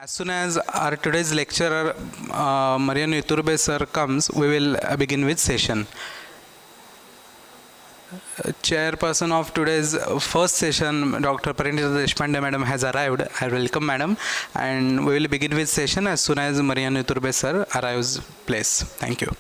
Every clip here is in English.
As soon as our today's lecturer, Mariano Iturbe sir comes, we will begin with session. Chairperson of today's first session, Dr. Pratishthan Deshpande madam has arrived. I welcome madam, and we will begin with session as soon as Mariano Iturbe sir arrives place. Thank you.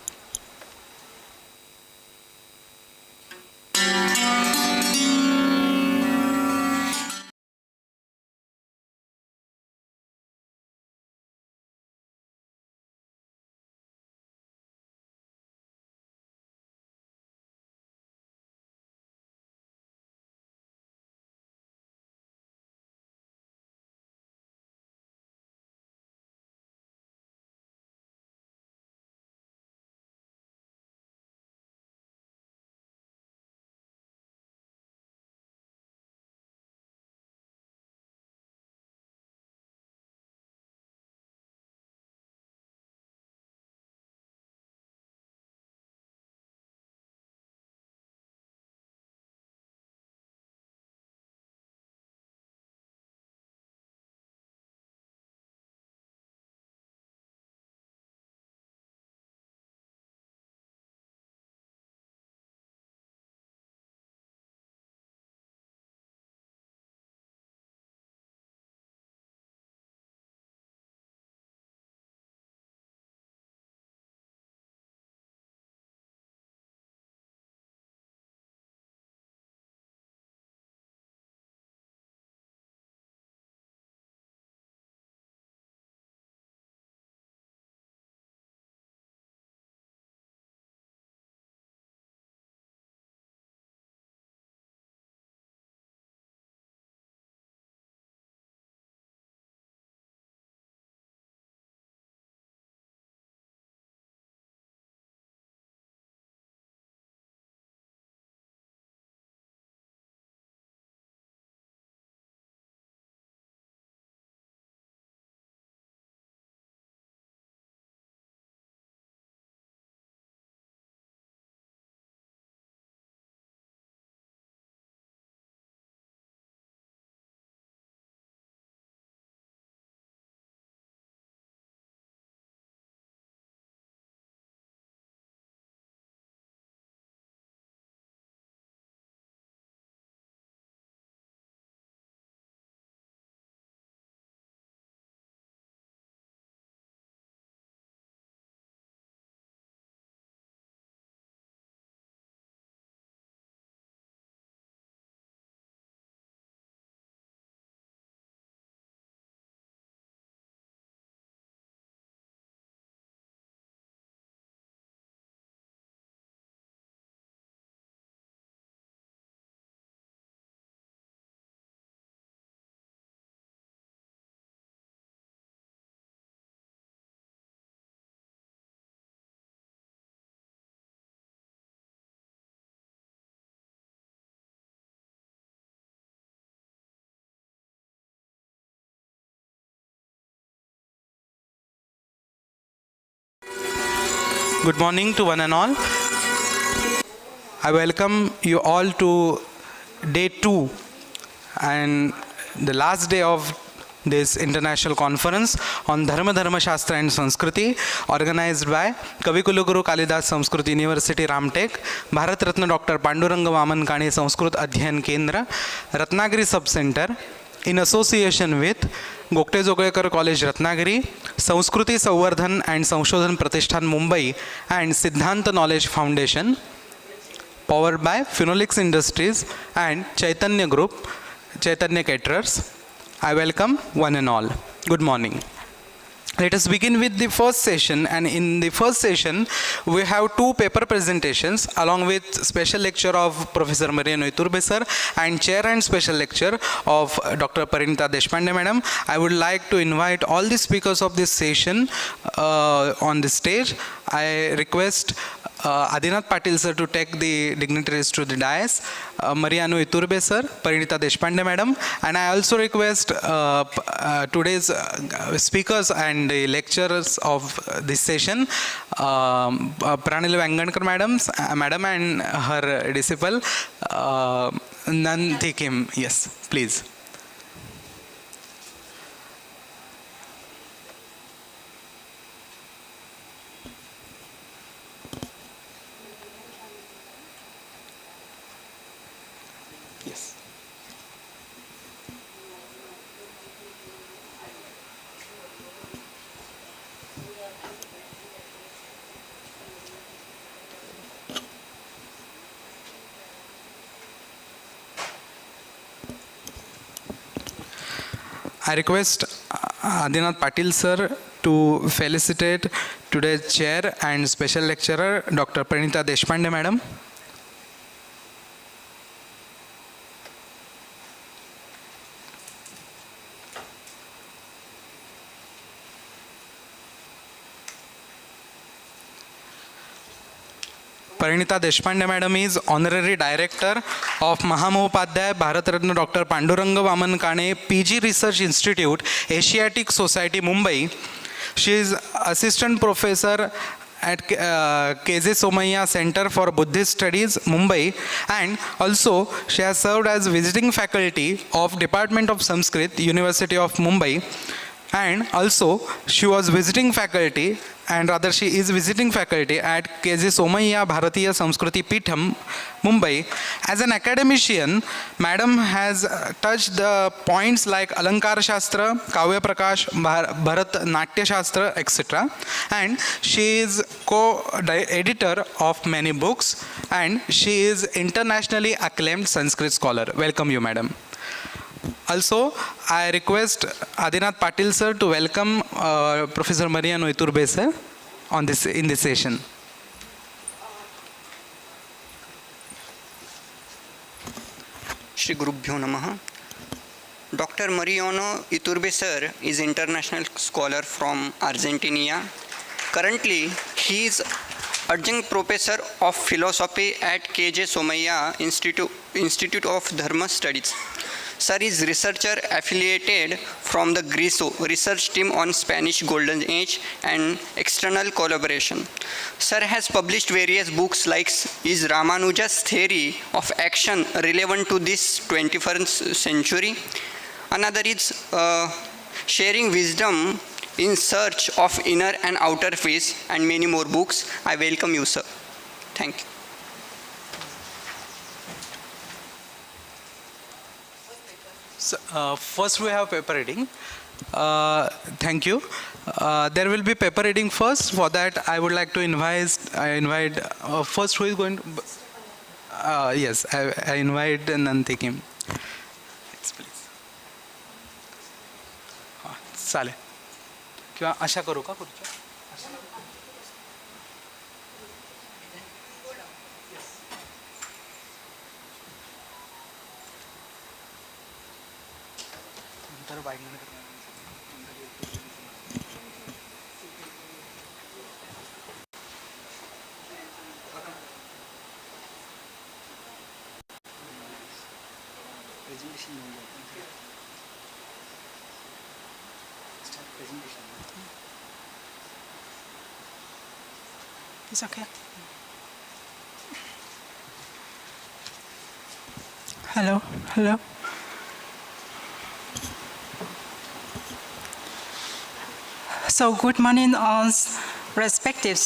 Good morning to one and all. I welcome you all to day 2 and the last day of this international conference on Dharma, Dharmaśāstra and Sanskriti, organized by Kavikulaguru Kalidas Sanskrit University, Ramtek, Bharatratna Dr. Panduranga Vaman Kane Sanskrit Adhyayan Kendra, Ratnagiri Sub-Centre, in association with Gogate Jogalekar College Ratnagiri, Sanskrit Sanvardhan and Sanshodhan Pratishthan Mumbai, and Siddhant Knowledge Foundation, powered by Phenolics Industries and Chaitanya Group, Chaitanya Caterers. I welcome one and all. Good morning. Let us begin with the first session, and in the first session we have 2 paper presentations along with special lecture of Professor Mariano Iturbe sir and chair and special lecture of Dr. Pratishthan Deshpande madam. I would like to invite all the speakers of this session on the stage. I request Adinath Patil sir to take the dignitaries to the dais, Mariano Iturbe sir, Pratishthan Deshpande madam, and I also request today's speakers and the lecturers of this session, Pranil Vengankar madam and her disciple Nanthi Kim. Yes, please. I request Adinath Patil sir to felicitate today's chair and special lecturer, Dr. Pranita Deshpande madam. Pranita Deshpande madam is Honorary Director of Mahamopadhyay Bharatratna Dr. Panduranga Vaman Kane PG Research Institute, Asiatic Society, Mumbai. She is Assistant Professor at KZ Somaiya Center for Buddhist Studies, Mumbai, and also she has served as visiting faculty of Department of Sanskrit, University of Mumbai, and also she was visiting faculty, and rather she is visiting faculty at KZ Somaiya Bharatiya Sanskriti Pitham, Mumbai. As an academician, Madam has touched the points like Alankarashastra, Kavya Prakash, Bharatnatyashastra, etc. And she is co-editor of many books, and she is internationally acclaimed Sanskrit scholar. Welcome you, Madam. Also, I request Adinath Patil sir to welcome Professor Maria Noiturbe sir in this session. Shri Gurubhyo Namaha. Dr. Mariano Iturbe sir is international scholar from Argentina. Currently, he is adjunct professor of philosophy at KJ Somaiya Institute of Dharma Studies. Sir is researcher affiliated from the GRISO research team on Spanish Golden Age and external collaboration. Sir has published various books like Is Ramanuja's Theory of Action Relevant to this 21st Century? Another is Sharing Wisdom in Search of Inner and Outer Peace, and many more books. I welcome you, sir. Thank you. So, first we have paper reading. Thank you. There will be paper reading first. For that, I would like to invite first who is going to. Yes, I invite Nantikim. Yes, please. चालेल. किंवा अशा करू का पुढच्या? It's okay. Hello, hello. So good morning, all respective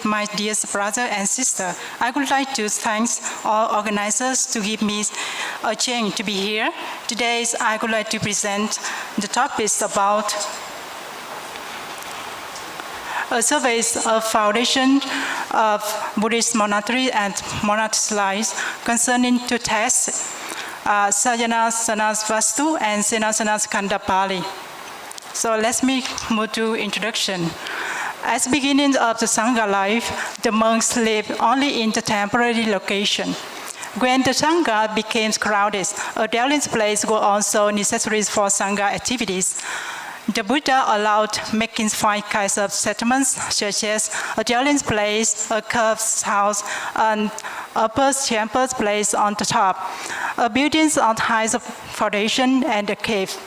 my dear brother and sister. I would like to thank all organizers to give me a chance to be here. Today, I would like to present the topics about a survey of foundation of Buddhist monastery and monastic lives concerning two texts, Sajana Sanas Vastu and Senasanas Kanda Pali. So let me move to introduction. At the beginning of the Sangha life, the monks lived only in the temporary location. When the Sangha became crowded, a dwelling place was also necessary for Sangha activities. The Buddha allowed making 5 kinds of settlements, such as a dwelling place, a curved house, an upper chamber place on the top, a building on the highest foundation, and a cave.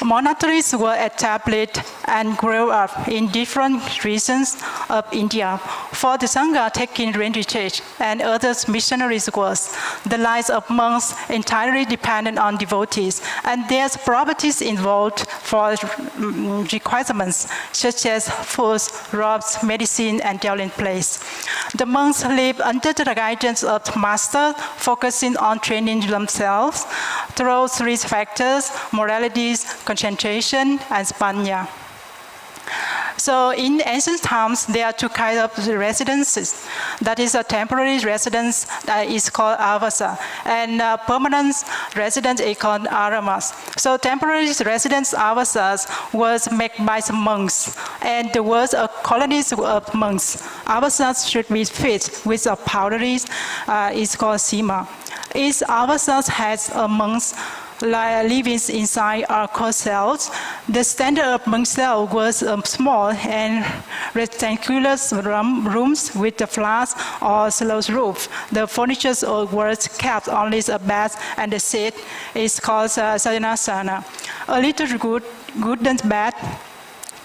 Monasteries were established and grew up in different regions of India. For the Sangha taking retreat and other missionaries' works, the lives of monks entirely depended on devotees, and there's properties involved for requirements such as food, robes, medicine, and dwelling place. The monks lived under the guidance of the master, focusing on training themselves through 3 factors: moralities, concentration, and spanya. So in ancient times, there are two kinds of residences. That is a temporary residence that is called avasa, and permanent residence is called aramas. So temporary residence avasas was made by some monks, and there was a colony of monks. Avasas should be filled with a powdery, it's called sima. Each avasas has a monks living inside are called cells. The standard of monk cell was small and rectangular rooms with a flat or sloped roof. The furniture was kept only a bed, and the seat is called sajanasana. A little wooden bed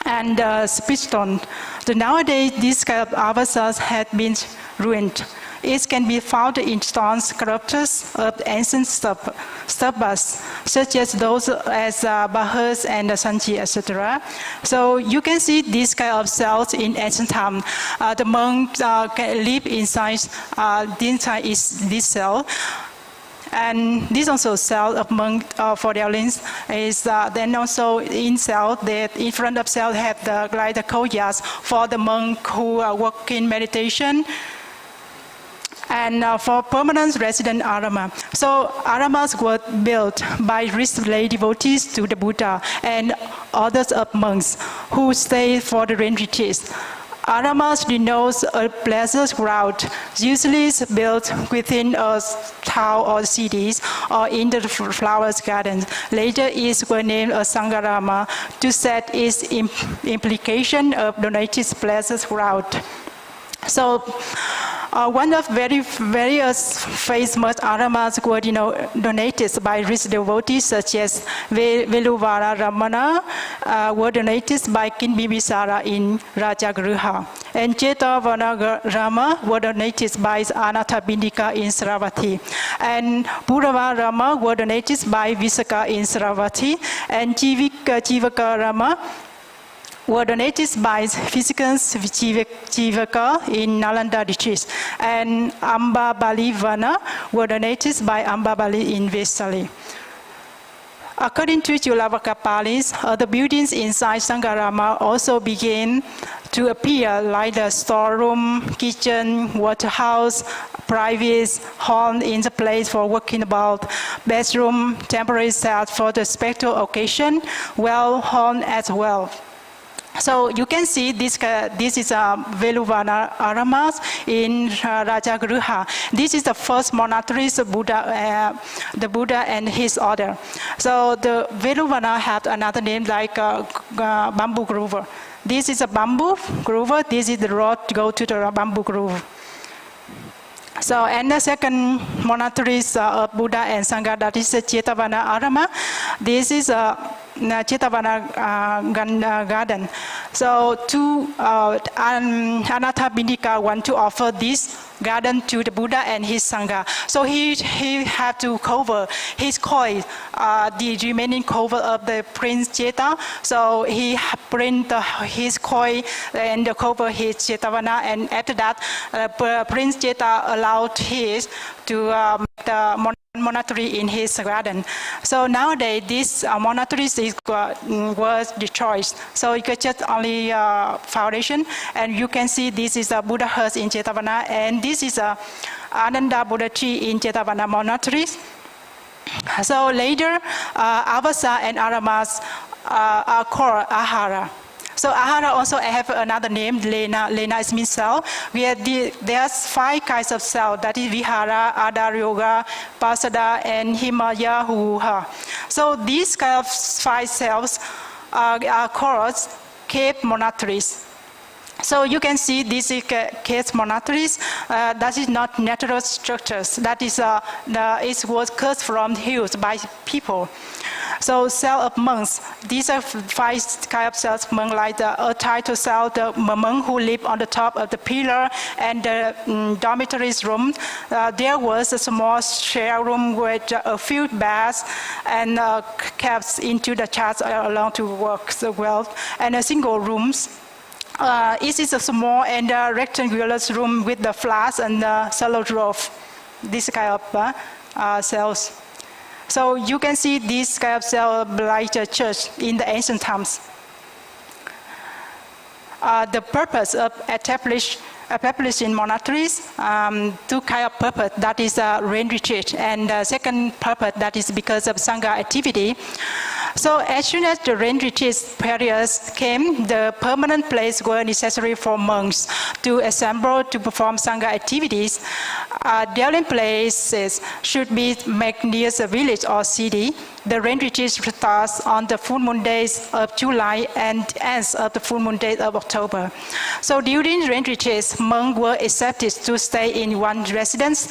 and speedstone. So nowadays, these kind of avasas have been ruined. It can be found in stone sculptures of ancient stupas, such as those as Bahas and Sanchi, etc. So you can see these kind of cells in ancient time. The monks can live inside this cell. And this also cell of monk for their links is then also in cell that in front of cell have the courtyards for the monk who work in meditation. And for permanent resident arama. So aramas were built by rich lay devotees to the Buddha and others of monks who stay for the rain retreats. Aramas denotes a pleasant ground, usually built within a town or cities or in the flowers gardens. Later it was named a Sangarama to set its implication of donated pleasant ground. So one of various famous aramas were donated by rich devotees such as Veluvara Ramana were donated by King Bibisara in Rajagruha. And Jetavana Rama were donated by Anatha Bindika in Saravati. And Purava Rama were donated by Visaka in Saravati. And Jivaka Rama were donated by Physicans Jivaka in Nalanda retreat, and Amba Bali Vana were donated by Amba Bali in Vesali. According to Julavaka Palis, the buildings inside Sangarama also began to appear like the storeroom, kitchen, waterhouse, private hall in the place for working about, bedroom, temporary set for the special occasion, well hall as well. So you can see this is Veluvana Aramas in Rajagruha. This is the first monastery the Buddha and his order. So the Veluvana had another name like bamboo grove. This is a bamboo grove. This is the road to go to the bamboo grove. So, and the second monasteries of Buddha and Sangha, that is Jetavana Arama. This is Jetavana garden. So, Anatha Bindika want to offer this garden to the Buddha and his Sangha. So he had to cover his koi, the remaining cover of the Prince Jeta. So he print his koi and cover his Jetavana, and after that, Prince Jeta allowed his to make the monastery in his garden. So nowadays, this monastery was destroyed. So you get just only foundation, and you can see this is a Buddha house in Jetavana, and this is a Ananda Buddha tree in Jetavana monastery. So later, Avasa and Aramas are called Ahara. So Ahara also have another name, Lena. Lena is means cell. There's 5 kinds of cell, that is Vihara, Adar Yoga, Pasada, and Himalaya Huha. So these kind of 5 cells are called cave monasteries. So you can see these cave monasteries. That is not natural structures. That is it was cut from hills by people. So cell of monks. These are 5 kinds of cells of monks, like a title cell, the monk who live on the top of the pillar, and the dormitories room. There was a small share room with a few beds and cabs into the church along to work so well, and a single rooms. It is a small and rectangular room with the flat and the shallow roof. This kind of cells. So you can see this kind of cell like a church in the ancient times. the purpose of establishing monasteries, two kind of purpose, that is rain retreat, and the second purpose, that is because of Sangha activity. So as soon as the rain retreat periods came, the permanent place were necessary for monks to assemble to perform Sangha activities. Dwelling places should be made near the village or city. The rain retreat starts on the full moon days of July and ends of the full moon days of October. So during rain retreats, monks were accepted to stay in one residence.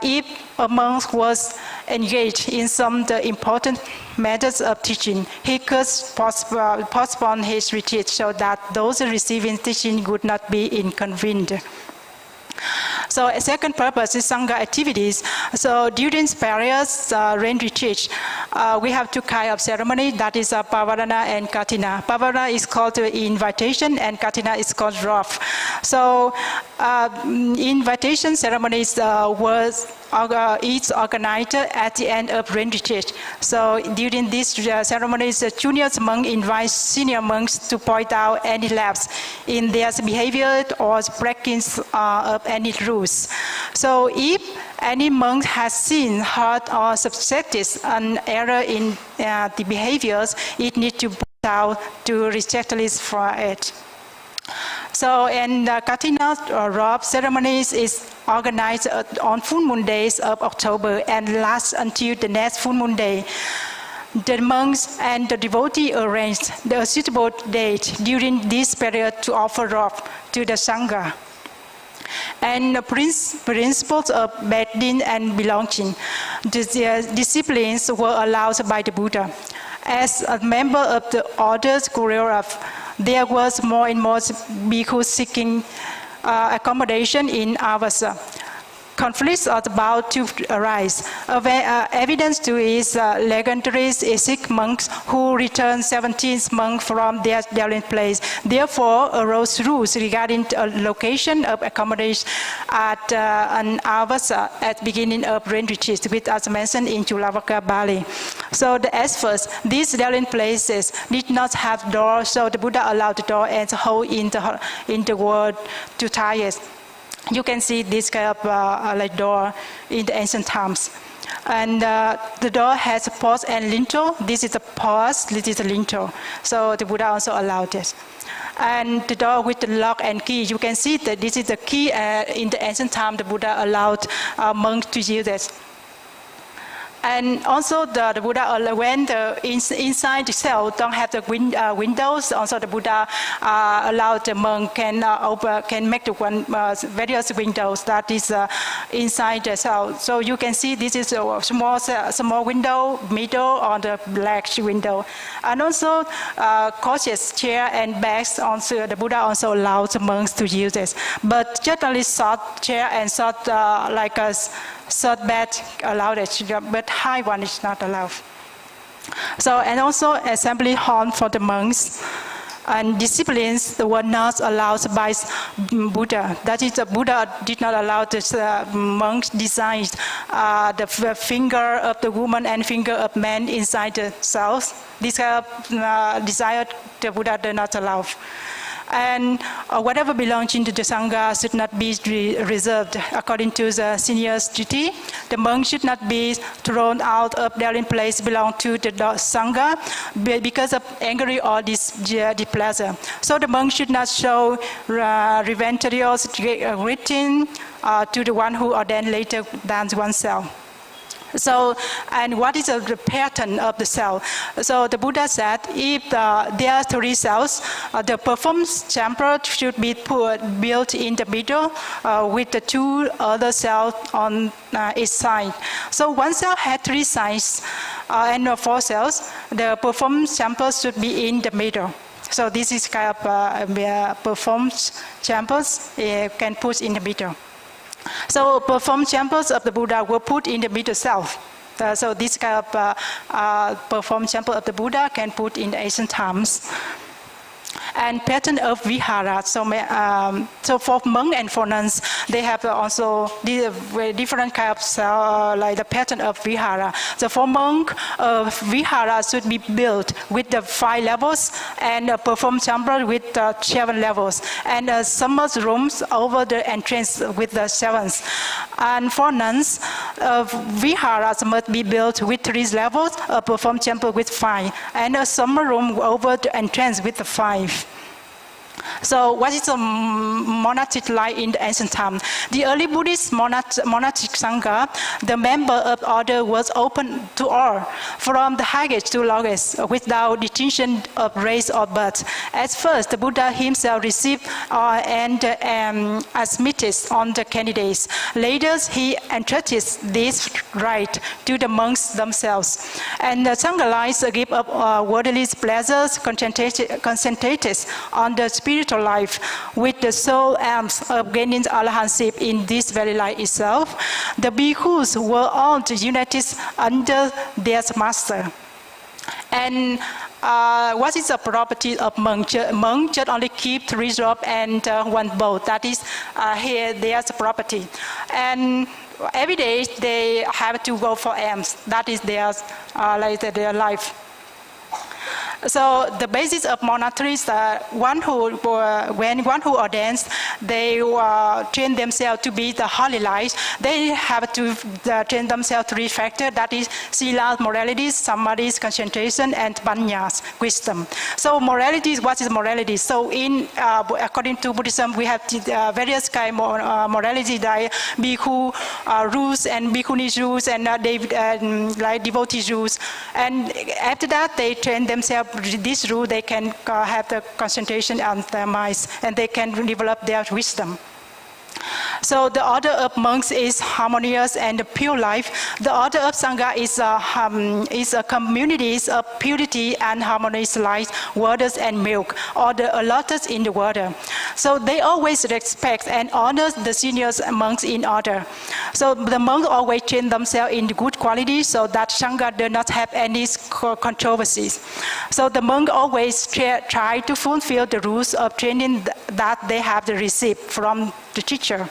If a monk was engaged in some of the important methods of teaching, he could postpone his retreat so that those receiving teaching would not be inconvened. So a second purpose is Sangha activities. So during various rain retreats, we have two kinds of ceremony, that is Pavarana and Katina. Pavarana is called invitation and Katina is called rough. So invitation ceremonies each organized at the end of rain retreat. So during these ceremonies, junior monks invite senior monks to point out any lapse in their behavior or breaking of any rules. So if any monk has seen, heard, or suspected an error in the behaviors, it needs to point out to reject list for it. So, and Katina robe ceremonies is organized on full moon days of October and lasts until the next full moon day. The monks and the devotee arrange the suitable date during this period to offer robe to the Sangha. And the principles of Bedin and belonging, the disciplines were allowed by the Buddha. As a member of the orders grew up, there was more and more bhikkhus seeking accommodation in Avasa. Conflicts are about to arise. Evidence to is legendary Sikh monks who returned 17 monks from their dwelling place. Therefore, arose rules regarding the location of accommodation at an Avasa at beginning of rain retreat, which as mentioned in Chulavaka, Bali. So as first, these dwelling places did not have doors, so the Buddha allowed the door and the hole in the wall to tie it. You can see this kind of like door in the ancient times. And the door has a post and lintel. This is the post, this is the lintel. So the Buddha also allowed this. And the door with the lock and key, you can see that this is the key. In the ancient time, the Buddha allowed monks to use this. And also the Buddha, when inside the cell don't have the windows, also the Buddha allowed the monk can make the various windows that is inside the cell. So you can see this is a small window, middle on the black window. And also couches, chair and bags, also the Buddha also allowed the monks to use this. But generally short chair and short like a short bed allowed it, but high one is not allowed. So, and also assembly hall for the monks and disciplines were not allowed by Buddha. That is, the Buddha did not allow the monks design the finger of the woman and finger of man inside the cells. This kind of desire the Buddha did not allow. And whatever belonging to the Sangha should not be reserved according to the senior's duty. The monk should not be thrown out of their place belong to the Sangha because of anger or displeasure. So the monk should not show reverentious greeting to the one who ordained later than oneself. So, and what is the pattern of the cell? So the Buddha said, if there are 3 cells, the performance chamber should be built in the middle with the 2 other cells on each side. So one cell had 3 sides and 4 cells. The performance chamber should be in the middle. So this is kind of performance chambers can put in the middle. So perform chambers of the Buddha were put in the middle self. So this kind of perform chamber of the Buddha can put in the ancient times. and pattern of vihara. So for monks and for nuns, they have also different kinds of like the pattern of vihara. So for monk, vihara should be built with the 5 levels and perform chamber with 7 levels, and some rooms over the entrance with the 7th. And for nuns, viharas must be built with 3 levels, perform chamber with 5, and a summer room over the entrance with the 5. So what is a monastic life in the ancient time? The early Buddhist monastic Sangha, the member of the order was open to all, from the highest to lowest, without distinction of race or birth. At first, the Buddha himself received and admitted on the candidates. Later, he entrusted this right to the monks themselves. And the Sangha lives give up worldly pleasures, concentrated on the spiritual life with the sole aims of gaining arahantship in this very life itself. The bhikkhus were all united under their master. And what is the property of monk? Monk just only keep 3 robes and 1 bowl. That is here their property. And every day they have to go for alms. That is their life. So the basis of monasteries, when one who ordains, they train themselves to be the holy life. They have to train themselves 3 factors, that is sila, morality, samadhi, concentration, and panyas, wisdom. So morality, what is morality? So according to Buddhism, we have various kind of morality, like bhikkhu rules and bhikkhuni rules and like devotee rules. And after that, they train themselves this rule, they can have the concentration on their minds, and they can develop their wisdom. So the order of monks is harmonious and pure life. The order of Sangha is a community of purity and harmonious life, waters and milk, order allotted in the water. So they always respect and honor the seniors monks in order. So the monks always train themselves in good quality so that Sangha does not have any controversies. So the monk always try to fulfill the rules of training that they have received from the teacher.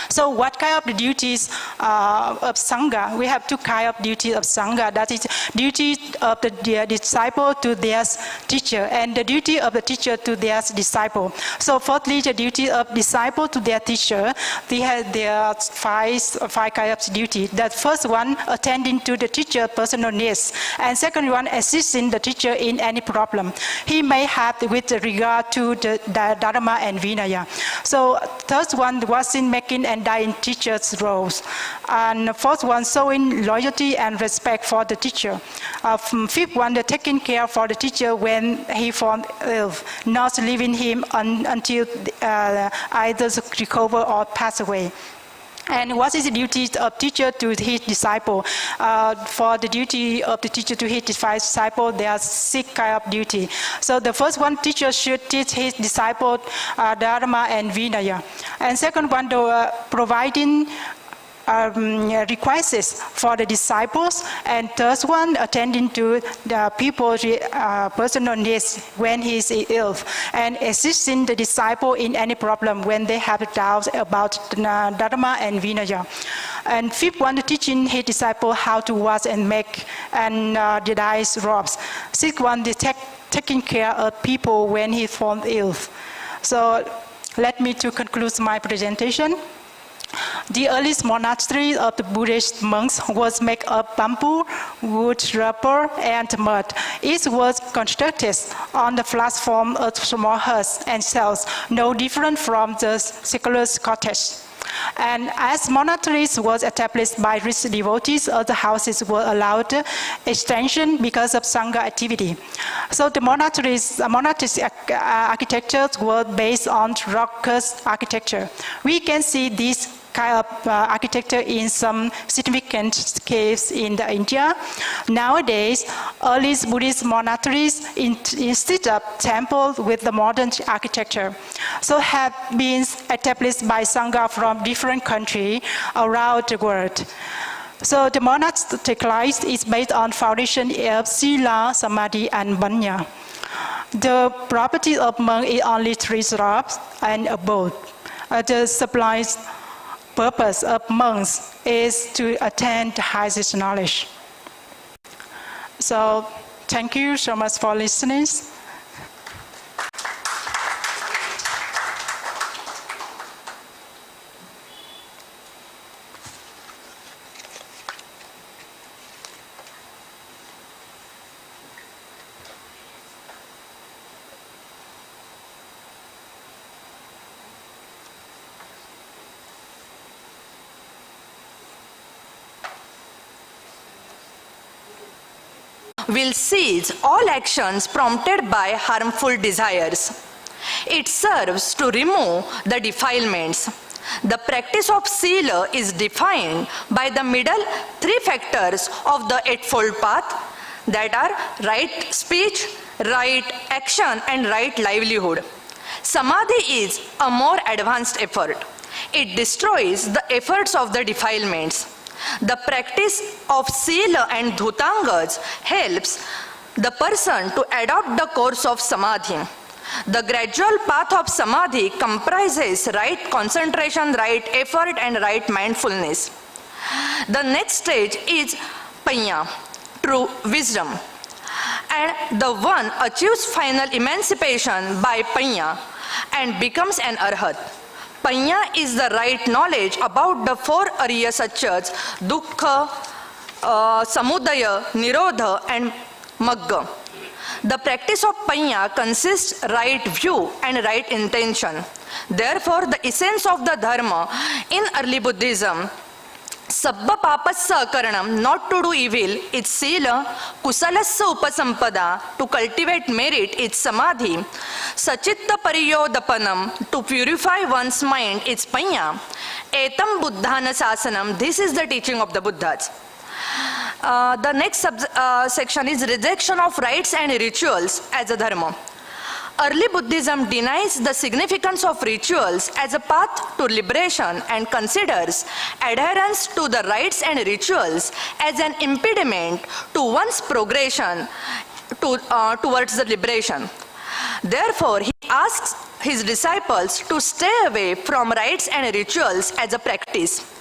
So what kind of the duties of Sangha? We have 2 kinds of duties of Sangha. That is duty of the disciple to their teacher, and the duty of the teacher to their disciple. So fourthly, the duty of disciple to their teacher. They have their 5 kinds of duty. The first one, attending to the teacher's personal needs. And second one, assisting the teacher in any problem he may have with regard to the Dharma and Vinaya. So third one, was in making and dying teachers' roles. And fourth one, showing loyalty and respect for the teacher. Fifth one, the taking care for the teacher when he falls ill, not leaving him until either recover or pass away. And what is the duty of teacher to his disciple? For the duty of the teacher to his disciple, there are 6 kinds of duty. So the first one, teacher should teach his disciple Dharma and Vinaya. And second one, providing requests for the disciples, and third one, attending to the people's personal needs when he is ill, and assisting the disciple in any problem when they have doubts about Dharma and Vinaya. And fifth one, teaching his disciple how to wash and make and dye robes. Sixth one, taking care of people when he falls ill. So let me to conclude my presentation. The earliest monastery of the Buddhist monks was made of bamboo, wood, rubber, and mud. It was constructed on the platform of small huts and cells, no different from the secular cottage. And as monasteries was established by rich devotees, other houses were allowed extension because of Sangha activity. So the monasteries, monastic architectures were based on rock-cut architecture. We can see this kind of architecture in some significant caves in India. Nowadays, early Buddhist monasteries instead of temples with the modern architecture, so have been established by Sangha from different countries around the world. So the monastic life is based on foundation of Sila, Samadhi, and Panya. The property of monk is only 3 drops and above. The supplies purpose of monks is to attain the highest knowledge. So, thank you so much for listening. will cease all actions prompted by harmful desires. It serves to remove the defilements. The practice of Sila is defined by the middle 3 factors of the Eightfold Path, that are right speech, right action, and right livelihood. Samadhi is a more advanced effort. It destroys the efforts of the defilements. The practice of Sila and Dhutangas helps the person to adopt the course of Samadhi. The gradual path of Samadhi comprises right concentration, right effort, and right mindfulness. The next stage is Panya, true wisdom. And the one achieves final emancipation by Panya and becomes an Arhat. Panya is the right knowledge about the 4 Arya Satyas, Dukkha, Samudaya, Nirodha, and Magga. The practice of Panya consists right view and right intention. Therefore, the essence of the Dharma in early Buddhism, Sabba papassa karanam, not to do evil, it's Sila, Kusalassa upasampada, to cultivate merit, it's Samadhi, Sachitta pariyodapanam, to purify one's mind, it's Panya, Etam buddhana sasanam, this is the teaching of the Buddhas. The next section is rejection of rites and rituals as a Dharma. Early Buddhism denies the significance of rituals as a path to liberation and considers adherence to the rites and rituals as an impediment to one's progression towards the liberation. Therefore, he asks his disciples to stay away from rites and rituals as a practice.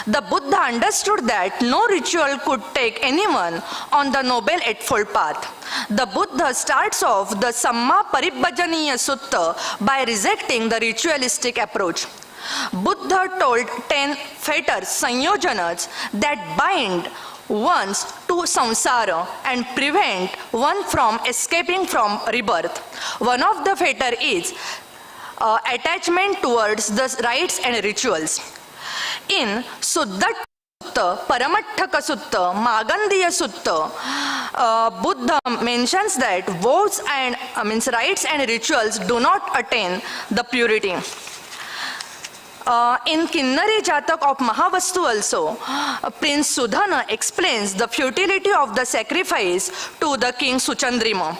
The Buddha understood that no ritual could take anyone on the Noble Eightfold Path. The Buddha starts off the Samma Paribhajaniya Sutta by rejecting the ritualistic approach. Buddha told 10 fetters, sanyojanas, that bind ones to samsara and prevent one from escaping from rebirth. One of the fetters is attachment towards the rites and rituals. In Suddha Sutta, Paramattaka Sutta, Magandiya Sutta, Buddha mentions that vows and rites and rituals do not attain the purity. In Kinnari Jatak of Mahavastu also, Prince Sudhana explains the futility of the sacrifice to the king Suchandrima.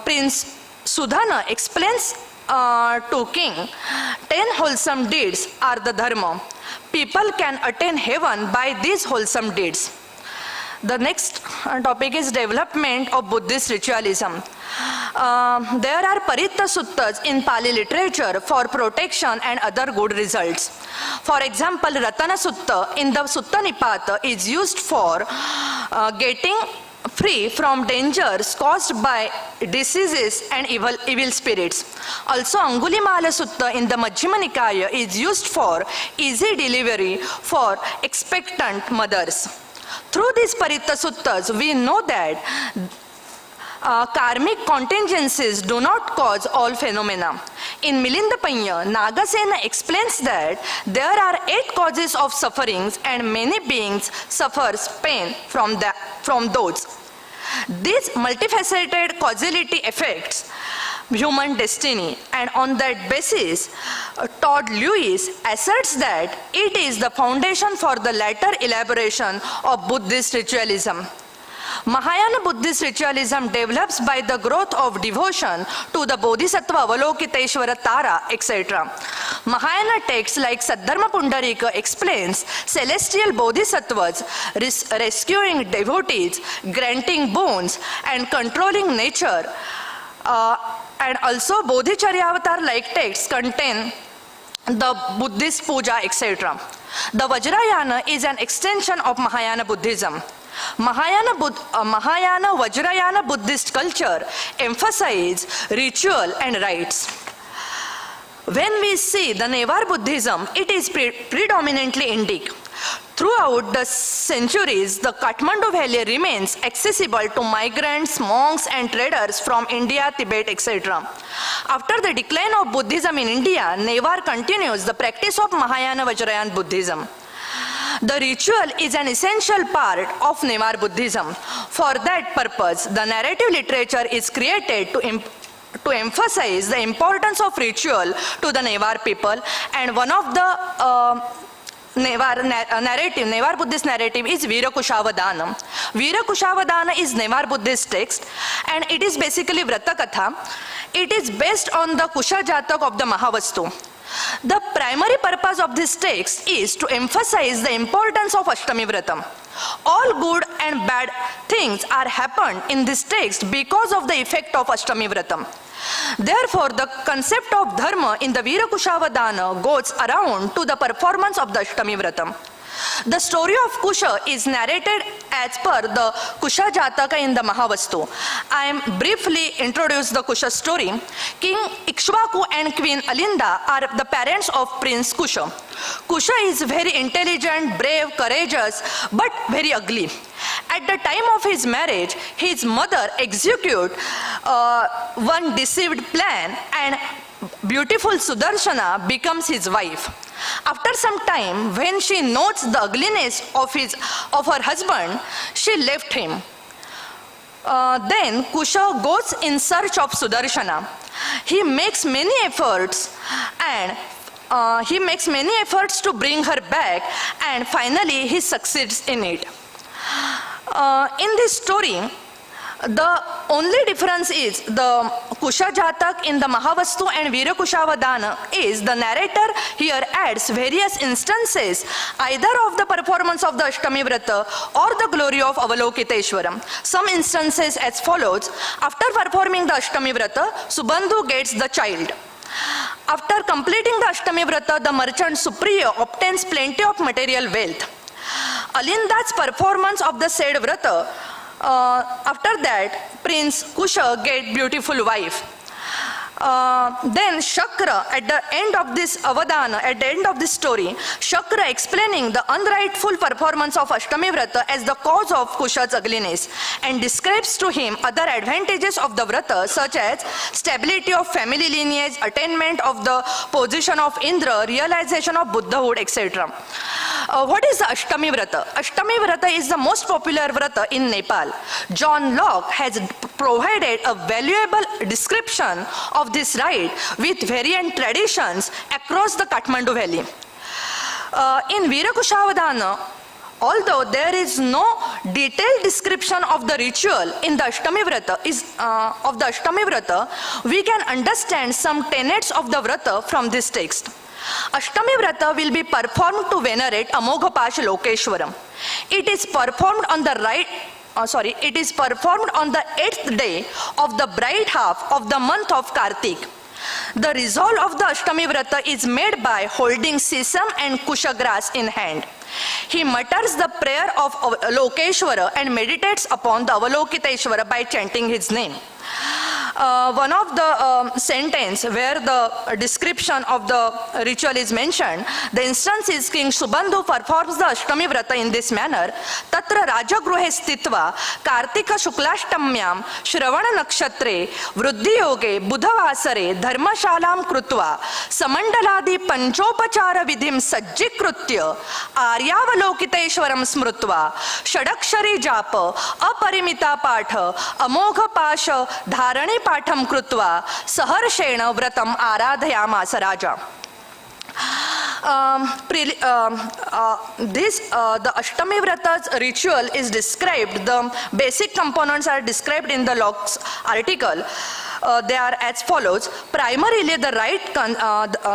Prince Sudhana explains to king, 10 wholesome deeds are the Dharma. People can attain heaven by these wholesome deeds. The next topic is development of Buddhist ritualism. There are Paritta Suttas in Pali literature for protection and other good results. For example, Ratana Sutta in the Sutta Nipata is used for getting free from dangers caused by diseases and evil spirits. Also, Angulimala Sutta in the Majjhima Nikaya is used for easy delivery for expectant mothers. Through these Paritta Suttas, we know that karmic contingencies do not cause all phenomena. In Milinda Panya, Nagasena explains that there are 8 causes of sufferings and many beings suffers pain from those. These multifaceted causality affects human destiny, and on that basis, Todd Lewis asserts that it is the foundation for the later elaboration of Buddhist ritualism. Mahayana Buddhist ritualism develops by the growth of devotion to the Bodhisattva, Avalokiteshvara, Tara, etc. Mahayana texts like Saddharma Pundarika explains celestial bodhisattvas rescuing devotees, granting boons, and controlling nature. And also Bodhicharya like texts contain the Buddhist puja, etc. The Vajrayana is an extension of Mahayana Buddhism. Mahayana Vajrayana Buddhist culture emphasizes ritual and rites. When we see the Newar Buddhism, it is predominantly Indic. Throughout the centuries, the Kathmandu Valley remains accessible to migrants, monks and traders from India, Tibet, etc. After the decline of Buddhism in India, Newar continues the practice of Mahayana Vajrayana Buddhism. The ritual is an essential part of Newar Buddhism. For that purpose, the narrative literature is created to emphasize the importance of ritual to the Newar people, and one of the Newar Buddhist narrative is Veerakushavadana. Veerakushavadana is Newar Buddhist text, and it is basically Vrata Katha. It is based on the Kusha Jatak of the Mahavastu. The primary purpose of this text is to emphasize the importance of Ashtami Vratam. All good and bad things are happened in this text because of the effect of Ashtami Vratam. Therefore, the concept of Dharma in the Veerakushavadana goes around to the performance of the Ashtami Vratam. The story of Kusha is narrated as per the Kusha Jataka in the Mahavastu. I am briefly introduce the Kusha story. King Ikshvaku and Queen Alinda are the parents of Prince Kusha. Kusha is very intelligent, brave, courageous, but very ugly. At the time of his marriage, his mother executed one deceived plan, and beautiful Sudarshana becomes his wife. After some time, when she notes the ugliness of her husband, she left him. Then Kusha goes in search of Sudarshana. He makes many efforts to bring her back, and finally he succeeds in it. In this story, the only difference is the Kusha Jatak in the Mahavastu and Veerakushavadana is the narrator here adds various instances either of the performance of the Ashtami Vrata or the glory of Avalokiteshwaram. Some instances as follows: after performing the Ashtami Vrata, Subandhu gets the child. After completing the Ashtami Vrata, the merchant Supriya obtains plenty of material wealth. Alinda's performance of the said Vrata, after that, Prince Kusha gets beautiful wife. Then Shakra, at the end of this Avadana, at the end of this story, Shakra explaining the unrightful performance of Ashtami Vrata as the cause of Kusha's ugliness, and describes to him other advantages of the Vrata such as stability of family lineage, attainment of the position of Indra, realization of Buddhahood, etc. What is the Ashtami Vrata? Ashtami Vrata is the most popular Vrata in Nepal. John Locke has provided a valuable description of this rite with variant traditions across the Kathmandu Valley. In Veerakushavadana, although there is no detailed description of the ritual in the Ashtami Vrata, we can understand some tenets of the Vrata from this text. Ashtami Vrata will be performed to venerate Amoghapasha Lokeshwaram. It is performed on the it is performed on the 8th day of the bright half of the month of Kartik. The resolve of the Ashtami Vrata is made by holding sesame and kusha grass in hand. He mutters the prayer of Lokeshwara and meditates upon the Avalokiteshwara by chanting his name. One of the sentence where the description of the ritual is mentioned, the instance is King Subandhu performs the Ashtami Vrata in this manner. Tatra Rajagruhe Stitva Kartika Shuklastamyam Shravana Nakshatre Vruddhi Yoge Budhavasare Dharmashalam Krutva Samandaladi Panchopachara Vidhim Sajjikrutya Aryavalokiteshwaram Smrutva Shadakshari Japa Aparimita Patha Amogha Pasha Dharani Patham Krutva Saharshena Vratam Aradhyamasa Raja. The Ashtami Vrata's ritual is described, the basic components are described in the Locke's article. they are as follows. Primarily, the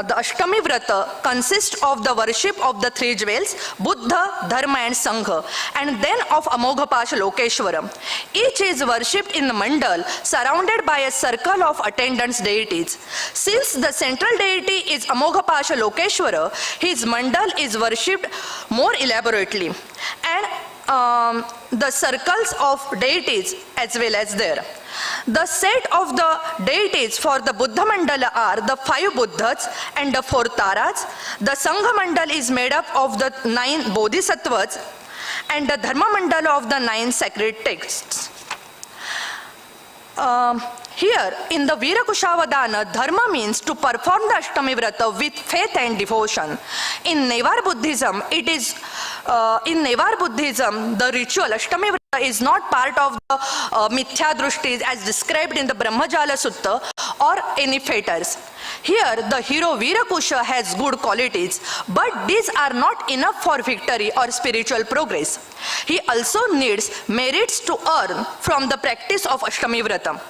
the Ashtami Vrata consists of the worship of the three jewels, Buddha, Dharma and Sangha, and then of Amoghapasha Lokeshwaram. Each is worshipped in the mandal, surrounded by a circle of attendant deities. Since the central deity is Amoghapasha Lokeshwara, his mandal is worshipped more elaborately, and the circles of deities as well as there. The set of the deities for the Buddha Mandala are the 5 Buddhas and the 4 Taras. The Sangha Mandal is made up of the 9 Bodhisattvas and the Dharma Mandala of the 9 sacred texts. Here in the Virakushavadana, Dharma means to perform the Ashtami Vrata with faith and devotion. In Nevar Buddhism, the ritual Ashtami Vrata is not part of the Mithya Drushtis as described in the Brahmajala Sutta or any fetters. Here the hero Virakusha has good qualities, but these are not enough for victory or spiritual progress. He also needs merits to earn from the practice of Ashtami Vrata.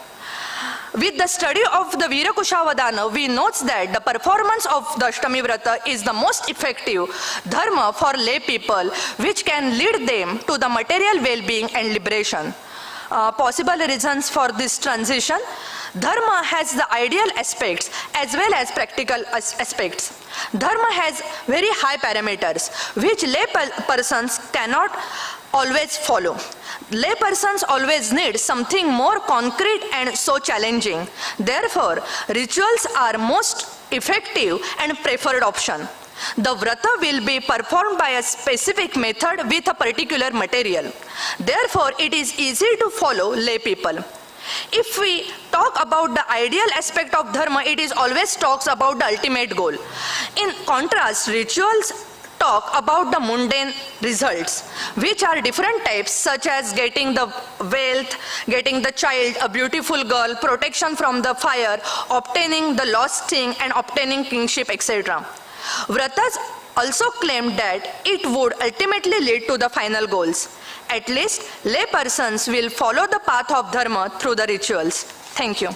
With the study of the Virakushavadana, we note that the performance of the Ashtami Vrata is the most effective dharma for lay people, which can lead them to the material well-being and liberation. Possible reasons for this transition: Dharma has the ideal aspects as well as practical aspects. Dharma has very high parameters, which lay persons cannot always follow. Lay persons always need something more concrete and so challenging. Therefore, rituals are most effective and preferred option. The vrata will be performed by a specific method with a particular material. Therefore, it is easy to follow lay people. If we talk about the ideal aspect of dharma, it is always talks about the ultimate goal. In contrast, rituals talk about the mundane results, which are different types, such as getting the wealth, getting the child, a beautiful girl, protection from the fire, obtaining the lost thing, and obtaining kingship, etc. Vratas also claimed that it would ultimately lead to the final goals. At least, lay persons will follow the path of dharma through the rituals. Thank you.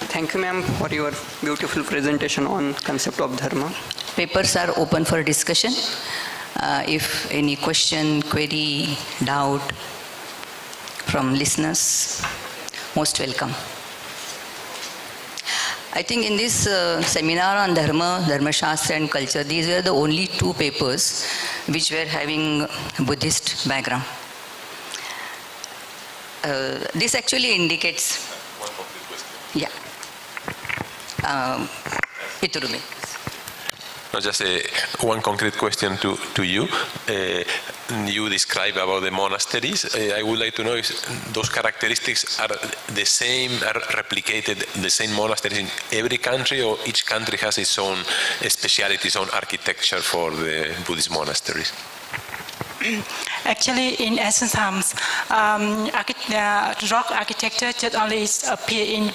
Thank you, ma'am, for your beautiful presentation on concept of dharma. Papers are open for discussion. If any question, query, doubt from listeners, most welcome. I think in this seminar on Dharma, Dharmaśāstra and culture, these were the only 2 papers which were having Buddhist background. This actually indicates... One complete question. Yeah. Iturumi. No, just one concrete question to you. You describe about the monasteries. I would like to know if those characteristics are the same, are replicated, the same monasteries in every country, or each country has its own speciality, its own architecture for the Buddhist monasteries? Actually, in ancient times, rock architecture just only appeared in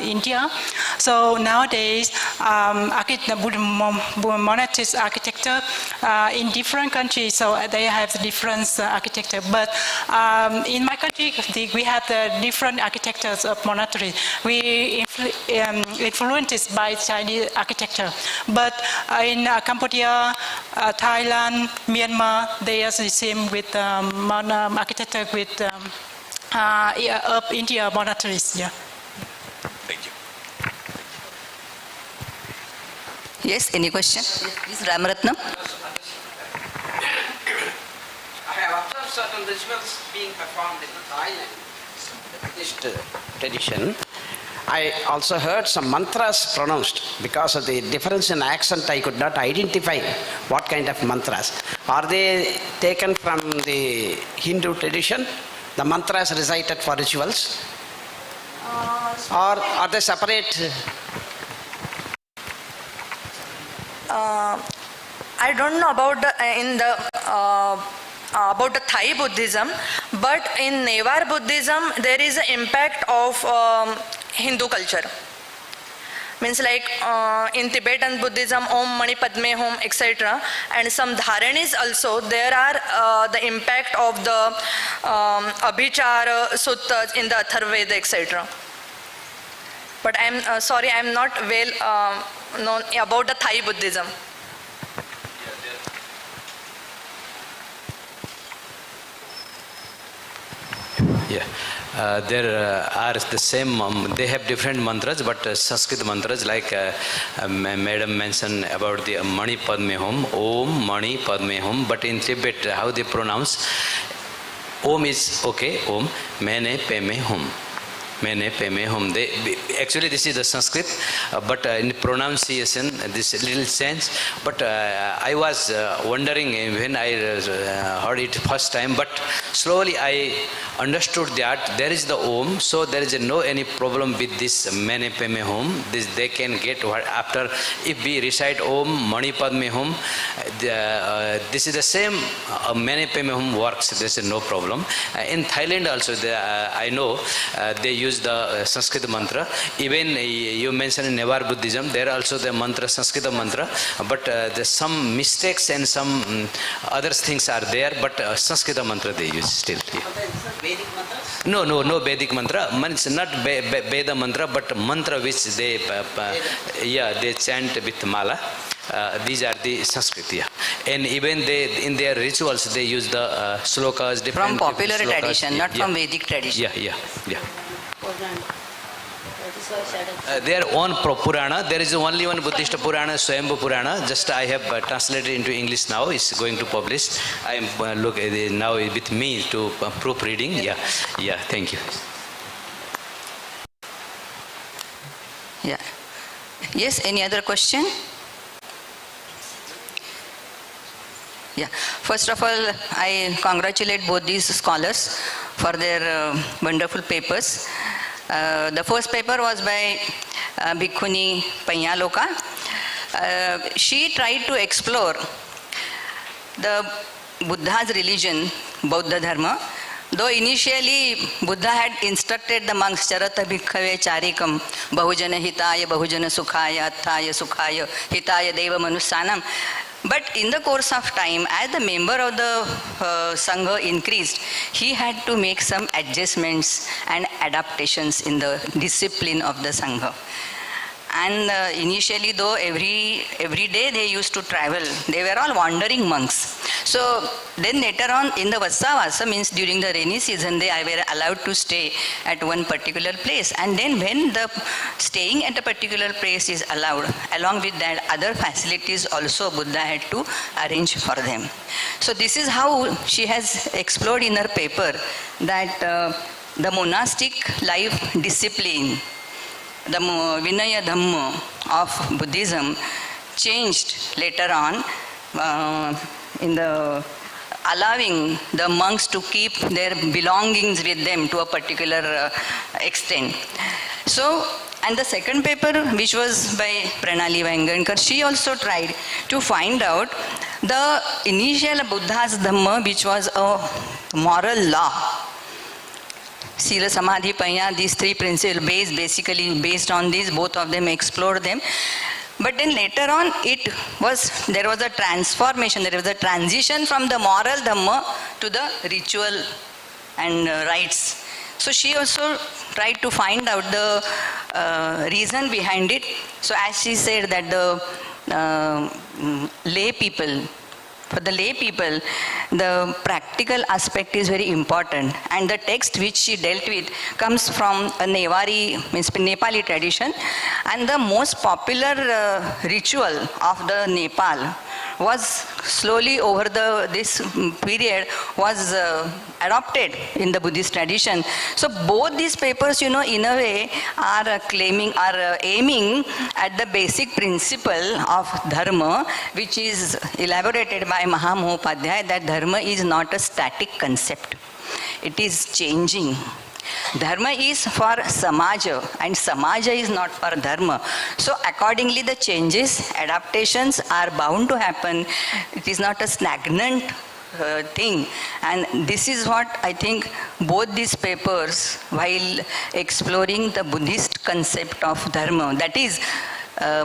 India. So nowadays, Buddhist monasteries architecture in different countries, so they have different architecture. But in my country, we have the different architectures of monasteries. We influenced by Chinese architecture. But in Cambodia, Thailand, Myanmar, they are the same with architecture with of India monasteries. Yeah. Thank you. Yes, any question? Yes, please, Ramaratnam. I have observed certain rituals being performed in Thailand, the Buddhist tradition. I also heard some mantras pronounced. Because of the difference in accent, I could not identify what kind of mantras. Are they taken from the Hindu tradition, the mantras recited for rituals? Or are they separate? I don't know about the Thai Buddhism, but in Nevar Buddhism there is an impact of Hindu culture. Means like in Tibetan Buddhism, Om Mani Padme Hum, etc. And some Dharanis also, there are the impact of the Abhichara Suttas in the Atharvaveda, etc. But I'm sorry, I'm not well known about the Thai Buddhism. Yeah, there are the same, they have different mantras, but Sanskrit mantras like Madam mentioned about the Mani Padme Hum, Om Mani Padme Hum, but in Tibet how they pronounce, Om is okay, Om, Mene Peme Hum. Mene Peme Hum. Actually this is the Sanskrit, but in pronunciation this little change. But I was wondering when I heard it first time, but slowly I understood that there is the Om, so there is no any problem with this Mene Peme Hum. This they can get after if we recite Om Mani Padme Hum. This is the same Mene Peme Hum works. There is no problem. In Thailand also I know they use the Sanskrit mantra. Even you mentioned in Nevar Buddhism, there also the mantra, Sanskrit mantra, but there's some mistakes and some other things are there, but Sanskrit mantra they use still. Vedic mantra? No Vedic mantra. It's not Veda mantra, but mantra which they they chant with mala. These are the Sanskrit, yeah. And even they in their rituals they use the slokas, different From popular slokas, tradition, not from Vedic tradition. Yeah. Their own Purana. There is only one Buddhist Purana, Swayambhu Purana. Just I have translated into English now. It's going to publish. I am look now with me to proofreading. Yeah. Thank you. Yeah. Yes. Any other question? Yeah. First of all, I congratulate both these scholars for their wonderful papers. The first paper was by Bhikkhuni Panyaloka. She tried to explore the Buddha's religion, Bauddha Dharma. Though initially Buddha had instructed the monks, Charata Bhikkhave Charikam, Bahujana Hitaya, Bahujana Sukhaya, Athaya Sukhaya, Hitaya Deva Manusanam. But in the course of time, as the member of the Sangha increased, he had to make some adjustments and adaptations in the discipline of the Sangha. And initially, though every day they used to travel, they were all wandering monks. So then later on in the Vatsavasa, means during the rainy season, they were allowed to stay at one particular place. And then when the staying at a particular place is allowed, along with that other facilities also Buddha had to arrange for them. So this is how she has explored in her paper that the monastic life discipline, the Vinaya Dhamma of Buddhism changed later on in the allowing the monks to keep their belongings with them to a particular extent. So, and the second paper, which was by Pranali Vangankar, she also tried to find out the initial Buddha's Dhamma, which was a moral law. Sila, Samadhi, Panya, these three principles basically based on these, both of them explored them. But then later on, there was a transformation, there was a transition from the moral Dhamma to the ritual and rites. So she also tried to find out the reason behind it. So as she said that the lay people, for the lay people, the practical aspect is very important. And the text which she dealt with comes from a Nepali tradition. And the most popular ritual of the Nepal was slowly over this period was adopted in the Buddhist tradition. So both these papers, in a way are aiming at the basic principle of Dharma, which is elaborated by Mahamopadhyaya, that Dharma is not a static concept. It is changing. Dharma is for Samaja and Samaja is not for Dharma. So accordingly the changes, adaptations are bound to happen. It is not a stagnant thing. And this is what I think both these papers, while exploring the Buddhist concept of Dharma, that is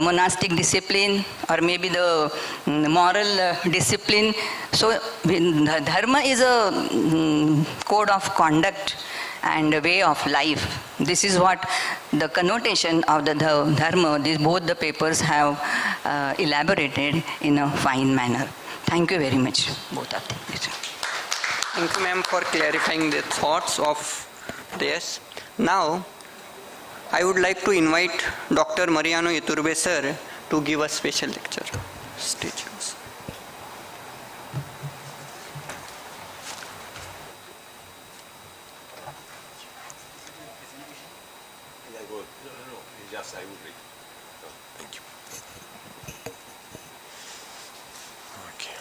monastic discipline or maybe the moral discipline. So Dharma is a code of conduct and a way of life. This is what the connotation of the Dharma, both the papers have elaborated in a fine manner. Thank you very much, both of them. Thank you, ma'am, for clarifying the thoughts of this. Now, I would like to invite Dr. Mariano Iturbe sir to give a special lecture. Stage yours. Thank you. Okay.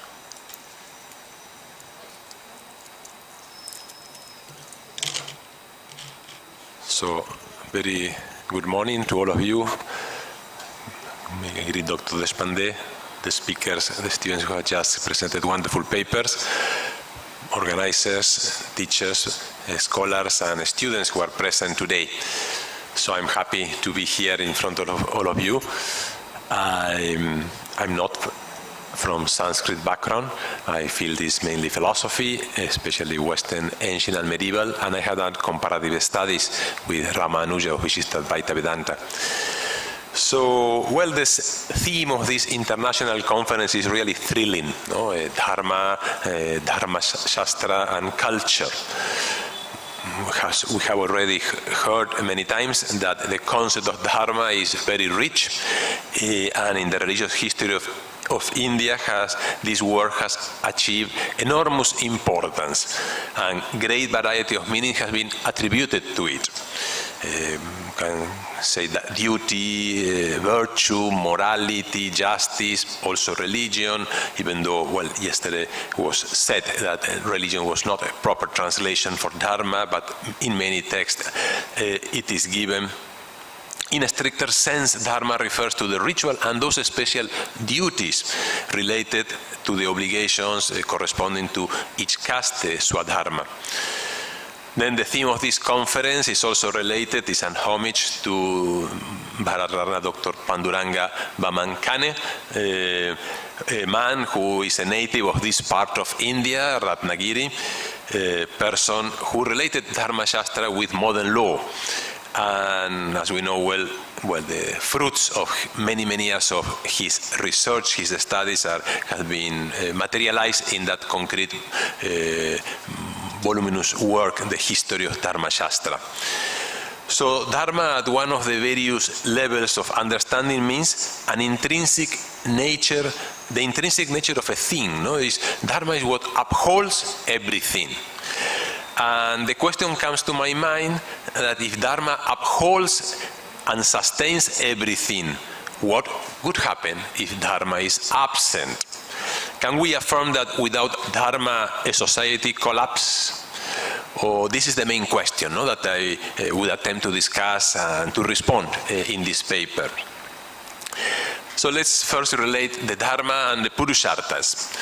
So, very good morning to all of you. May I greet Dr. Deshpande, the speakers, the students who have just presented wonderful papers, organizers, teachers, scholars, and students who are present today. So I'm happy to be here in front of all of you. I'm not from Sanskrit background. I feel this mainly philosophy, especially Western, ancient and medieval, and I have done comparative studies with Ramanuja of Vishishtadvaita Vedanta. So, well, this theme of this international conference is really thrilling, no? Dharma, Dharmaśāstra, and culture. We have already heard many times that the concept of Dharma is very rich, and in the religious history of India, this word has achieved enormous importance, and great variety of meaning has been attributed to it. Can say that duty, virtue, morality, justice, also religion, even though, well, yesterday was said that religion was not a proper translation for Dharma, but in many texts it is given. In a stricter sense, Dharma refers to the ritual and those special duties related to the obligations corresponding to each caste, Swadharma. Then the theme of this conference is also related, is an homage to Bharatratna Dr. Panduranga Vaman Kane, a man who is a native of this part of India, Ratnagiri, a person who related Dharmaśāstra with modern law. And as we know well, the fruits of many years of his research, his studies have been materialized in that concrete voluminous work, The History of Dharmaśāstra. So Dharma at one of the various levels of understanding means an intrinsic nature, the intrinsic nature of a thing. No? Dharma is what upholds everything. And the question comes to my mind that if Dharma upholds and sustains everything, what would happen if Dharma is absent? Can we affirm that without Dharma a society collapses? Or this is the main question, no, that I would attempt to discuss and to respond in this paper. So let's first relate the Dharma and the Purusharthas.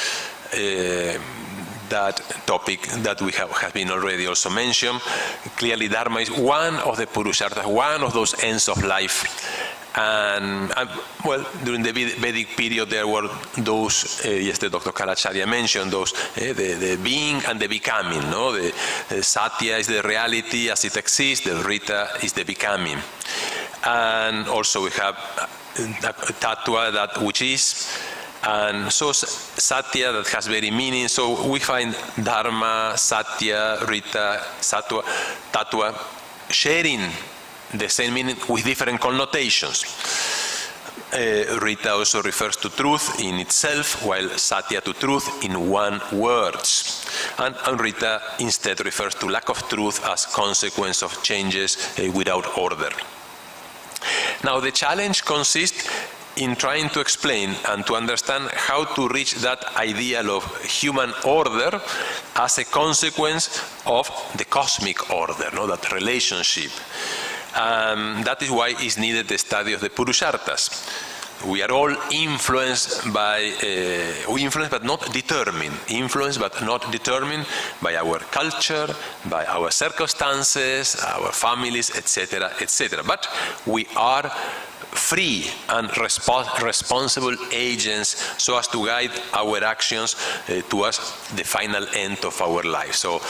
That topic that we have been already also mentioned. Clearly Dharma is one of the Purusharthas, one of those ends of life. And well, during the Vedic period there were those, yesterday Dr. Kalacharya mentioned those, the being and the becoming. No? The Satya is the reality as it exists, the Rita is the becoming. And also we have Tattva, that which is, and so Satya, that has very meaning. So we find Dharma, Satya, Rita, Sattva, Tattva sharing the same meaning with different connotations. Rita also refers to truth in itself, while Satya to truth in one words. And Rita instead refers to lack of truth as consequence of changes without order. Now the challenge consists in trying to explain and to understand how to reach that ideal of human order as a consequence of the cosmic order, no? That relationship. That is why is needed the study of the Purusharthas. We are all influenced by, but not determined. Influenced but not determined by our culture, by our circumstances, our families, etc., etc. But we are free and responsible agents so as to guide our actions towards the final end of our life. So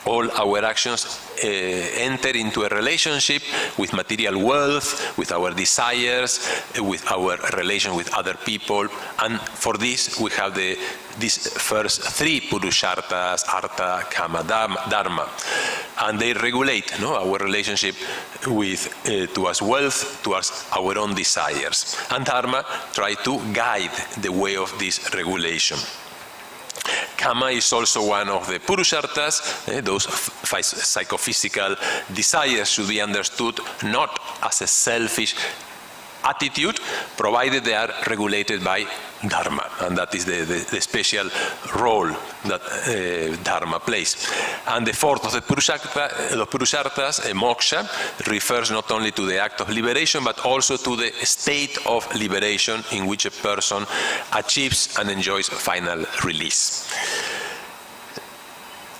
all our actions enter into a relationship with material wealth, with our desires, with our relation with other people, and for this we have these first three Purusharthas, Artha, Kama, Dharma, and they regulate our relationship with towards wealth, towards our own desires, and Dharma try to guide the way of this regulation. Kama is also one of the Purusharthas. Those psychophysical desires should be understood not as a selfish attitude, provided they are regulated by Dharma, and that is the special role that Dharma plays. And the fourth of the Purusharthas, moksha, refers not only to the act of liberation, but also to the state of liberation in which a person achieves and enjoys final release.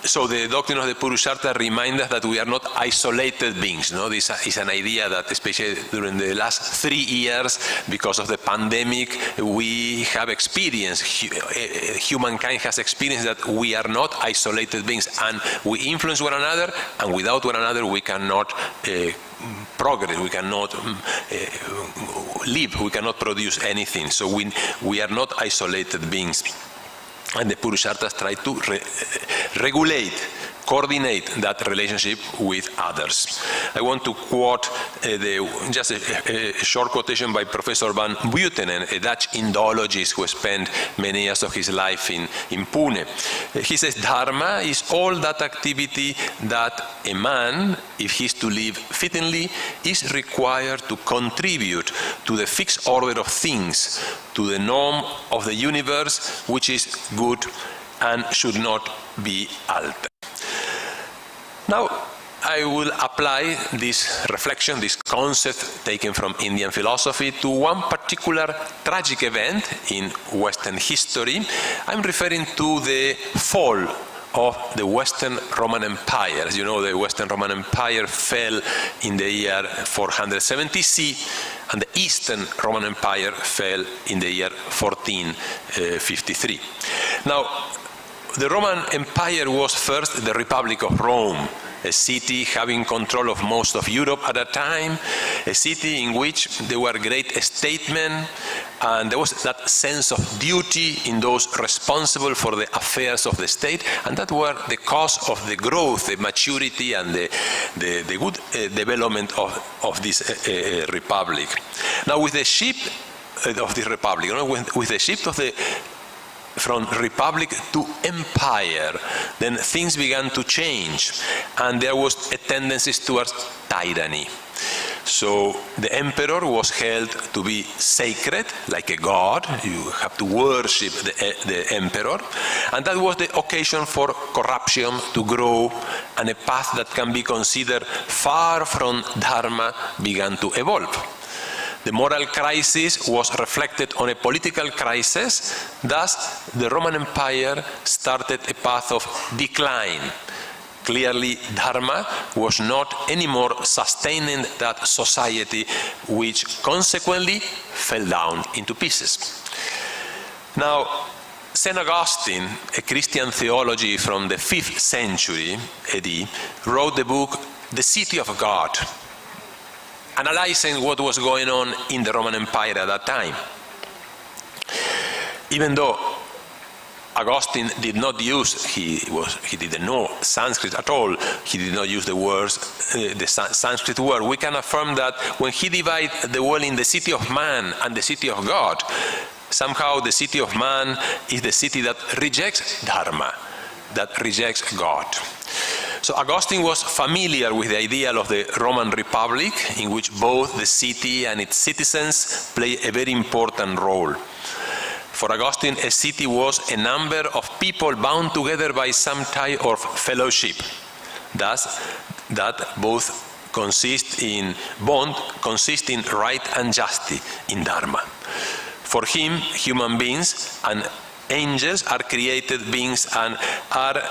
So the doctrine of the Purushartha reminds us that we are not isolated beings. This is an idea that, especially during the last 3 years, because of the pandemic, we have experienced, humankind has experienced that we are not isolated beings, and we influence one another, and without one another we cannot progress, we cannot live, we cannot produce anything. So we are not isolated beings. And the Purusharthas try to regulate, coordinate that relationship with others. I want to quote just a short quotation by Professor Van Buitenen, a Dutch Indologist who spent many years of his life in Pune. He says, Dharma is all that activity that a man, if he is to live fittingly, is required to contribute to the fixed order of things, to the norm of the universe, which is good and should not be altered. Now, I will apply this reflection, this concept taken from Indian philosophy, to one particular tragic event in Western history. I'm referring to the fall of the Western Roman Empire. As you know, the Western Roman Empire fell in the year 470 CE, and the Eastern Roman Empire fell in the year 1453. Now, the Roman Empire was first the Republic of Rome, a city having control of most of Europe at a time, a city in which there were great statesmen, and there was that sense of duty in those responsible for the affairs of the state, and that were the cause of the growth, the maturity, and the good development of this republic. Now, with the shift of the republic, with the shift of from republic to empire, then things began to change, and there was a tendency towards tyranny. So the emperor was held to be sacred, like a god. You have to worship the emperor, and that was the occasion for corruption to grow, and a path that can be considered far from Dharma began to evolve. The moral crisis was reflected on a political crisis. Thus, the Roman Empire started a path of decline. Clearly, Dharma was not anymore sustaining that society, which consequently fell down into pieces. Now, St. Augustine, a Christian theology from the 5th century AD, wrote the book The City of God, analyzing what was going on in the Roman Empire at that time. Even though Augustine did not use, he didn't know Sanskrit at all, he did not use the words, the Sanskrit word, we can affirm that when he divided the world in the city of man and the city of God, somehow the city of man is the city that rejects Dharma, that rejects God. So Augustine was familiar with the ideal of the Roman Republic, in which both the city and its citizens play a very important role. For Augustine, a city was a number of people bound together by some tie of fellowship. Thus, that both consist in right and justice, in Dharma. For him, human beings and angels are created beings and are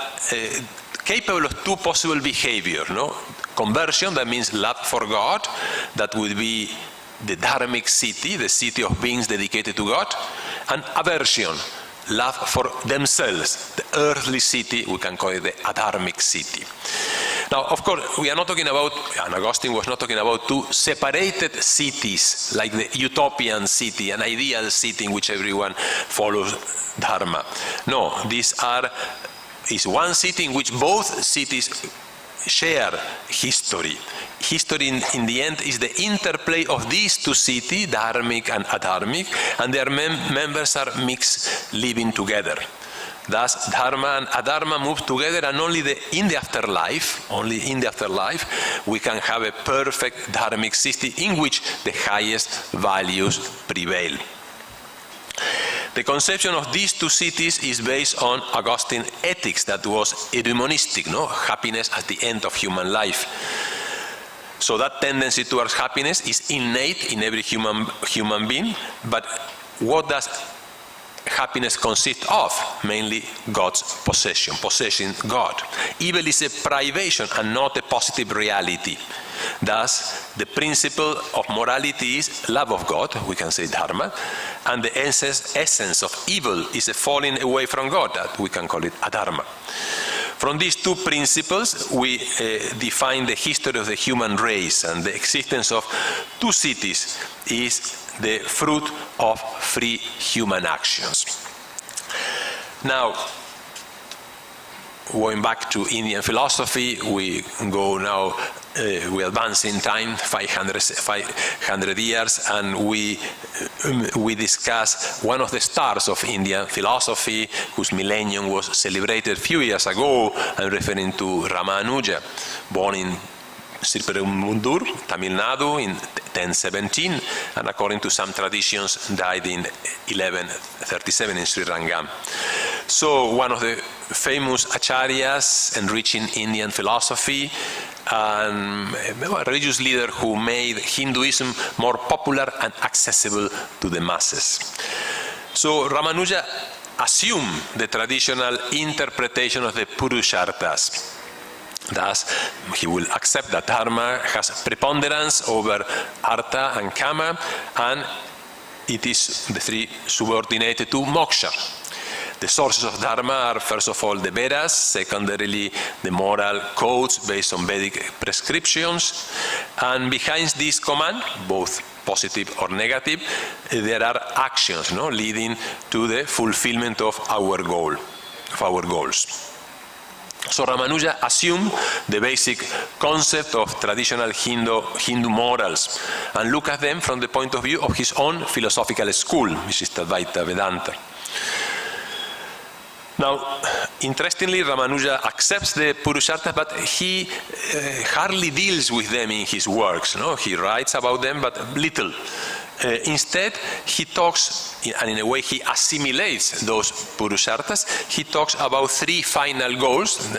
capable of two possible behavior, Conversion, that means love for God, that would be the dharmic city, the city of beings dedicated to God, and aversion, love for themselves, the earthly city, we can call it the adharmic city. Now, of course, we are not talking about, and Augustine was not talking about two separated cities, like the utopian city, an ideal city in which everyone follows Dharma. No, is one city in which both cities share history. History in the end is the interplay of these two cities, dharmic and adharmic, and their members are mixed, living together. Thus, Dharma and Adharma move together, and only in the afterlife, we can have a perfect dharmic city in which the highest values prevail. The conception of these two cities is based on Augustine's ethics that was eudaimonistic, happiness at the end of human life. So that tendency towards happiness is innate in every human being, but what does happiness consist of? Mainly God's possessing God. Evil is a privation and not a positive reality. Thus, the principle of morality is love of God, we can say Dharma, and the essence of evil is a falling away from God, that we can call it Adharma. From these two principles, we define the history of the human race, and the existence of two cities is the fruit of free human actions. Now, going back to Indian philosophy, we go now, we advance in time 500 years, and we discuss one of the stars of Indian philosophy, whose millennium was celebrated a few years ago. I'm referring to Ramanuja, born in Sriperumbudur, Tamil Nadu in 1017, and according to some traditions died in 1137 in Sri Rangam. So one of the famous acharyas enriching Indian philosophy, and a religious leader who made Hinduism more popular and accessible to the masses. So Ramanuja assumed the traditional interpretation of the Purusharthas. Thus, he will accept that Dharma has preponderance over Artha and Kama, and it is the three subordinated to moksha. The sources of Dharma are, first of all, the Vedas, secondarily, the moral codes based on Vedic prescriptions, and behind this command, both positive or negative, there are actions leading to the fulfillment of our goals. So Ramanuja assumed the basic concept of traditional Hindu morals and looked at them from the point of view of his own philosophical school, Vishishtadvaita Vedanta. Now, interestingly, Ramanuja accepts the Purusharthas, but he hardly deals with them in his works. He writes about them, but little. Instead, he talks, and in a way he assimilates those Purusharthas. He talks about three final goals,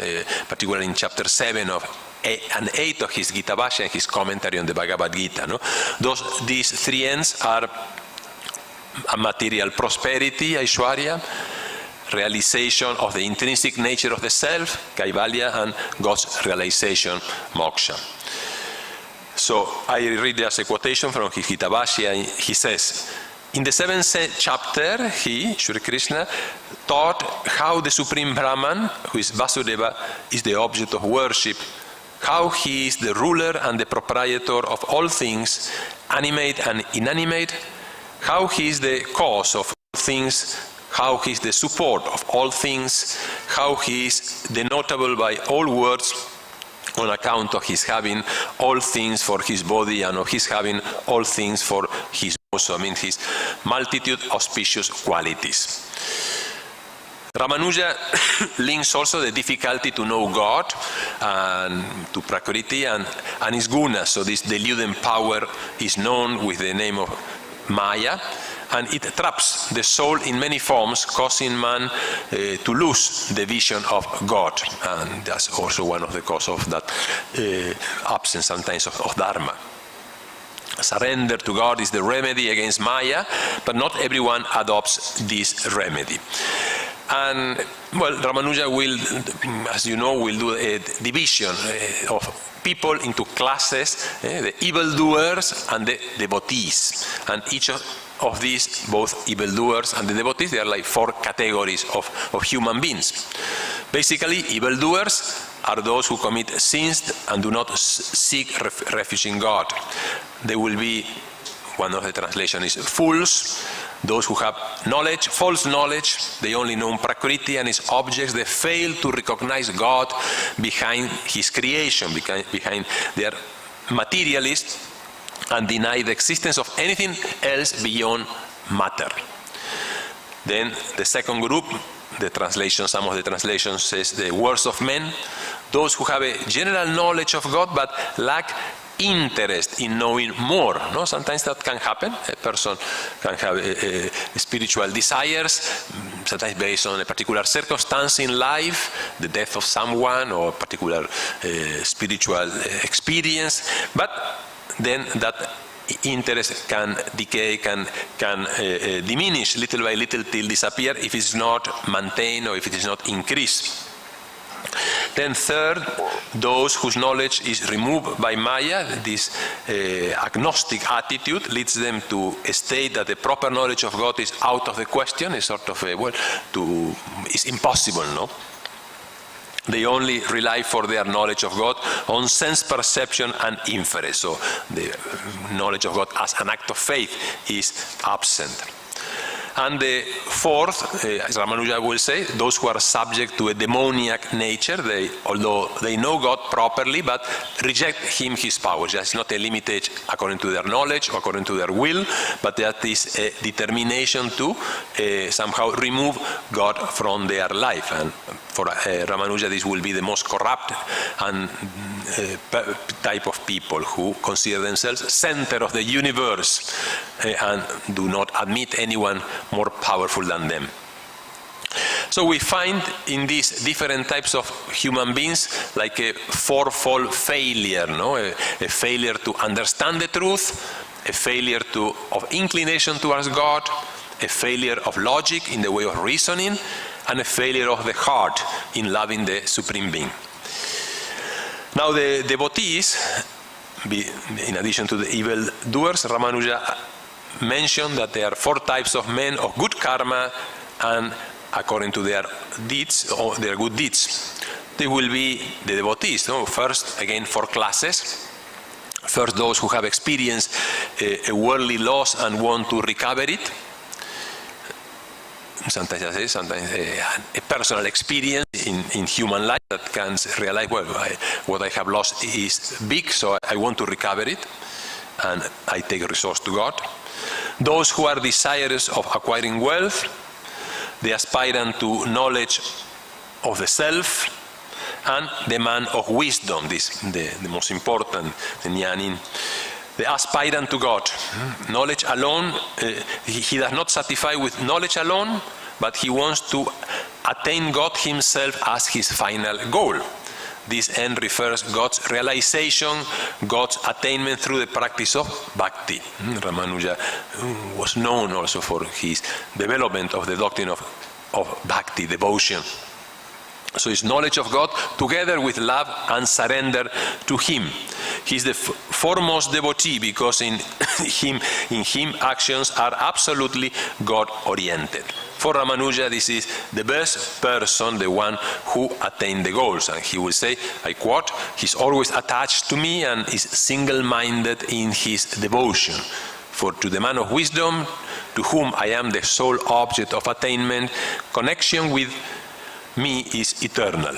particularly in chapter 7 and 8 of his Gita Bhashya and his commentary on the Bhagavad Gita. These three ends are material prosperity, Aishwarya, realization of the intrinsic nature of the self, Kaivalya, and God's realization, Moksha. So I read as a quotation from his Gita Bhashya. He says, in the 7th chapter, he, Shri Krishna, taught how the Supreme Brahman, who is Vasudeva, is the object of worship, how he is the ruler and the proprietor of all things, animate and inanimate, how he is the cause of all things, how he is the support of all things, how he is denotable by all words, on account of his having all things for his body and of his having all things for his also, his multitude auspicious qualities. Ramanuja links also the difficulty to know God and to Prakriti and his gunas. So this deluding power is known with the name of Maya, and it traps the soul in many forms, causing man to lose the vision of God. And that's also one of the causes of that absence sometimes of Dharma. Surrender to God is the remedy against Maya, but not everyone adopts this remedy. And, well, Ramanuja will, as you know, will do a division of people into classes, the evildoers and the devotees. And each of these, both evildoers and the devotees, they are like 4 categories of human beings. Basically, evildoers are those who commit sins and do not seek refuge in God. They will be, one of the translations is fools, those who have knowledge, false knowledge, they only know Prakriti and its objects, they fail to recognize God behind His creation, behind their materialists, and deny the existence of anything else beyond matter. Then the second group, the translation, some of the translations says the worst of men, those who have a general knowledge of God but lack interest in knowing more. No? Sometimes that can happen. A person can have spiritual desires, sometimes based on a particular circumstance in life, the death of someone or a particular spiritual experience, but then that interest can decay, can diminish little by little till disappear if it is not maintained or if it is not increased. Then third, those whose knowledge is removed by Maya, this agnostic attitude leads them to state that the proper knowledge of God is out of the question, is sort of it's impossible, no? They only rely for their knowledge of God on sense perception and inference. So the knowledge of God as an act of faith is absent. And the fourth, as Ramanuja will say, those who are subject to a demoniac nature, although they know God properly, but reject Him, His powers. That's not a limitation according to their knowledge or according to their will, but that is a determination to somehow remove God from their life. And for Ramanuja, this will be the most corrupt and type of people who consider themselves center of the universe and do not admit anyone more powerful than them. So we find in these different types of human beings like a fourfold failure, no? A failure to understand the truth, a failure of inclination towards God, a failure of logic in the way of reasoning, and a failure of the heart in loving the Supreme Being. Now the devotees, in addition to the evil doers, Ramanuja mentioned that there are 4 types of men of good karma, and according to their deeds or their good deeds, they will be the devotees. No? First, again, 4 classes. First, those who have experienced a worldly loss and want to recover it. Sometimes a personal experience in human life that can realize, well, what I have lost is big, so I want to recover it, and I take resource to God. Those who are desirous of acquiring wealth, the aspirant to knowledge of the self, and the man of wisdom, this the most important, the jnani, the aspirant to God. Knowledge alone, he does not satisfy with knowledge alone, but he wants to attain God himself as his final goal. This end refers God's realization, God's attainment through the practice of bhakti. Ramanuja was known also for his development of the doctrine of bhakti, devotion. So it's knowledge of God together with love and surrender to Him. He's the foremost devotee because in him actions are absolutely God-oriented. For Ramanuja, this is the best person, the one who attained the goals. And he will say, I quote, he's always attached to me and is single-minded in his devotion. For to the man of wisdom, to whom I am the sole object of attainment, connection with me is eternal.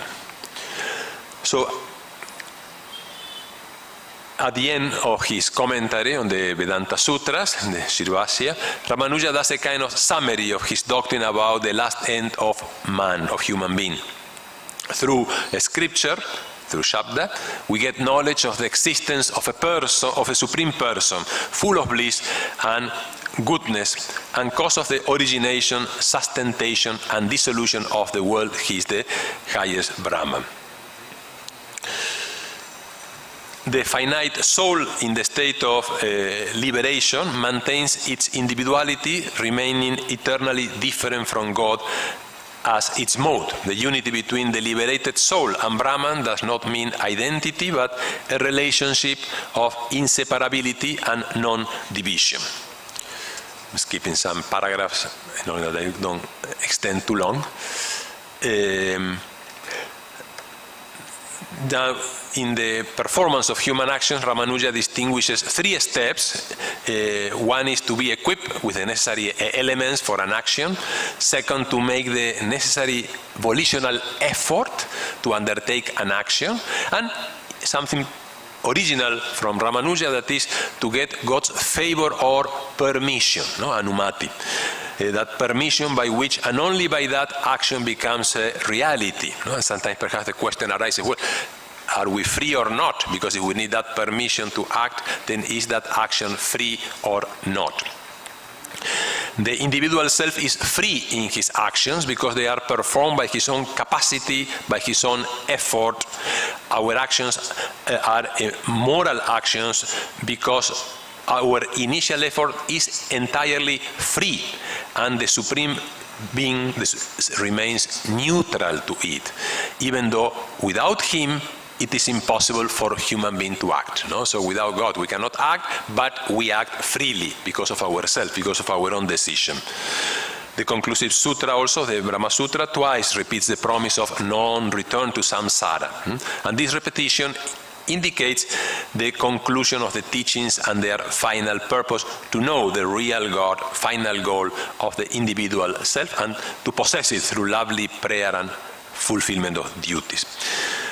So, at the end of his commentary on the Vedanta Sutras, the Shirvasya, Ramanuja does a kind of summary of his doctrine about the last end of man, of human being. Through a scripture, through Shabda, we get knowledge of the existence of a person, of a supreme person, full of bliss and goodness, and cause of the origination, sustentation, and dissolution of the world. He is the highest Brahman. The finite soul in the state of maintains its individuality, remaining eternally different from God as its mode. The unity between the liberated soul and Brahman does not mean identity, but a relationship of inseparability and non-division. I'm skipping some paragraphs in order that they don't extend too long. In the performance of human actions, Ramanuja distinguishes 3 steps. One is to be equipped with the necessary elements for an action. Second, to make the necessary volitional effort to undertake an action. And something original from Ramanuja, that is to get God's favor or permission, no? Anumati. That permission by which and only by that action becomes a reality. No? And sometimes perhaps the question arises, well, are we free or not? Because if we need that permission to act, then is that action free or not? The individual self is free in his actions because they are performed by his own capacity, by his own effort. Our actions are moral actions because our initial effort is entirely free, and the Supreme Being remains neutral to it, even though without Him it is impossible for a human being to act. No? So without God we cannot act, but we act freely because of ourselves, because of our own decision. The conclusive sutra also, the Brahma Sutra, twice repeats the promise of non-return to samsara. And this repetition indicates the conclusion of the teachings and their final purpose, to know the real God, final goal of the individual self, and to possess it through lovely prayer and fulfillment of duties.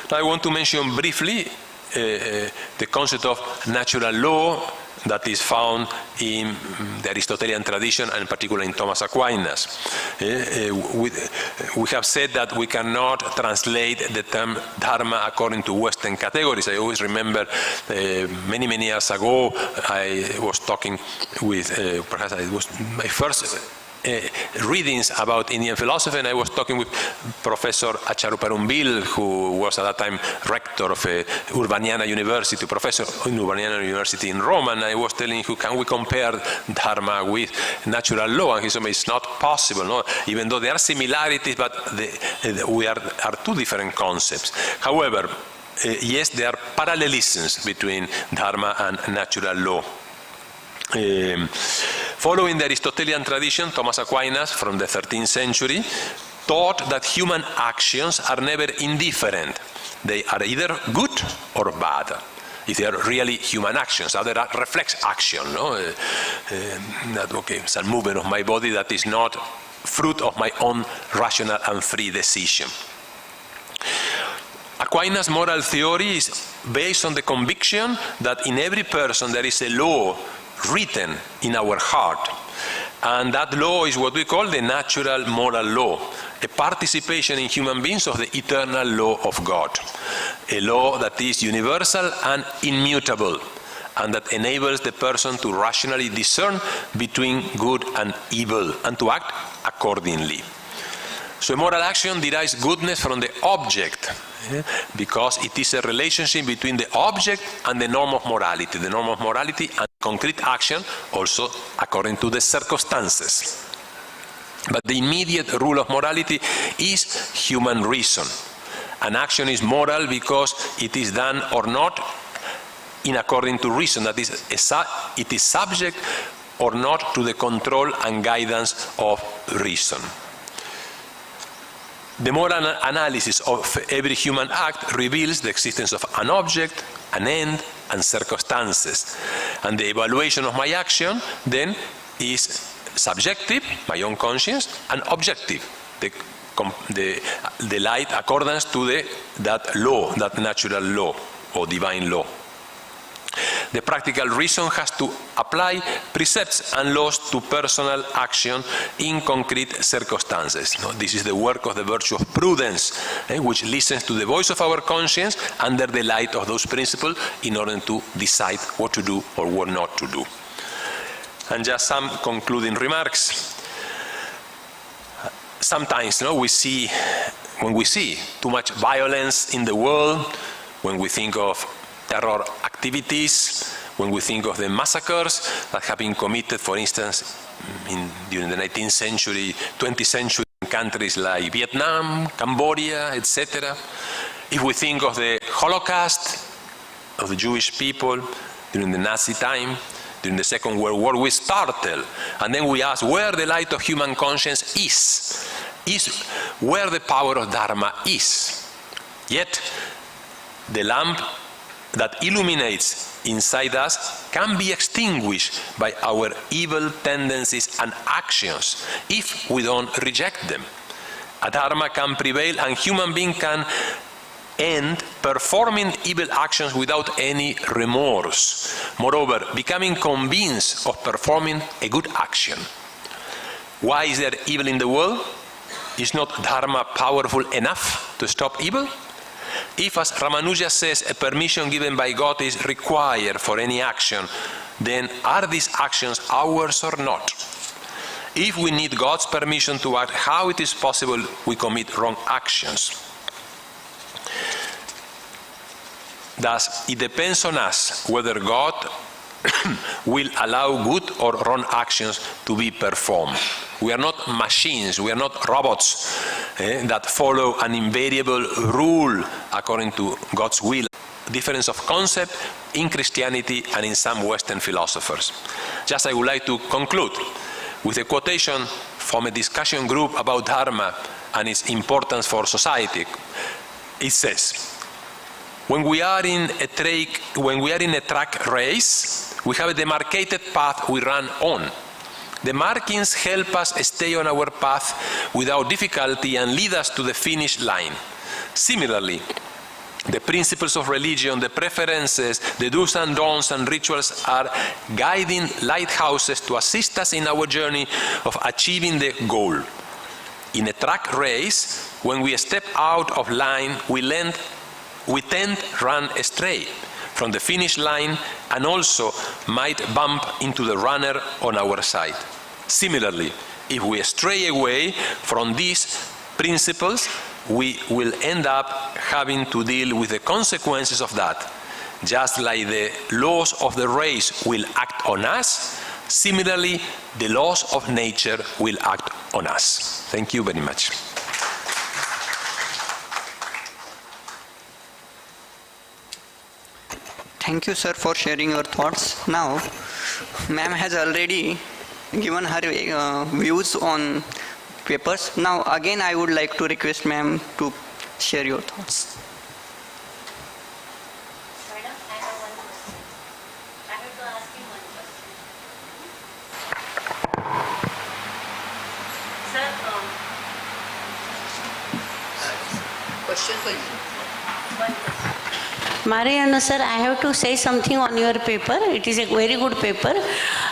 Now I want to mention briefly the concept of natural law that is found in the Aristotelian tradition, and particularly in Thomas Aquinas. We have said that we cannot translate the term Dharma according to Western categories. I always remember many years ago I was talking with, perhaps it was my first readings about Indian philosophy, and I was talking with Professor Acharuparumbil, who was at that time rector of Urbaniana University, professor in Urbaniana University in Rome, and I was telling him, can we compare Dharma with natural law? And he said, it's not possible, no? Even though there are similarities, but we are 2 different concepts. However, yes, there are parallelisms between Dharma and natural law. Following the Aristotelian tradition, Thomas Aquinas from the 13th century taught that human actions are never indifferent. They are either good or bad, if they are really human actions. Other reflex action, no? That, okay, some movement of my body that is not fruit of my own rational and free decision. Aquinas' moral theory is based on the conviction that in every person there is a law written in our heart, and that law is what we call the natural moral law, a participation in human beings of the eternal law of God, a law that is universal and immutable, and that enables the person to rationally discern between good and evil and to act accordingly. So a moral action derives goodness from the object, because it is a relationship between the object and the norm of morality. The norm of morality and concrete action also according to the circumstances. But the immediate rule of morality is human reason. An action is moral because it is done or not in according to reason. That is, it is subject or not to the control and guidance of reason. The moral analysis of every human act reveals the existence of an object, an end, and circumstances. And the evaluation of my action then is subjective, my own conscience, and objective, the light accordance to that law, that natural law or divine law. The practical reason has to apply precepts and laws to personal action in concrete circumstances. This is the work of the virtue of prudence, which listens to the voice of our conscience under the light of those principles in order to decide what to do or what not to do. And just some concluding remarks. Sometimes when we see too much violence in the world, when we think of terror activities, when we think of the massacres that have been committed, for instance, during the 19th century, 20th century in countries like Vietnam, Cambodia, etc. If we think of the Holocaust of the Jewish people during the Nazi time, during the Second World War, we startle, and then we ask where the light of human conscience is where the power of Dharma is. Yet, the lamp that illuminates inside us can be extinguished by our evil tendencies and actions if we don't reject them. A Dharma can prevail and human being can end performing evil actions without any remorse. Moreover, becoming convinced of performing a good action. Why is there evil in the world? Is not Dharma powerful enough to stop evil? If, as Ramanuja says, a permission given by God is required for any action, then are these actions ours or not? If we need God's permission to act, how it is possible we commit wrong actions? Thus, it depends on us whether God will allow good or wrong actions to be performed. We are not machines, we are not robots that follow an invariable rule according to God's will. Difference of concept in Christianity and in some Western philosophers. Just I would like to conclude with a quotation from a discussion group about Dharma and its importance for society. It says, when we are in a track race, we have a demarcated path we run on. The markings help us stay on our path without difficulty and lead us to the finish line. Similarly, the principles of religion, the preferences, the do's and don'ts and rituals are guiding lighthouses to assist us in our journey of achieving the goal. In a track race, when we step out of line, we tend to run astray from the finish line and also might bump into the runner on our side. Similarly, if we stray away from these principles, we will end up having to deal with the consequences of that. Just like the laws of the race will act on us, similarly, the laws of nature will act on us. Thank you very much. Thank you, sir, for sharing your thoughts. Now, ma'am has already given her views on papers. Now, again, I would like to request ma'am to share your thoughts. Madam, I have one question. I have to ask you one question. Sir, Question for you. one question. Mariano sir, I have to say something on your paper. It is a very good paper.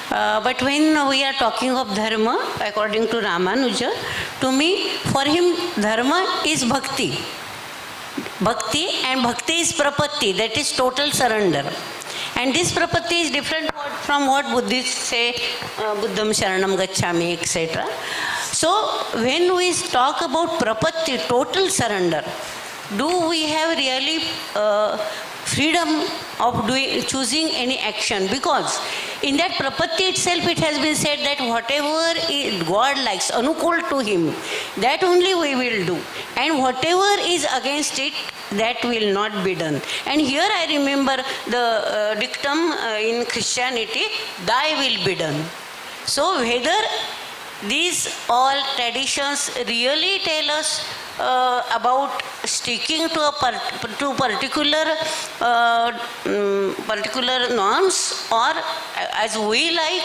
But when we are talking of Dharma, according to Ramanuja, to me, for him, Dharma is Bhakti. Bhakti and Bhakti is Prapatti, that is total surrender. And this Prapatti is different from what Buddhists say, Buddham Sharanam Gacchami, etc. So, when we talk about Prapatti, total surrender, do we have really freedom of choosing any action? Because in that Prapatti itself it has been said that whatever God likes, anukul to him, that only we will do. And whatever is against it, that will not be done. And here I remember the dictum in Christianity, thy will be done. So whether these all traditions really tell us about sticking to particular norms, or as we like,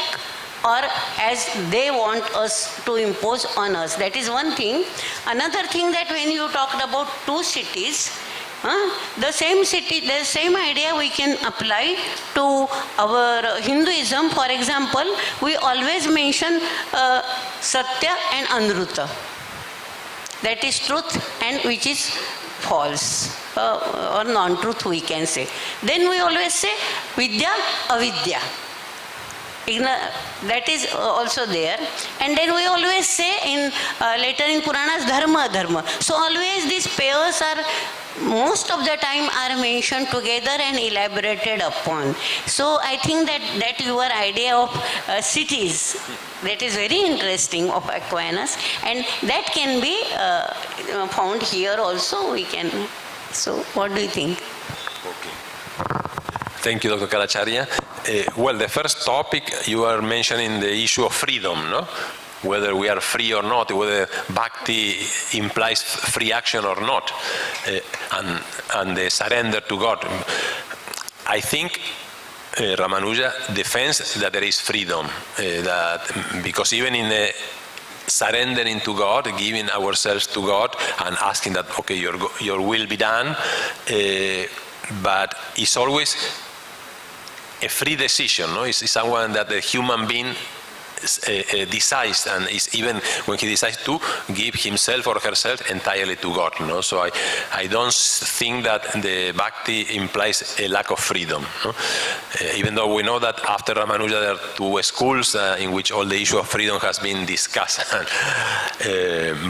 or as they want us to impose on us. That is one thing. Another thing, that when you talked about two cities, the same city, the same idea we can apply to our Hinduism. For example, we always mention Satya and Anruta. That is truth and which is false, or non-truth we can say. Then we always say Vidya, Avidya. that is also there. And then we always say in later in Puranas, Dharma, Dharma. So always these pairs are most of the time are mentioned together and elaborated upon. So I think that your idea of cities, that is very interesting of Aquinas, and that can be found here also. We can. So what do you think? Okay. Thank you, Dr. Kalacharya. Well, the first topic you are mentioning the issue of freedom, no? Whether we are free or not, whether bhakti implies free action or not, and the surrender to God. I think Ramanuja defends that there is freedom, because even in the surrendering to God, giving ourselves to God and asking that, okay, your will be done, but it's always a free decision, no? It's someone that the human being decides, and is even when he decides to give himself or herself entirely to God, no? So I don't think that the bhakti implies a lack of freedom, no? Even though we know that after Ramanuja there are two schools in which all the issue of freedom has been discussed.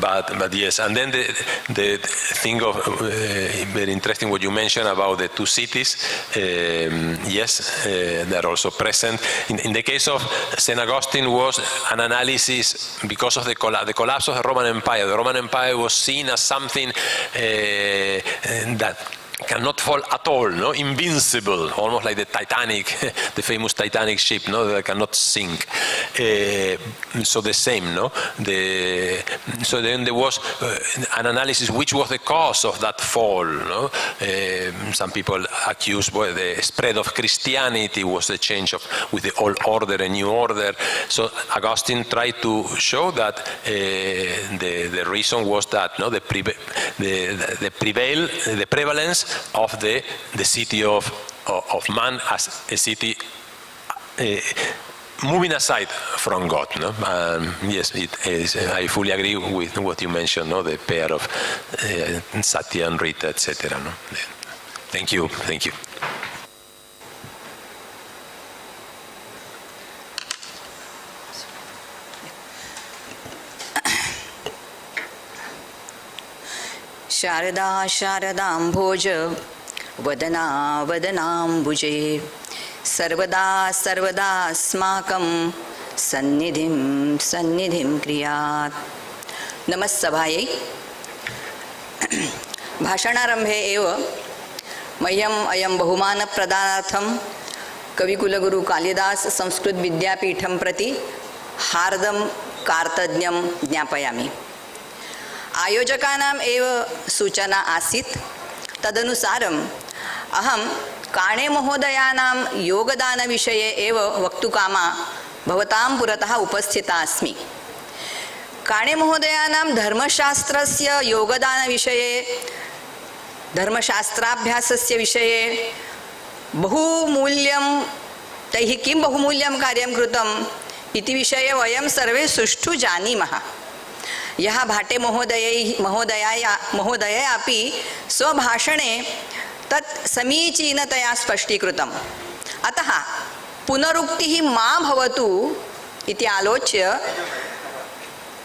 But yes, and then the thing of very interesting what you mentioned about the two cities. Yes, they're also present. In the case of St. Augustine, was an analysis because of the collapse of the Roman Empire. The Roman Empire was seen as something that cannot fall at all, no? Invincible, almost like the Titanic, the famous Titanic ship, no? That cannot sink. So the same, no? So then there was an analysis which was the cause of that fall, no? Some people accuse the spread of Christianity was the change with the old order, a new order. So Augustine tried to show that the reason was that, no? The prevalence of the city of man as a city moving aside from God, no? Yes, it is, I fully agree with what you mentioned, no? The pair of Satya and Rita, etc. No? Thank you. Thank you. Sharada Sharadambhoj Vadana Vadanambuje Sarvada Sarvada Smakam Sannidhim Sannidhim Kriyat. Namassabhaye. Bhashanarambhe eva Mayam Ayam Bahumana Pradanatham Kavikulaguru Kalidas Sanskrit Vidyapitham Prati Hardam Kartadnyam Jnapayami. आयोजकानाम एव सूचना आसीत् तदनुसारम अहम काणे महोदयानां योगदान विषये एव वक्तुकामा भवतां पुरतः उपस्थिता अस्मि। काणे महोदयानां धर्मशास्त्रस्य योगदान विषये धर्मशास्त्राभ्यासस्य विषये बहुमूल्यं तैः किं बहुमूल्यं कार्यं कृतम् इति विषये वयं सर्वे सुष्ठु जानीमः। यः भाटे महोदया अपि स्वभाषणे तत् समीचीनतया स्पष्टीकृतम्। अतः पुनरुक्तिः मा भवतु इति आलोच्य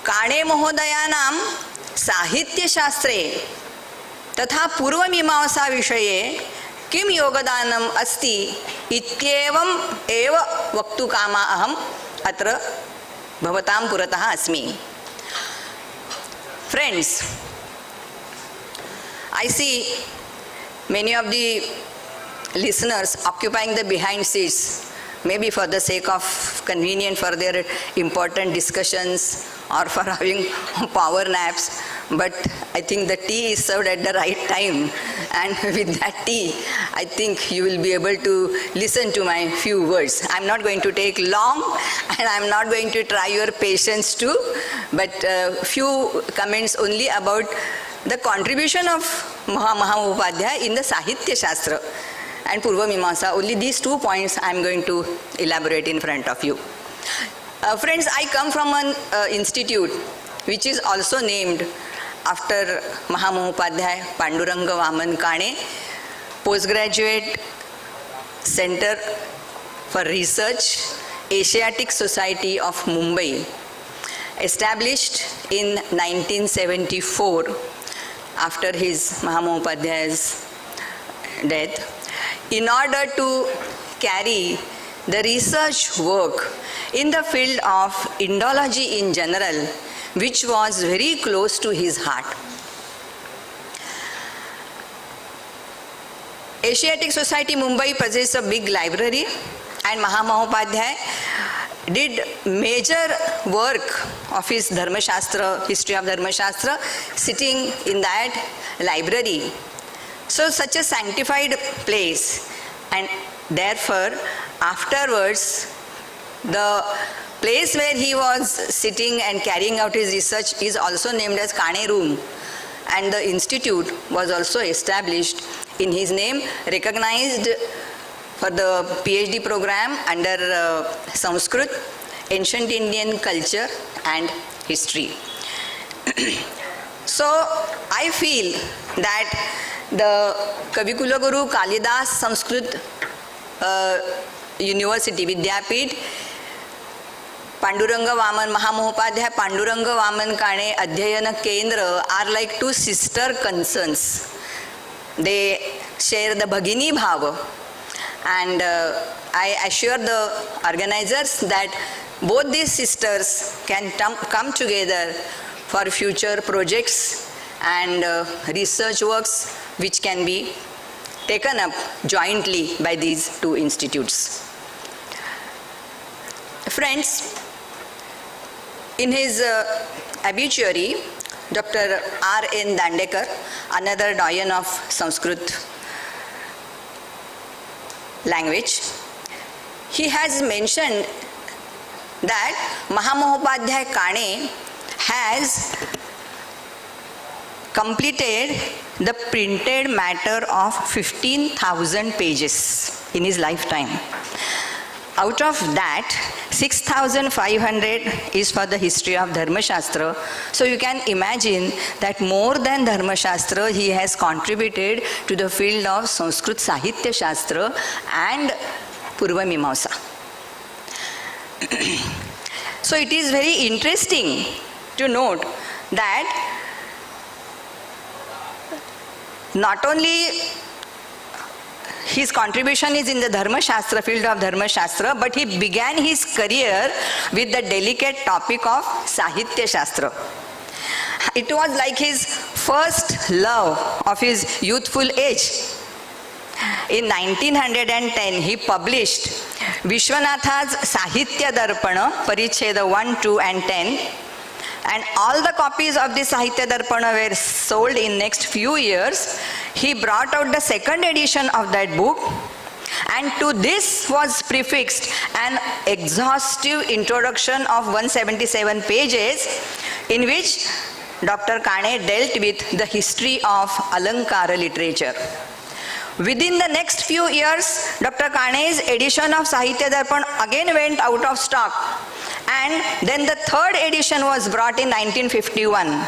काणे महोदयानां साहित्यशास्त्रे तथा पूर्वमीमांसा विषये किं योगदानम् अस्ति इत्येवम् एव वक्तुकामा अहम् अत्र भवतां पुरतः अस्मि। Friends, I see many of the listeners occupying the behind seats, maybe for the sake of convenience for their important discussions or for having power naps, but I think the tea is served at the right time, and with that tea, I think you will be able to listen to my few words. I'm not going to take long, and I'm not going to try your patience too, but few comments only about the contribution of Mahamudaya in the Sahitya Shastra and Purva Mimamsa. Only these 2 points I'm going to elaborate in front of you. Friends, I come from an institute which is also named after Mahamudaya, Panduranga Vaman Kane, postgraduate center for research Asiatic Society of Mumbai, established in 1974 after his Mahamopadhyay's death, in order to carry the research work in the field of Indology in general, which was very close to his heart. Asiatic Society Mumbai possesses a big library, and Mahamopadhyay did major work of his Dharmaśāstra, history of Dharmaśāstra, sitting in that library. So such a sanctified place, and therefore afterwards the place where he was sitting and carrying out his research is also named as Kane room, and the institute was also established in his name, recognized for the PhD program under Sanskrit, ancient Indian culture and history. So I feel that the Kavikulaguru Kalidas Sanskrit University Vidyapit, Panduranga Vaman Mahamopadhyay, Panduranga Vaman Kane Adhyayan Kendra are like two sister concerns. They share the Bhagini Bhava, and I assure the organizers that both these sisters can come together for future projects and research works which can be taken up jointly by these two institutes. Friends, in his obituary, Dr. R.N. Dandekar, another doyen of Sanskrit language, he has mentioned that Mahamopadhyay Kane has completed the printed matter of 15,000 pages in his lifetime. Out of that, 6,500 is for the history of Dharmaśāstra. So you can imagine that more than Dharmaśāstra, he has contributed to the field of Sanskrit Sahitya Shastra and Purva Mimamsa. So it is very interesting to note that not only his contribution is in the Dharmaśāstra, field of Dharmaśāstra, but he began his career with the delicate topic of Sahitya Shastra. It was like his first love of his youthful age. In 1910, he published Vishwanatha's Sahitya Darpana, Paricheda 1, 2 and 10, and all the copies of the Sahitya Darpana were sold in next few years. He brought out the second edition of that book, and to this was prefixed an exhaustive introduction of 177 pages in which Dr. Kane dealt with the history of Alankara literature. Within the next few years, Dr. Kane's edition of Sahitya Darpan again went out of stock, and then the third edition was brought in 1951.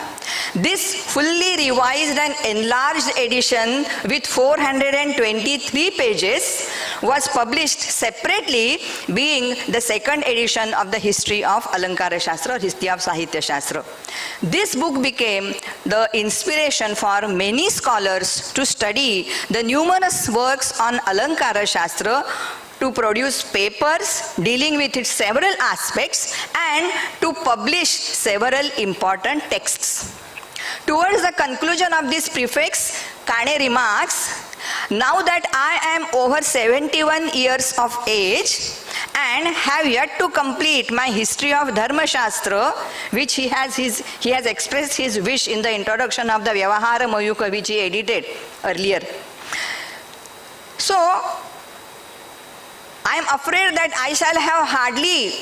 This fully revised and enlarged edition with 423 pages was published separately, being the second edition of the history of Alankara Shastra or history of Sahitya Shastra. This book became the inspiration for many scholars to study the numerous works on Alankara Shastra, to produce papers dealing with its several aspects, and to publish several important texts. Towards the conclusion of this preface, Kane remarks, "Now that I am over 71 years of age and have yet to complete my history of Dharmaśāstra," which he has expressed his wish in the introduction of the Vyavahara Mayuka, which he edited earlier. So, I am afraid that I shall have hardly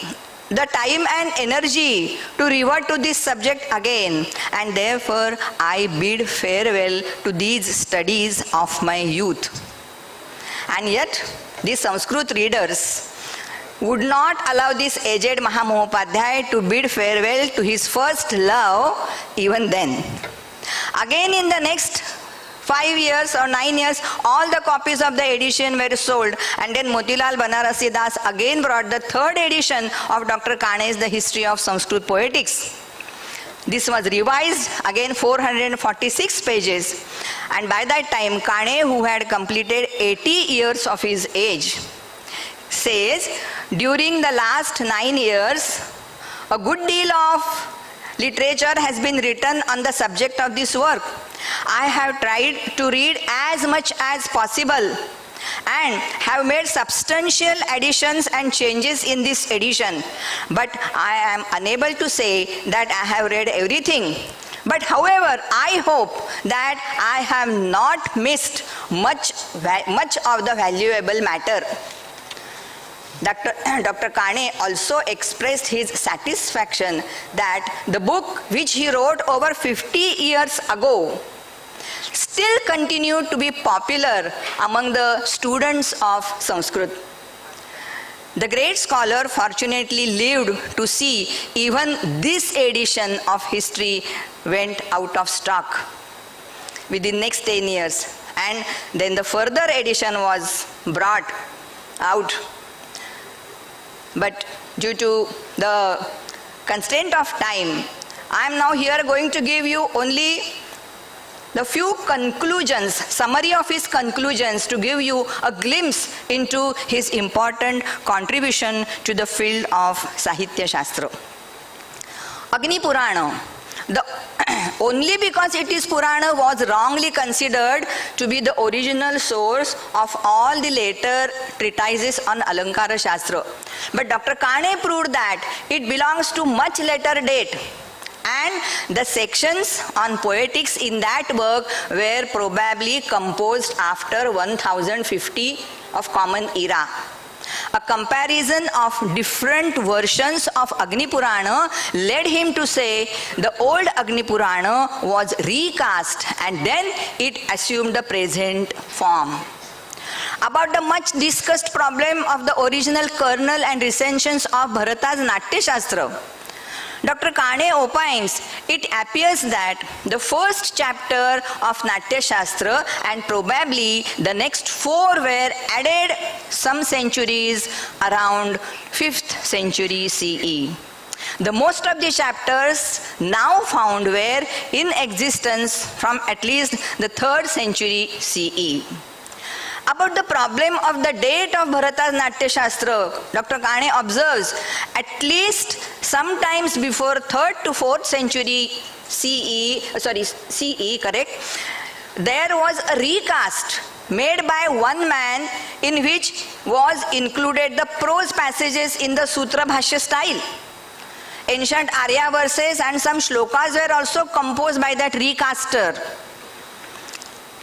the time and energy to revert to this subject again, and therefore I bid farewell to these studies of my youth. And yet, these Sanskrit readers would not allow this aged Mahamopadhyay to bid farewell to his first love even then. Again in the next 5 years or 9 years, all the copies of the edition were sold. And then Motilal Banarasi Das again brought the third edition of Dr. Kane's The History of Sanskrit Poetics. This was revised, again 446 pages. And by that time, Kane, who had completed 80 years of his age, says, during the last 9 years, a good deal of literature has been written on the subject of this work. I have tried to read as much as possible and have made substantial additions and changes in this edition. But I am unable to say that I have read everything. But however, I hope that I have not missed much of the valuable matter. Dr. Kane also expressed his satisfaction that the book which he wrote over 50 years ago still continued to be popular among the students of Sanskrit. The great scholar fortunately lived to see even this edition of history went out of stock within next 10 years. And then the further edition was brought out. But due to the constraint of time, I am now here going to give you only the few conclusions, summary of his conclusions, to give you a glimpse into his important contribution to the field of Sahitya Shastra. Agni Purana, only because it is Purana, was wrongly considered to be the original source of all the later treatises on Alankara Shastra. But Dr. Kane proved that it belongs to much later date. And the sections on poetics in that work were probably composed after 1050 of Common Era. A comparison of different versions of Agni Purana led him to say the old Agni Purana was recast and then it assumed the present form. About the much discussed problem of the original kernel and recensions of Bharata's Natya Shastra, Dr. Kane opines, it appears that the first chapter of Natya Shastra and probably the next 4 were added some centuries around 5th century CE. The most of the chapters now found were in existence from at least the 3rd century CE. About the problem of the date of Bharata's Natya Shastra, Dr. Kane observes, at least sometimes before 3rd to 4th century CE, there was a recast made by one man in which was included the prose passages in the Sutra Bhashya style. Ancient Arya verses and some shlokas were also composed by that recaster.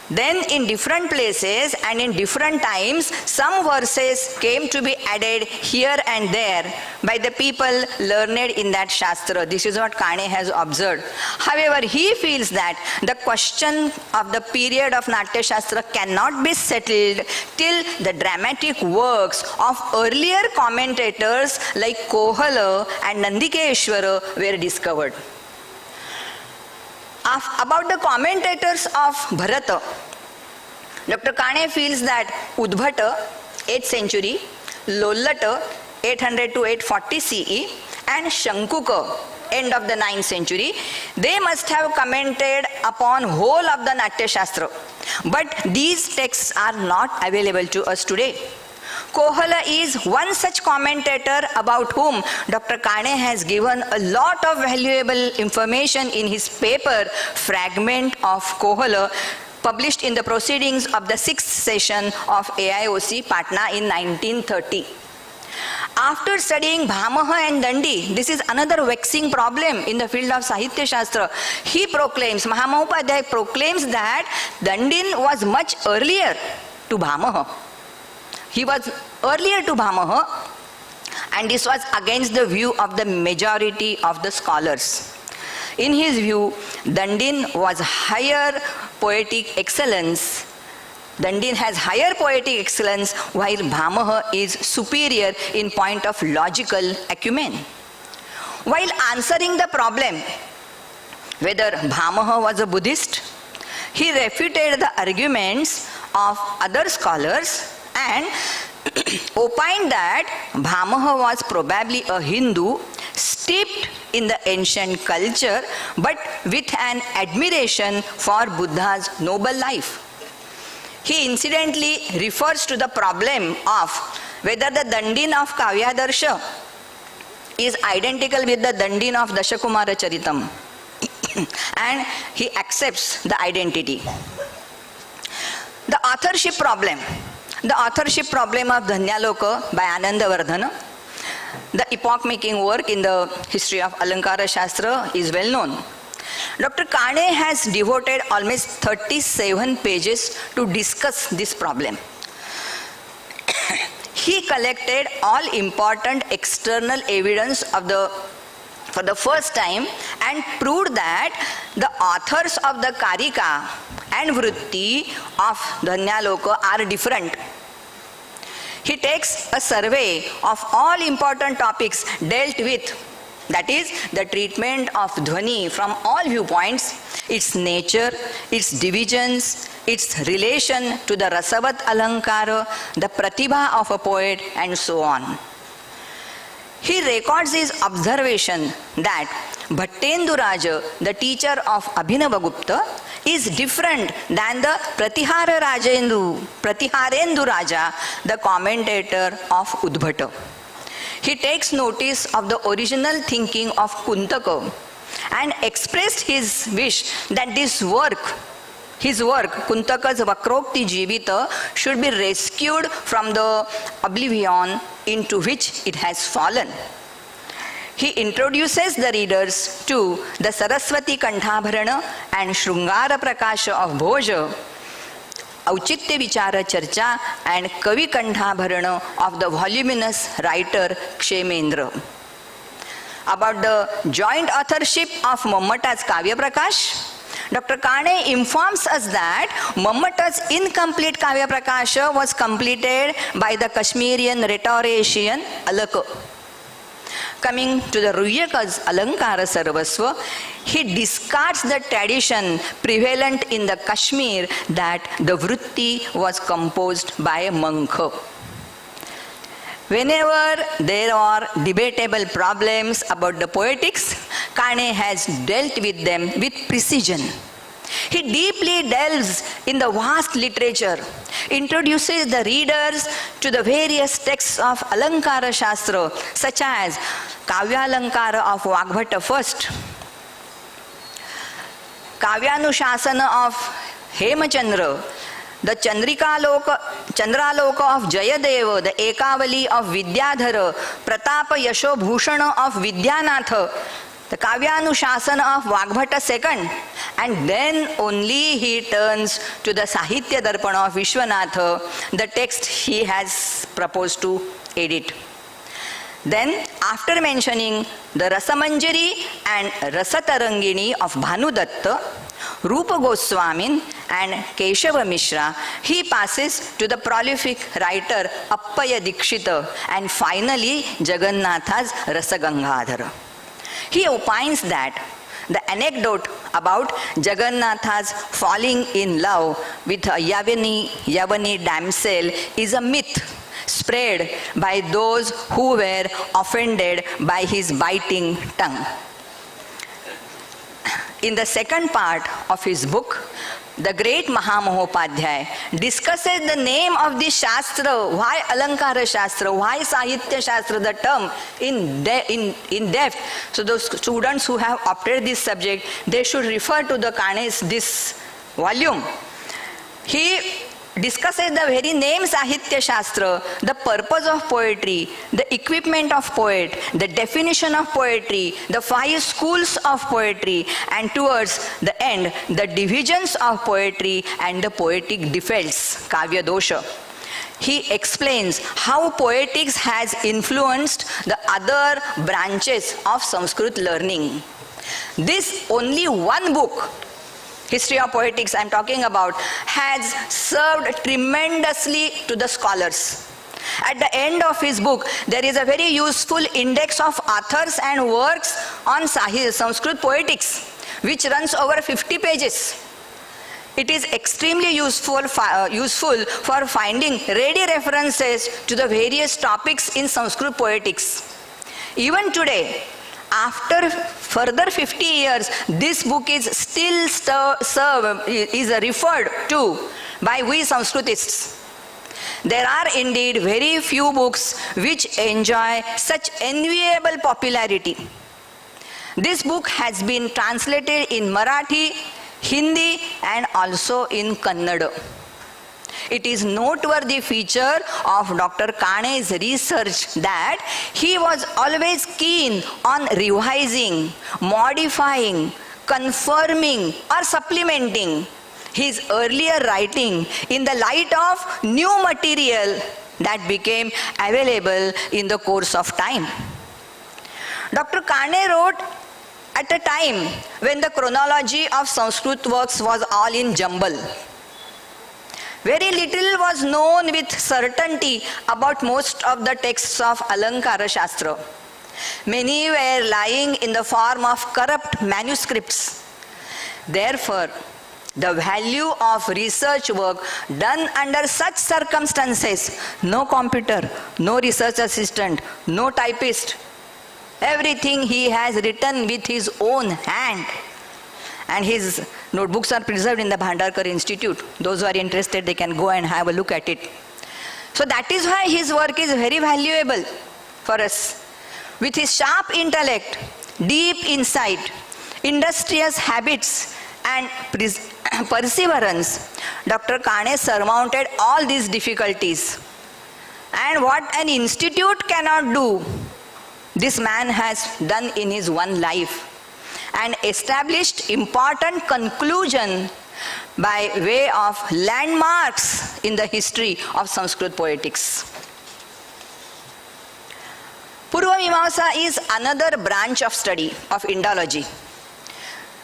Then in different places and in different times, some verses came to be added here and there by the people learned in that Shastra. This is what Kane has observed. However, he feels that the question of the period of Natya Shastra cannot be settled till the dramatic works of earlier commentators like Kohala and Nandikeshwara were discovered. About the commentators of Bharata, Dr. Kane feels that Udbhata, 8th century, Lollata, 800 to 840 CE, and Shankuka, end of the 9th century, they must have commented upon whole of the Natya Shastra. But these texts are not available to us today. Kohala is one such commentator about whom Dr. Kane has given a lot of valuable information in his paper, Fragment of Kohala, published in the proceedings of the 6th session of AIOC Patna in 1930. After studying Bhamaha and Dandi, this is another vexing problem in the field of Sahitya Shastra. He proclaims, Mahamahopadhyay proclaims that Dandin was much earlier to Bhamaha. He was earlier to Bhamaha, and this was against the view of the majority of the scholars. In his view, Dandin was higher poetic excellence. Dandin has higher poetic excellence, while Bhamaha is superior in point of logical acumen. While answering the problem whether Bhamaha was a Buddhist, he refuted the arguments of other scholars and opined that Bhamaha was probably a Hindu steeped in the ancient culture but with an admiration for Buddha's noble life. He incidentally refers to the problem of whether the Dandin of Kavyadarsha is identical with the Dandin of Dashakumara Charitam and he accepts the identity. The authorship problem of Dhanyaloka by Anandavardhana, the epoch-making work in the history of Alankara-shastra, is well known. Dr. Kane has devoted almost 37 pages to discuss this problem. He collected all important external evidence for the first time and proved that the authors of the Karika and Vritti of Dhanyaloka are different. He takes a survey of all important topics dealt with, that is, the treatment of Dhvani from all viewpoints, its nature, its divisions, its relation to the Rasavat Alankara, the Pratibha of a poet, and so on. He records his observation that Bhattenduraja, the teacher of Abhinavagupta, is different than the Pratiharendu Raja, the commentator of Udbhata. He takes notice of the original thinking of Kuntaka and expressed his wish that his work, Kuntaka's Vakrokti Jivita, should be rescued from the oblivion into which it has fallen. He introduces the readers to the Saraswati Kanthabharana and Shrungara Prakasha of Bhoja, Auchitya Vichara Charcha and Kavi Kanthabharana of the voluminous writer Kshemendra. About the joint authorship of Mammata's Kavya Prakash, Dr. Kane informs us that Mammata's incomplete Kavya Prakasha was completed by the Kashmirian rhetorician Alaka. Coming to the Ruyaka's Alankara Sarvasva, he discards the tradition prevalent in the Kashmir that the Vritti was composed by a monk. Whenever there are debatable problems about the poetics, Kane has dealt with them with precision. He deeply delves in the vast literature, introduces the readers to the various texts of Alankara Shastra, such as Kavyalankara of Vagbhata first, Kavyanushasana of Hemachandra, the Chandraloka of Jayadeva, the Ekavali of Vidyadhara, Pratapa Yasho Bhushana of Vidyanatha, the Kavyanushasana of Vagbhata second, and then only he turns to the Sahitya Darpana of Vishwanatha, the text he has proposed to edit. Then, after mentioning the Rasamanjari and Rasatarangini of Bhanudatta, Rupa Goswamin and Keshava Mishra, he passes to the prolific writer Appaya Dikshita and finally Jagannatha's Rasagangadhara. He opines that the anecdote about Jagannatha's falling in love with a Yavani damsel is a myth spread by those who were offended by his biting tongue. In the second part of his book, the great Mahamahopadhyay discusses the name of this Shastra, why Alankara Shastra, why Sahitya Shastra, the term in depth. So those students who have opted this subject, they should refer to the Kane's this volume. He discusses the very name Sahitya Shastra, the purpose of poetry, the equipment of poet, the definition of poetry, the 5 schools of poetry, and towards the end, the divisions of poetry and the poetic defects, Kavya Dosha. He explains how poetics has influenced the other branches of Sanskrit learning. This only one book, History of Poetics I'm talking about, has served tremendously to the scholars. At the end of his book, there is a very useful index of authors and works on Sanskrit poetics, which runs over 50 pages. It is extremely useful for finding ready references to the various topics in Sanskrit poetics. Even today, after further 50 years, this book is still referred to by we Sanskritists. There are indeed very few books which enjoy such enviable popularity. This book has been translated in Marathi, Hindi and also in Kannada. It is noteworthy feature of Dr. Kane's research that he was always keen on revising, modifying, confirming or supplementing his earlier writing in the light of new material that became available in the course of time. Dr. Kane wrote at a time when the chronology of Sanskrit works was all in jumble. Very little was known with certainty about most of the texts of Alankara-shastra. Many were lying in the form of corrupt manuscripts. Therefore, the value of research work done under such circumstances, no computer, no research assistant, no typist, everything he has written with his own hand. And his notebooks are preserved in the Bhandarkar Institute. Those who are interested, they can go and have a look at it. So that is why his work is very valuable for us. With his sharp intellect, deep insight, industrious habits and perseverance, Dr. Kane surmounted all these difficulties. And what an institute cannot do, this man has done in his one life, and established important conclusion by way of landmarks in the history of Sanskrit poetics. Purva Mimamsa is another branch of study of Indology,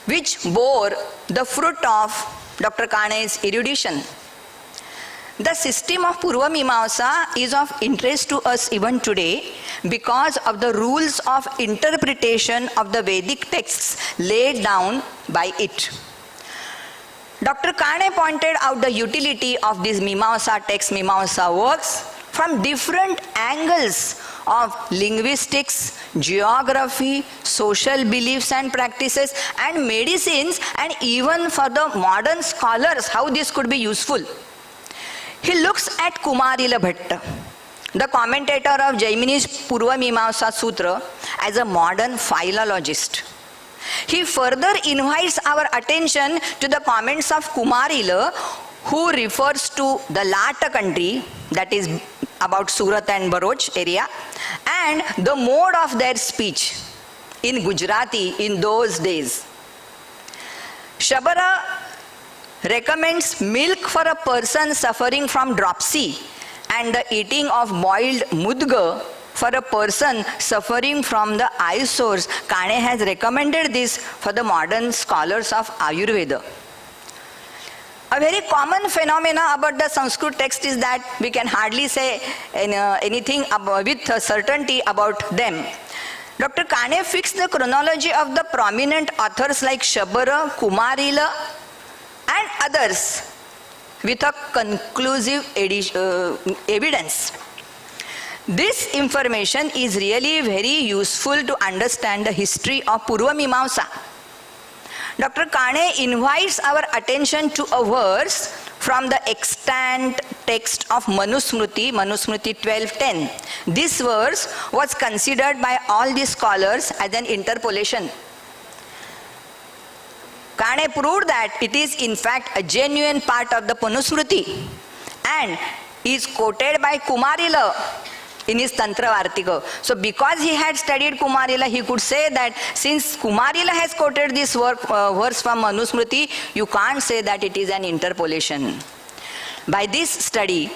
which bore the fruit of Dr. Kane's erudition. The system of Purva Mimamsa is of interest to us even today because of the rules of interpretation of the Vedic texts laid down by it. Dr. Kane pointed out the utility of these Mimamsa texts, Mimamsa works, from different angles of linguistics, geography, social beliefs and practices, and medicines, and even for the modern scholars, how this could be useful. He looks at Kumarila Bhatta, the commentator of Jaimini's Purva Mimamsa Sutra, as a modern philologist. He further invites our attention to the comments of Kumarila, who refers to the Lata country, that is about Surat and Bharuch area, and the mode of their speech in Gujarati in those days. Shabara recommends milk for a person suffering from dropsy and the eating of boiled mudga for a person suffering from the eye sores. Kane has recommended this for the modern scholars of Ayurveda. A very common phenomena about the Sanskrit text is that we can hardly say anything with certainty about them. Dr. Kane fixed the chronology of the prominent authors like Shabara, Kumarila and others with a conclusive evidence. This information is really very useful to understand the history of Purva Mimamsa. Dr. Kane invites our attention to a verse from the extant text of Manusmriti, Manusmriti 12:10. This verse was considered by all the scholars as an interpolation. Kane proved that it is in fact a genuine part of the Manusmriti and is quoted by Kumarila in his Tantra Vartika. So because he had studied Kumarila, he could say that since Kumarila has quoted this verse from Manusmriti, you can't say that it is an interpolation. By this study,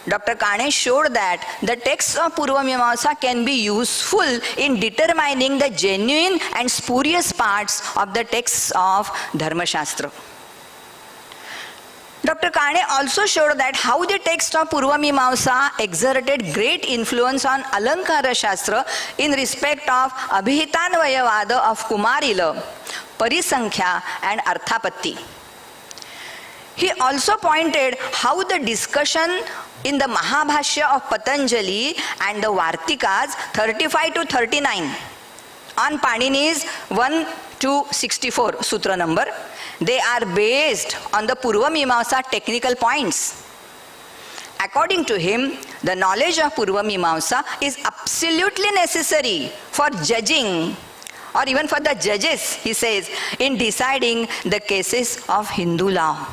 Dr. Kane showed that the texts of Purva Mimamsa can be useful in determining the genuine and spurious parts of the texts of Dharmaśāstra. Dr. Kane also showed that how the text of Purva Mimamsa exerted great influence on Alankara-shastra in respect of Abhihitanvayavada of Kumarila, Parisankhya and Arthapatti. He also pointed how the discussion in the Mahabhashya of Patanjali and the Vartikas 35 to 39 on Panini's 1 to 64 sutra number, they are based on the Purva Mimamsa technical points. According to him, the knowledge of Purva Mimamsa is absolutely necessary for judging, or even for the judges, he says, in deciding the cases of Hindu law.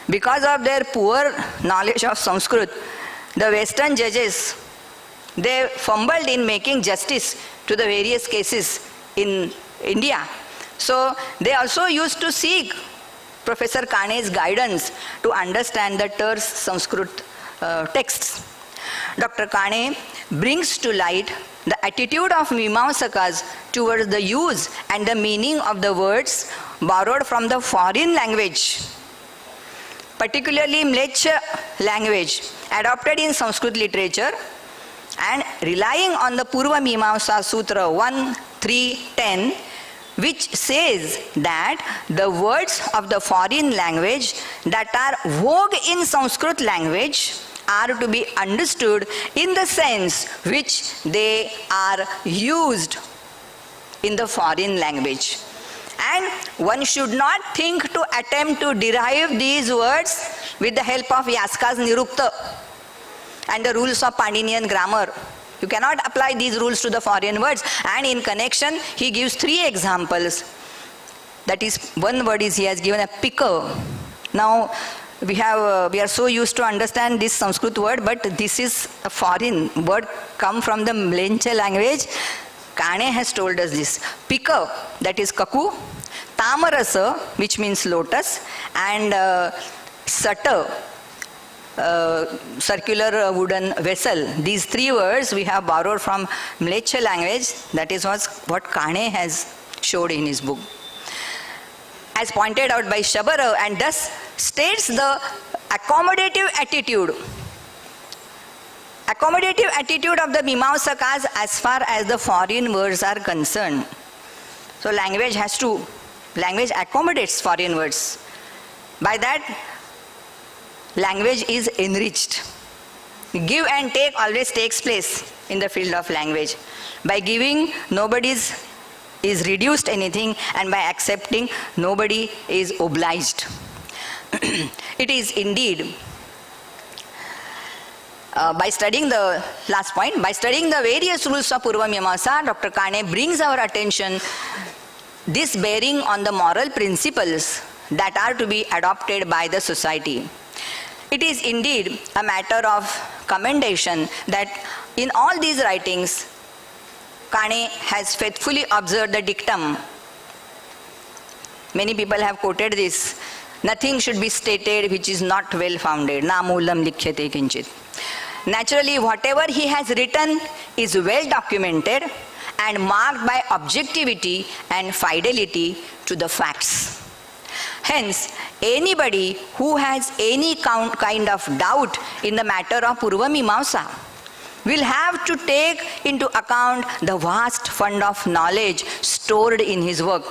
Because of their poor knowledge of Sanskrit, the Western judges, they fumbled in making justice to the various cases in India. So they also used to seek Professor Kane's guidance to understand the terse Sanskrit texts. Dr. Kane brings to light the attitude of Mimamsakas towards the use and the meaning of the words borrowed from the foreign language, particularly Mleccha language adopted in Sanskrit literature, and relying on the Purva Mimamsa Sutra 1, 3, 10, which says that the words of the foreign language that are vogue in Sanskrit language are to be understood in the sense which they are used in the foreign language. And one should not think to attempt to derive these words with the help of Yaska's Nirukta and the rules of Paninian grammar. You cannot apply these rules to the foreign words. And in connection, he gives 3 examples. That is, one word is he has given a picker. Now, we are so used to understand this Sanskrit word, but this is a foreign word come from the Mleccha language. Kane has told us this. Picker, that is kaku, tamarasa, which means lotus, and sata, circular wooden vessel. These 3 words we have borrowed from Mleccha language. That is what Kane has showed in his book. As pointed out by Shabara, and thus states the accommodative attitude of the Mimamsakas as far as the foreign words are concerned. So language accommodates foreign words. By that, language is enriched. Give and take always takes place in the field of language. By giving, nobody is reduced anything, and by accepting, nobody is obliged. It is indeed, by studying the last point, by studying the various rules of Purva Mimamsa, Dr. Kane brings our attention this bearing on the moral principles that are to be adopted by the society. It is indeed a matter of commendation that in all these writings, Kane has faithfully observed the dictum. Many people have quoted this. Nothing should be stated which is not well founded. Na moolam likhyate kinchit. Naturally, whatever he has written is well documented and marked by objectivity and fidelity to the facts. Hence, anybody who has any kind of doubt in the matter of Purva Mimamsa will have to take into account the vast fund of knowledge stored in his work.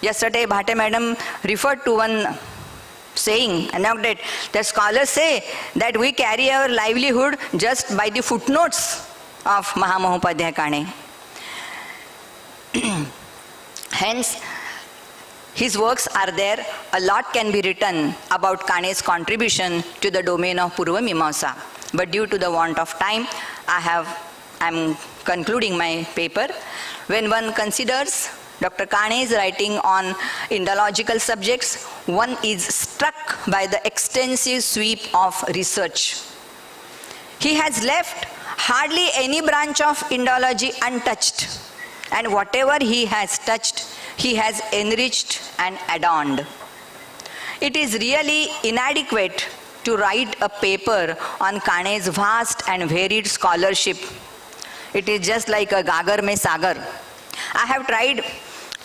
Yesterday, Bhate madam referred to one saying, anecdote, that scholars say that we carry our livelihood just by the footnotes of Mahamahopadhyaya Kane. Hence, his works are there. A lot can be written about Kane's contribution to the domain of Purva Mimamsa. But due to the want of time, I'm concluding my paper. When one considers Dr. Kane's writing on Indological subjects, one is struck by the extensive sweep of research. He has left hardly any branch of Indology untouched, and whatever he has touched, he has enriched and adorned. It is really inadequate to write a paper on Kane's vast and varied scholarship. It is just like a gagar mein sagar. I have tried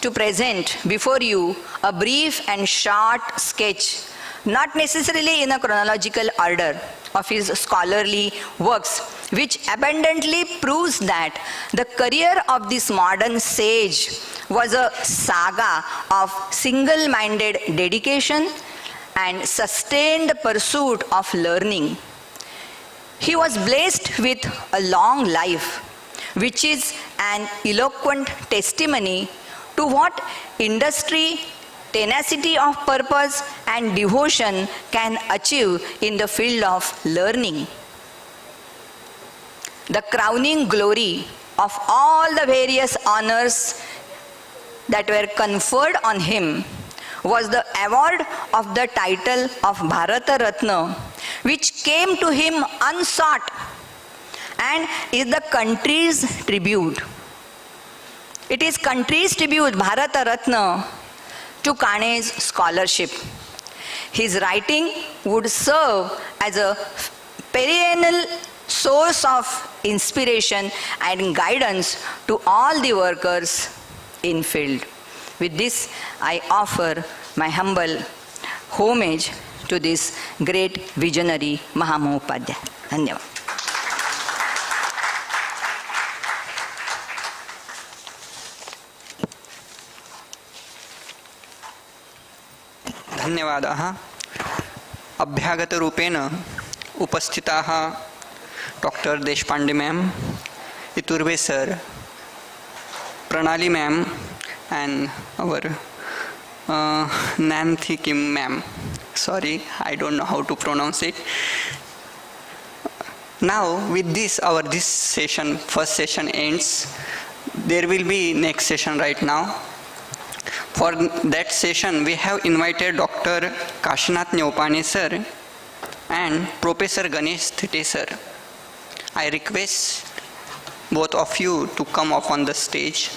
to present before you a brief and short sketch, not necessarily in a chronological order, of his scholarly works, which abundantly proves that the career of this modern sage was a saga of single-minded dedication and sustained pursuit of learning. He was blessed with a long life, which is an eloquent testimony to what industry, tenacity of purpose, and devotion can achieve in the field of learning. The crowning glory of all the various honors that were conferred on him was the award of the title of Bharatratna, which came to him unsought and is the country's tribute. It is country's tribute, Bharatratna, to Kane's scholarship. His writing would serve as a perennial source of inspiration and guidance to all the workers in field. With this, I offer my humble homage to this great visionary Mahamahoopadhyaya. Dhanyavad. धन्यवादाः। अभ्यागतरूपेण उपस्थिताः doctor Deshpande ma'am, इतुर्वे sir, Pranali ma'am, and our Nanthi Kim ma'am. Sorry, I don't know how to pronounce it. Now, with this, this session, first session ends. There will be next session right now. For that session, we have invited Dr. Kashinath Neopane sir and Professor Ganesh Thite sir. I request both of you to come up on the stage.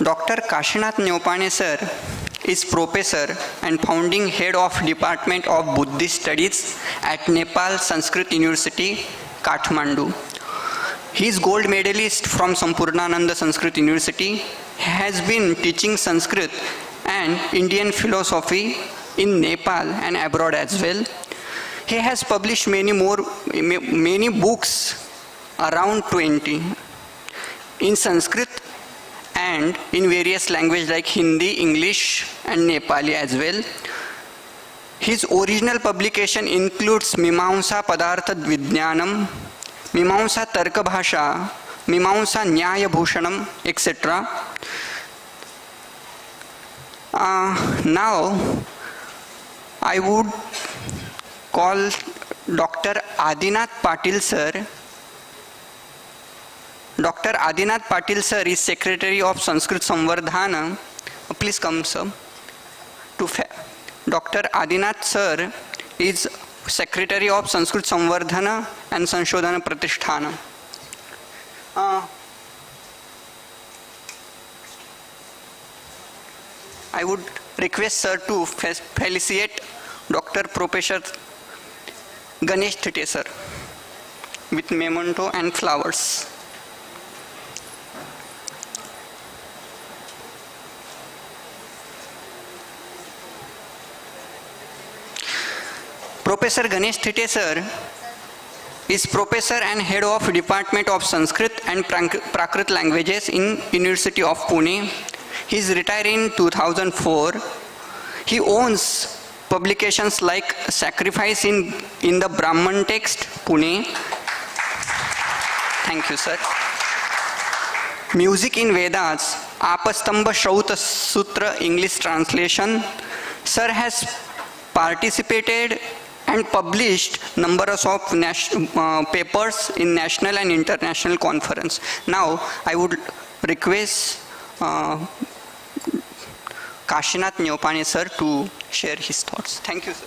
Dr. Kashinath Neopane sir is professor and founding head of Department of Buddhist Studies at Nepal Sanskrit University, Kathmandu. He is gold medalist from Sampurnananda Sanskrit University. He has been teaching Sanskrit and Indian philosophy in Nepal and abroad as well. He has published many books, around 20, in Sanskrit and in various languages like Hindi, English and Nepali as well. His original publication includes Mimamsa Padartha Vijnanam, Mimamsa Tarka Bhasha, Mimamsa Nyaya Bhushanam, etc. Now, I would call Dr. Adinath Patil sir. Dr. Adinath Patil sir is Secretary of Sanskrit Sanvardhan. Please come, sir. Dr. Adinath sir is Secretary of Sanskrit Sanvardhan and Sanshodhan Pratishthan. I would request sir to felicitate Dr. Professor Ganesh Thite sir with memento and flowers. Professor Ganesh Thite sir is professor and head of Department of Sanskrit and Prakrit languages in University of Pune. He is retired in 2004. He owns publications like Sacrifice in the Brahman Text, Pune. Thank you, sir. Music in Vedas, Apastamba Shrauta Sutra English translation. Sir has participated and published numbers of papers in national and international conference. Now, I would request Kashinath Nyopane sir to share his thoughts. Thank you, sir.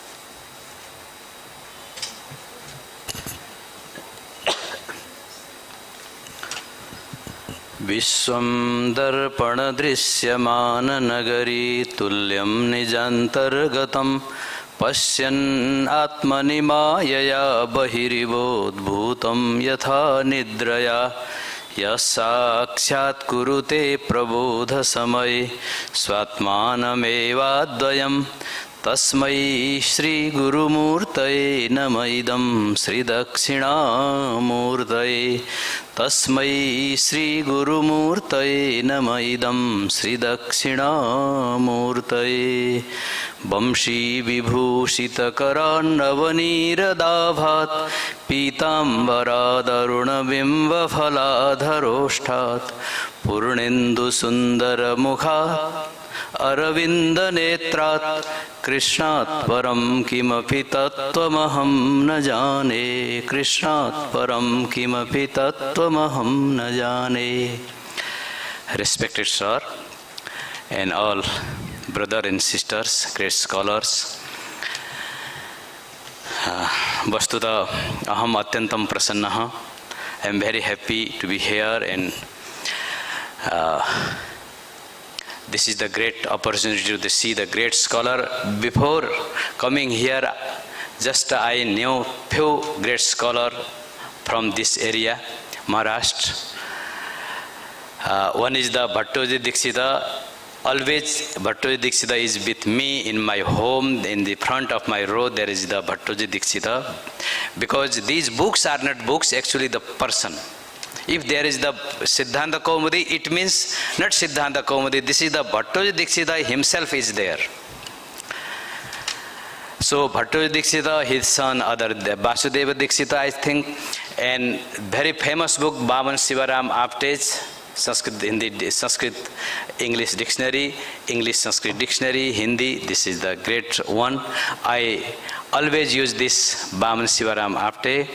विश्वं दर्पणदृश्यमाननगरी तुल्यं निजान्तर्गतं पश्यन् आत्मनि मायया बहिरिवोद्भूतं यथा निद्रया यः साक्षात् कुरुते प्रबोधसमये स्वात्मानमेवाद्वयं तस्मै श्रीगुरुमूर्तये नमः इदं श्रीदक्षिणामूर्तये तस्मै श्रीगुरुमूर्तये नमः इदं श्रीदक्षिणामूर्तये वंशीविभूषितकरान्नवनीरदाभात् पीताम्बरादरुणबिम्बफलाधरोष्ठात् पूर्णेन्दुसुन्दरमुखात् अरविन्दनेत्रात् कृष्णात् परं किमपि तत्त्वमहं न जाने कृष्णात् परं किमपि तत्त्वमहं न जाने. Respected sir and all brothers and sisters, great scholars, वस्तुतः अहम अत्यंतं प्रसन्नः. I am very happy to be here, and this is the great opportunity to see the great scholar. Before coming here, just I knew few great scholars from this area, Maharashtra. One is the Bhattoji Dikshita. Always Bhattoji Dikshita is with me in my home. In the front of my road there is the Bhattoji Dikshita. Because these books are not books, actually the person. If there is the Siddhanta Kaumudi, it means not Siddhanta Kaumudi. This is the Bhattoji Dikshita himself is there. So Bhattoji Dikshita, his son, other Vasudeva Dikshita, I think, and very famous book, Vaman Sivaram Apte's Sanskrit, Hindi, Sanskrit, English dictionary, English Sanskrit dictionary, Hindi. This is the great one. I always use this Vaman Sivaram Apte,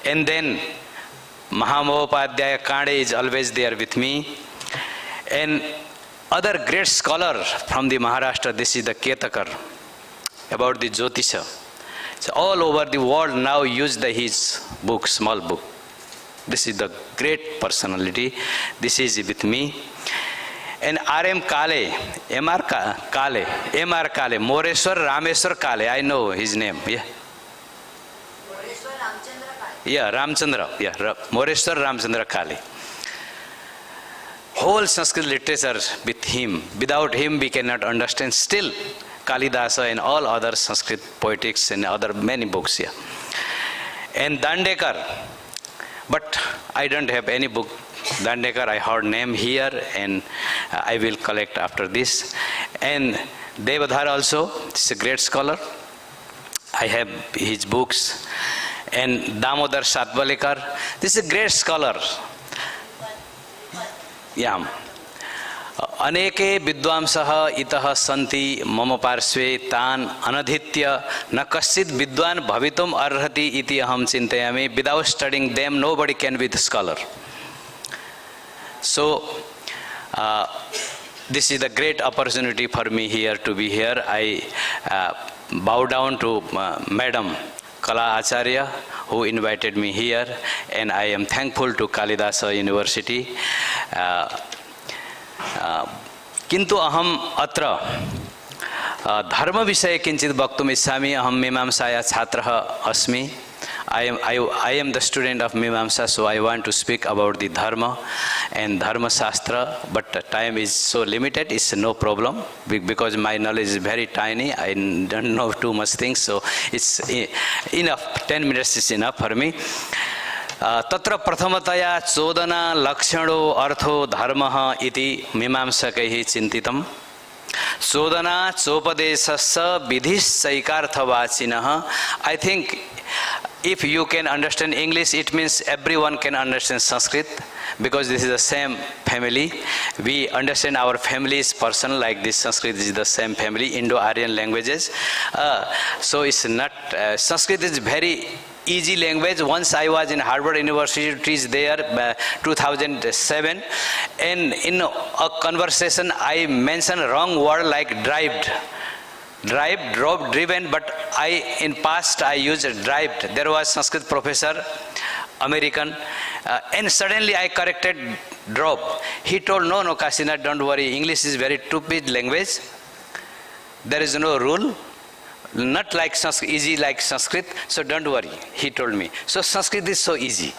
and then Mahamopadhyaya Kane is always there with me, and other great scholar from the Maharashtra. This is the Ketakar about the Jyotisha. So all over the world now use his book, small book. This is the great personality. This is with me. And R.M. Kale, M.R. Kale, M.R. Kale, Moreshwar Rameshwar Kale. I know his name. Yeah. Yeah, Ramchandra. Yeah, Moreshwar Ramchandra Kale. Whole Sanskrit literature with him. Without him we cannot understand. Still, Kalidas and all other Sanskrit poetics and other many books here. And Dandekar. But I don't have any book. Dandekar, I heard name here, and I will collect after this. And Devadhar also, this is a great scholar. I have his books. And Damodar Satvalekar, this is a great scholar. Yeah. Aneke vidvamsah itah santi mama parsve tan anadhitya na kaschid vidwan bhavitum arhati iti aham chintayami. Without studying them, nobody can be the scholar. So, this is the great opportunity for me here to be here. I bow down to Madam Kala Acharya, who invited me here, and I am thankful to Kalidas University. किंतु अहम अत्र धर्म विषय किंचित वक्तुम् इच्छामि. अहम मीमांसाया छात्रः अस्मि. I am the student of Mimamsa, so I want to speak about the Dharma and Dharmaśāstra, but time is so limited, it's no problem, because my knowledge is very tiny, I don't know too much things, so it's enough, 10 minutes is enough for me. तत्र प्रथमतया चोदना लक्षणो अर्थो धर्मः इति मीमांसकैः चिन्तितम्. चोदना चोपदेशस्य विधिश्चैकार्थवाचिनः. I think if you can understand English, it means everyone can understand Sanskrit, because this is the same family. We understand our family is personal, like this Sanskrit is the same family, Indo-Aryan languages. So it's not, Sanskrit is very easy language. Once I was in Harvard University to teach there, 2007, and in a conversation I mentioned wrong word like drove, driven, but in past I used drived. There was Sanskrit professor, American, and suddenly I corrected drove. He told, no, Kasinath, don't worry, English is very stupid language. There is no rule, not like Sanskrit, easy like Sanskrit, so don't worry, he told me. So Sanskrit is so easy.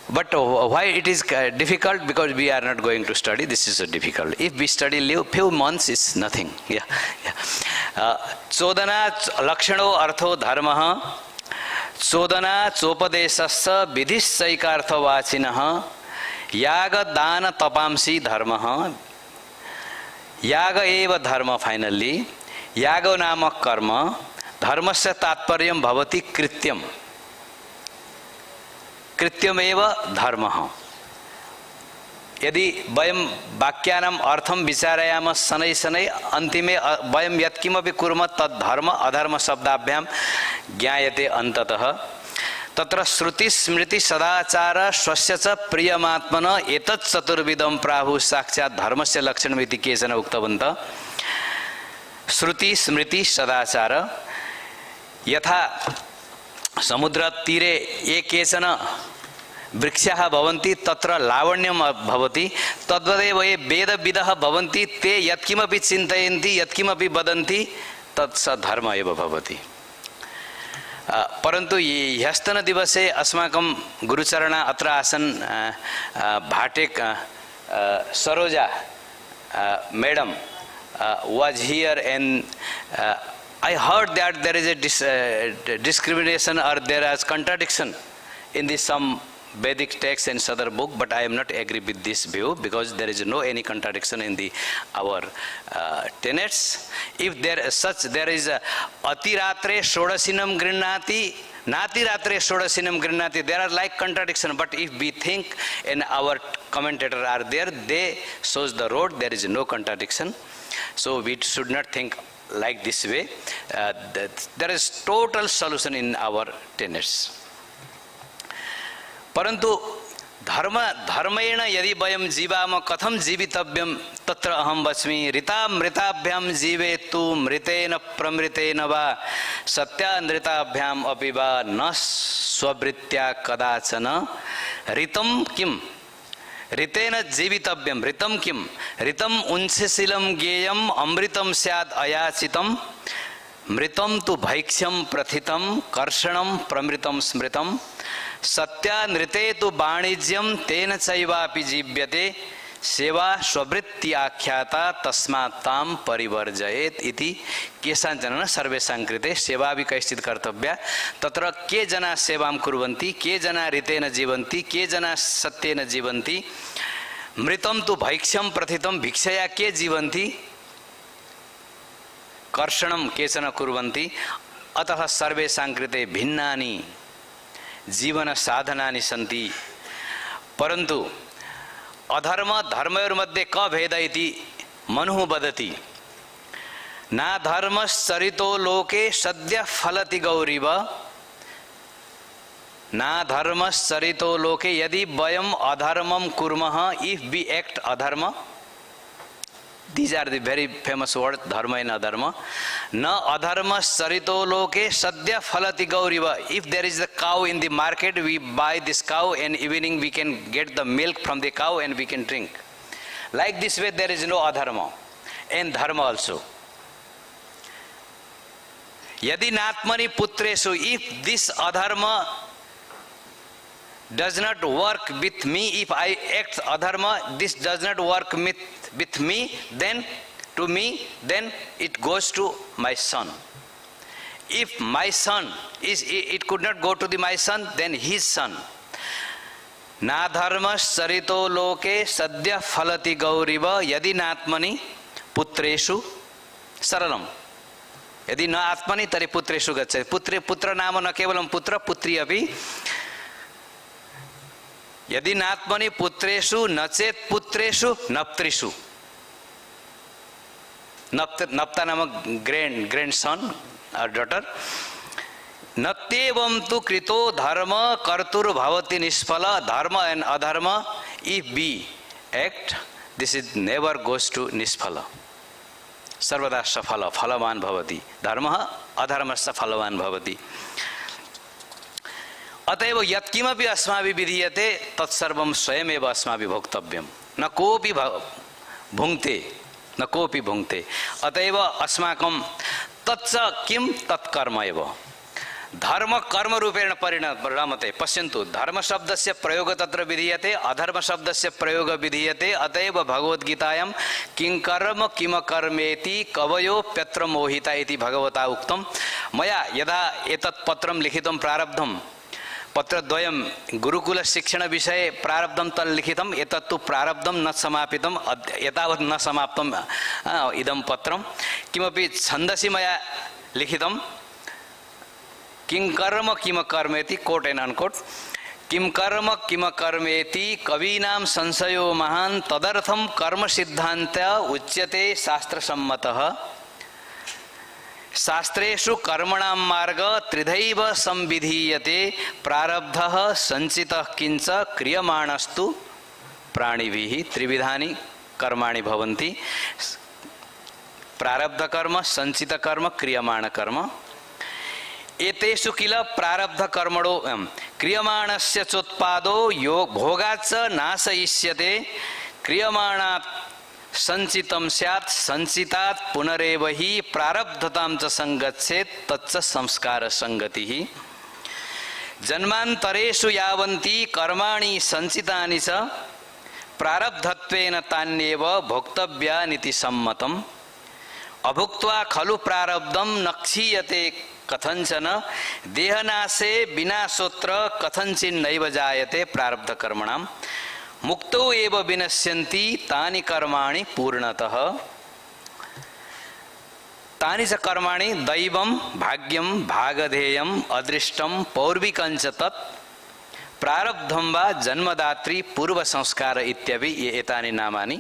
But why it is difficult? Because we are not going to study, this is so difficult. If we study few months, it's nothing. Chodana lakshano artho dharma chodana chopadesassa vidhisaikartha vachinaha yaga dana tapamsi dharma yaga eva dharma finally yaga namak karma dharmasya tatparyam bhavati krityam कृत्यमेव धर्मः यदि वयं वाक्यानाम् अर्थं विचारयामः शनैः शनैः अन्तिमे वयं यत्किमपि कुर्मः तद् धर्म अधर्म शब्दाभ्यां ज्ञायते अन्ततः तत्र श्रुति स्मृति सदाचार स्वस्य च प्रियमात्मन एतत् चतुर्विधं प्राहुः साक्षात् धर्मस्य लक्षणमिति केचन उक्तवन्तः श्रुति स्मृति सदाचार यथा समुद्रतीरे ये केचन वृक्षाः भवन्ति तत्र लावण्यं भवति तद्वदेव ये वेदविदः भवन्ति ते यत्किमपि चिन्तयन्ति यत्किमपि वदन्ति तत् स धर्म एव भवति परन्तु ह्यस्तनदिवसे अस्माकं गुरुचरणा अत्र आसन् भाटेक Saroja madam was here and I heard that there is a discrimination or there is contradiction in this some Vedic text and other book, but I am not agree with this view because there is no any contradiction in our tenets. If there is a atiratre shodasinam grinnati, natiratre shodasinam grinnati, there are like contradiction, but if we think and our commentator are there, they shows the road, there is no contradiction. So we should not think like this way. There is total solution in our tenets. परंतु धर्मेण यदि वयं जीवाम कथम जीवितव्यम तत्र अहम वच्मि ऋतामृताभ्याम जीवेतु मृतेन प्रमृतेन वा सत्यानृताभ्याम अपि वा न स्ववृत्त्या कदाचन ऋतं किम ऋतेन जीवितव्यम ऋतं किम ऋतं उंसशीलं ज्ञेयं अमृतं स्याद् अयाचितं मृतं तु भैक्ष्यं प्रथितं कर्षणं प्रमृतं स्मृतं सत्यानृते तु वाणिज्यं तेन चैवापि जीव्यते सेवा स्ववृत्ति आख्याता तस्मात् तां परिवर्जयेत् इति केषाञ्चन सर्वेषां कृते सेवा अपि कैश्चित् कर्तव्या तत्र के जना सेवां कुर्वन्ति के जना ऋतेन जीवन्ति के जना सत्येन जीवन्ति मृतं तु भैक्ष्यं प्रथितं भिक्षया के जीवन्ति कर्षणं केचन कुर्वन्ति अतः सर्वेषां कृते भिन्नानि जीवन साधनानि सन्ति परन्तु अधर्म धर्मयोर्मध्ये क भेद इति मनुः वदति ना धर्मश्चरितो लोके सद्य फलति गौरीव ना धर्मश्चरितो लोके यदि वयम अधर्मं कुर्मः इफ वी एक्ट अधर्म these are the very famous word dharma and adharma na adharmasarito loke sadya phalati gauriva if there is a cow in the market we buy this cow and evening we can get the milk from the cow and we can drink like this way there is no adharma and dharma also yadi natmani putreshu if this adharma does not work with me if I act adharma this does not work with me then to me then it goes to my son if my son is it could not go to my son then his son na dharmas sarito loke sadya phalati gauriva yadi natmani putreshu saralam yadi na atmani tari putreshu gacchati putra nama na kevalam putra putri api यदि नात्मनि पुत्रेषु नचेत पुत्रेषु नप्त्रिषु नप्ता नामक grandson और daughter Natyevam tu krito dharma kartur bhavati nisphala. Dharma and adharma, if we act, this is never goes to nisphala. Sarvada safala, phalavan bhavati. Dharma adharmasya phalavan bhavati. अतएव यत्किमपि अस्माभिः विधीयते तत्सर्वं स्वयमेव अस्माभिः भोक्तव्यं न कोऽपि भुङ्क्ते न कोऽपि भुङ्क्ते अतएव अस्माकं तच्च किं तत्कर्म एव धर्म कर्म रूपेण परिणमते पश्यन्तु धर्म शब्दस्य प्रयोग तत्र विधीयते अधर्म शब्दस्य प्रयोग विधीयते अतएव भगवद्गीतायां किं कर्म किम कर्मेति कवयोप्यत्र मोहिता इति भगवता उक्तं मया यदा एतत् पत्रं लिखितं प्रारब्धं पत्रद्वयं गुरुकुल शिक्षण विषये प्रारब्धं तल्लिखितम् एतत्तु प्रारब्धं न समापितम् एतावत् न समाप्तम् इदं पत्रं किमपि छन्दसि मया लिखितं किं कर्म किम कर्मेति कोट एंड अनकोट किं कर्म किम कर्मेति कवीनां संशयो महान् तदर्थं कर्म सिद्धान्त उच्यते शास्त्रसम्मतः शास्त्रेषु कर्मणां मार्ग त्रिधैव संविधीयते प्रारब्धः संचितः किंच क्रियमाणस्तु प्राणिभिः त्रिविधानि कर्माणि भवन्ति प्रारब्ध कर्म संचित कर्म क्रियमाण कर्म एतेषु किल प्रारब्ध कर्मणो क्रियमाणस्य चोत्पादो यो भोगाच्च नाशयिष्यते क्रियमाणात् संचितं स्यात् संचितात् पुनरेव हि प्रारब्धतां च संगच्छेत् तच्च संस्कार संगतिः जन्मान्तरेषु यावन्ति कर्माणि संचितानि च प्रारब्धत्वेन तान्येव भोक्तव्यानिति सम्मतम् अभुक्त्वा खलु प्रारब्धं न क्षीयते कथंचन देहनाशे विनाशोत्र कथंचिन्नैव जायते प्रारब्ध कर्मणाम् मुक्तो एव विनश्यन्ति तानि कर्माणि पूर्णतः तानि च कर्माणि दैवं भाग्यं भागधेयम् अदृष्टं पौर्विकं च तत् प्रारब्धं वा जन्मदात्री पूर्व संस्कार इत्यपि एतानि नामानि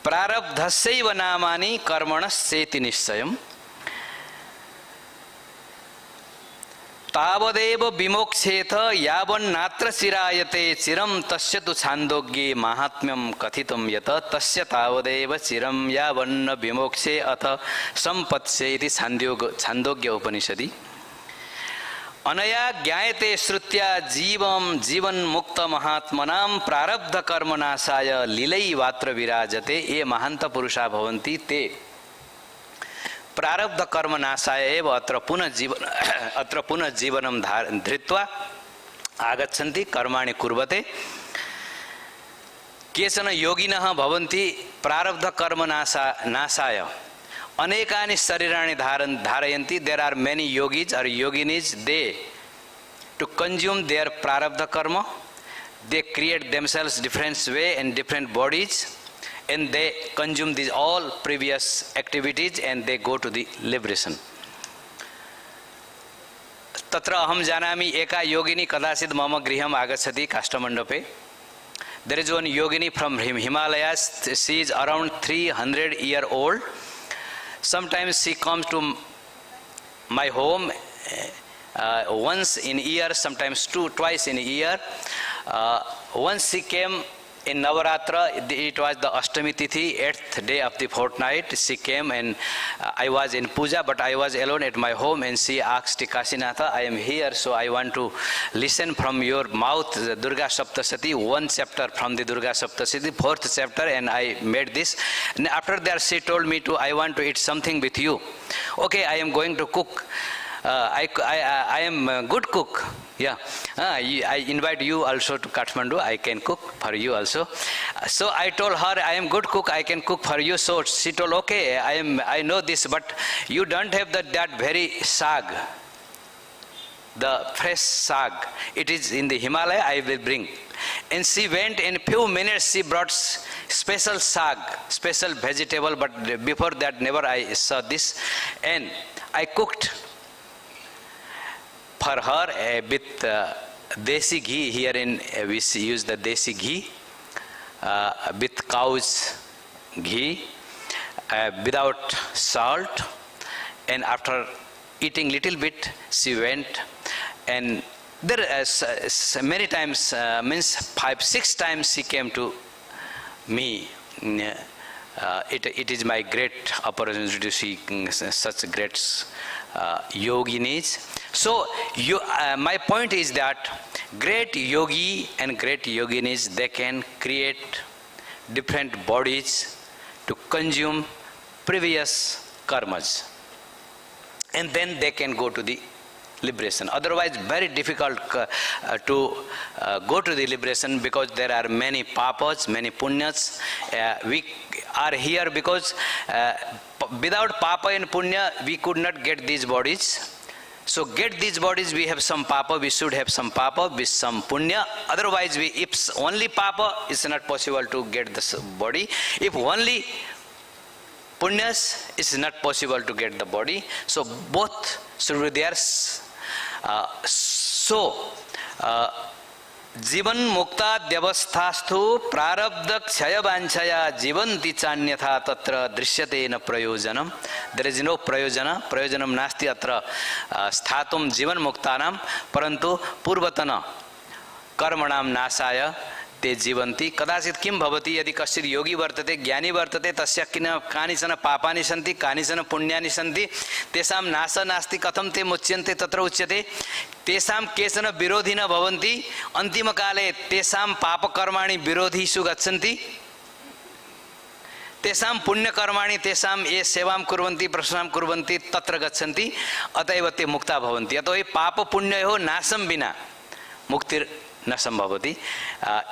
प्रारब्धस्यैव नामानि कर्मणश्चेति निश्चयम् तावदेव विमोक्षेथ यावन्नात्र चिरायते चिरं तस्य तु छान्दोग्ये माहात्म्यं कथितं यत तस्य तावदेव चिरं यावन्न विमोक्षे अथ संपत्स्ये इति छान्दोग्य उपनिषदि अनया ज्ञायते श्रुत्या जीवं जीवन्मुक्त महात्मनां प्रारब्ध कर्मनाशाय लीलैवात्र विराजते ये महान्त पुरुषा भवन्ति ते प्रारब्ध कर्म नाशाय एव अत्र पुनः जीवनं धृत्वा आगच्छन्ति कर्माणि कुर्वते केचन योगिनः भवन्ति प्रारब्ध कर्म नाशाय अनेकानि शरीराणि धारयन्ति देयर आर मेनी योगीज और योगिनीज दे टू कंज्यूम देयर प्रारब्ध कर्म they create themselves different way and different bodies and they consume these all previous activities and they go to the liberation. तत्र अहं जानामि एका योगिनी कदाचित् मम गृहम् आगच्छति काष्ठमण्डपे. There is one yogini from Himalayas. She is around 300 years old. Sometimes she comes to my home once in a year, sometimes twice in a year. Once she came in Navaratra, it was the Ashtami Tithi, 8th day of the fortnight. She came and I was in puja, but I was alone at my home and she asked Kasinatha, I am here, so I want to listen from your mouth the Durga Saptasati, one chapter from the Durga Saptasati, 4th chapter, and I made this. And after that she told me I want to eat something with you. Okay, I am going to cook. I am a good cook. Yeah, I invite you also to Kathmandu. I can cook for you also. So I told her I am good cook. I can cook for you. So she told, okay, I know this, but you don't have that very sag, the fresh sag. It is in the Himalaya. I will bring. And she went in few minutes. She brought special sag, special vegetable. But before that, never I saw this, and I cooked for her with desi ghee. Here in we use the desi ghee with cow's ghee without salt, and after eating little bit, she went, and there many times, means 5-6 times she came to me. It is my great opportunity to see such great yoginis. So my point is that great yogi and great yoginis, they can create different bodies to consume previous karmas, and then they can go to the liberation. Otherwise, very difficult to go to the liberation, because there are many papas, many punyas. We are here because without papa and punya, we could not get these bodies. So get these bodies, we have some papa, we should have some papa with some punya. Otherwise, if only papa, it's not possible to get this body. If only punyas, it's not possible to get the body. So both should be there. जीवन मुक्ताद्यवस्थास्तु प्रारब्ध क्षय वांछया जीवन्ति चान्यथा तत्र दृश्यते न प्रयोजनम. There is no प्रयोजनम नास्ति अत्र स्थातुं जीवन मुक्तानां, परन्तु पूर्वतन कर्मणां नाशाय ते जीवन्ति. कदाचित् किं भवति, यदि कश्चित् योगी वर्तते, ज्ञानी वर्तते, तस्य कानिचन पापानि सन्ति, कानिचन पुण्यानि सन्ति, तेषां नाशः नास्ति. कथं ते मुच्यन्ते, तत्र उच्यते तेषां केचन विरोधिन भवन्ति, अन्तिमकाले तेषां पापकर्माणि विरोधिषु गच्छन्ति, तेषां पुण्यकर्माणि तेषां ये सेवां कुर्वन्ति, प्रशंसां कुर्वन्ति, तत्र गच्छन्ति. अतएव ते मुक्ता भवन्ति. अतो हि पाप पुण्ययोः नाशं विना मुक्तिर् न संभवति.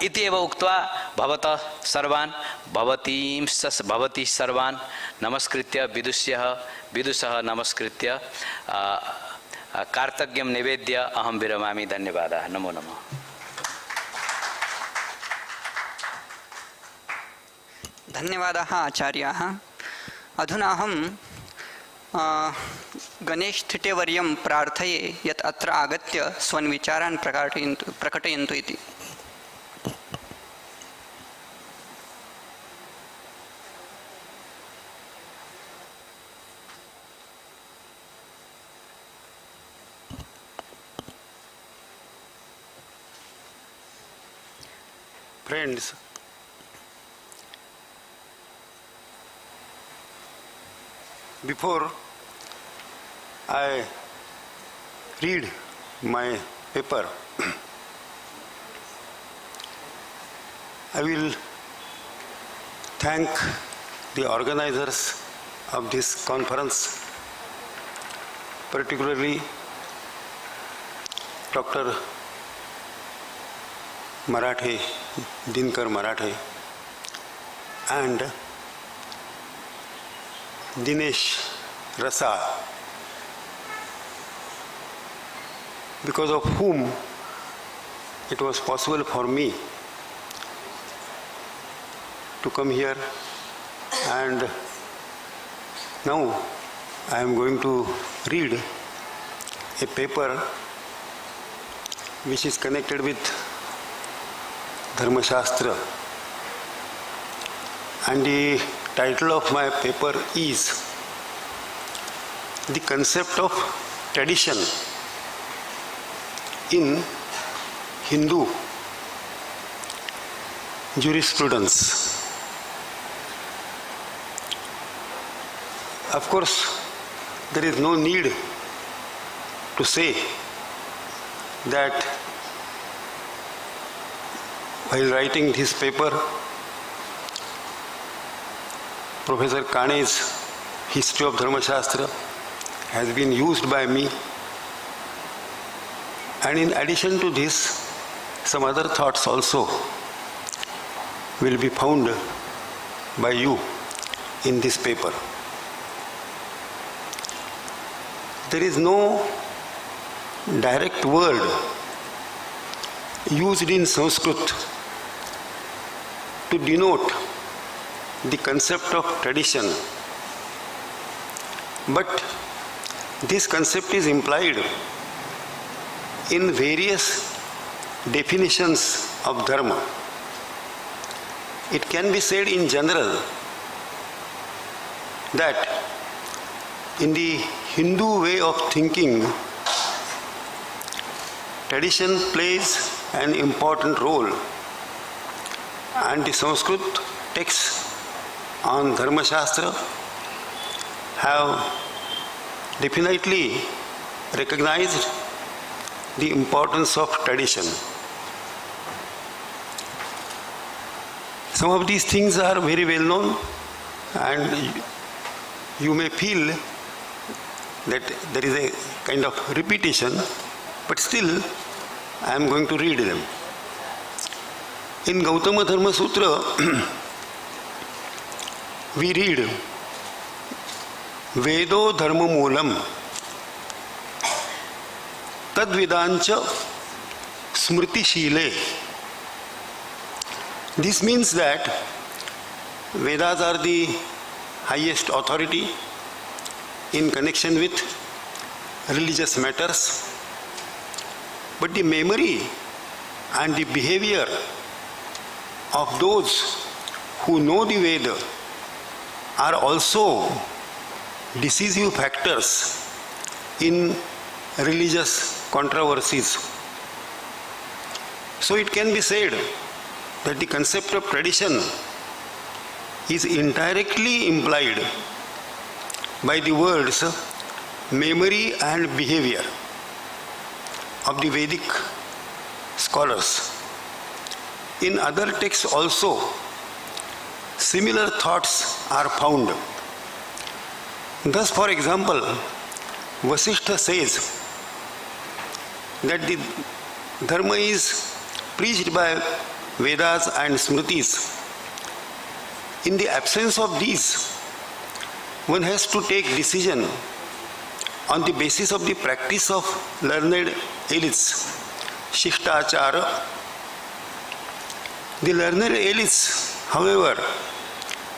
इति एव उक्त्वा भवतः सर्वान् भवती सर्वान् नमस्कृत्य विदुषः नमस्कृत्य कार्तज्ञं निवेद्य अहं विरमामि. धन्यवादः. नमो नमः. धन्यवादाः आचार्याः. अधुना अहं गणेश थिटेवर्यं प्रार्थये यत् अत्र आगत्य स्वन् विचारान् प्रकटयन्तु इति. Friends, before I read my paper, I will thank the organizers of this conference, particularly Dr. Marathe, Dinkar Marathe, and Dinesh Rasa, because of whom it was possible for me to come here, and now I am going to read a paper which is connected with Dharmaśāstra, and the title of my paper is The Concept of Tradition in Hindu Jurisprudence. Of course, there is no need to say that while writing this paper, Professor Kane's History of Dharmaśāstra has been used by me, and in addition to this, some other thoughts also will be found by you in this paper. There is no direct word used in Sanskrit to denote the concept of tradition, but this concept is implied in various definitions of dharma. It can be said in general that in the Hindu way of thinking, tradition plays an important role, and the Sanskrit texts on Dharmaśāstra have definitely recognized the importance of tradition. Some of these things are very well known, and you may feel that there is a kind of repetition, but still I am going to read them. In Gautama Dharma Sutra, we read, Vedo Dharma Moolam Tadvidancha Smriti Shile. This means that Vedas are the highest authority in connection with religious matters, but the memory and the behavior of those who know the Veda are also decisive factors in religious controversies. So it can be said that the concept of tradition is indirectly implied by the words memory and behavior of the Vedic scholars. In other texts also, similar thoughts are found. Thus, for example, Vasishtha says that the Dharma is preached by Vedas and Smritis. In the absence of these, one has to take decision on the basis of the practice of learned elites, Shishtachara. The learned elites, however,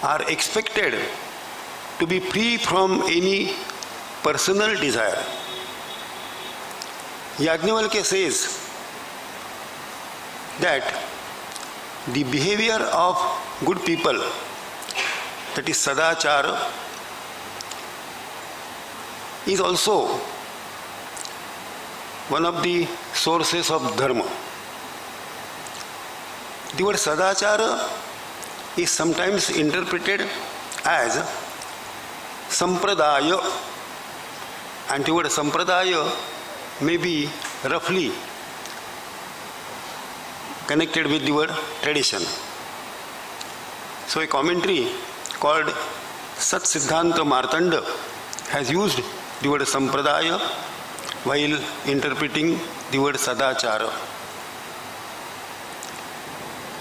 are expected to be free from any personal desire. Yajnavalkya says that the behavior of good people, that is Sadachara, is also one of the sources of Dharma. The word Sadachara is sometimes interpreted as Sampradaya, and the word Sampradaya may be roughly connected with the word tradition. So a commentary called Sat Siddhanta Martanda has used the word Sampradaya while interpreting the word Sadachara.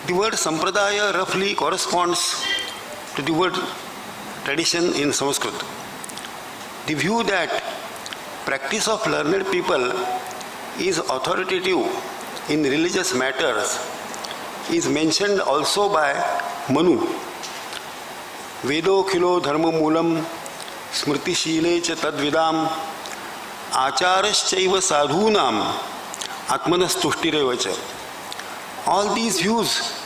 The word Sampradaya roughly corresponds to the word tradition in Sanskrit. The view that practice of learned people is authoritative in religious matters is mentioned also by Manu. Vedo khilo dharma moolam smriti shile cha tadvidam acharashchaiva sadhunam atmanas tushtirevacha. All these views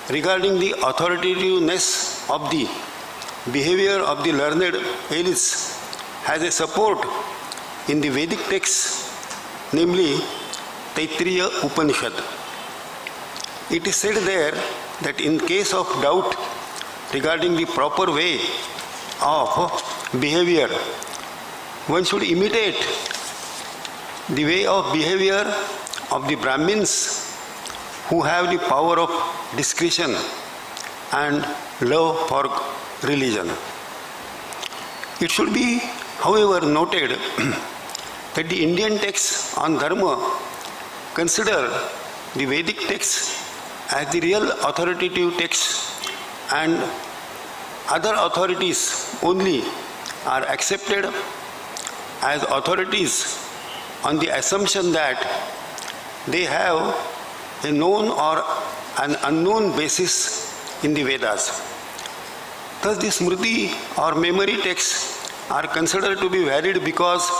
regarding the authoritativeness of the behavior of the learned elites has a support in the Vedic texts, namely Taittiriya Upanishad. It is said there that in case of doubt regarding the proper way of behavior, one should imitate the way of behavior of the Brahmins who have the power of discretion and love for religion. It should be, however, noted that the Indian texts on Dharma consider the Vedic texts as the real authoritative texts, and other authorities only are accepted as authorities on the assumption that they have a known or an unknown basis in the Vedas. Thus the Smriti or memory texts are considered to be valid because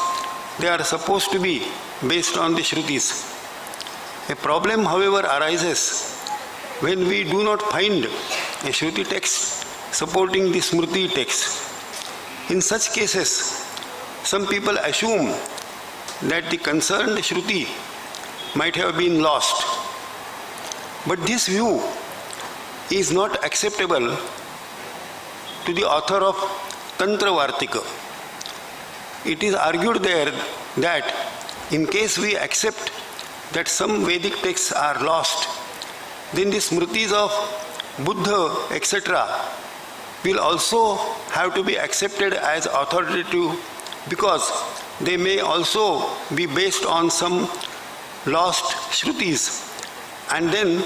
they are supposed to be based on the Shrutis. A problem, however, arises when we do not find a Shruti text supporting the Smriti text. In such cases, some people assume that the concerned Shruti might have been lost. But this view is not acceptable to the author of Tantra Vartika. It is argued there that in case we accept that some Vedic texts are lost, then the Smritis of Buddha, etc., will also have to be accepted as authoritative because they may also be based on some lost Shrutis, and then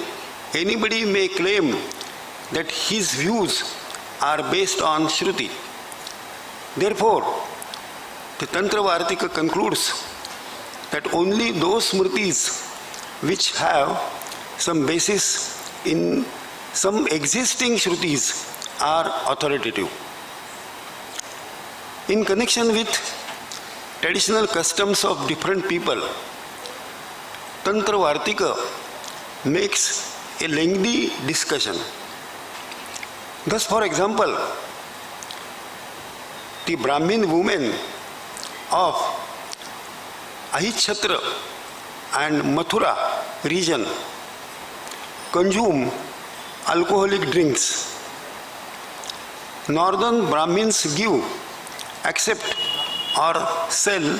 anybody may claim that his views are based on Shruti. Therefore, the Tantra Vartika concludes that only those Smritis which have some basis in some existing Shrutis are authoritative. In connection with traditional customs of different people, Tantra Vartika makes a lengthy discussion. Thus, for example, the Brahmin women of Ahitshatra and Mathura region consume alcoholic drinks. Northern Brahmins give, accept or sell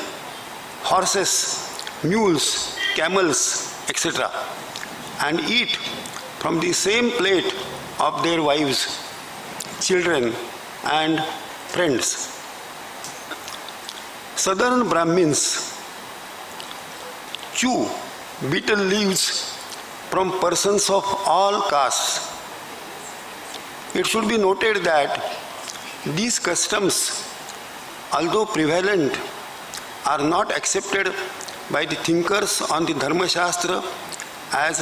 horses, mules, camels, etc., and eat from the same plate of their wives, children and friends. Southern Brahmins chew betel leaves from persons of all castes. It should be noted that these customs, although prevalent, are not accepted by the thinkers on the Dharmaśāstra as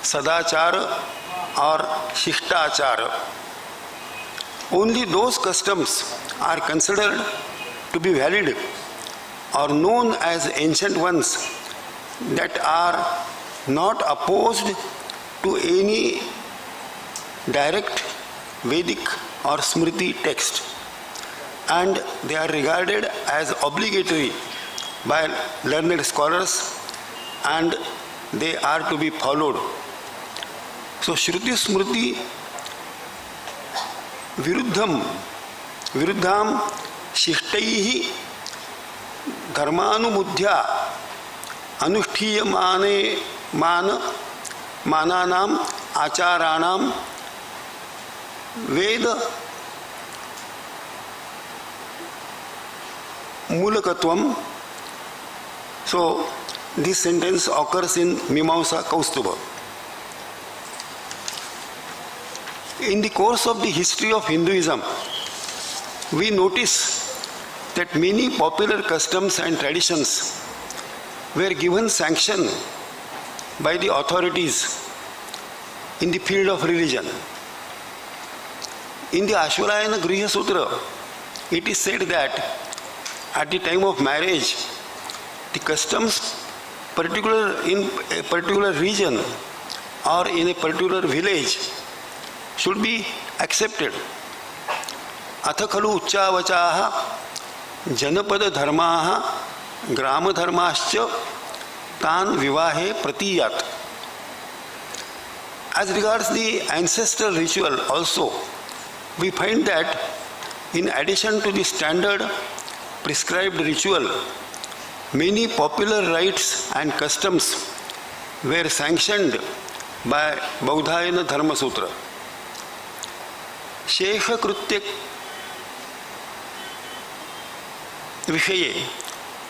Sadachara or Shishtachara. Only those customs are considered to be valid or known as ancient ones that are not opposed to any direct Vedic or Smriti text, and they are regarded as obligatory by learned scholars and they are to be followed. So Shruti Smriti viruddham Shishtaihi Dharmanumudhya Anushthiyamane Mananam Acharanam Veda Mulakatvam. So this sentence occurs in Mimamsa Kaustubha. In the course of the history of Hinduism, we notice that many popular customs and traditions were given sanction by the authorities in the field of religion. In the Ashwarayana Griha Sutra, it is said that at the time of marriage, the customs in a particular region or in a particular village should be accepted. Atha khalu uchchavachaha janapada dharmaha grama dharmascha tan vivahe pratiyat. As regards the ancestral ritual also, we find that in addition to the standard prescribed ritual, many popular rites and customs were sanctioned by Baudhayana Dharma Sutra. Shesha Krutya Vishaye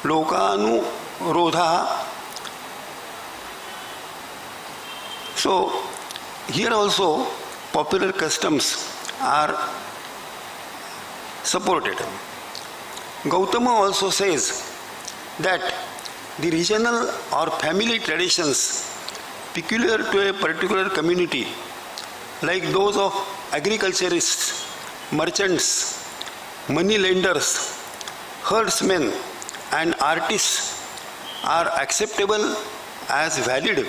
Lokanu Rodha. So, here also popular customs are supported. Gautama also says that the regional or family traditions peculiar to a particular community, like those of agriculturists, merchants, money lenders, herdsmen and artists, are acceptable as valid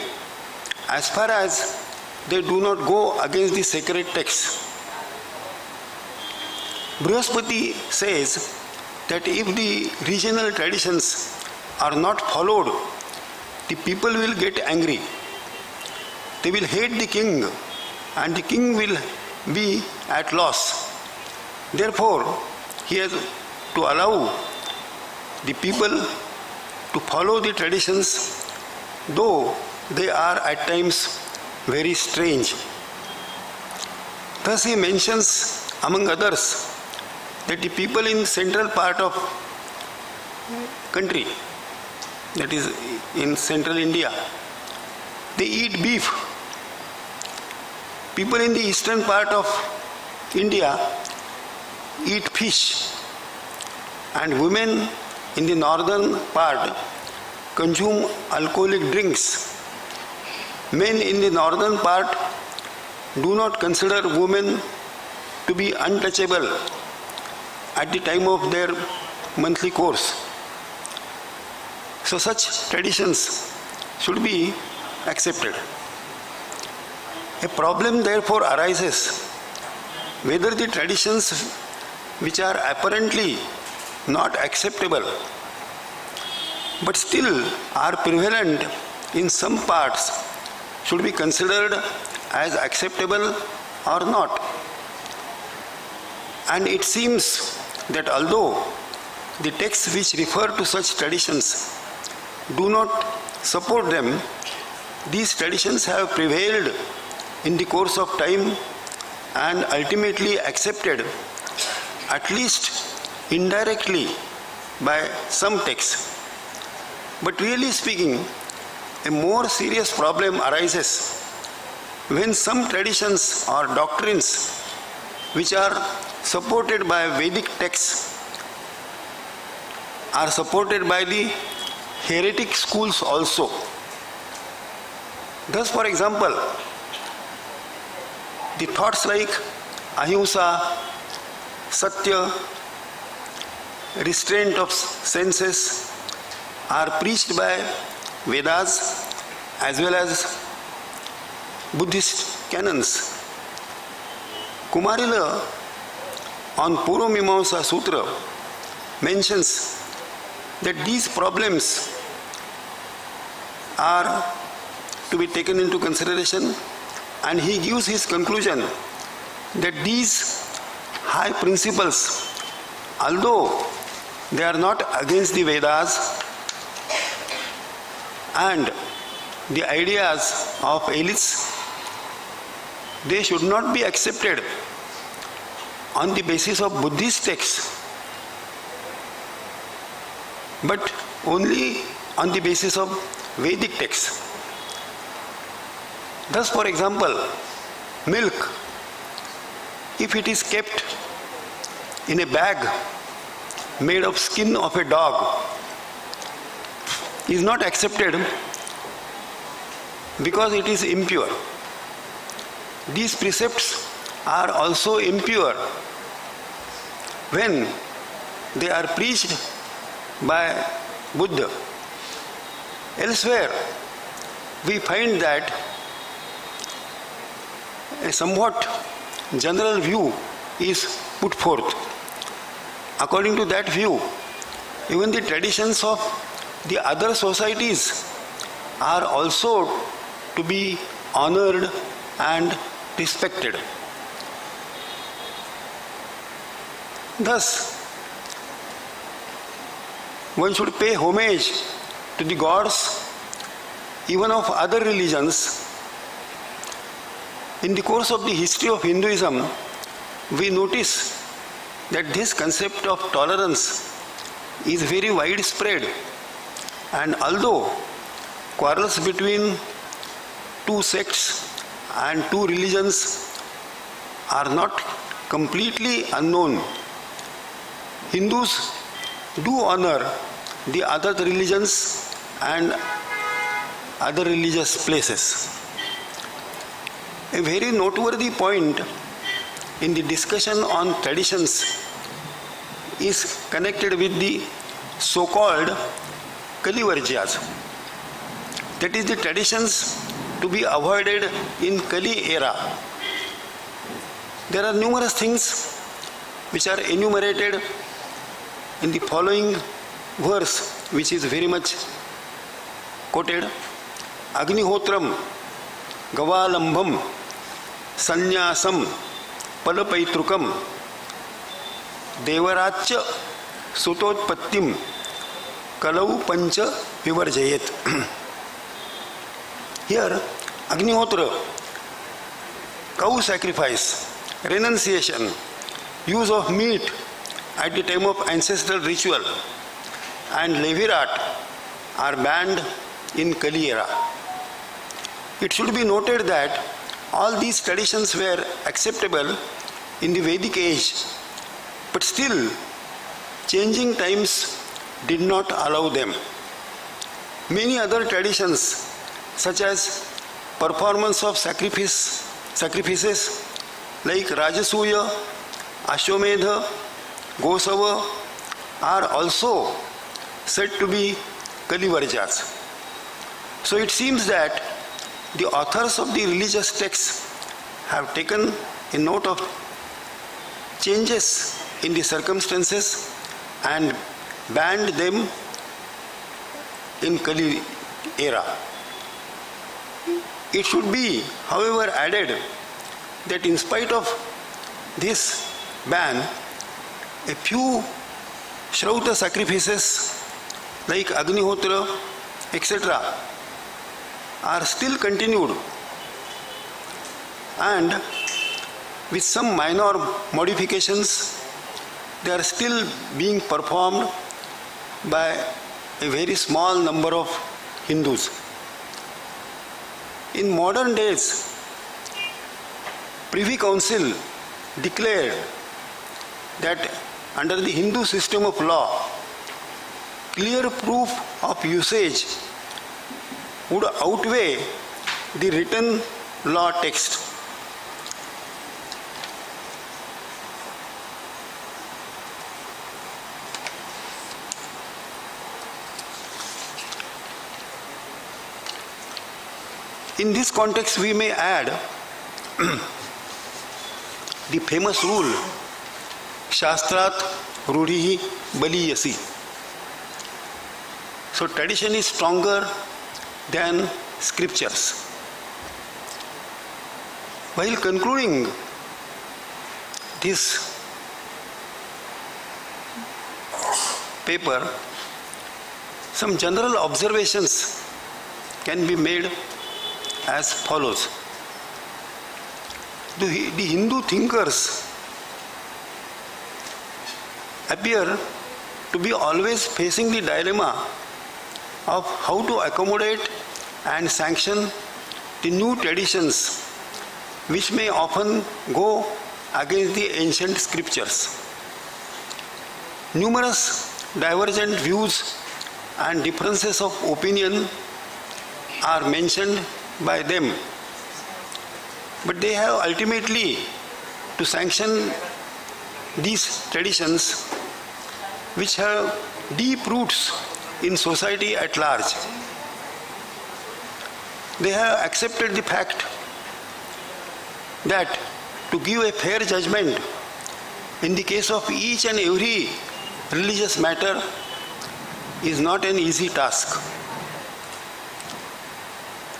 as far as they do not go against the sacred texts. Brihaspati says that if the regional traditions are not followed, the people will get angry. They will hate the king, and the king will be at loss. Therefore, he has to allow the people to follow the traditions, though they are at times very strange. Thus he mentions, among others, that the people in central part of country, that is in central India, they eat beef. People in the eastern part of India eat fish, and women in the northern part consume alcoholic drinks. Men in the northern part do not consider women to be untouchable at the time of their monthly course. So such traditions should be accepted. A problem therefore arises whether the traditions which are apparently not acceptable but still are prevalent in some parts should be considered as acceptable or not. And it seems that although the texts which refer to such traditions do not support them, these traditions have prevailed in the course of time and ultimately accepted, at least indirectly, by some texts. But really speaking, a more serious problem arises when some traditions or doctrines which are supported by Vedic texts are supported by the heretic schools also. Thus, for example, the thoughts like ahimsa, satya, restraint of senses are preached by Vedas as well as Buddhist canons. Kumarila on Purvamimamsa Sutra mentions that these problems are to be taken into consideration, and he gives his conclusion that these high principles, although they are not against the Vedas and the ideas of elites, they should not be accepted on the basis of Buddhist texts, but only on the basis of Vedic texts. Thus, for example, milk, if it is kept in a bag made of skin of a dog, is not accepted because it is impure. These precepts are also impure when they are preached by Buddha. Elsewhere, we find that a somewhat general view is put forth. According to that view, even the traditions of the other societies are also to be honored and respected. Thus, one should pay homage to the gods even of other religions. In the course of the history of Hinduism, we notice that this concept of tolerance is very widespread, and although quarrels between two sects and two religions are not completely unknown, Hindus do honor the other religions and other religious places. A very noteworthy point in the discussion on traditions is connected with the so-called Kalivarjyas. That is, the traditions to be avoided in Kali era. There are numerous things which are enumerated in the following verse, which is very much quoted, Agnihotram Gavalambham Sanyasam Palapaitrukam Devarachya Sutotpattim Kalau Pancha Vivarjayet. Here, Agnihotra, cow sacrifice, renunciation, use of meat at the time of ancestral ritual, and Levirat are banned in Kali era. It should be noted that all these traditions were acceptable in the Vedic age, but still changing times did not allow them. Many other traditions, such as performance of sacrifices like Rajasuya, Ashwamedha, Gosava, are also said to be Kalivarjas. So it seems that the authors of the religious texts have taken a note of changes in the circumstances and banned them in Kali era. It should be, however, added that in spite of this ban, a few Shrauta sacrifices like Agnihotra, etc., are still continued, and with some minor modifications, they are still being performed by a very small number of Hindus. In modern days, Privy Council declared that under the Hindu system of law, clear proof of usage would outweigh the written law text. In this context, we may add the famous rule, Shastrat Rudhihi Baliyasi. So tradition is stronger than scriptures. While concluding this paper, some general observations can be made as follows. The Hindu thinkers appear to be always facing the dilemma of how to accommodate and sanction the new traditions which may often go against the ancient scriptures. Numerous divergent views and differences of opinion are mentioned by them, but they have ultimately to sanction these traditions which have deep roots in society at large. They have accepted the fact that to give a fair judgment in the case of each and every religious matter is not an easy task.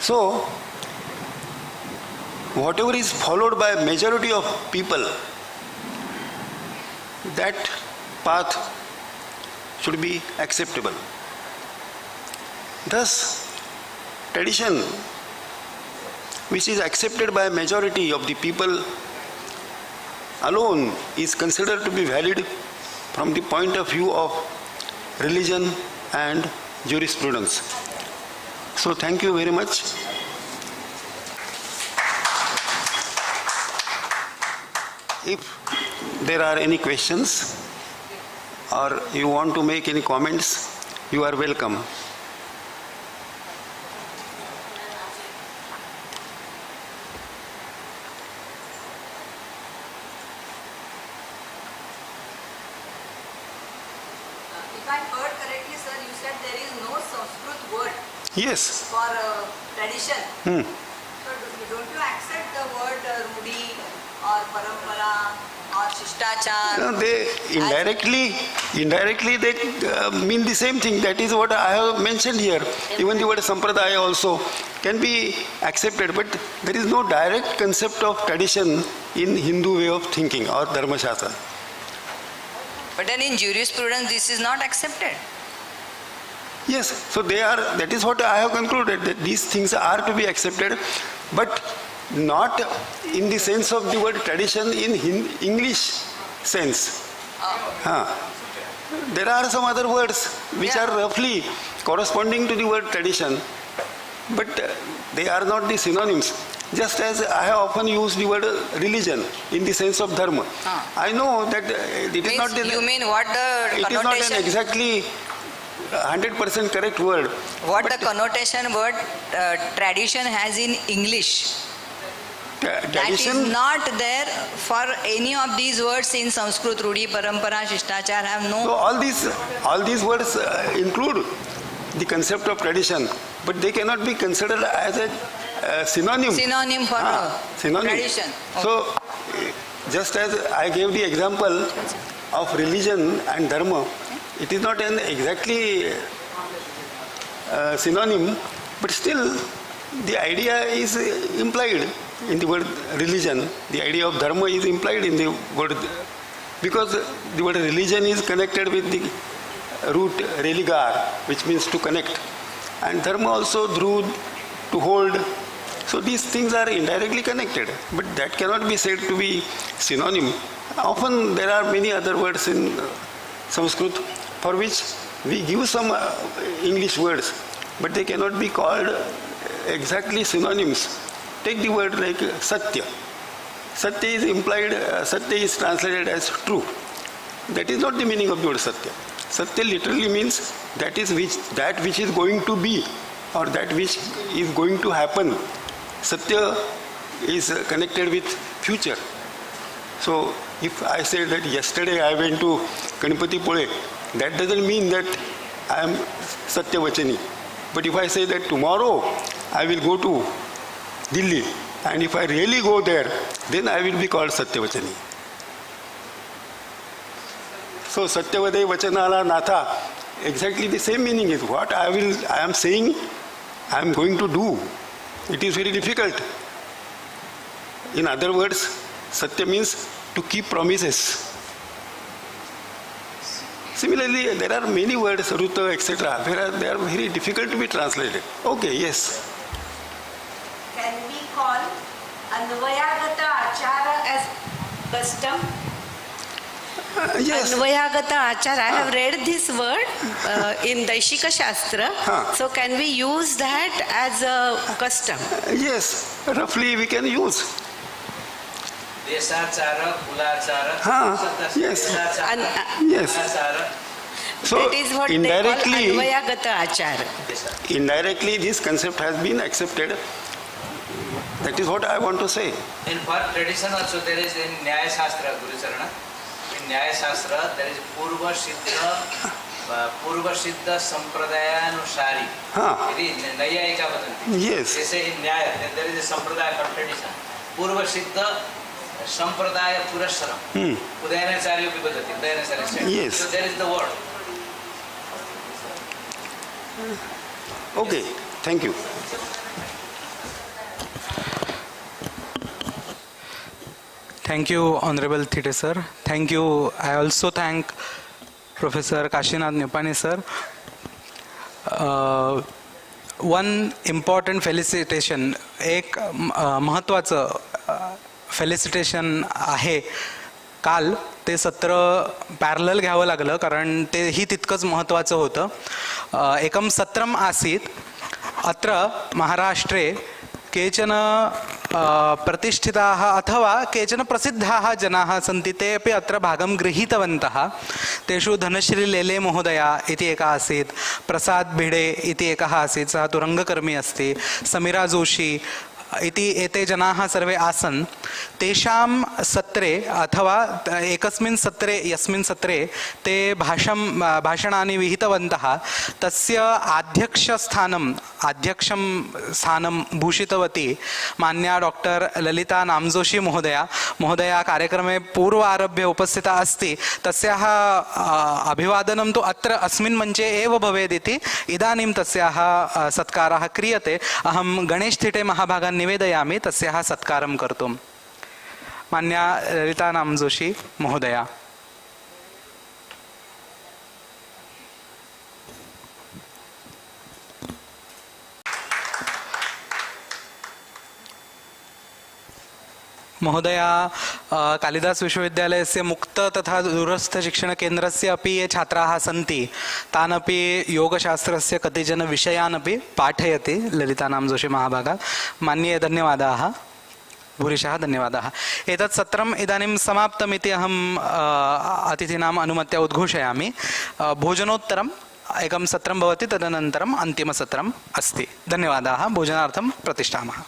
So, whatever is followed by a majority of people, that path should be acceptable. Thus, tradition which is accepted by a majority of the people alone is considered to be valid from the point of view of religion and jurisprudence. So thank you very much. If there are any questions or you want to make any comments, you are welcome. If I heard correctly, sir, you said there is no Sanskrit word Yes. for tradition. Hmm. So don't you accept the word Rudi or Parampara or Shishtachar. They indirectly they mean the same thing. That is what I have mentioned here. Even the word sampradaya also can be accepted, but there is no direct concept of tradition in Hindu way of thinking or Dharmaśāstra. But then in jurisprudence this is not accepted. Yes, so they are, that is what I have concluded, that these things are to be accepted, but not in the sense of the word tradition in English sense. There are some other words which are roughly corresponding to the word tradition, but they are not the synonyms. Just as I have often used the word religion in the sense of dharma. I know that it is not You mean what the it is not an exactly 100% correct word. What the connotation word tradition has in English? That is not there for any of these words in Sanskrit. Rudi, Parampara, Shishtachar have no. So all these words include the concept of tradition, but they cannot be considered as a synonym. Synonym for tradition. Okay. So just as I gave the example of religion and dharma, it is not an exactly synonym, but still the idea is implied in the word religion. The idea of dharma is implied in the word, because the word religion is connected with the root religar, which means to connect, and dharma also through to hold. So these things are indirectly connected, but that cannot be said to be synonym. Often there are many other words in Sanskrit for which we give some English words, but they cannot be called exactly synonyms. Take the word like satya. Satya is implied, satya is translated as true. That is not the meaning of the word satya. Satya literally means that which is going to be, or that which is going to happen. Satya is connected with future. So if I say that yesterday I went to Ganpati Pole, that doesn't mean that I am Satyavachani. But if I say that tomorrow I will go to Delhi, and if I really go there, then I will be called Satyavachani. So Satyavade Vachanala Natha, exactly the same meaning is what I am saying, I am going to do. It is very difficult. In other words, Satya means to keep promises. Similarly, there are many words, Ruta, etc. They are very difficult to be translated. Okay, yes. Can we call Anvayagata Achara as custom? Yes. Anvayagata Achara, I have read this word in Daishika Shastra. So can we use that as a custom? Yes, roughly we can use. Desachara, Kulachara. Yes. Yes. So that is what indirectly, they call Anvayagata Achara. Indirectly this concept has been accepted. That is what I want to say. In for tradition also there is in Namaste, Guru Charana. In Namaste there is Purva Siddha Sampradaya-anusari. It is Nayayika Vadanti. Yes. They say in Nyaya there is a Sampradaya for tradition. Purva Siddha Sampradaya Purasharam. Udayanacharya Vibhadati. Udayanacharya said. Yes. So there is the word. Okay, thank you. Thank you, Honorable Thite sir. Thank you. I also thank Professor Kashinath Nipani sir. One important felicitation, एक महत्त्वाचं felicitation आहे. काल ते सत्र parallel घ्यावं लागलं कारण तेही तितकंच महत्त्वाचं होतं. एकं सत्रम् आसीत्. अत्र महाराष्ट्रे केचन प्रतिष्ठिताः अथवा केचन प्रसिद्धाः जनाः सन्ति. ते अपि अत्र भागं गृहीतवन्तः. तेषु धनश्री लेले महोदया इति एकः आसीत्, प्रसाद भिडे इति एकः आसीत्, सः तुरङ्गकर्मी अस्ति, समीरा जोशी इति एते जनाः सर्वे आसन् तेषां सत्रे अथवा एकस्मिन् सत्रे यस्मिन् सत्रे ते भाषणानि विहितवन्तः तस्य अध्यक्षं स्थानं भूषितवती मान्या डॉक्टर ललिता नामजोशी महोदया कार्यक्रमे पूर्वारभ्य उपस्थिता अस्ति तस्याः अभिवादनं तु अत्र अस्मिन् मञ्चे एव भवेदिति इदानीं तस्याः सत्कारः क्रियते। अहं गणेशथिटे महाभागान् निवेदयामि तस्याः सत्कारं कर्तुं। मान्या ललिता नामजोशी महोदया। महोदया कालिदास विश्वविद्यालयस्य मुक्त तथा दूरस्थ शिक्षणकेन्द्रस्य अपि ये छात्राः सन्ति तान् अपि योगशास्त्रस्य कतिचन विषयान् अपि पाठयति ललिता नामजोशी महाभागा। मान्ये धन्यवादाः, भूरिशः धन्यवादाः। एतत् सत्रम् इदानीं समाप्तमिति अहम् अतिथीनाम् अनुमत्या उद्घोषयामि। भोजनोत्तरम् एकं सत्रं भवति, तदनन्तरम् अन्तिमसत्रम् अस्ति। धन्यवादाः। भोजनार्थं प्रतिष्ठामः।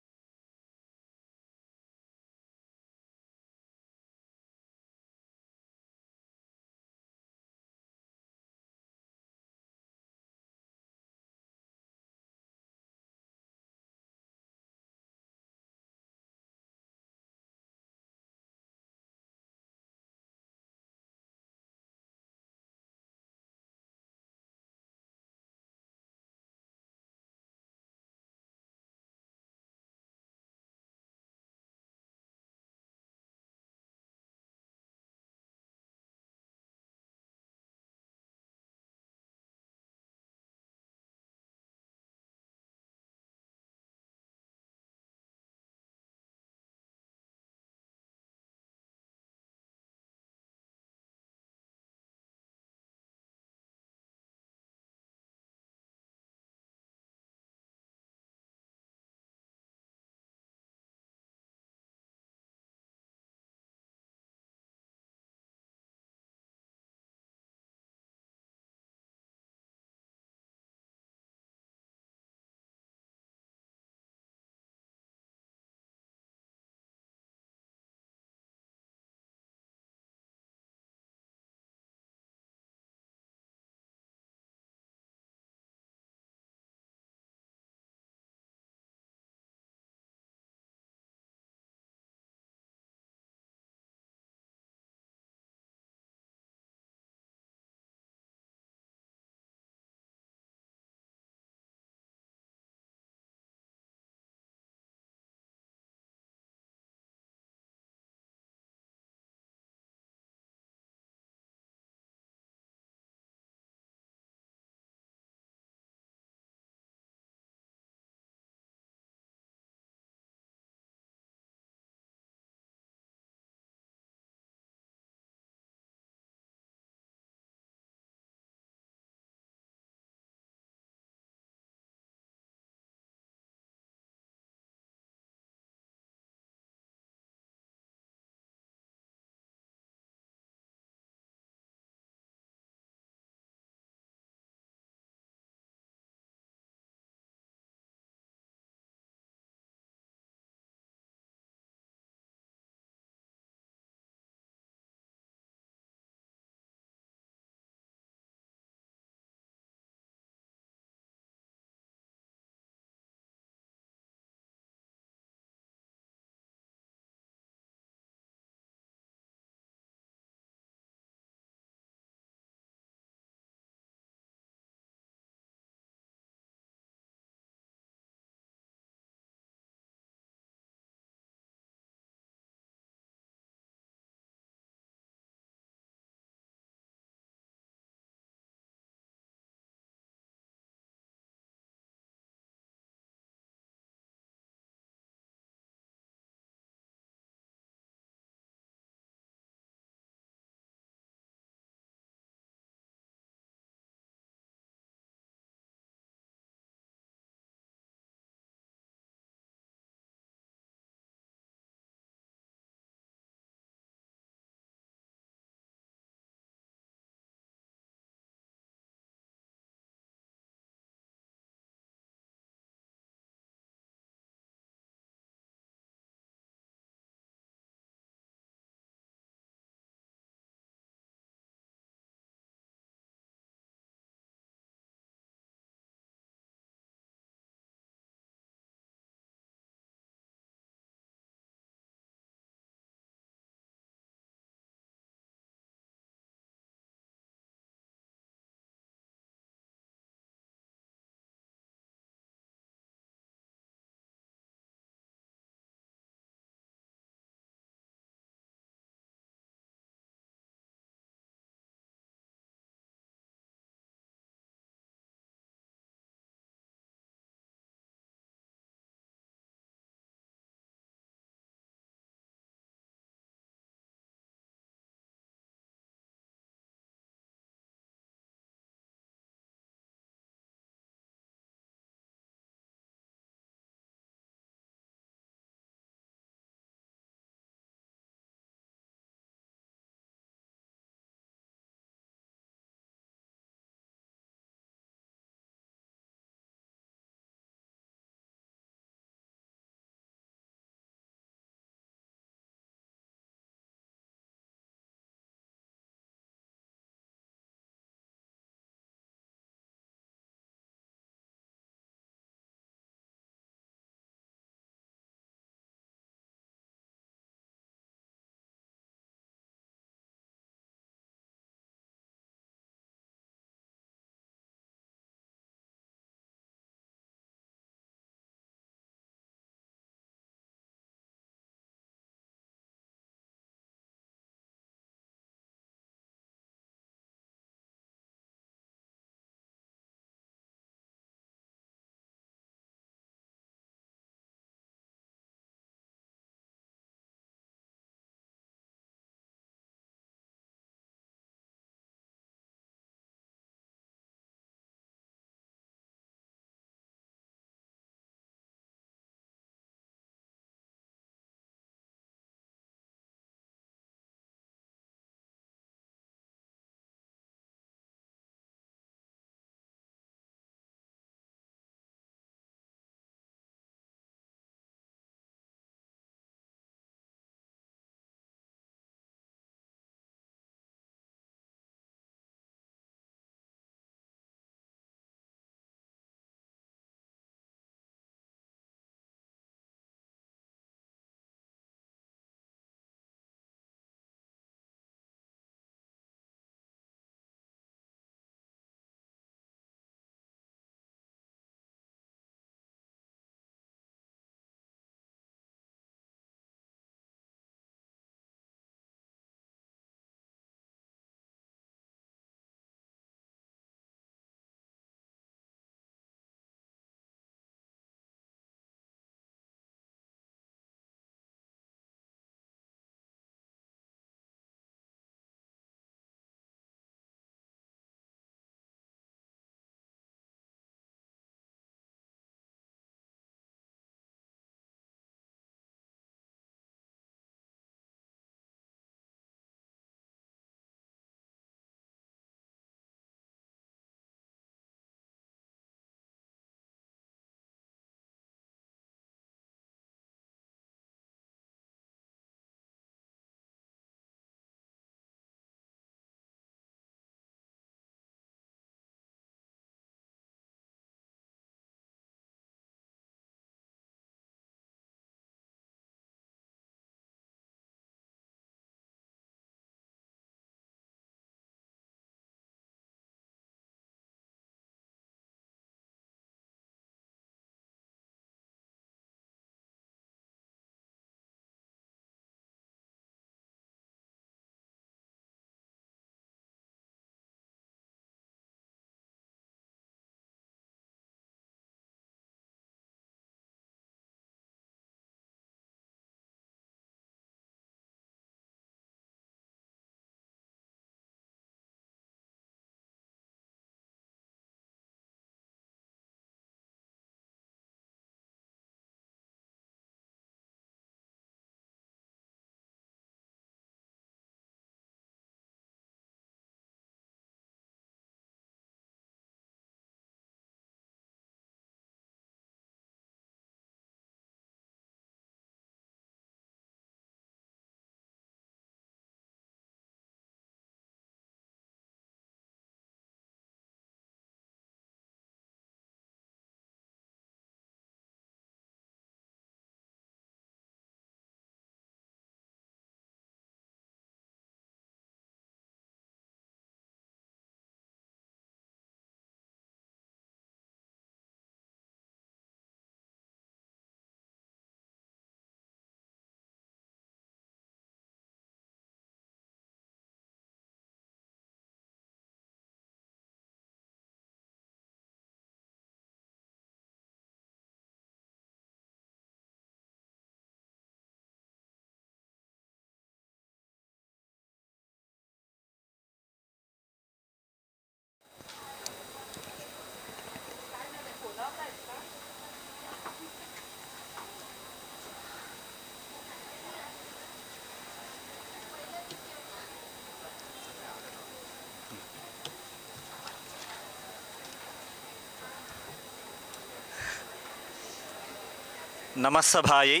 नमस्सभायै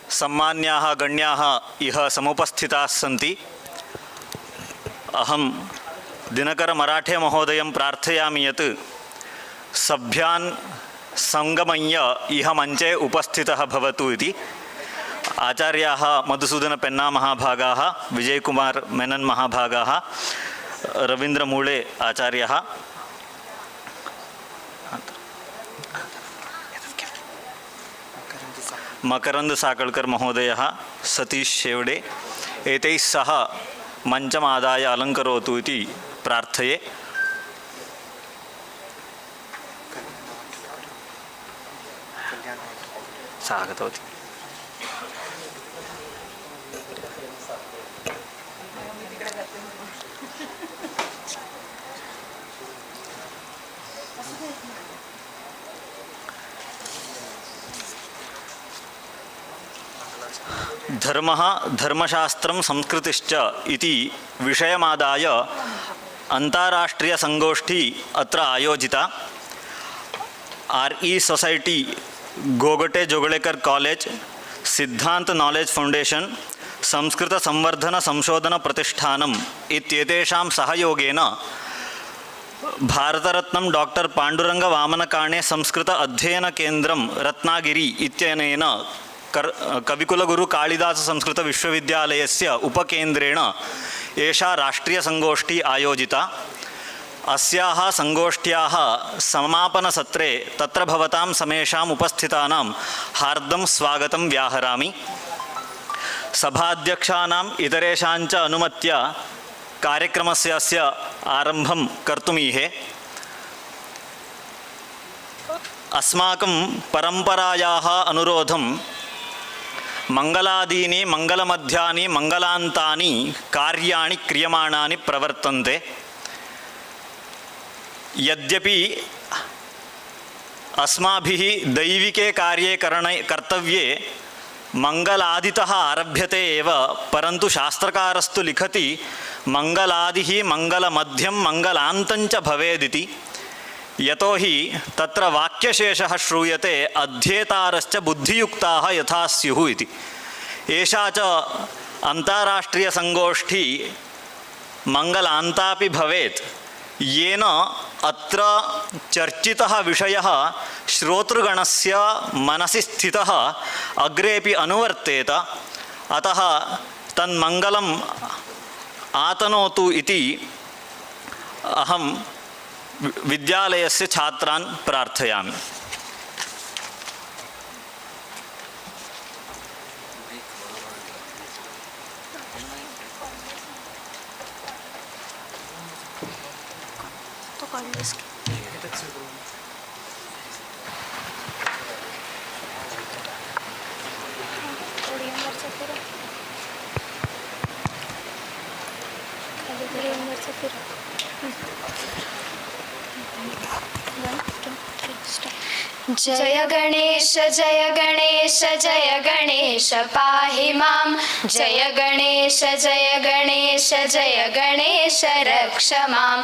सम्मान्याः गण्याः इह समुपस्थिताः सन्ति। अहं दिनकरमराठे महोदयं प्रार्थयामि यत् सभ्यान् संगमय्य इह मञ्चे उपस्थितः भवतु इति। आचार्याः मधुसूदन पेन्ना महाभागाः, विजयकुमार मेनन महाभागाः, रवीन्द्रमूळे आचार्यः, मकरंद साकळकर महोदयः, सतीश शेवडे एतैः सह मञ्चमादाय अलङ्करोतु इति प्रार्थये। सा आगतवती। धर्मः धर्मशास्त्रं संस्कृतिश्च इति विषयमादाय अन्ताराष्ट्रीयसङ्गोष्ठी अत्र आयोजिता। RE society, Gogate Joglekar college, Siddhant knowledge foundation, Sanskrit संवर्धन संशोधन प्रतिष्ठानम् इत्येतेषां सहयोगेन भारतरत्नं डॉक्टर पांडुरंग वामन काणे संस्कृत अध्ययन केंद्रं रत्नागिरी इत्यनेन कविकुलगुरु कालिदास संस्कृत विश्वविद्यालयस्य उपकेन्द्रेण एषा राष्ट्रीयसङ्गोष्ठी आयोजिता। अस्याः सङ्गोष्ठ्याः समापनसत्रे तत्र भवतां समेषाम् उपस्थितानां हार्दं स्वागतं व्याहरामि। सभाध्यक्षाणाम् इतरेषाञ्च अनुमत्य कार्यक्रमस्य अस्य आरम्भं कर्तुमीहे। अस्माकं परम्परायाः अनुरोधं मंगलादीनि मंगलमध्यानि मंगलान्तानि कार्याणि क्रियमाणानि प्रवर्तन्ते। यद्यपि अस्माभिः दैविके कार्ये कर्तव्ये मंगलादितः आरभ्यते एव, परन्तु शास्त्रकारस्तु लिखति मंगलादिः मंगलमध्यं मंगलान्तञ्च भवेदिति। यतोहि तत्र वाक्यशेषः श्रूयते अध्येतारश्च बुद्धियुक्ताः यथा स्युः इति। एषा च अन्ताराष्ट्रीयसङ्गोष्ठी मंगलान्तापि भवेत्, येन अत्र चर्चितः विषयः श्रोतृगणस्य मनसि स्थितः अग्रेपि अनुवर्तेत। अतः तन्मङ्गलम् आतनोतु इति अहं विद्यालयस्य छात्रान् प्रार्थयामि। जय गणेश जय गणेश जय गणेश पाहि मां। जय गणेश जय गणेश जय गणेश रक्ष मां।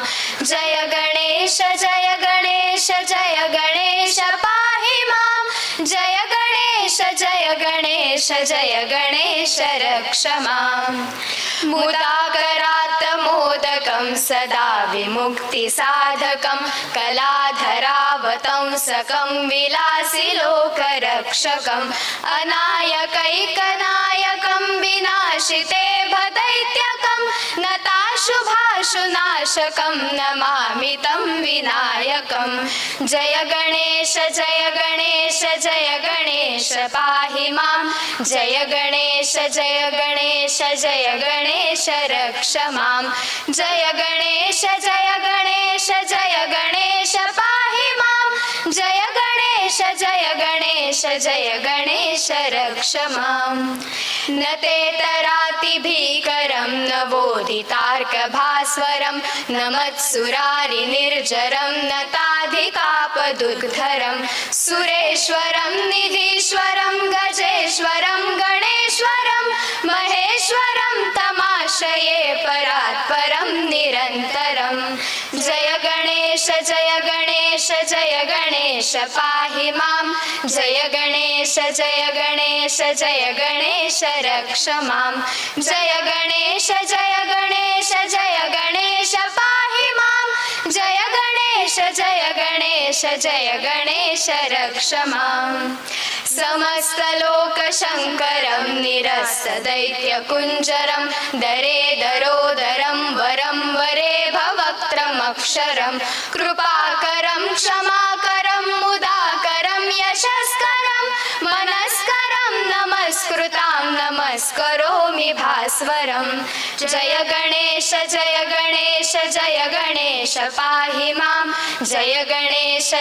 जय गणेश जय गणेश जय गणेश पाहि मां। जय गणेश जय गणेश जय गणेश रक्ष मां। मुदाकरात् मोदकं सदा विमुक्तिसाधकं कलाधरावतंसकं विलासिलोकरक्षकम् अनायकैकनायकं विनाशिते भदैत्यकं नताशुभाशुनाशकं नमामि तं विनायकं। जय गणेश जय गणेश जय गणेश पाहि मां। जय गणेश जय गणेश जय गणेश रक्ष मां। जय गणेश जय गणेश जय गणेश पाहि मां। जय गणेश जय गणेश जय गणेश रक्ष मां। न ते तरातिभीकरं न बोधितार्कभास्वरं न मत्सुरारिनिर्जरं न ताधिकापदुर्धरं सुरेश्वरं निधीश्वरं गजेश्वरं गणेश्वरं महेश्वरं तमाश्रये परात् निरन्तरं जय गणेश जय गणेश पाहि मां जय गणेश जय गणेश रक्ष मां जय गणेश जय गणेश पाहि मां जय गणेश रक्ष मां समस्तलोकशङ्करं निरस्तदैत्यकुञ्जरं दरे दरोदरं वरं वरे भवक्त्रमक्षरं कृपाकरं क्षमाकरं मुदाकरं यशस्करं मनस्करं नमस्कृतां नमस्करोमि भास्वरं जय गणेश पाहि मां जय गणेश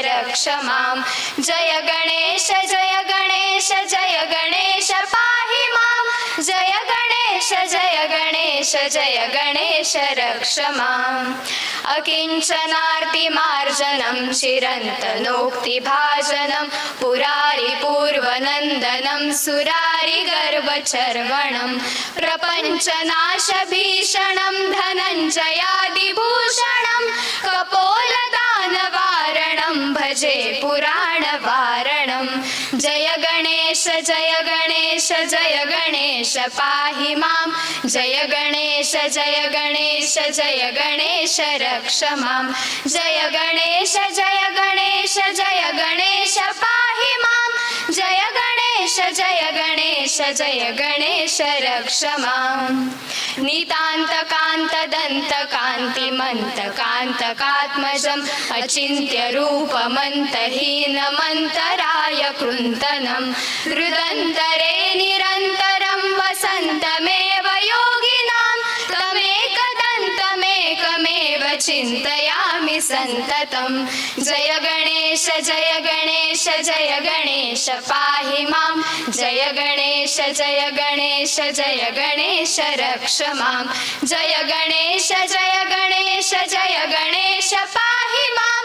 रक्ष मां जय गणेश पाहि मां जय गणेश रक्ष माम् अकिञ्चनार्तिमार्जनं चिरन्तनोक्तिभाजनं पुरारिपूर्वनन्दनं सुरारिगर्वचर्वणं प्रपञ्चनाशभीषणं धनञ्जयादिभूषणं कपोलदानवारणं भजे पुराणवारणं जय गणेश पाहि मां जय गणेश रक्ष मां जय गणेश पाहि मां जय गणेश रक्ष मां नितान्तकान्तदन्तकान्तिमन्तकान्तकात्मजम् अचिन्त्यरूपमन्तहीनमन्तराय कृन्तनं हृदन्तरे निरन्तरं वसन्तमेव योगिनां तमेकदन्तमेकमेव चिन्तयामि सन्ततं जय गणेश पाहि मां जय गणेश रक्ष मां जय गणेश पाहि मां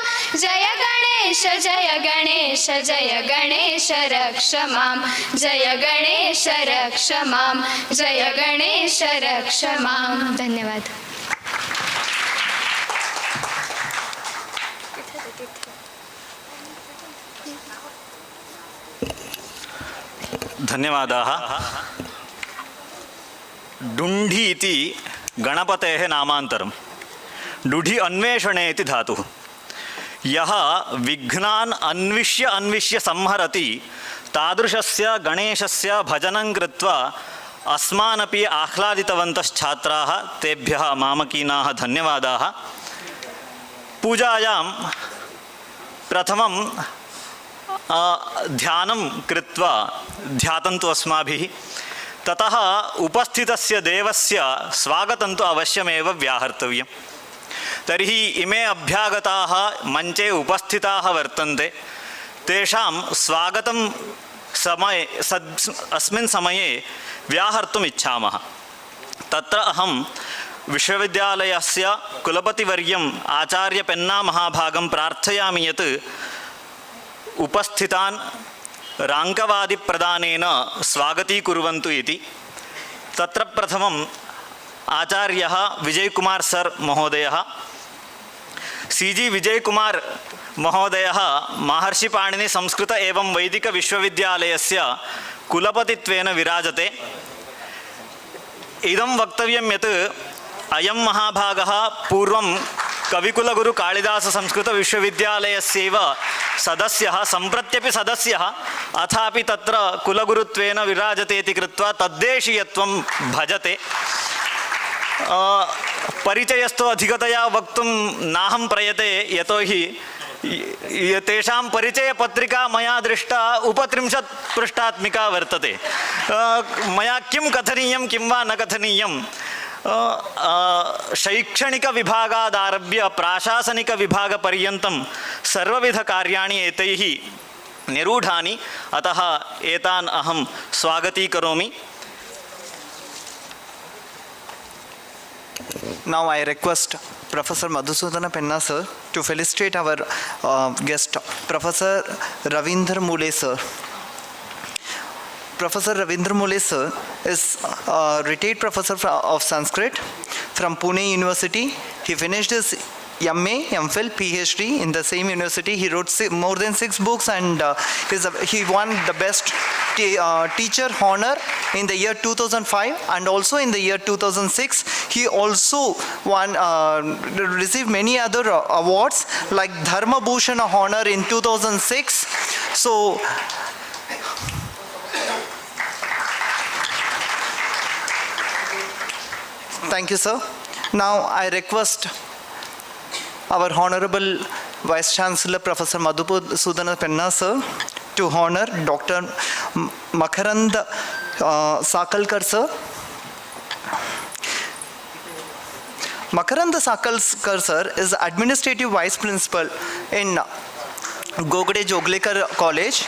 जय गणेश रक्ष मां जय गणेश रक्ष मां जय गणेश रक्ष मां धन्यवाद धन्यवादाः डुण्ढि इति गणपतेः नामान्तरं डुढि अन्वेषणे इति धातुः यः विघ्नान् अन्विष्य संहरति तादृशस्य गणेशस्य भजनं कृत्वा अस्मानपि आह्लादितवन्तश्छात्राः तेभ्यः मामकीनाः धन्यवादाः पूजायां प्रथमं ध्यानं कृत्वा ध्यातन्तु अस्माभिः ततः उपस्थितस्य देवस्य स्वागतं तु अवश्यमेव व्याहर्तव्यं तर्हि इमे अभ्यागताः मञ्चे उपस्थिताः वर्तन्ते तेषां स्वागतं अस्मिन् समये व्याहर्तुम् इच्छामः तत्र अहं विश्वविद्यालयस्य कुलपतिवर्यम् आचार्य पेन्ना महाभागं प्रार्थयामि यत् उपस्थितान् राङ्कवादिप्रदानेन स्वागतीकुर्वन्तु इति तत्र प्रथमम् आचार्यः विजयकुमार सर् महोदयः CG विजयकुमार महोदयः महर्षिपाणिनि संस्कृत एवं वैदिकविश्वविद्यालयस्य कुलपतित्वेन विराजते इदं वक्तव्यं यत् अयं महाभागः पूर्वं कविकुलगुरु कालिदास संस्कृत विश्वविद्यालयस्यैव सदस्यः सम्प्रत्यपि सदस्यः अथापि तत्र कुलगुरुत्वेन विराजते इति कृत्वा तद्देशीयत्वं भजते परिचयस्तु अधिकतया वक्तुं नाहं प्रयते यतोहि तेषां परिचयपत्रिका मया दृष्टा 30 पृष्ठात्मिका वर्तते मया किं कथनीयं किं वा न कथनीयं शैक्षणिकविभागादारभ्य प्राशासनिकविभागपर्यन्तं सर्वविधकार्याणि एतैः निरूढानि अतः एतान् अहं स्वागतीकरोमि Now I request Professor Madhusudana Penna sir to felicitate our guest Professor Ravindra Mule sir. Professor Ravindra Mule sir is a retired professor of Sanskrit from Pune University. He finished his MA, MPhil, PhD in the same university. He wrote more than 6 books, and he won the best teacher honor in the year 2005 and also in the year 2006. He also received many other awards like Dharma Bhushan honor in 2006. So thank you, sir. Now I request our Honorable Vice Chancellor Professor Madhusudana Penna sir to honor Dr. Makarand Sakalkar sir. Makarand Sakalkar sir is Administrative Vice Principal in Gogate Jogalekar College.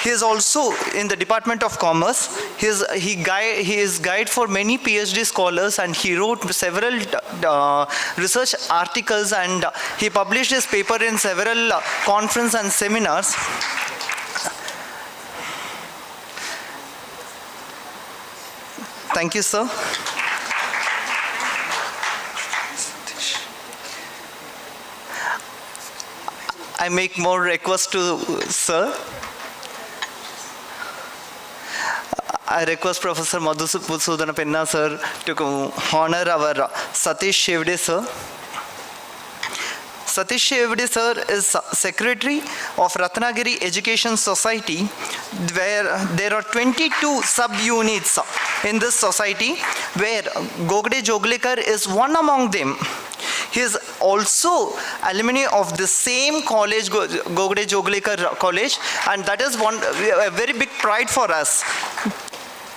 He is also in the Department of Commerce. He is guide for many PhD scholars, and he wrote several research articles, and he published his paper in several conferences and seminars. Thank you, sir. I make more requests to sir. I request Professor Madhusudana Penna sir to honor our Satish Shevde sir. Satish Shevde sir is Secretary of Ratnagiri Education Society, where there are 22 sub-units in this society, where Gogate Jogalekar is one among them. He is also alumni of the same college, Gogate Jogalekar College, and that is a very big pride for us.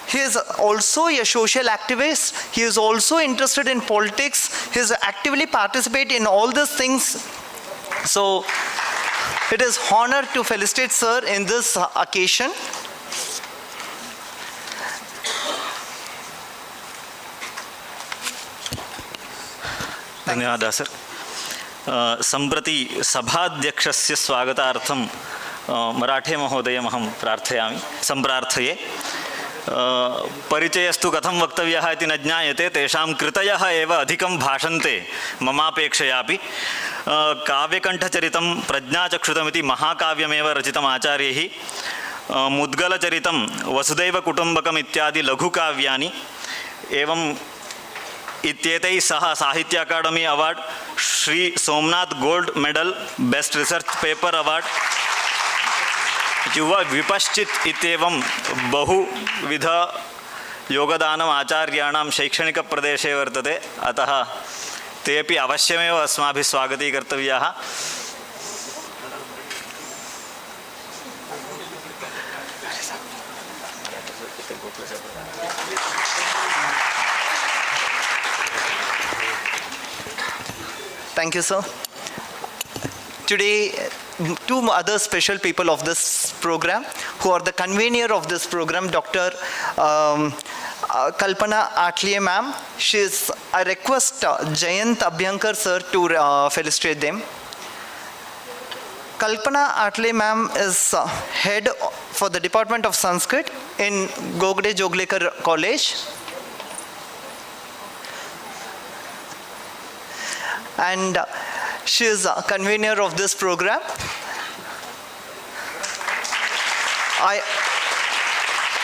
He is also a social activist. He is also interested in politics. He is actively participate in all these things. So it is honor to felicitate sir in this occasion. धन्यवादः sir. सम्प्रति सभाध्यक्षस्य स्वागतार्थं मराठे महोदयम् अहं सम्प्रार्थये. परिचयस्तु कथं वक्तव्यः इति न ज्ञायते. तेषां कृतयः एव अधिकं भाषन्ते ममापेक्षयापि. काव्यकण्ठचरितं प्रज्ञाचक्षुतमिति महाकाव्यमेव रचितम् आचार्यैः. मुद्गलचरितं वसुदैवकुटुम्बकम् इत्यादि लघुकाव्यानि एवं इत्येतैः सह Sahitya Akademi award, Shri Somnath gold medal, best research paper award, युवा विपश्चित् इत्येवं बहुविध योगदानम् आचार्याणां शैक्षणिकप्रदेशे वर्तते. अतः तेपि अवश्यमेव अस्माभिः स्वागतीकर्तव्याः. Thank you, sir. Today, two other special people of this program, who are the convener of this program, Dr. Kalpana Atliye ma'am. I request Jayant Abhyankar sir to felicitate them. Kalpana Atliye ma'am is head for the Department of Sanskrit in Gogate Jogalekar College. And she is a convener of this program.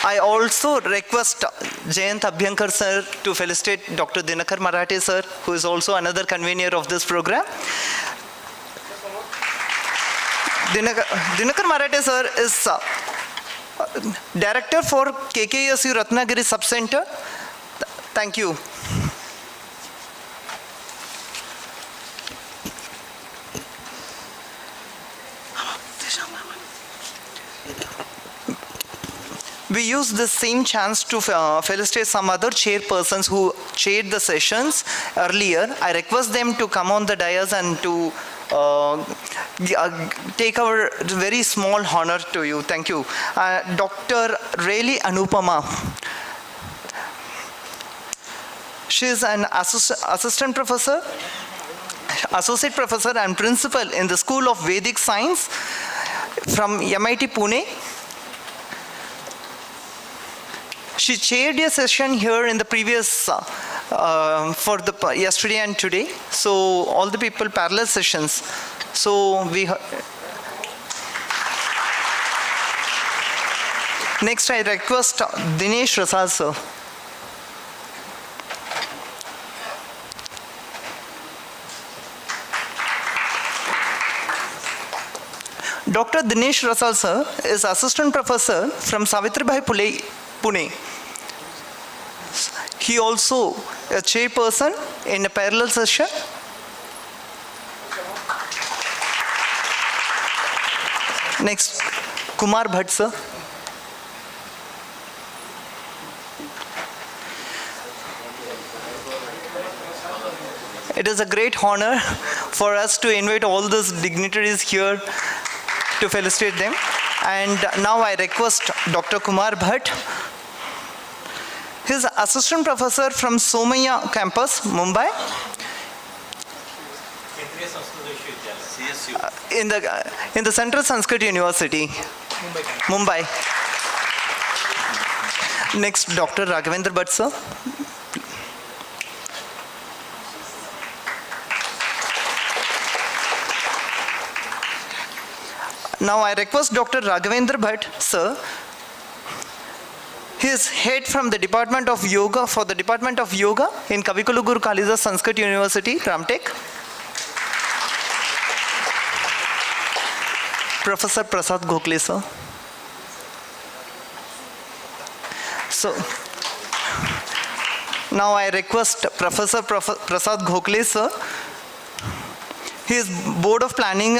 I also request Jayant Abhyankar sir to felicitate Dr. Dinakar Marathe sir, who is also another convener of this program. Dinakar Marathe sir is director for KKSU Ratnagiri Sub-Centre. Thank you. We use this same chance to felicitate some other chairpersons who chaired the sessions earlier. I request them to come on the dais and to take our very small honor to you. Thank you. Dr. Rayli Anupama. She is an assistant professor, associate professor and principal in the School of Vedic Science from MIT Pune. She chaired a session here in the previous, for the yesterday and today. So all the people parallel sessions. So next I request Dinesh Rasal sir. Dr. Dinesh Rasal sir is assistant professor from Savitribai Pune. He also a chairperson in a parallel session. Next, Kumar Bhatt sir. It is a great honor for us to invite all those dignitaries here to felicitate them. And now I request Dr. Kumar Bhatt. He is assistant professor from Somaiya campus, Mumbai. In the Central Sanskrit University, Mumbai. Next, Dr. Raghavendra Bhatt sir. Now I request Dr. Raghavendra Bhatt sir. He is head from the Department of Yoga for the Department of Yoga in Kavikulaguru Kalidas Sanskrit University, Ramtek. Professor Prasad Gokhale sir. So now I request Professor Prasad Gokhale sir. He is Board of Planning,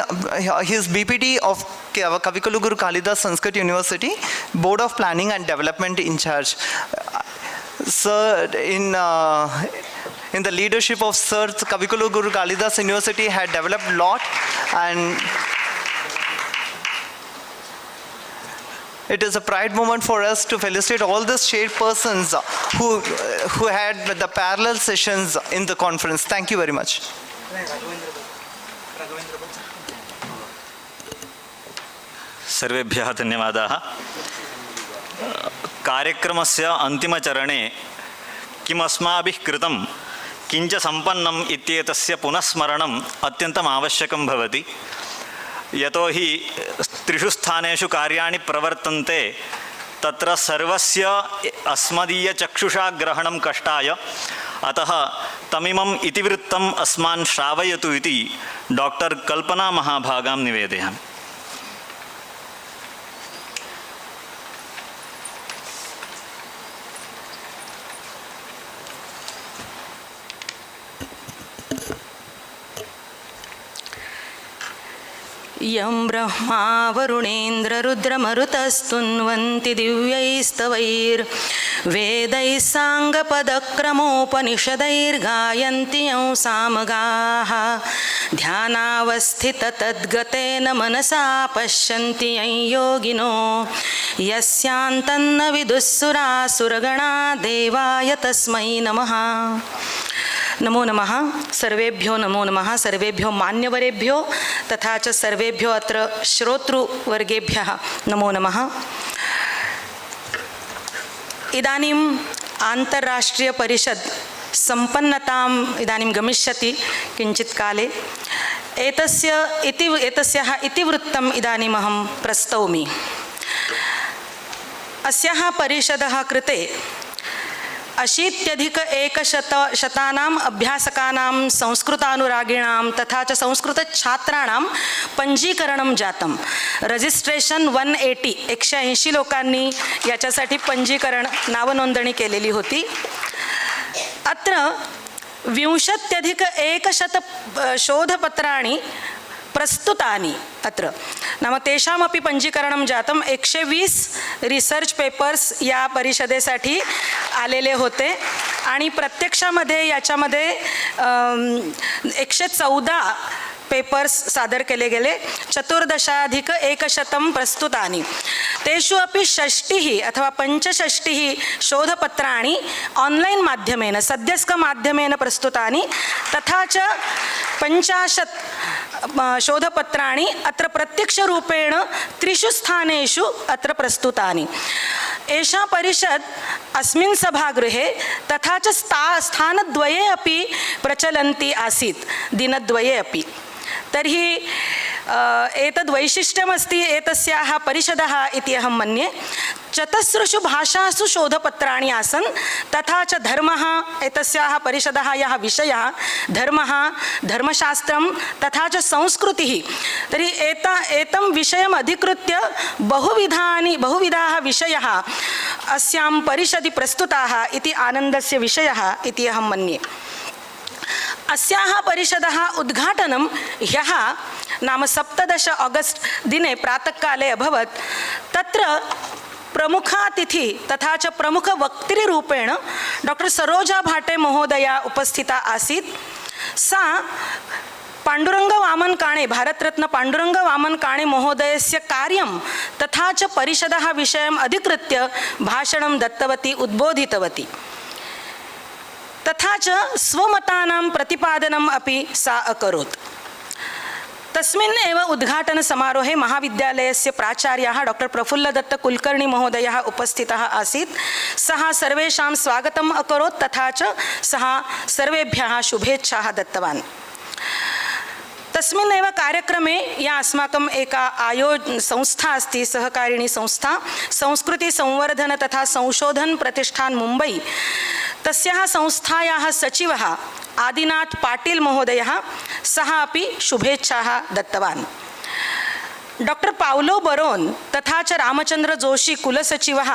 he is BPT of Kavikulaguru Kalidas Sanskrit University, Board of Planning and Development in charge. Sir, in the leadership of Sir, Kavikulaguru Kalidas University had developed a lot, and it is a pride moment for us to felicitate all the chairpersons who had the parallel sessions in the conference. Thank you very much. सर्वेभ्यः धन्यवादाः. कार्यक्रमस्य अन्तिमचरणे किम् अस्माभिः कृतं किञ्च सम्पन्नम् इत्येतस्य पुनस्मरणम् अत्यन्तम् आवश्यकं भवति. यतोहि त्रिषु स्थानेषु कार्याणि प्रवर्तन्ते, तत्र सर्वस्य अस्मदीयचक्षुषा ग्रहणं कष्टाय. अतः तमिमम् इतिवृत्तम् अस्मान् श्रावयतु इति डॉक्टर कल्पना महाभागां निवेदयामि. यं ब्रह्मा वरुणेन्द्ररुद्रमरुतस्तुन्वन्ति दिव्यैस्तवैर्वेदैः साङ्गपदक्रमोपनिषदैर्गायन्ति यं सामगाः ध्यानावस्थिततद्गतेन मनसा पश्यन्ति यं योगिनो यस्यान्तन्न विदुःसुरासुरगणा देवाय तस्मै नमः. नमो नमः. सर्वेभ्यो नमो नमः. सर्वेभ्यो मान्यवरेभ्यो तथा च सर्वेभ्यो अत्र श्रोतृवर्गेभ्यः नमो नमः. इदानीम् आन्तरराष्ट्रीयपरिषद् सम्पन्नताम् इदानीं गमिष्यति किञ्चित् काले. एतस्याः इतिवृत्तम् इदानीम् अहं प्रस्तौमि. अस्याः परिषदः कृते 80,100 अभ्यासकानां संस्कृतानुरागिणां तथा च संस्कृतछात्राणां पंजीकरणं जातं. रजिस्ट्रेशन 180 180 लोकांनी याच्यासाठी पंजीकरण नावनोंदणी केलेली होती. अत्र 20,100 शोधपत्राणि प्रस्तुतानि. अत्र नाम तेषामपि पंजीकरणं जातं. 120 रिसर्च पेपर्स या परिषदेसाठी आलेले होते आणि प्रत्यक्षामध्ये याच्यामध्ये 114 पेपर्स सादर केले गेले. 14,100 प्रस्तुतानि. तेषु अपि 60 अथवा 65 शोधपत्राणि ऑनलाइन माध्यमेन सद्यस्क माध्यमेन प्रस्तुतानि तथा च 50 शोधपत्राणि अत्र प्रत्यक्षरूपेण 3 स्थानेषु अत्र प्रस्तुतानि. एषा परिषद् अस्मिन् सभागृहे तथा च स्थानद्वये अपि प्रचलन्ती आसीत्, दिनद्वये अपि। तर्हि एतद् वैशिष्ट्यमस्ति एतस्याः परिषदः इति अहं मन्ये। चतस्रुषु भाषासु शोधपत्राणि आसन्, तथा च धर्मः, एतस्याः परिषदः यः विषयः धर्मः, धर्मशास्त्रं तथा च संस्कृतिः। तर्हि एतं विषयम् अधिकृत्य बहुविधाः विषयाः अस्यां परिषदि प्रस्तुताः इति आनन्दस्य विषयः इति अहं मन्ये। अस्याः परिषदः उद्घाटनं ह्यः नाम 17 ऑगस्ट दिने प्रातःकाले अभवत्। तत्र प्रमुखातिथि तथा च प्रमुखवक्तृरूपेण डॉक्टर सरोजा भाटे महोदया उपस्थिता आसीत्। सा पाण्डुरङ्ग वामन काणे, भारतरत्न पाण्डुरङ्ग वामन काणे महोदयस्य कार्यं तथा च परिषदः विषयम् अधिकृत्य भाषणं दत्तवती, उद्बोधितवती। तथा च स्वमतानां प्रतिपादनम् अपि सा अकरोत्। तस्मिन् एव उद्घाटनसमारोहे महाविद्यालयस्य प्राचार्यः डॉक्टर प्रफुल्लदत्त कुलकर्णी महोदयः उपस्थितः आसीत्। सः सर्वेषां स्वागतम् अकरोत् तथा च सः सर्वेभ्यः शुभेच्छाः दत्तवान्। तस्मिन् एव कार्यक्रमे या अस्माकम् एका संस्था अस्ति, सहकारिणी संस्था, संस्कृति संवर्धन तथा संशोधन प्रतिष्ठान मुंबई, तस्याः संस्थायाः सचिवः आदिनाथ पाटिल महोदयः सः अपि शुभेच्छाः दत्तवान्। डॉक्टर पाउलो बरोन तथा च रामचंद्र जोशी कुलसचिवः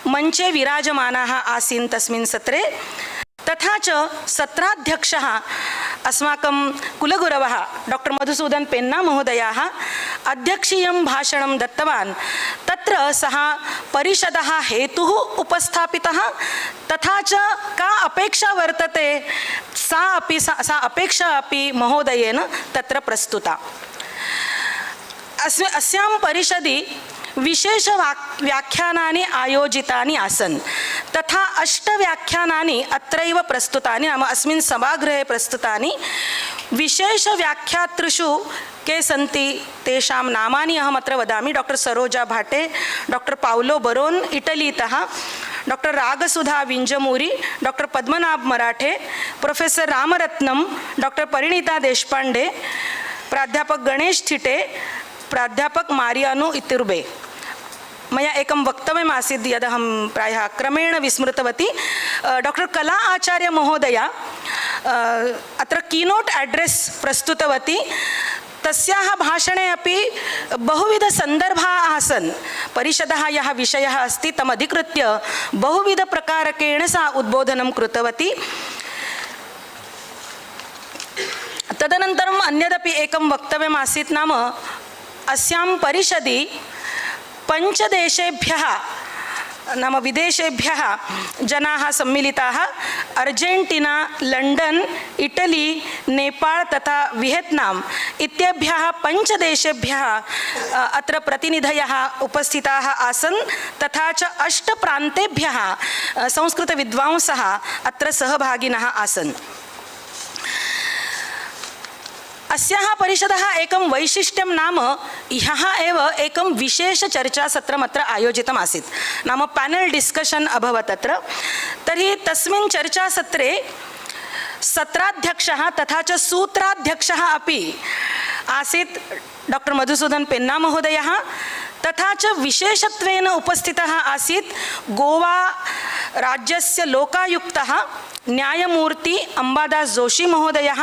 मंचे विराजमानाः आसीन् तस्मिन् सत्रे। तथा च सत्राध्यक्षः अस्माकं कुलगुरवः डॉक्टर मधुसूदन पेन्ना महोदयः अध्यक्षीयं भाषणं दत्तवान्। तत्र सः परिषदः हेतुः उपस्थापितः तथा च का अपेक्षा वर्तते सा अपेक्षा अपि महोदयेन तत्र प्रस्तुता। अस्यां परिषदि विशेष व्याख्यानानि आयोजितानि आसन् तथा 8 व्याख्यानानि अत्रैव प्रस्तुतानि, नाम अस्मिन् सभागृहे प्रस्तुतानि। विशेष व्याख्यातृषु के सन्ति तेषां नामानि अहम् अत्र वदामि। Doctor Saroja Bhate, doctor Paulo Barone इटलीतः, doctor Ragasudha Vinjamuri, doctor Padmanabh Marathe, professor Ramratnam, doctor Parinita Deshpande, प्राध्यापक गणेश थिटे, प्राध्यापक मारियानो इतिर्बे। मया एकं वक्तव्यम् आसीत् यदहं प्रायः क्रमेण विस्मृतवती। डॉक्टर कला आचार्य महोदया अत्र कीनोट एड्रेस प्रस्तुतवती। तस्याः भाषणे अपि बहुविधसन्दर्भाः आसन्। परिषदः यः विषयः अस्ति तम् अधिकृत्य बहुविधप्रकारकेण सा उद्बोधनं कृतवती। तदनन्तरम् अन्यदपि एकं वक्तव्यम् आसीत्, नाम अस्यां परिषदि 5 देशेभ्यः नाम विदेशेभ्यः जनाः सम्मिलिताः। अर्जेंटीना, लंडन, इटली, नेपाल तथा वियतनाम इत्येभ्यः 5 देशेभ्यः अत्र प्रतिनिधयः उपस्थिताः आसन्। तथा च 8 प्रान्तेभ्यः संस्कृतविद्वांसः अत्र सहभागिनः आसन्। अस्याः परिषदः एकं वैशिष्ट्यं नाम ह्यः एव एकं विशेष चर्चासत्रम् अत्र आयोजितम् आसीत्, नाम पैनल डिस्कशन अभवत् अत्र। तर्हि तस्मिन् चर्चासत्रे सत्राध्यक्षः तथा च सूत्राध्यक्षः अपि आसीत् डॉक्टर मधुसूदन पेन्ना महोदयः। तथा च विशेषत्वेन उपस्थितः आसीत् गोवा राज्यस्य लोकायुक्तः न्यायमूर्ति अंबादास जोशी महोदयः,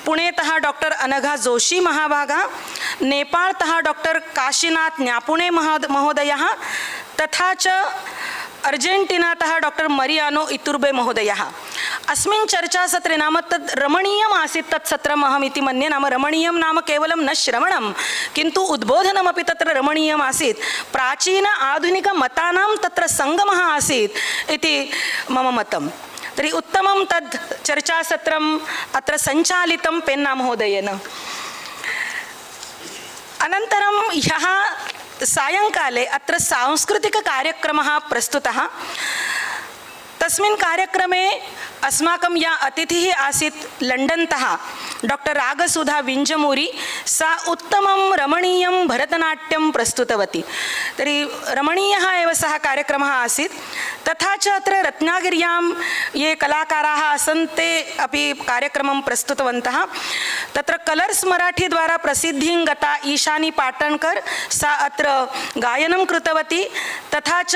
पुणेतः डॉक्टर अनघा जोशी महाभागा, नेपालतः डॉक्टर काशीनाथ न्यापुणे महोदयः, तथा च अर्जेंटीनातः डॉक्टर मरियानो इतुर्बे महोदयः। अस्मिन् चर्चासत्रे नाम तद् रमणीयम् आसीत् तत् सत्रम् अहमिति मन्ये। नाम रमणीयं नाम केवलं न श्रवणं किन्तु उद्बोधनमपि तत्र रमणीयम् आसीत्। प्राचीन आधुनिकमतानां तत्र सङ्गमः आसीत् इति मम मतम्। तर्हि उत्तमं तद् चर्चासत्रम् अत्र सञ्चालितं पेन्ना महोदयेन। अनन्तरं ह्यः सायङ्काले अत्र सांस्कृतिककार्यक्रमः प्रस्तुतः। तस्मिन् कार्यक्रमे अस्माकं या अतिथिः आसीत् लण्डन्तः डॉक्टर रागसुधा विञ्जमूरी, सा उत्तमं रमणीयं भरतनाट्यं प्रस्तुतवती। तर्हि रमणीयः एव सः कार्यक्रमः आसीत्। तथा च अत्र रत्नागिर्यां ये कलाकाराः आसन् ते अपि कार्यक्रमं प्रस्तुतवन्तः। तत्र कलर्स् मराठी द्वारा प्रसिद्धिं गता ईशानी पाटणकर, सा अत्र गायनं कृतवती। तथा च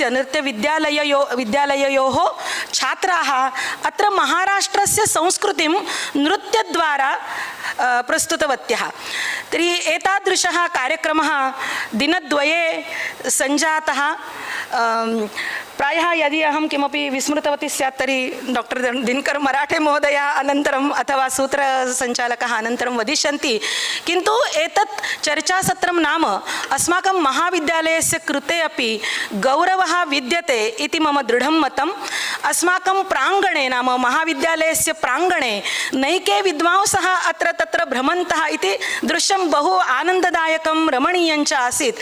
नृत्यविद्यालयोः छात्राः अत्र महाराष्ट्रस्य संस्कृतिं नृत्यद्वारा प्रस्तुतवत्यः। तर्हि एतादृशः कार्यक्रमः दिनद्वये सञ्जातः। प्रायः यदि अहं किमपि विस्मृतवती स्यात् तर्हि डॉक्टर दिनकर मराठे महोदयः अनन्तरम् अथवा सूत्रसञ्चालकः अनन्तरं वदिष्यन्ति। किन्तु एतत् चर्चासत्रं नाम अस्माकं महाविद्यालयस्य कृते अपि गौरवः विद्यते इति मम दृढं मतम्। अस्माकं प्राङ्गणे नाम महाविद्यालयस्य प्राङ्गणे नैके विद्वांसः अत्र तत्र भ्रमन्तः इति दृश्यं बहु आनन्ददायकं रमणीयञ्च आसीत्।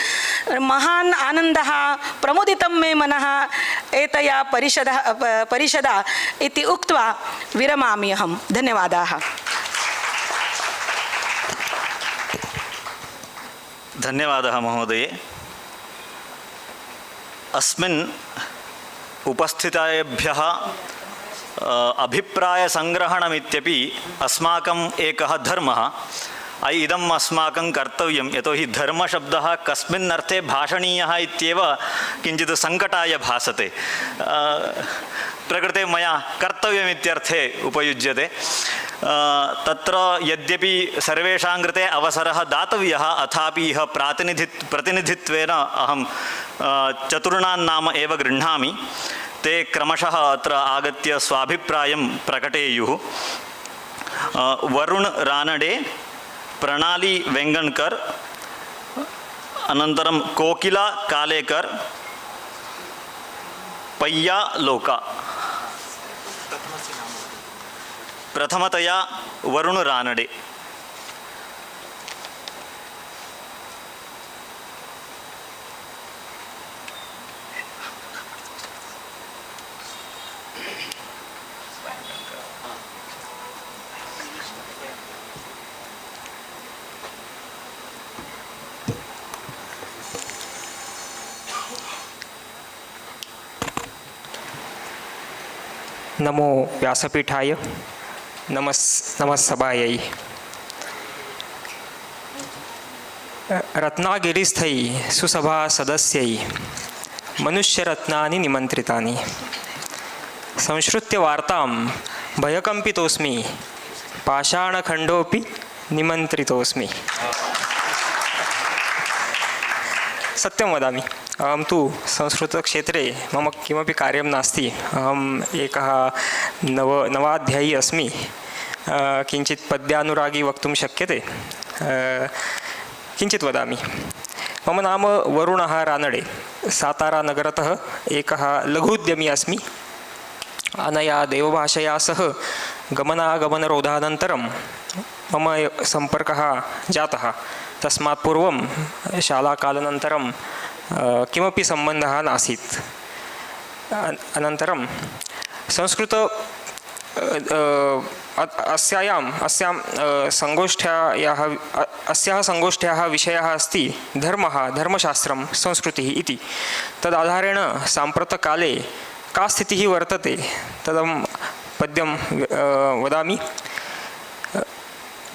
महान् आनन्दः प्रमुदितं मे मनः एतया परिषदा इति उक्त्वा विरमामि अहं। धन्यवादाः। धन्यवादः महोदये। अस्मिन् उपस्थितेभ्यः अभिप्रायसङ्ग्रहणमित्यपि अस्माकम् एकः धर्मः। इदम् अस्माकं कर्तव्यं, यतोहि धर्मशब्दः कस्मिन् अर्थे भाषणीयः इत्येव किञ्चित् सङ्कटाय भासते। प्रकृते मया कर्तव्यमित्यर्थे उपयुज्यते। तत्र यद्यपि सर्वेषां कृते अवसरः दातव्यः, अथापि इह प्रतिनिधित्वेन अहं चतुर्णां नाम एव गृह्णामि। ते क्रमशः अत्र आगत्य स्वाभिप्रायं प्रकटयेयुः। वरुण रानडे, प्रणाली वेंगणकर, अनन्तरं कोकिला कालेकर, पय्या लोका। प्रथमतया वरुण रानडे। नमो व्यासपीठाय, नमः सभायै। रत्नागिरिस्थै सुसभा सदस्यै मनुष्यरत्नानि निमन्त्रितानि। संश्रुत्य वार्तां भयकम्पितोऽस्मि, पाषाणखण्डोऽपि निमन्त्रितोऽस्मि। सत्यं वदामि, अहं तु संस्कृतक्षेत्रे मम किमपि कार्यं नास्ति। अहम् एकः नवाध्यायी अस्मि। किञ्चित् पद्यानुरागी वक्तुं शक्यते। किञ्चित् वदामि। मम नाम वरुणः रानडे। सातारानगरतः एकः लघुद्यमी अस्मि। अनया देवभाषया सह गमनागमनरोधानन्तरं मम सम्पर्कः जातः। तस्मात् पूर्वं शालाकालानन्तरं किमपि सम्बन्धः नासीत्। अनन्तरं संस्कृत अस्यां संगोष्ठ्याः विषयः अस्ति धर्मः, धर्मशास्त्रं, संस्कृतिः इति। तदाधारेण साम्प्रतकाले का स्थितिः वर्तते तदं पद्यं वदामि।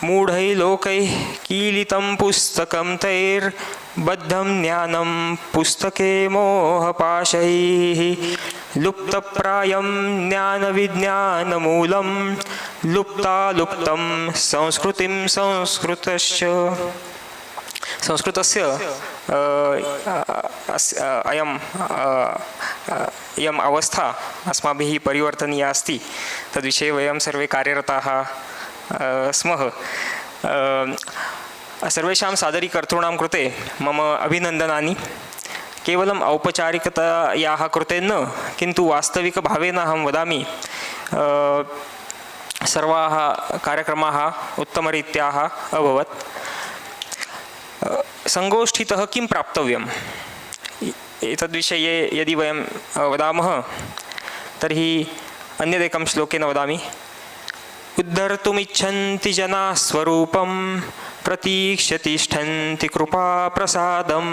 मूढै लोकैः कीलितं पुस्तकं तैर्बद्धं ज्ञानं पुस्तके मोहपाशैः। लुप्तप्रायं ज्ञानविज्ञानमूलं लुप्तालुप्तं संस्कृतिं संस्कृतश्च। संस्कृतस्य इयम् अवस्था अस्माभिः परिवर्तनीया अस्ति। तद्विषये वयं सर्वे कार्यरताः स्मः। सर्वेषां सादरीकर्तॄणां कृते मम अभिनन्दनानि। केवलम् औपचारिकतायाः कृते न, किन्तु वास्तविकभावेन अहं वदामि सर्वाः कार्यक्रमाः उत्तमरीत्याः अभवत्। संगोष्ठीतः किं प्राप्तव्यम् एतद्विषये यदि वयं वदामः तर्हि अन्यदेकं श्लोकेन वदामि। उद्धर्तुमिच्छन्ति जनाः स्वरूपं प्रतीक्ष्य तिष्ठन्ति कृपाप्रसादं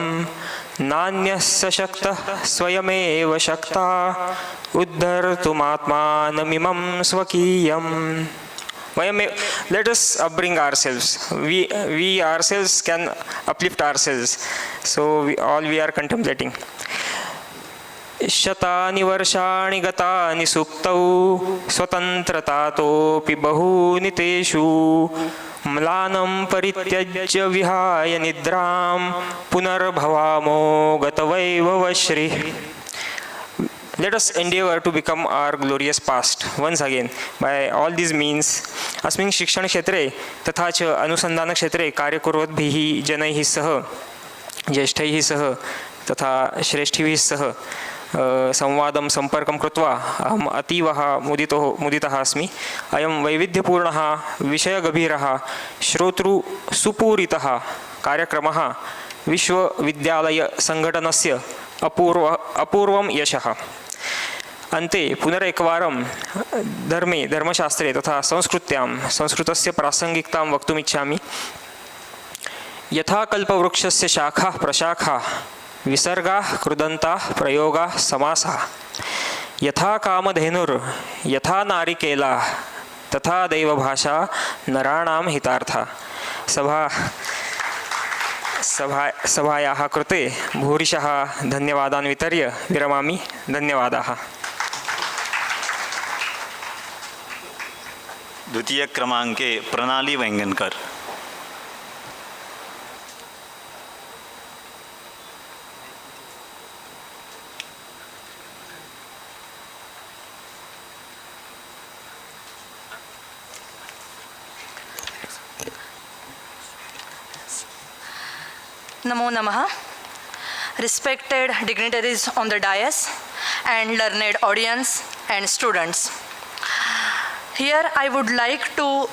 नान्यः सशक्तः स्वयमेव शक्ता उद्धर्तुमात्मानमिमं स्वकीयम्। Let us upbring ourselves. We ourselves can uplift ourselves. So we are contemplating. शतानि वर्षाणि गतानि सुप्तौ स्वतन्त्रतातोऽपि बहूनि तेषु म्लानं परित्यज्य विहाय निद्रां पुनर्भवामो गतवैभवश्रीः. Let us endeavor to become our glorious past once again by all these means. अस्मिन् शिक्षणक्षेत्रे तथा च अनुसन्धानक्षेत्रे कार्यकुर्वद्भिः जनैः सह ज्येष्ठैः सह तथा श्रेष्ठिभिः सह संवादं सम्पर्कं कृत्वा अहम् अतीवः मुदितः अस्मि। अयं वैविध्यपूर्णः विषयगभीरः श्रोतृसुपूरितः कार्यक्रमः विश्वविद्यालयसङ्घटनस्य अपूर्वं यशः। अन्ते पुनरेकवारं धर्मे धर्मशास्त्रे तथा संस्कृत्यां संस्कृतस्य प्रासङ्गिकतां वक्तुमिच्छामि। यथा कल्पवृक्षस्य शाखाः प्रशाखाः विसर्गाः कृदन्ताः प्रयोगाः समासाः यथा कामधेनुर् यथा नारिकेलाः तथा दैवभाषा नराणां हितार्था। सभायाः कृते भूरिशः धन्यवादान् वितर्य विरमामि। धन्यवादाः। द्वितीयक्रमाङ्के प्रणाली वेङ्गन्कर्। Namo Namaha. Respected dignitaries on the dais and learned audience and students. Here I would like to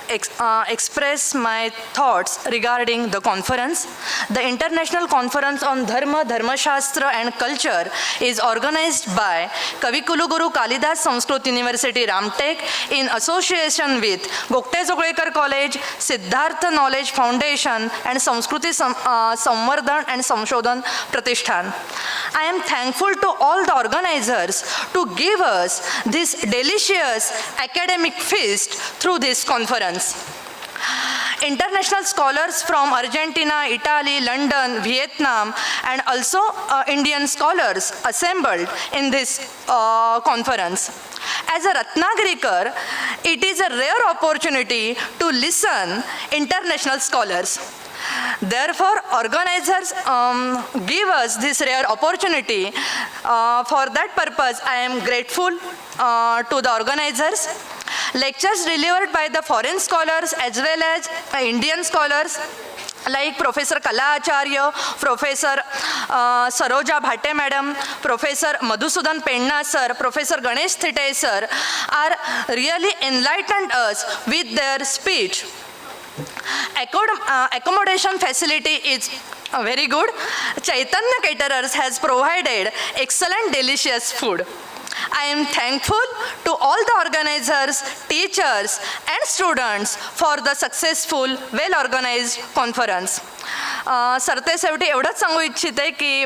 express my thoughts regarding the conference. The International Conference on Dharma, Dharmaśāstra and Culture is organized by Kavikulaguru Kalidas Sanskrit University Ramtek in association with Gogate Jogalekar College, Siddhant Knowledge Foundation and Sanskrit Sanvardhan and Sanshodhan Pratishthan. I am thankful to all the organizers to give us this delicious academic feast through this conference. International scholars from Argentina, Italy, London, Vietnam and also Indian scholars assembled in this conference. As a Ratnagirikar, it is a rare opportunity to listen international scholars. Therefore, organizers give us this rare opportunity. For that purpose, I am grateful to the organizers. Lectures delivered by the foreign scholars as well as Indian scholars like Professor Kala Acharya, Professor Saroja Bhatte Madam, Professor Madhusudan Penna Sir, Professor Ganesh Thite Sir are really enlightened us with their speech. Accommodation facility is very good. Chaitanya Caterers has provided excellent delicious food. I am thankful to all the organizers, teachers and students for the successful, well-organized conference. सरते शेवटी एवढंच सांगू इच्छिते की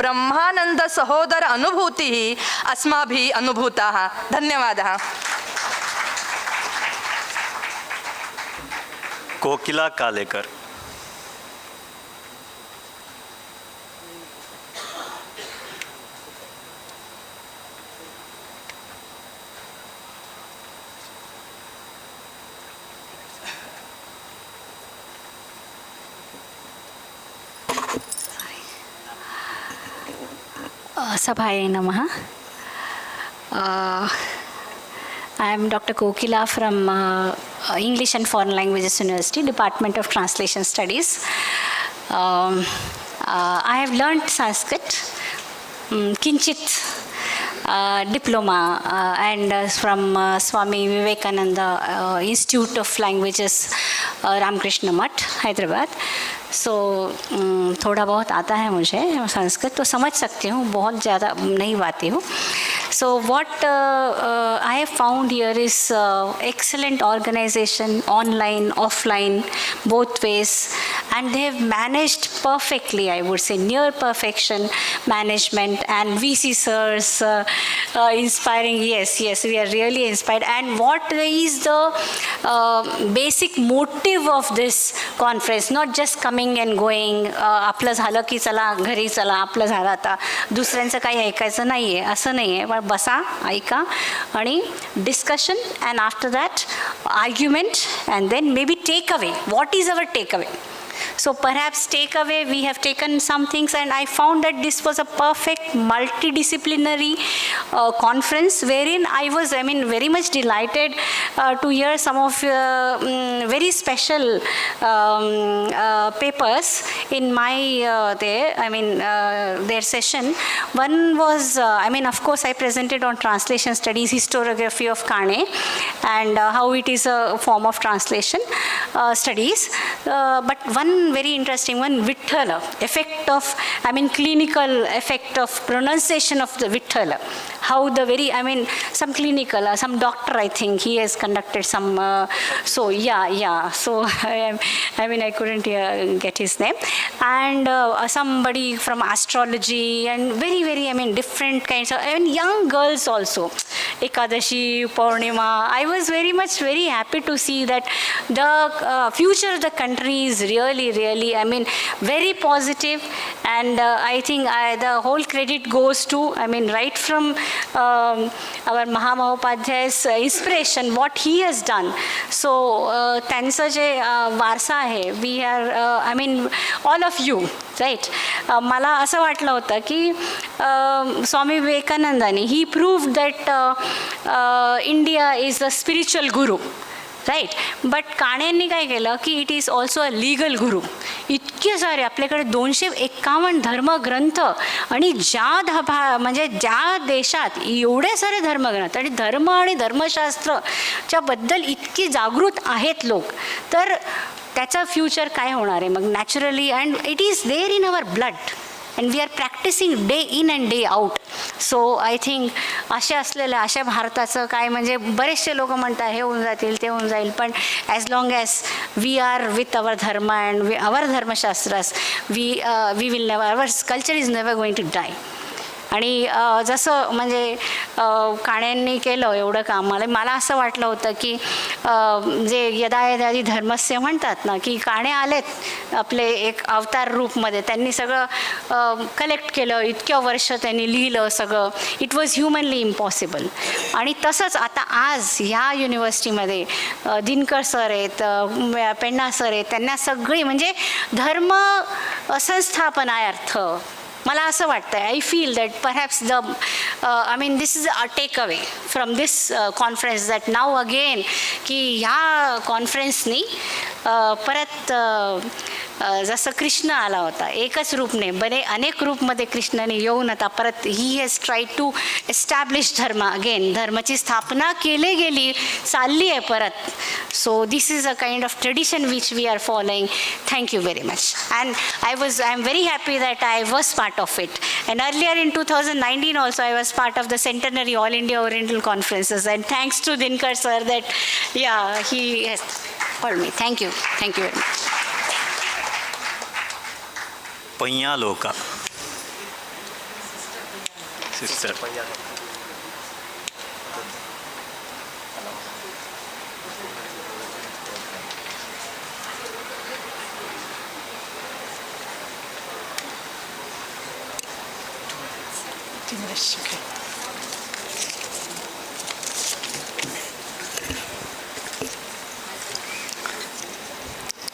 ब्रह्मानंद सहोदर अनुभूती अस्माभिः अनुभूताः. धन्यवादः. कोकिला Kalekar. Sabhaye Namaha. I am Dr. Kokila from English and Foreign Languages University, Department of Translation Studies. I have learnt Sanskrit, Kinchit diploma and from Swami Vivekananda Institute of Languages, Ramakrishna Math, Hyderabad. So थोड़ा बहुत आता है मुझे संस्कृत, तो समझ सकती हूँ, बहुत ज़्यादा नहीं आती हूँ. So what I have found here is excellent organization, online, offline, both ways, and they have managed perfectly, I would say, near perfection management, and VC sirs inspiring. Yes, we are really inspired. And what is the basic motive of this conference? Not just coming and going, आपलं झालं की चला घरी चला, आपलं झालं आता दुसऱ्यांचं काही ऐकायचं नाहीये, असं नाहीये. पण बसा, ऐका आणि discussion, and after that argument, and then maybe take away. What is our takeaway? So perhaps takeaway, we have taken some things, and I found that this was a perfect multidisciplinary conference wherein I was, very much delighted to hear some of very special papers in my their session. One was, of course, I presented on translation studies, historiography of Kane, and how it is a form of translation studies. But one very interesting one, Vithala, effect of, clinical effect of pronunciation of the Vithala. How the very, some clinical, some doctor, I think, he has conducted some, so I couldn't get his name. And somebody from astrology, and very, very, different kinds of, young girls also. Ekadashi, Purnima. I was very happy to see that the future of the country is really, very positive, and I think the whole credit goes to, right from our Mahamahopadhyay's inspiration, what he has done. So, त्यांचं जे वारसा आहे, we are, all of you, right? मला असं वाटलं होतं की स्वामी विवेकानंदानी, he proved that India is the spiritual guru. Right, but काण्यांनी काय केलं की it is also a legal guru. इतके सारे आपल्याकडे 251 धर्मग्रंथ, आणि ज्या देशात एवढे सारे धर्मग्रंथ, आणि धर्म आणि धर्मशास्त्रच्या बद्दल इतकी जागृत आहेत लोक, तर त्याचा फ्युचर काय होणार आहे मग naturally. And it is there in our blood, and we are practicing day in and day out. So I think अशा भारताचं काय, बरेचसे लोक म्हणतात हे होऊन जातील, ते होऊन जाईल, पण as long as we are with our dharma and our dharmaśāstras, we will never, our culture is never going to die. आणि जसं काण्यांनी केलं एवढं काम, मला असं वाटलं होतं की जे यदायदादी धर्मस्य म्हणतात ना, की काणे आलेत आपले एक अवतार रूपमध्ये, त्यांनी सगळं कलेक्ट केलं, इतक्या वर्ष त्यांनी लिहिलं सगळं, इट वॉज ह्युमनली इम्पॉसिबल. आणि तसंच आता आज ह्या युनिव्हर्सिटीमध्ये दिनकर सर आहेत, पेन्ना सर आहेत, त्यांना सगळी धर्म संस्थापनार्थ मला असं वाटतं, I feel that perhaps this is a takeaway from this conference, that now again की ह्या कॉन्फरन्सनी परत जसं कृष्ण आला होता एकच रूपने, अनेक रूपमध्ये कृष्णाने येऊन आता परत he has try to establish dharma again, धर्माची स्थापना केली गेली, चालली आहे परत. So this is a kind of tradition which we are following. Thank you very much. And I am very happy that I was part of it, and earlier in 2019 also I was part of the centenary All India Oriental Conferences, and thanks to Dinkar sir that he has called me. Thank you very much. Panya Loka sister.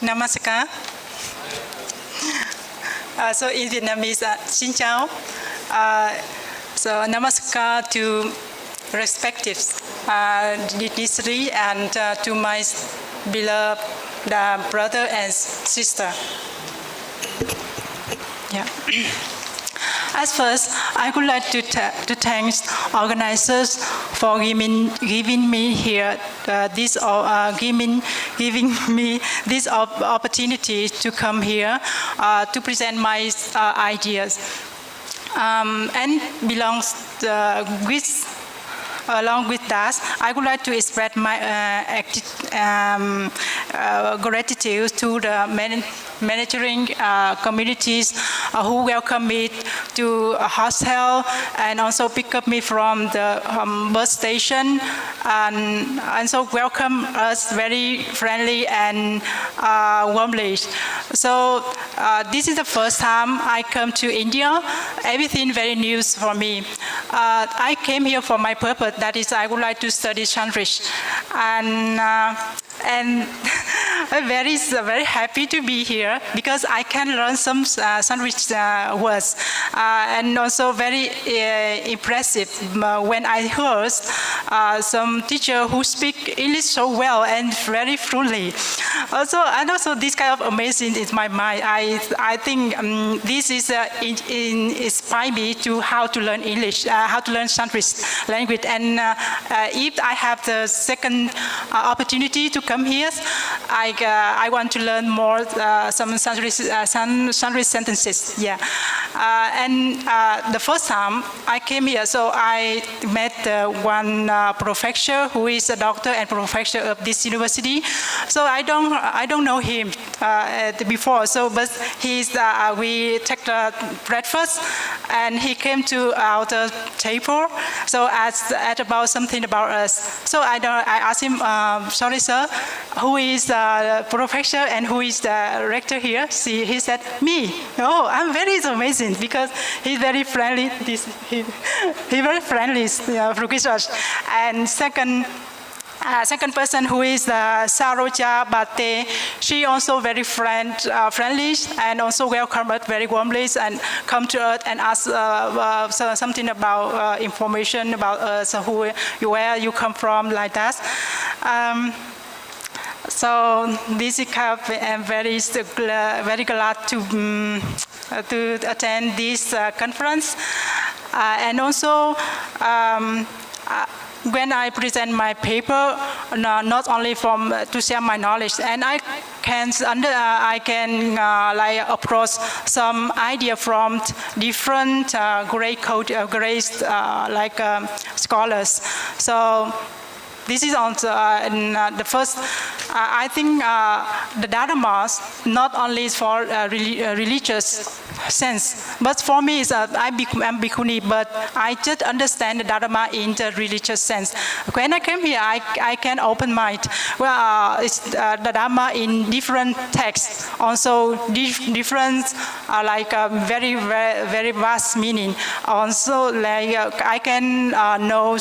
Namaskar. So in Vietnamese, Xin chào. So namaskar to respective dignitary and to my beloved brother and sister. Yeah. As first, I would like to thank organizers for giving me here giving me this opportunity to come here to present my ideas, and belongs with along with that, I would like to express my gratitude to the managing communities who welcomed me to a hostel and also pick up me from the bus station and so welcome us very friendly and warmly. So this is the first time I come to India. Everything very new for me. I came here for my purpose, that is I would like to study Sanskrit, and I'm very happy to be here because I can learn some Sanskrit words, and also very impressive when I heard some teacher who speak English so well and very fluently. Also this kind of amazing in my mind. I think this is inspire me to how to learn English, how to learn Sanskrit language, and if I have the second opportunity to come here, I want to learn more some Sanskrit sentences. Yeah, and the first time I came here, so I met one professor who is a doctor and professor of this university. So I don't know him before. So but we took the breakfast and he came to our table. So asked about something about us. So I asked him, sorry sir, who is the professor and who is the rector here? He said, me. Oh, I'm very amazing because he's very friendly. He's very friendly, professor. And second person who is Saroja Bate, she also very friendly and also welcome us very warmly and come to us and ask something about information about us, where you come from, like that. So this is I'm very glad to attend this conference, and also when I present my paper, not only to share my knowledge, and I can like approach some idea from different great scholars. So this is also the first. I think the Dharma not only is for religious sense, but for me is I'm Bhikkhuni, but I just understand the Dharma in the religious sense. When I came here, I can open mind. Well, it's the Dharma in different texts, also different very very vast meaning. Also, like I can know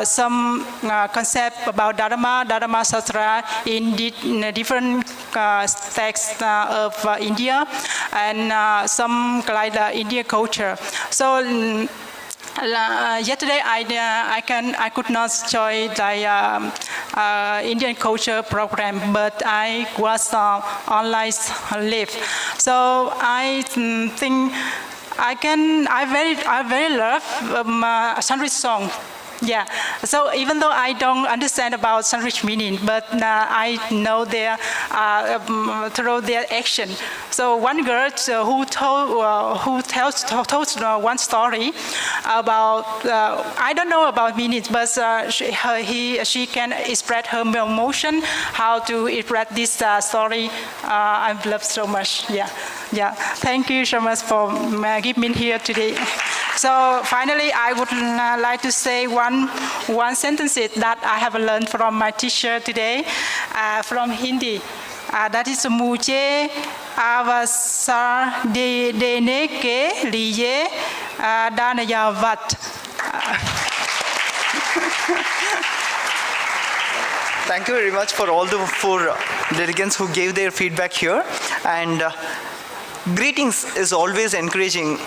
some concept about Dharmaśāstra in different texts of India and some like the Indian culture. So yesterday I could not join the Indian culture program, but I was online live. So I think I very love Sanskrit song. Yeah, so even though I don't understand about Sanskrit meaning, but I know through their action. So one girl who tells one story about I don't know about meanings, but she can express her emotion how to express this story. I love so much. Yeah. Thank you so much for giving me here today. So finally, I would like to say one sentence that I have learned from my teacher today, from Hindi. That is "Mujhe avasar dene ke liye dhanyavad." Thank you very much for all the 4 delegates who gave their feedback here. And greetings is always encouraging.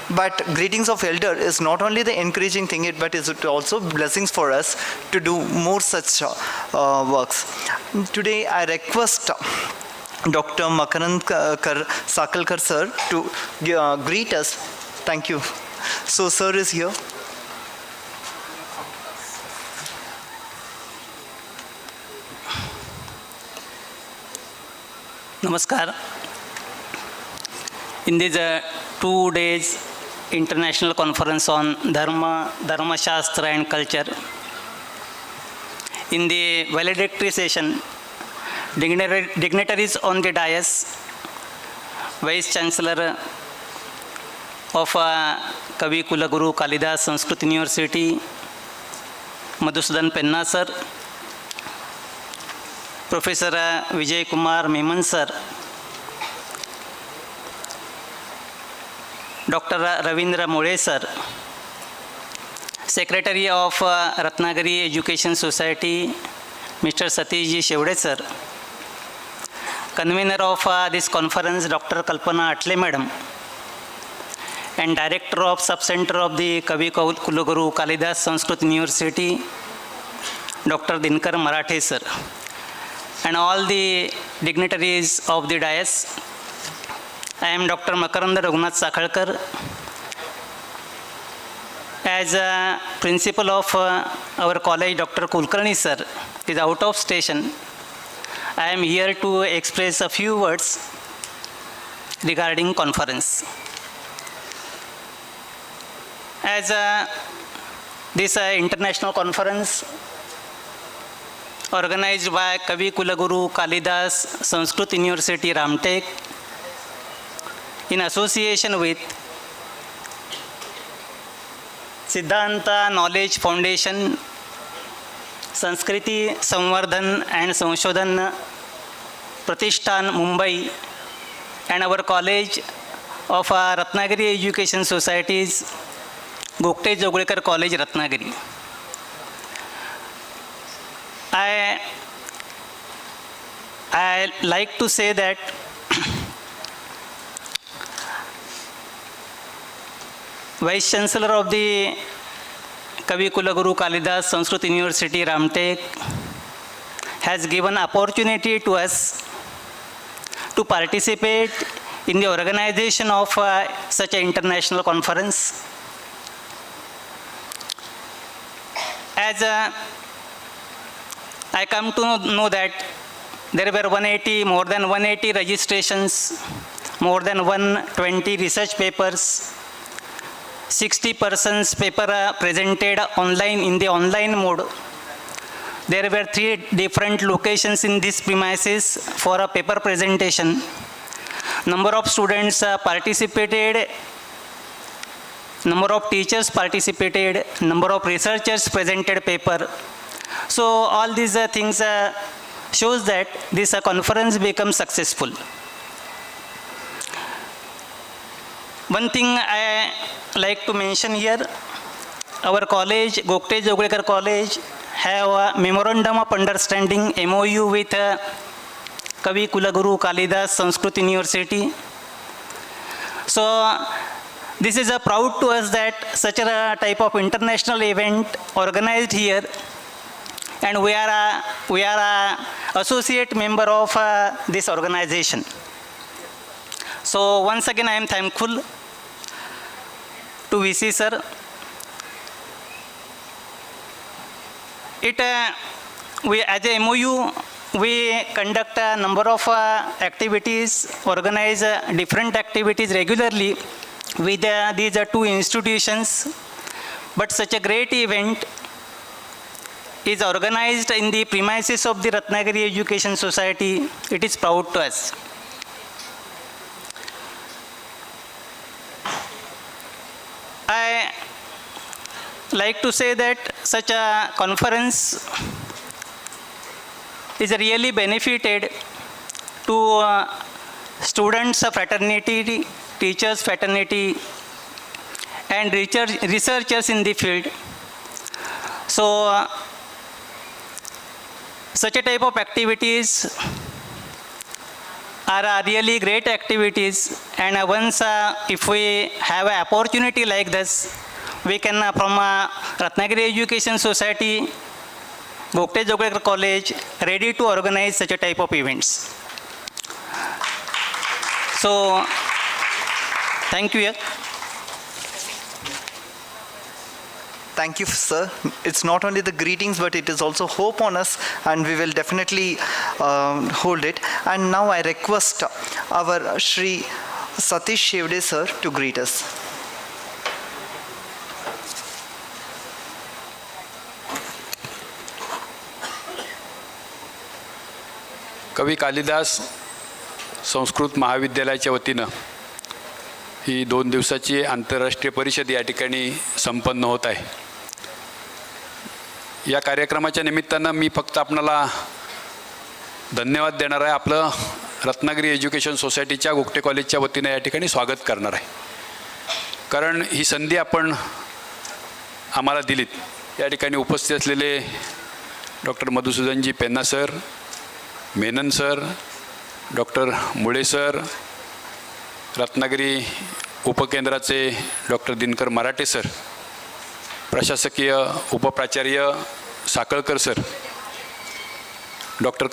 But greetings of elder is not only the encouraging thing, but is also blessings for us to do more such works. Today I request Dr. Makarand Sakalkar sir to greet us. Thank you. So sir is here. Namaskar. In these 2 days International Conference on Dharma, Dharmaśāstra and Culture, in the valedictory session, dignitaries on the dais, Vice Chancellor of Kavikulaguru Kalidas Sanskrit University, Madhusudan Penna sir, Professor Vijay Kumar Meman sir, Dr. Ravindra Mole sir, Secretary of Ratnagiri Education Society, Mr. Satishji Shevde sir, Convener of this conference, Dr. Kalpana Atle madam, and Director of Sub-Centre of the Kavikulaguru Kalidas Sanskrit University, Dr. Dinkar Marathe sir, and all the dignitaries of the dais. I am Dr. Makaranda Raghunath Sakhalkar. As a principal of our college, Dr. Kulkarni sir is out of station. I am here to express a few words regarding conference. As this international conference organized by Kavikulaguru Kalidas Sanskrit University, Ramtek, in association with Siddhant Knowledge Foundation, Sanskrit, Sanvardhan and Sanshodhan, Pratishthan, Mumbai, and our college of Ratnagiri Education Societies, Gogate Jogalekar College, Ratnagiri. I like to say that Vice Chancellor of the Kavikulaguru Kalidas Sanskrit University, Ramtek, has given opportunity to us to participate in the organization of such an international conference. As I come to know that there were more than 180 registrations, more than 120 research papers, 60 persons paper presented online in the online mode. There were 3 different locations in this premises for a paper presentation. Number of students participated, number of teachers participated, number of researchers presented paper. So all these things shows that this conference becomes successful. One thing I like to mention here, our college, Gogate Jogalekar College, have a memorandum of understanding MOU with Kavikulaguru Kalidas Sanskrit University. So this is a proud to us that such a type of international event organized here, and we are a associate member of this organization. So once again I am thankful to VC sir. We as a MOU, we conduct a number of activities, organize different activities regularly with these 2 institutions. But such a great event is organized in the premises of the Ratnagiri Education Society. It is proud to us. I like to say that such a conference is really benefited to students fraternity, teachers fraternity, and researchers in the field. So such a type of activities are really great activities, and once if we have an opportunity like this, we can from Ratnagiri Education Society, Gogate Jogalekar College, ready to organize such a type of events. So thank you. Thank you, sir. It's not only the greetings, but it is also hope on us, and we will definitely hold it. And now I request our Shri Satish Shevde sir to greet us. कवी कालिदास संस्कृत महाविद्यालयाच्या वतीनं ही 2 दिवसाची आंतरराष्ट्रीय परिषद या ठिकाणी संपन्न होत आहे. या कार्यक्रमाच्या निमित्तानं मी फक्त आपणाला धन्यवाद देणार आहे. आपलं रत्नागिरी एज्युकेशन सोसायटीच्या गोगटे कॉलेजच्या वतीनं या ठिकाणी स्वागत करणार आहे. कारण ही संधी आपण आम्हाला दिलीत. या ठिकाणी उपस्थित असलेले डॉक्टर मधुसूदनजी पेन्ना सर, मेनन सर, डॉक्टर मुळे सर, रत्नागिरी उपकेंद्राचे डॉक्टर दिनकर मराठे सर, प्रशासकीय उपप्राचार्य साकळकर सर, डॉक्टर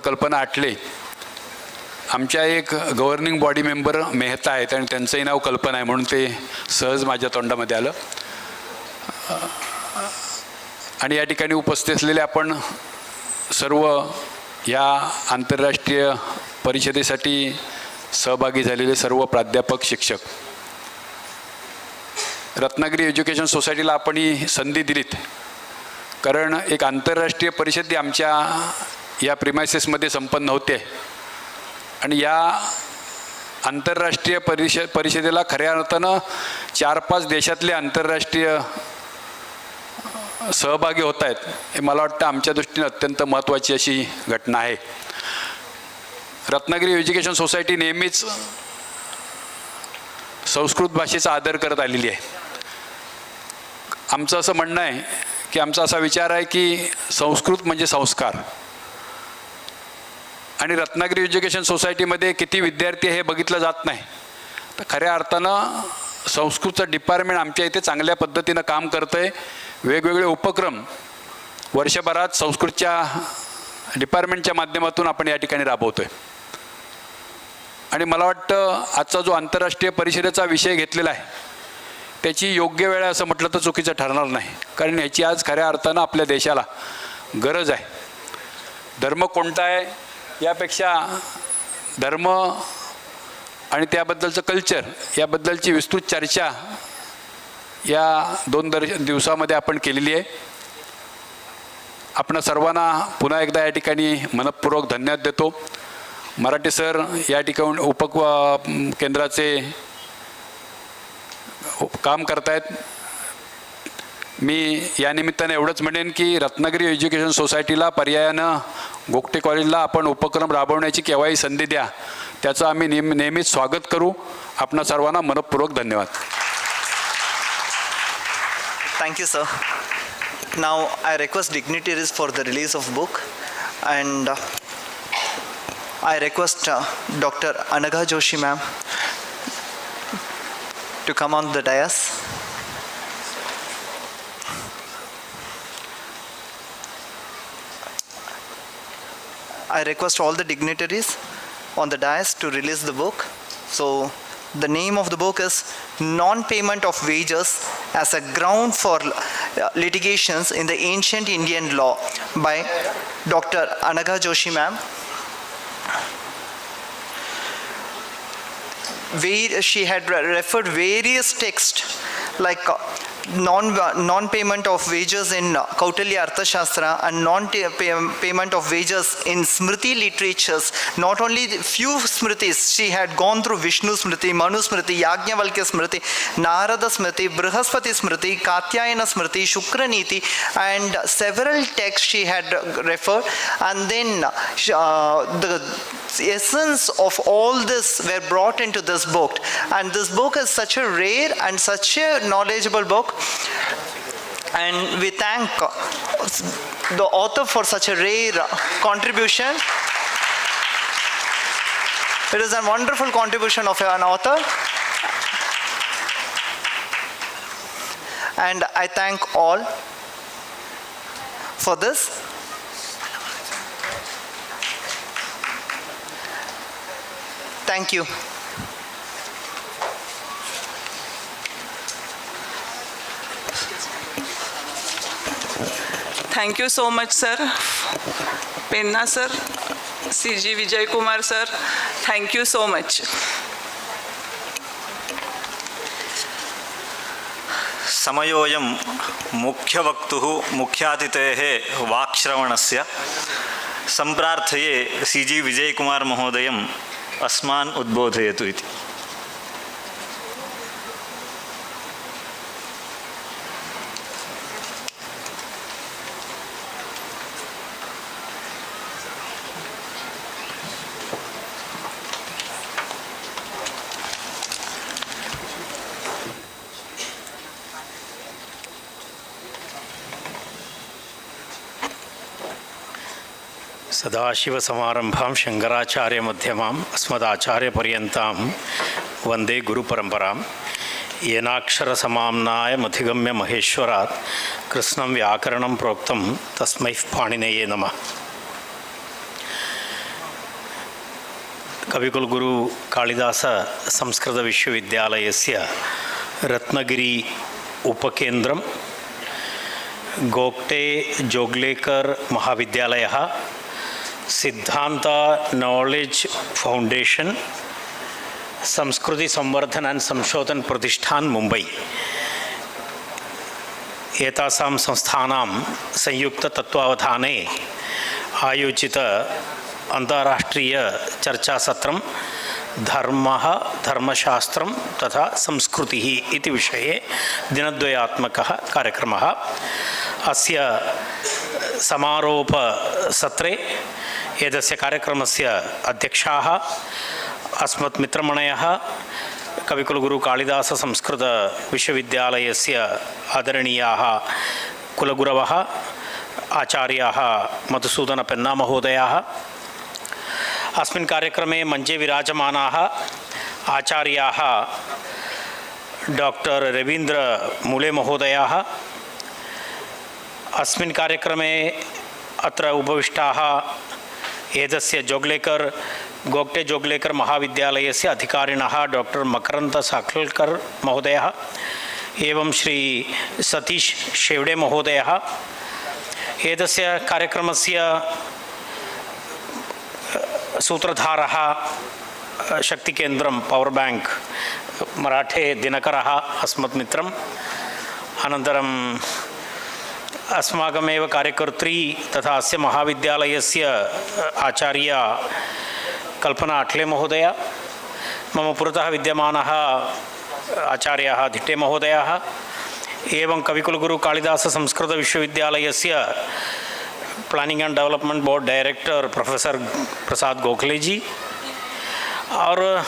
कल्पना आटले, आमच्या एक गव्हर्निंग बॉडी मेंबर मेहता आहेत आणि त्यांचंही नाव कल्पना आहे म्हणून ते सहज माझ्या तोंडामध्ये आलं. आणि या ठिकाणी उपस्थित असलेले आपण सर्व या आंतरराष्ट्रीय परिषदेसाठी सहभागी झालेले सर्व प्राध्यापक, शिक्षक, रत्नागिरी एज्युकेशन सोसायटीला आपण ही संधी दिलीत. कारण एक आंतरराष्ट्रीय परिषद ही आमच्या या प्रिमायसेसमध्ये संपन्न होते आणि या आंतरराष्ट्रीय परिषदेला खऱ्या अर्थानं 4-5 देशातले आंतरराष्ट्रीय सहभागी होत आहेत. हे मला वाटतं आमच्या दृष्टीने अत्यंत महत्त्वाची अशी घटना आहे. रत्नागिरी एज्युकेशन सोसायटी नेहमीच संस्कृत भाषेचा आदर करत आलेली आहे. आमचं असं म्हणणं आहे की आमचा असा विचार आहे की संस्कृत म्हणजे संस्कार. आणि रत्नागिरी एज्युकेशन सोसायटीमध्ये किती विद्यार्थी हे बघितलं जात नाही. तर खऱ्या अर्थानं संस्कृतचं डिपार्टमेंट आमच्या इथे चांगल्या पद्धतीनं काम करतं आहे. वेगवेगळे उपक्रम वर्षभरात संस्कृतच्या डिपार्टमेंटच्या माध्यमातून आपण या ठिकाणी राबवतो आहे. आणि मला वाटतं आजचा जो आंतरराष्ट्रीय परिषदेचा विषय घेतलेला आहे त्याची योग्य वेळ असं म्हटलं तर चुकीचं ठरणार नाही. कारण याची आज खऱ्या अर्थानं आपल्या देशाला गरज आहे. धर्म कोणता आहे यापेक्षा धर्म आणि त्याबद्दलचं कल्चर याबद्दलची विस्तृत चर्चा या 2 दिवसामध्ये आपण केलेली आहे. आपण सर्वांना पुन्हा एकदा या ठिकाणी मनपूर्वक धन्यवाद देतो. मराठे सर या ठिकाणी केंद्राचे काम करतायत. मी या निमित्ताने एवढंच म्हणेन की रत्नागिरी एज्युकेशन सोसायटीला पर्यायानं गोगटे कॉलेजला आपण उपक्रम राबवण्याची केव्हाही संधी द्या, त्याचं आम्ही नेहमीच स्वागत करू. आपणा सर्वांना मनपूर्वक धन्यवाद. Thank you, sir. Now I request dignitaries for the release of book, and I request Dr. Anagha Joshi ma'am to come on the dais. I request all the dignitaries on the dais to release the book. So the name of the book is Non-Payment of Wages as a Ground for Litigations in the Ancient Indian Law by Dr. Anagha Joshi ma'am. She had referred various texts like non-payment of wages in Kautilya Arthashastra and non-payment of wages in Smriti literatures. Not only few Smritis, she had gone through Vishnu Smriti, Manu Smriti, Yajnavalkya Smriti, Narada Smriti, Brihaspati Smriti, Katyayana Smriti, Shukraniti, and several texts she had referred. And then the essence of all this were brought into this book. And this book is such a rare and such a knowledgeable book. And we thank the author for such a rare contribution. It is a wonderful contribution of an author. And I thank all for this. Thank you. Thank you so much, sir. Penna sir, C.G. Vijay Kumar sir, thank you so much. समयोऽयं मुख्यवक्तुः मुख्यातिथेः वाक्श्रवणस्य सम्प्रार्थये CG Vijayakumar महोदयम् अस्मान् उद्बोधयतु इति। सदाशिवसमारम्भां शङ्कराचार्यमध्यमाम् अस्मदाचार्यपर्यन्तां वन्दे गुरुपरम्परां येनाक्षरसमाम्नायमधिगम्य महेश्वरात् कृष्णं व्याकरणं प्रोक्तं तस्मै पाणिनये नमः। कविकुलगुरु कालिदास संस्कृतविश्वविद्यालयस्य रत्नगिरी उपकेन्द्रं गोगटे जोगलेकर महाविद्यालयः सिद्धांत नॉलेज फाउंडेशन संस्कृति संवर्धन एंड संशोधन प्रतिष्ठान मुंबई एतासां संस्थानां संयुक्त तत्वावधाने आयोजित अंतर्राष्ट्रीय चर्चासत्रं धर्मः धर्मशास्त्रं तथा संस्कृतिः इति विषये दिनद्वयात्मकः कार्यक्रमः। अस्य समारोपसत्रे एतस्य कार्यक्रमस्य अध्यक्षाः अस्मत् मित्रमणयः कविकुलगुरु कालिदास संस्कृत विश्वविद्यालयस्य आदरणीयाः कुलगुरवः आचार्याः मधुसूदन पेन्ना महोदयाः, अस्मिन् कार्यक्रमे मञ्चे विराजमानाः आचार्याः डॉक्टर रवीन्द्र मूले महोदयाः, अस्मिन् कार्यक्रमे अत्र उपविष्टाः एतस्य जोगलेकर गोगटे जोगलेकर महाविद्यालयस्य अधिकारिणः डॉक्टर मकरंद साखलकर महोदयः एवं श्री सतीश शेवडे महोदयः, एतस्य कार्यक्रमस्य सूत्रधारः शक्तिकेन्द्रं पवर् बैंक मराठे दिनकरः अस्मत् मित्रम्, अनन्तरं अस्माकमेव कार्यकर्त्री तथा अस्य महाविद्यालयस्य आचार्या कल्पना अट्ले महोदया, मम पुरतः विद्यमानः आचार्याः धिट्टे महोदयाः एवं कविकुलगुरु कालिदास संस्कृत विश्वविद्यालयस्य planning and development board director professor Prasad Gokhale ji और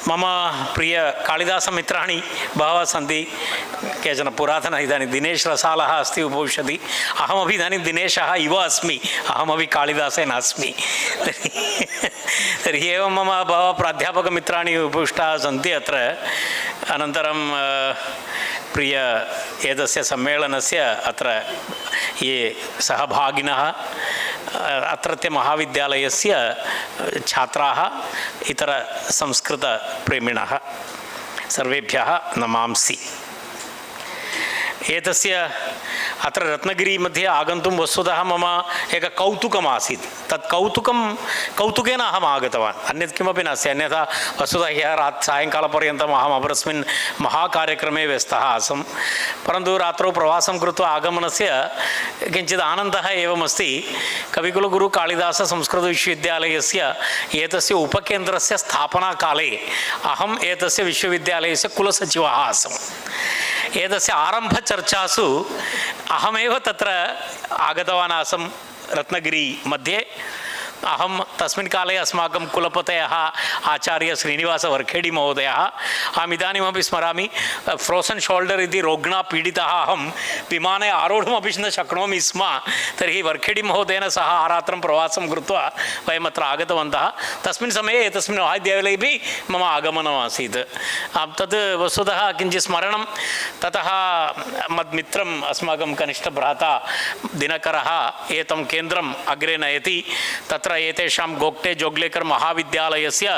मम प्रिय कालिदास मित्राणि बहवः सन्ति। केचन पुरातन इदानीं दिनेश रसालः अस्ति उपविशति, अहमपि इदानीं दिनेशः इव अस्मि, अहमपि कालिदासे नास्मि। तर्हि एवं मम बहवः प्राध्यापकमित्राणि उपविष्टाः सन्ति अत्र। अनन्तरं प्रिय एतस्य सम्मेलनस्य अत्र ये सहभागिनः अत्रत्य महाविद्यालयस्य छात्राः इतर संस्कृतप्रेमिणः सर्वेभ्यः नमांसि। एतस्य अत्र रत्नगिरी मध्ये आगन्तुं वस्तुतः मम एक कौतुकम् आसीत्, तत् कौतुकेन अहम् आगतवान्, अन्यत् किमपि नास्ति। अन्यथा वस्तुतः ह्यः सायङ्कालपर्यन्तम् अहम् अपरस्मिन् महाकार्यक्रमे व्यस्तः आसम्, परन्तु रात्रौ प्रवासं कृत्वा आगमनस्य किञ्चित् आनन्दः एवमस्ति। कविकुलगुरु कालिदास संस्कृतविश्वविद्यालयस्य एतस्य उपकेन्द्रस्य स्थापनाकाले अहम् एतस्य विश्वविद्यालयस्य कुलसचिवः आसम्। एतस्य आरम्भचर्चासु अहमेव तत्र आगतवान् आसम् रत्नगिरी मध्ये। अहं तस्मिन् काले अस्माकं कुलपतयः आचार्य श्रीनिवास वर्खेडी महोदयः, अहम् इदानीमपि स्मरामि, फ्रोसन् शोल्डर् इति रोग्णा पीडितः अहं विमाने आरोढुमपि न शक्नोमि स्म। तर्हि वर्खेडी महोदयेन सह आरात्रं प्रवासं कृत्वा वयम् अत्र आगतवन्तः। तस्मिन् समये एतस्मिन् महाविद्यालयेपि मम आगमनम् आसीत्। तद् वस्तुतः किञ्चित् स्मरणं। ततः मद्मित्रम् अस्माकं कनिष्ठभ्राता दिनकरः एतं केन्द्रम् अग्रे नयति। तत्र एतेषां गोगटे जोगलेकर महाविद्यालयस्य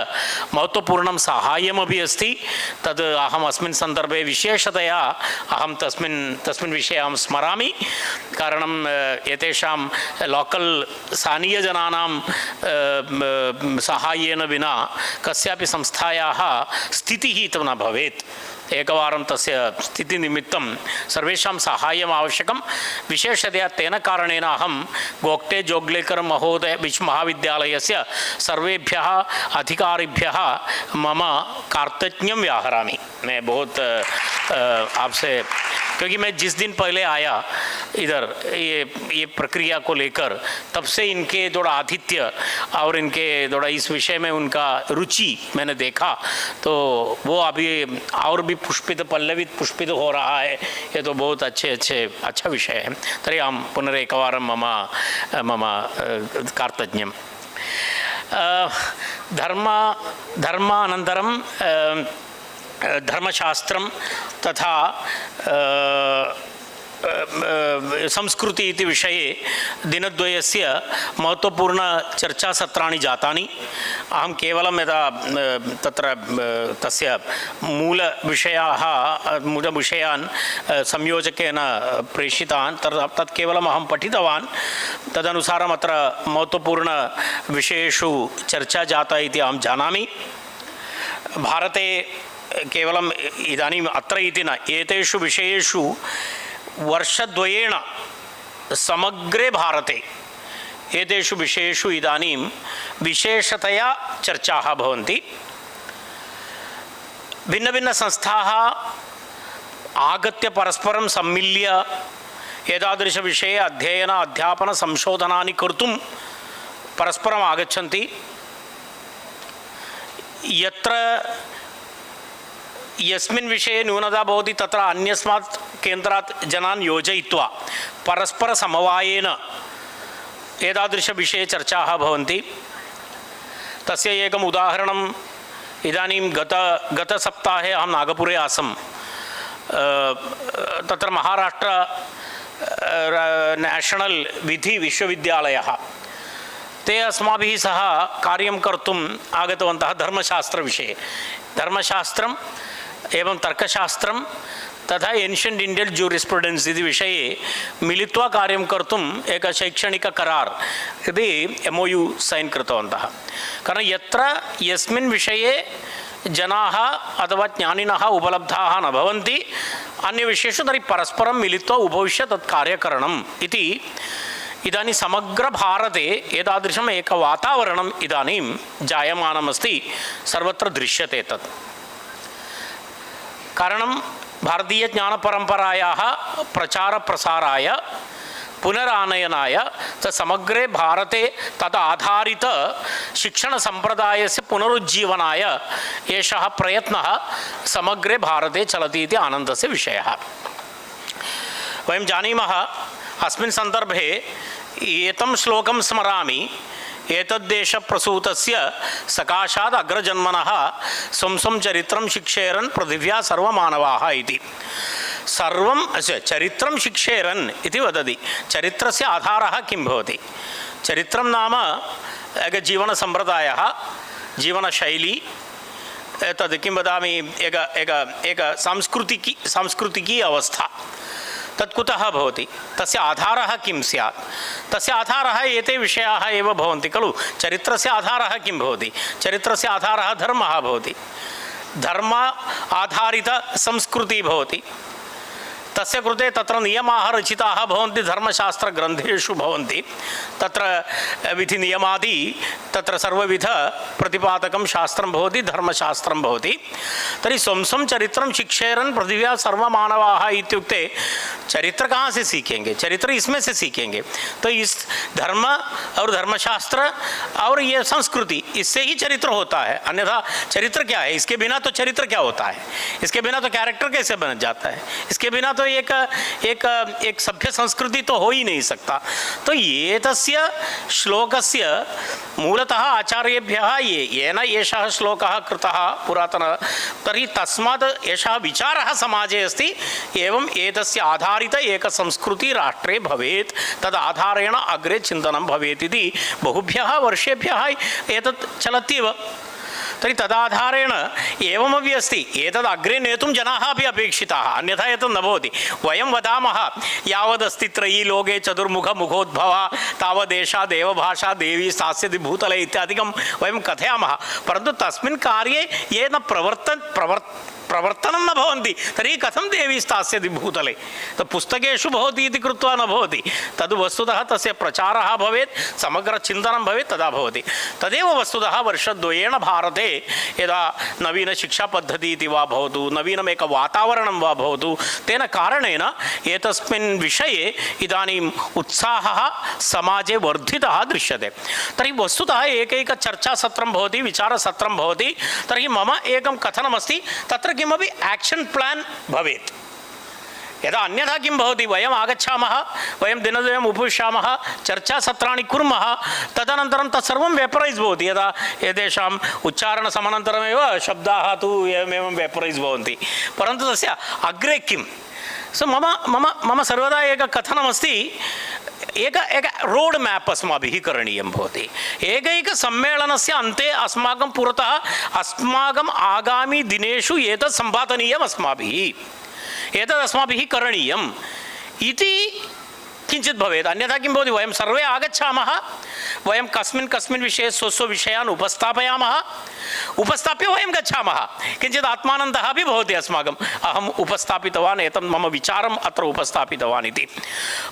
महत्वपूर्णं साहाय्यमपि अस्ति। तद् अहम् अस्मिन् सन्दर्भे विशेषतया अहं तस्मिन् विषये अहं स्मरामि। कारणम् एतेषां लोकल् स्थानीयजनानां साहाय्येन विना कस्यापि संस्थायाः स्थितिः तु न भवेत्। एकवारं तस्य स्थितिनिमित्तं सर्वेषां साहाय्यम् आवश्यकं। विशेषतया तेन कारणेन अहं गोगटे जोगलेकर महोदय महाविद्यालयस्य सर्वेभ्यः अधिकारिभ्यः मम कार्तज्ञं व्याहरामि। मैं बहुत आपसे, क्योंकि मैं जिस दिन पहले आया इधर ये प्रक्रिया को लेकर, तब से इनके थोड़ा आतिथ्य और इनके थोड़ा इस विषय में उनका रुचि मैंने देखा, तो वो अभी और भी पुष्पित पल्लवित पुष्पित हो रहा है। ये तो बहुत अच्छा विषय है। तर्हि अहं पुनरेकवारं मम कार्तज्ञं धर्मानन्तरं धर्मशास्त्रं तथा संस्कृति इति विषये दिनद्वयस्य महत्त्वपूर्णचर्चासत्राणि जातानि। अहं केवलं यदा तत्र तस्य मूलविषयान् संयोजकेन प्रेषितान् तत् केवलम् अहं पठितवान्। तदनुसारम् अत्र महत्त्वपूर्णविषयेषु चर्चा जाता इति अहं जानामि। भारते केवलम् इदानीम् अत्र इति न, एतेषु विषयेषु वर्षद्वयेन समग्रे भारते एतेषु विषयेषु इदानीं विशेषतया चर्चाः भवन्ति। भिन्नभिन्नसंस्थाः आगत्य परस्परं सम्मिल्य एतादृशविषये अध्ययन अध्यापन संशोधनानि कर्तुं परस्परम् आगच्छन्ति। यत्र यस्मिन् विषये न्यूनता भवति तत्र अन्यस्मात् केन्द्रात् जनान् योजयित्वा परस्परसमवायेन एतादृशविषये चर्चाः भवन्ति। तस्य एकम् उदाहरणम् इदानीं गतसप्ताहे अहं नागपुरे आसम्। तत्र महाराष्ट्र नेशनल् विधि विश्वविद्यालयः ते अस्माभिः सह कार्यं कर्तुम् आगतवन्तः धर्मशास्त्रविषये। धर्मशास्त्रम् एवं तर्कशास्त्रं तथा एन्शियण्ट् इण्डियन् जूरिस्प्रुडेन्स् इति विषये मिलित्वा कार्यं कर्तुम् एक शैक्षणिक करार् इति MOU सैन् कृतवन्तः। कारण यत्र यस्मिन् विषये जनाः अथवा ज्ञानिनः उपलब्धाः न भवन्ति अन्यविषयेषु तर्हि परस्परं मिलित्वा उपविश्य तत् कार्यकरणम् इति इदानीं समग्रभारते एतादृशम् एकं वातावरणम् इदानीं जायमानमस्ति, सर्वत्र दृश्यते तत्। कारणं भारतीयज्ञानपरम्परायाः प्रचारप्रसाराय पुनरानयनाय समग्रे भारते तद् आधारित शिक्षणसम्प्रदायस्य पुनरुज्जीवनाय एषः प्रयत्नः समग्रे भारते चलति इति आनन्दस्य विषयः। वयं जानीमः अस्मिन् सन्दर्भे एतं श्लोकं स्मरामि, एतद्देशप्रसूतस्य सकाशात् अग्रजन्मनः स्वं स्वं चरित्रं शिक्षेरन् पृथिव्या सर्वमानवाः इति। सर्वं चरित्रं शिक्षेरन् इति वदति। चरित्रस्य आधारः किं भवति? चरित्रं नाम एकः जीवनसम्प्रदायः, जीवनशैली, तद् किं वदामि, एक सांस्कृतिकी अवस्था। तत् कुतः भवति? तस्य आधारः किं स्यात्? तस्य आधारः एते विषयाः एव भवन्ति खलु। चरित्रस्य आधारः किं भवति? चरित्रस्य आधारः धर्मः भवति। धर्म आधारित संस्कृतिः भवति। तस्य कृते तत्र नियमाः रचिताः भवन्ति, धर्मशास्त्रग्रन्थेषु भवन्ति। तत्र विधिनियमादि तत्र सर्वविध प्रतिपादकं शास्त्रं भवति, धर्मशास्त्रं भवति। तर्हि स्वं स्वं चरित्रं शिक्षेरन् पृथिव्या सर्वमानवाः इत्युक्ते चरित्र कहाँ से सीखेंगे? चरित्र इसमें से सीखेंगे। तो इस धर्म और धर्मशास्त्र और ये संस्कृति, इससे ही चरित्र होता है। अन्यथा चरित्र क्या है? इसके बिना तो चरित्र क्या होता है? इसके बिना तो कैरेक्टर कैसे बन जाता है? इसके बिना तो एक सभ्य संस्कृति तो हो ही नहीं सकता। तो ये तस्य श्लोकस्य मूलतः आचार्येभ्यः येन एषः श्लोकः कृतः पुरातन, तर्हि तस्मात् एषः विचारः समाजे अस्ति। एवं एतस्य आधारित एक संस्कृति राष्ट्रे भवेत्, तद् आधारेण अग्रे चिन्तनं भवेत् इति बहुभ्यः वर्षेभ्यः एतत् चलत्येव। तर्हि तदाधारेण एवमपि अस्ति, एतद् अग्रे नेतुं जनाः अपि अपेक्षिताः, अन्यथा एतत् न भवति। वयं वदामः यावदस्ति त्रयी लोके चतुर्मुख मुखोद्भवः तावदेषा देवभाषा देवी स्थास्यति भूतले इत्यादिकं वयं कथयामः। परन्तु तस्मिन् कार्ये ये न प्रवर्तनं न भवन्ति तर्हि कथं देवी स्थास्यति भूतले तत् पुस्तकेषु भवति इति कृत्वा न भवति तद् वस्तुतः तस्य प्रचारः भवेत् समग्रचिन्तनं भवेत् तदा भवति तदेव वस्तुतः वर्षद्वयेन भारते यदा नवीनशिक्षापद्धतिः इति वा भवतु नवीनमेक वातावरणं वा भवतु तेन कारणेन एतस्मिन् विषये इदानीम् उत्साहः समाजे वर्धितः दृश्यते तर्हि वस्तुतः एकैकचर्चासत्रं भवति विचारसत्रं भवति तर्हि मम एकं कथनमस्ति तत्र किमपि आक्षन् प्लान् भवेत् यदा अन्यथा किं भवति वयम् आगच्छामः वयं दिनद्वयम् उपविशामः चर्चासत्राणि कुर्मः तदनन्तरं तत्सर्वं वेपरैस् भवति यदा एतेषाम् उच्चारणसमनन्तरमेव शब्दाः तु एवमेवं वेपरैस् भवन्ति परन्तु तस्य अग्रे किं सो मम मम मम सर्वदा एकं कथनमस्ति एक रोड मैप अस्माभिः करणीयं भवति एकैकसम्मेलनस्य अन्ते अस्माकं पुरतः अस्माकम् आगामि दिनेषु एतत् सम्पादनीयम् एतद् अस्माभिः करणीयम् इति किञ्चित् भवेत् अन्यथा किं भवति वयं सर्वे आगच्छामः वयं कस्मिन् विषये स्वविषयान् उपस्थापयामः उपस्थाप्य वयं गच्छामः किञ्चित् आत्मानन्दः अपि भवति अस्माकम् अहम् उपस्थापितवान् एतत् मम विचारम् अत्र उपस्थापितवान् इति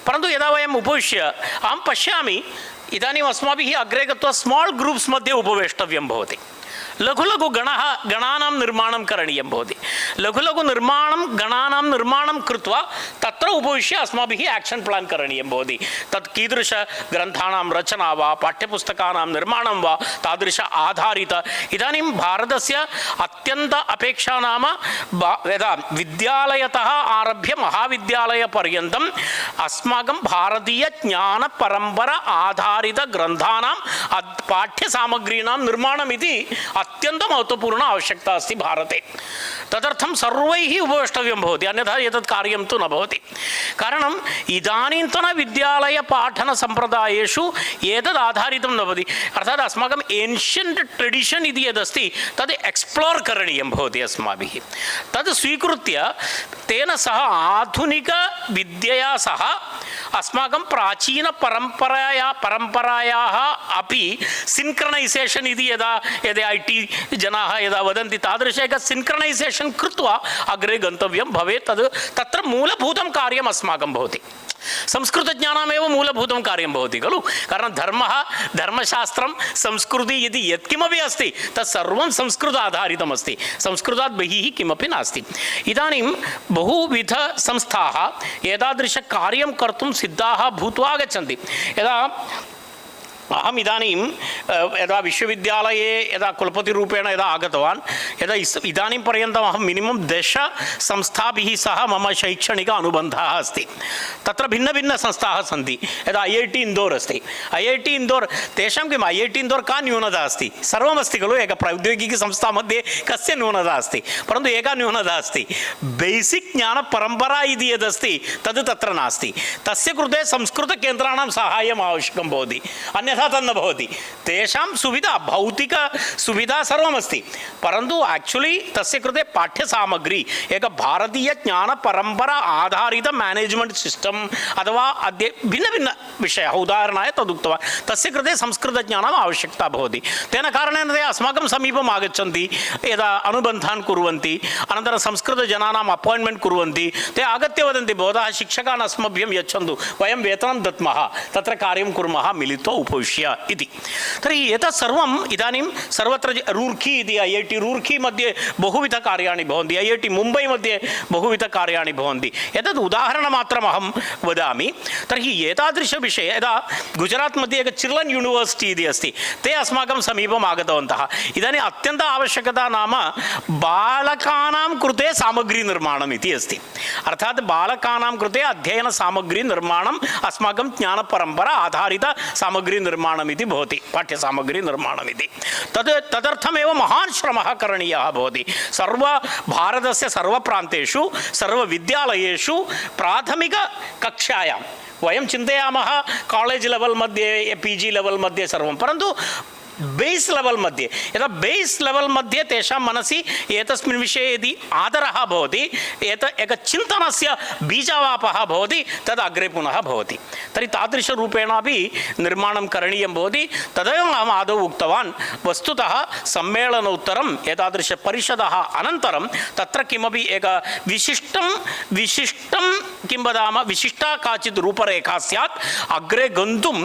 परन्तु यदा वयम् उपविश्य अहं पश्यामि इदानीम् अस्माभिः अग्रे गत्वा स्माल् ग्रूप्स् मध्ये उपवेष्टव्यं भवति लघु लघु गणानां निर्माणं करणीयं भवति लघु लघु गणानां निर्माणं कृत्वा तत्र उपविश्य अस्माभिः आक्षन् प्लान् करणीयं भवति तत् कीदृशग्रन्थानां रचना वा पाठ्यपुस्तकानां निर्माणं वा तादृश आधारित इदानीं भारतस्य अत्यन्त अपेक्षा नाम यदा विद्यालयतः आरभ्य महाविद्यालयपर्यन्तम् अस्माकं भारतीयज्ञानपरम्परा आधारितग्रन्थानां पाठ्यसामग्रीणां निर्माणमिति अत्यंत महत्वपूर्ण आवश्यकता अस्ति भारते तदर्थं सर्वैः उपवेष्टव्यं भवति अन्यथा एतत् कार्यं तु न भवति कारणम् इदानीन्तन विद्यालयपाठनसम्प्रदायेषु एतद् आधारितं न भवति अर्थात् अस्माकम् एन्शियण्ट् ट्रेडिशन् इति यदस्ति तद् एक्स्प्लोर् करणीयं भवति अस्माभिः तद् स्वीकृत्य तेन सह आधुनिकविद्यया सह अस्माकं प्राचीनपरम्परायाः अपि सिन्क्रनैसेशन् इति यदा IT जनाः यदा वदन्ति तादृश एक सिन्क्रनैसेशन् कृत्वा अग्रे गन्तव्यं भवेत् तत्र मूलभूतं कार्यम् अस्माकं भवति संस्कृतज्ञानमेव मूलभूतं कार्यं भवति खलु कारणं धर्मः धर्मशास्त्रं संस्कृति इति यत्किमपि अस्ति तत्सर्वं संस्कृत आधारितम् अस्ति संस्कृतात् बहिः किमपि नास्ति इदानीं बहुविधसंस्थाः एतादृशकार्यं कर्तुं सिद्धाः भूत्वा आगच्छन्ति यदा अहम इदानीं यदा विश्वविद्यालये यदा कुलपतिरूपेण यदा आगतवान् यदा इदानीं पर्यन्तम् अहं मिनिमम् 10 संस्थाभिः सह मम शैक्षणिक अनुबन्धः अस्ति तत्र भिन्नभिन्नसंस्थाः सन्ति यदा IIT इन्दोर् अस्ति IIT इन्दोर् तेषां किम् IIT इन्दोर् का न्यूनता अस्ति सर्वमस्ति खलु एक प्रौद्योगिकीसंस्था मध्ये कस्य न्यूनता अस्ति परन्तु एका न्यूनता अस्ति बेसिक् ज्ञानपरम्परा इति यदस्ति तद् तत्र नास्ति तस्य कृते संस्कृतकेन्द्राणां साहाय्यम् आवश्यकं भवति अन्यथा तन्न भवति तेषां सुविधा भौतिक सुविधा सर्वमस्ति परन्तु एक्चुअली तस्य कृते पाठ्यसामग्री एक भारतीय ज्ञानपरम्परा आधारित मैनेजमेंट सिस्टम अथवा अद्य भिन्न विषयः उदाहरणाय तदुक्तवान् तस्य कृते संस्कृतज्ञानम् आवश्यकता भवति तेन कारणेन ते अस्माकं समीपम् आगच्छन्ति यदा अनुबन्धान् कुर्वन्ति अनन्तरं संस्कृतजनानाम् अपॉइंटमेंट कुर्वन्ति ते आगत्य वदन्ति भवतः शिक्षकान् अस्मभ्यं यच्छन्तु वयं वेतनं दद्मः तत्र कार्यं कुर्मः मिलित्वा उपविश्य इति तर्हि एतत् सर्वम् इदानीं सर्वत्र रूर्की इति IIT रूर्की मध्ये बहुविधकार्याणि भवन्ति IIT मुम्बै मध्ये बहुविधकार्याणि भवन्ति एतद् उदाहरणमात्रम् अहं वदामि तर्हि एतादृशविषये यदा गुजरात् मध्ये एक चिल्ड्रन् यूनिवर्सिटी इति अस्ति ते अस्माकं समीपम् आगतवन्तः इदानीम् अत्यन्त आवश्यकता नाम बालकानां कृते सामग्री निर्माणम् इति अस्ति अर्थात् बालकानां कृते अध्ययनसामग्री निर्माणम् अस्माकं ज्ञानपरम्परा आधारित सामग्री निर्माणमिति भवति पाठ्यसामग्री निर्माणमिति तदर्थमेव महान् श्रमः करणीयः भवति भारतस्य सर्वप्रान्तेषु सर्वविद्यालयेषु प्राथमिककक्षायां वयं चिन्तयामः कालेज् लेवल् मध्ये PG लेवल् मध्ये सर्वं परन्तु बेस् लेवल् मध्ये, यदा बेस् लेवल् मध्ये तेषां मनसि एतस्मिन् विषये यदि आदरः भवति, एक चिन्तनस्य बीजावापः भवति, तद् अग्रे पुनः भवति। तर्हि तादृशरूपेणापि निर्माणं करणीयं भवति। तदेव अहम् आदौ उक्तवान्, वस्तुतः सम्मेलनोत्तरम् एतादृशपरिषदः अनन्तरं तत्र किमपि एक विशिष्टं किं वदामः, विशिष्टा काचित् रूपरेखा स्यात्, अग्रे गन्तुं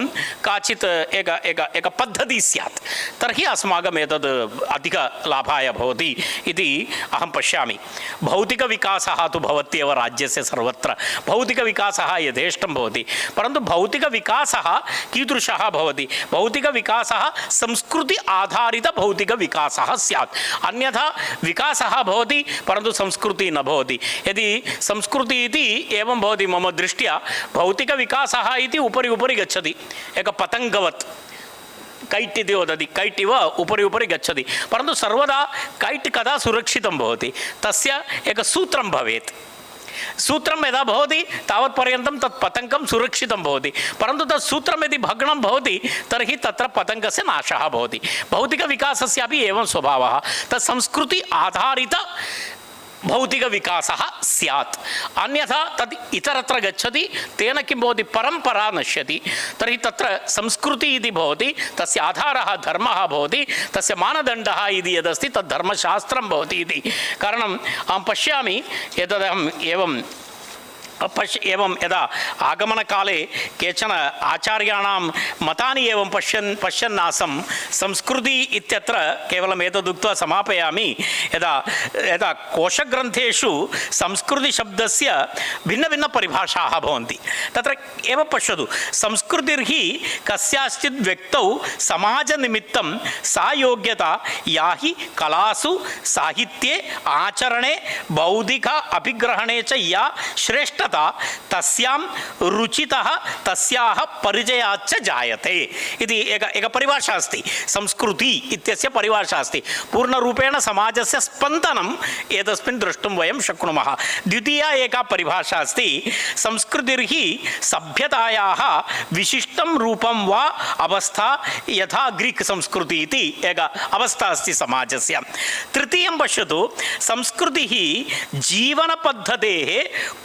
काचित् एक पद्धतिः स्यात्, तर्हि अस्माकम् एतद् अधिकलाभाय भवति इति अहं पश्यामि। भौतिकविकासः तु भवत्येव राज्यस्य सर्वत्र, भौतिकविकासः यथेष्टं भवति, परन्तु भौतिकविकासः कीदृशः भवति? भौतिकविकासः संस्कृति आधारितभौतिकविकासः स्यात्, अन्यथा विकासः भवति परन्तु संस्कृतिः न भवति। यदि संस्कृतिः इति एवं भवति मम दृष्ट्या, भौतिकविकासः इति उपरि उपरि गच्छति, एक पतङ्गवत्, कैट् इति वदति, कैट् इव उपरि उपरि गच्छति, परन्तु सर्वदा कैट् कदा सुरक्षितं भवति? तस्य एक सूत्रं भवेत्। सूत्रं यदा भवति तावत्पर्यन्तं तत् पतङ्गं सुरक्षितं भवति, परन्तु तत् सूत्रं यदि भग्नं भवति तर्हि तत्र पतङ्गस्य नाशः भवति। भौतिकविकासस्यापि एवं स्वभावः, तत् संस्कृति आधारित भौतिकविकासः स्यात्, अन्यथा तद् इतरत्र गच्छति, तेन किं भवति? परम्परा नश्यति। तर्हि तत्र संस्कृतिः इति भवति, तस्य आधारः धर्मः भवति, तस्य मानदण्डः इति यदस्ति तद् धर्मशास्त्रं भवति इति कारणम् अहं पश्यामि। एतदहम् एवं यदा आगमनकाले केचन आचार्याणां मतानि एवं पश्यन् आसं, संस्कृति इत्यत्र केवलम् एतदुक्त्वा समापयामि। यदा कोशग्रन्थेषु संस्कृतिशब्दस्य भिन्नभिन्नपरिभाषाः भवन्ति, तत्र एव पश्यतु, संस्कृतिर्हि कस्याश्चित् व्यक्तौ समाजनिमित्तं सा योग्यता या हि कलासु साहित्ये आचरणे बौद्धिक अभिग्रहणे च या श्रेष्ठ तस्यां रुचितः तस्याः परिचयाच्च जायते इति एक परिभाषा अस्ति। संस्कृति इत्यस्य परिभाषा अस्ति। पूर्णरूपेण समाजस्य स्पन्दनम् एतस्मिन् द्रष्टुं वयं शक्नुमः। द्वितीया एका परिभाषा अस्ति, संस्कृतिर्हि सभ्यतायाः विशिष्टं रूपं वा अवस्था, यथा ग्रीक् संस्कृति इति एक अवस्था अस्ति समाजस्य। तृतीयं पश्यतु, संस्कृतिः जीवनपद्धतेः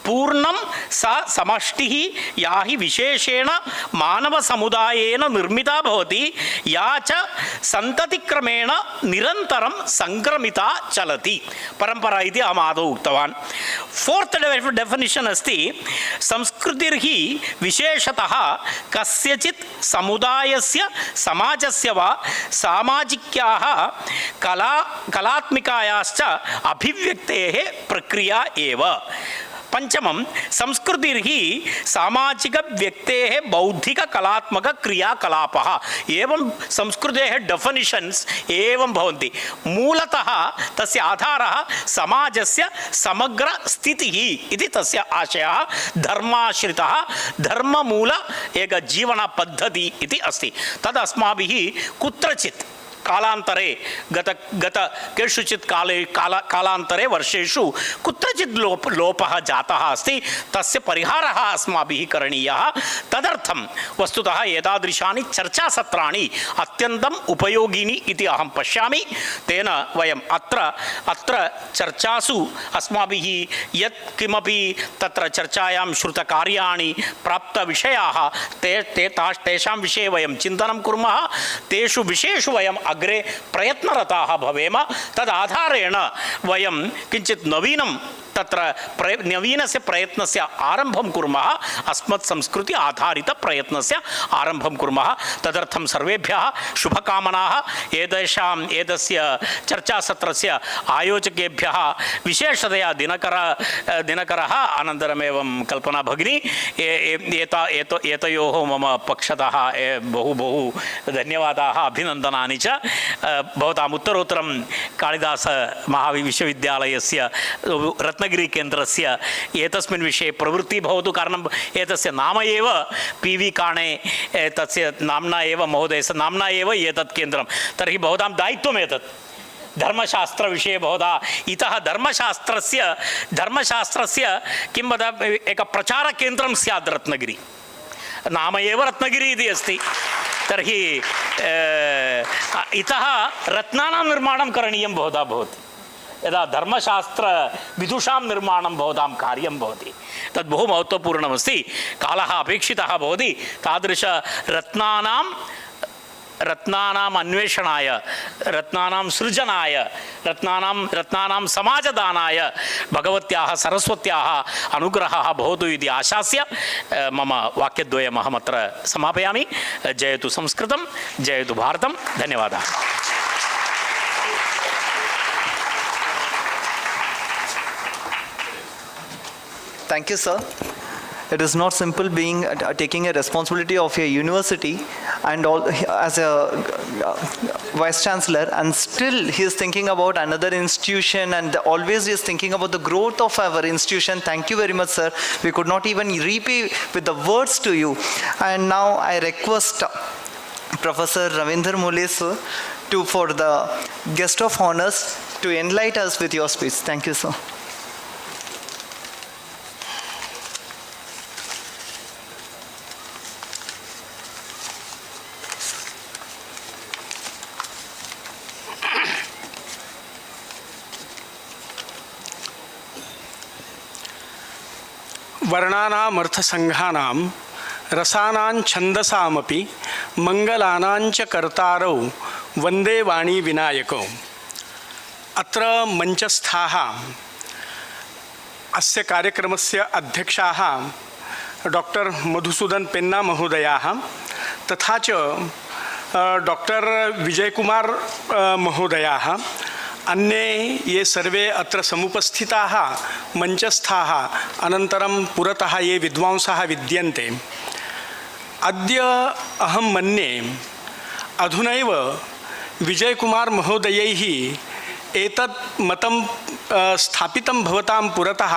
पूर्ण सा समष्टिः या हि विशेषेण मानवसमुदायेन निर्मिता भवति, या च सन्ततिक्रमेण निरन्तरं सङ्क्रमिता चलति। परम्परा इति अहम् आदौ उक्तवान्। फोर्थ डेफिनिशन् अस्ति, संस्कृतिर्हि विशेषतः कस्यचित् समुदायस्य समाजस्य वा सामाजिक्याः कलात्मिकायाश्च अभिव्यक्तेः प्रक्रिया एव। पंचमं, संस्कृतिर्हि सामाजिक व्यक्तेः बौद्धिक कलात्मक क्रियाकलापः। एवं संस्कृतेः डेफिनिशन्स् एवं भवन्ति। मूलतः तस्य आधारः समाजस्य समग्र स्थितिः इति तस्य आशयः, धर्माश्रितः धर्ममूल एक जीवनपद्धति इति अस्ति। तद् अस्माभिः कुत्रचित् कालान्तरे गत केषुचित् कालान्तरे वर्षेषु कुत्रचित् लोपः जातः अस्ति, तस्य परिहारः अस्माभिः करणीयः। तदर्थं वस्तुतः एतादृशानि चर्चासत्राणि अत्यन्तम् उपयोगिनी इति अहं पश्यामि। तेन वयम् अत्र चर्चासु अस्माभिः यत् किमपि तत्र चर्चायां श्रुतकार्याणि प्राप्तविषयाः तेषां विषये वयं चिन्तनं कुर्मः, तेषु विषयेषु वयम् अग्रे प्रयत्नरताः भवेम। तदाधारेण वयं किञ्चित् नवीनं तत्र नवीनस्य प्रयत्नस्य आरम्भं कुर्मः, अस्मत् संस्कृति आधारित प्रयत्नस्य आरम्भं कुर्मः। तदर्थं सर्वेभ्यः शुभकामनाः। एतस्य चर्चासत्रस्य आयोजकेभ्यः विशेषतया दिनकरः अनन्तरमेवं कल्पना भगिनी, एतयोः मम पक्षतः बहु धन्यवादाः, अभिनन्दनानि च। भवताम् उत्तरोत्तरं कालिदास महाविश्वविद्यालयस्य रत्नगिरी केन्द्रस्य एतस्मिन् विषये प्रवृत्तिः भवतु। कारणम् एतस्य नाम एव PV काणे, तस्य नाम्ना एव महोदयस्य नाम्ना एव एतत् केन्द्रं। तर्हि भवतां दायित्वम् एतत् धर्मशास्त्रविषये भवता इतः धर्मशास्त्रस्य किं एक प्रचारकेन्द्रं स्यात् रत्नगिरी। नाम एव रत्नगिरी इति अस्ति। तर्हि इतः रत्नानां निर्माणं करणीयं भवता भवति। यदा धर्मशास्त्रविदुषां निर्माणं भवतां कार्यं भवति तद् बहु महत्त्वपूर्णमस्ति। कालः अपेक्षितः भवति रत्नानाम् अन्वेषणाय, रत्नानां सृजनाय, रत्नानां समाजदानाय भगवत्याः सरस्वत्याः अनुग्रहः भवतु इति आशास्य मम वाक्यद्वयम् अहमत्र समापयामि। जयतु संस्कृतं, जयतु भारतं। धन्यवादाः। Thank you, sir. It is not simple being taking a responsibility of a university and all as a vice chancellor, and still he is thinking about another institution and always he is thinking about the growth of our institution. Thank you very much, sir. We could not even repay with the words to you. And now I request Professor Ravindra Mule, sir, for the guest of honors to enlighten us with your speech. Thank you, sir. वर्णानाम् अर्थसंघानां रसानां छन्दसामपि मंगलानांच कर्तारौ वंदे वाणी विनायकौ। अत्र मंचस्थाः अस्य कार्यक्रमस्य अध्यक्षाः doctor Madhusudan पेन्ना महोदयाः तथा च doctor Vijayakumar महोदयाः, अन्ये ये सर्वे अत्र समुपस्थिताः मंचस्थाः, अनन्तरं पुरतः ये विद्वांसाः विद्यन्ते। अद्य अहं मन्ये अधुनैव विजयकुमार महोदयैः एतत् मतं स्थापितं भवतां पुरतः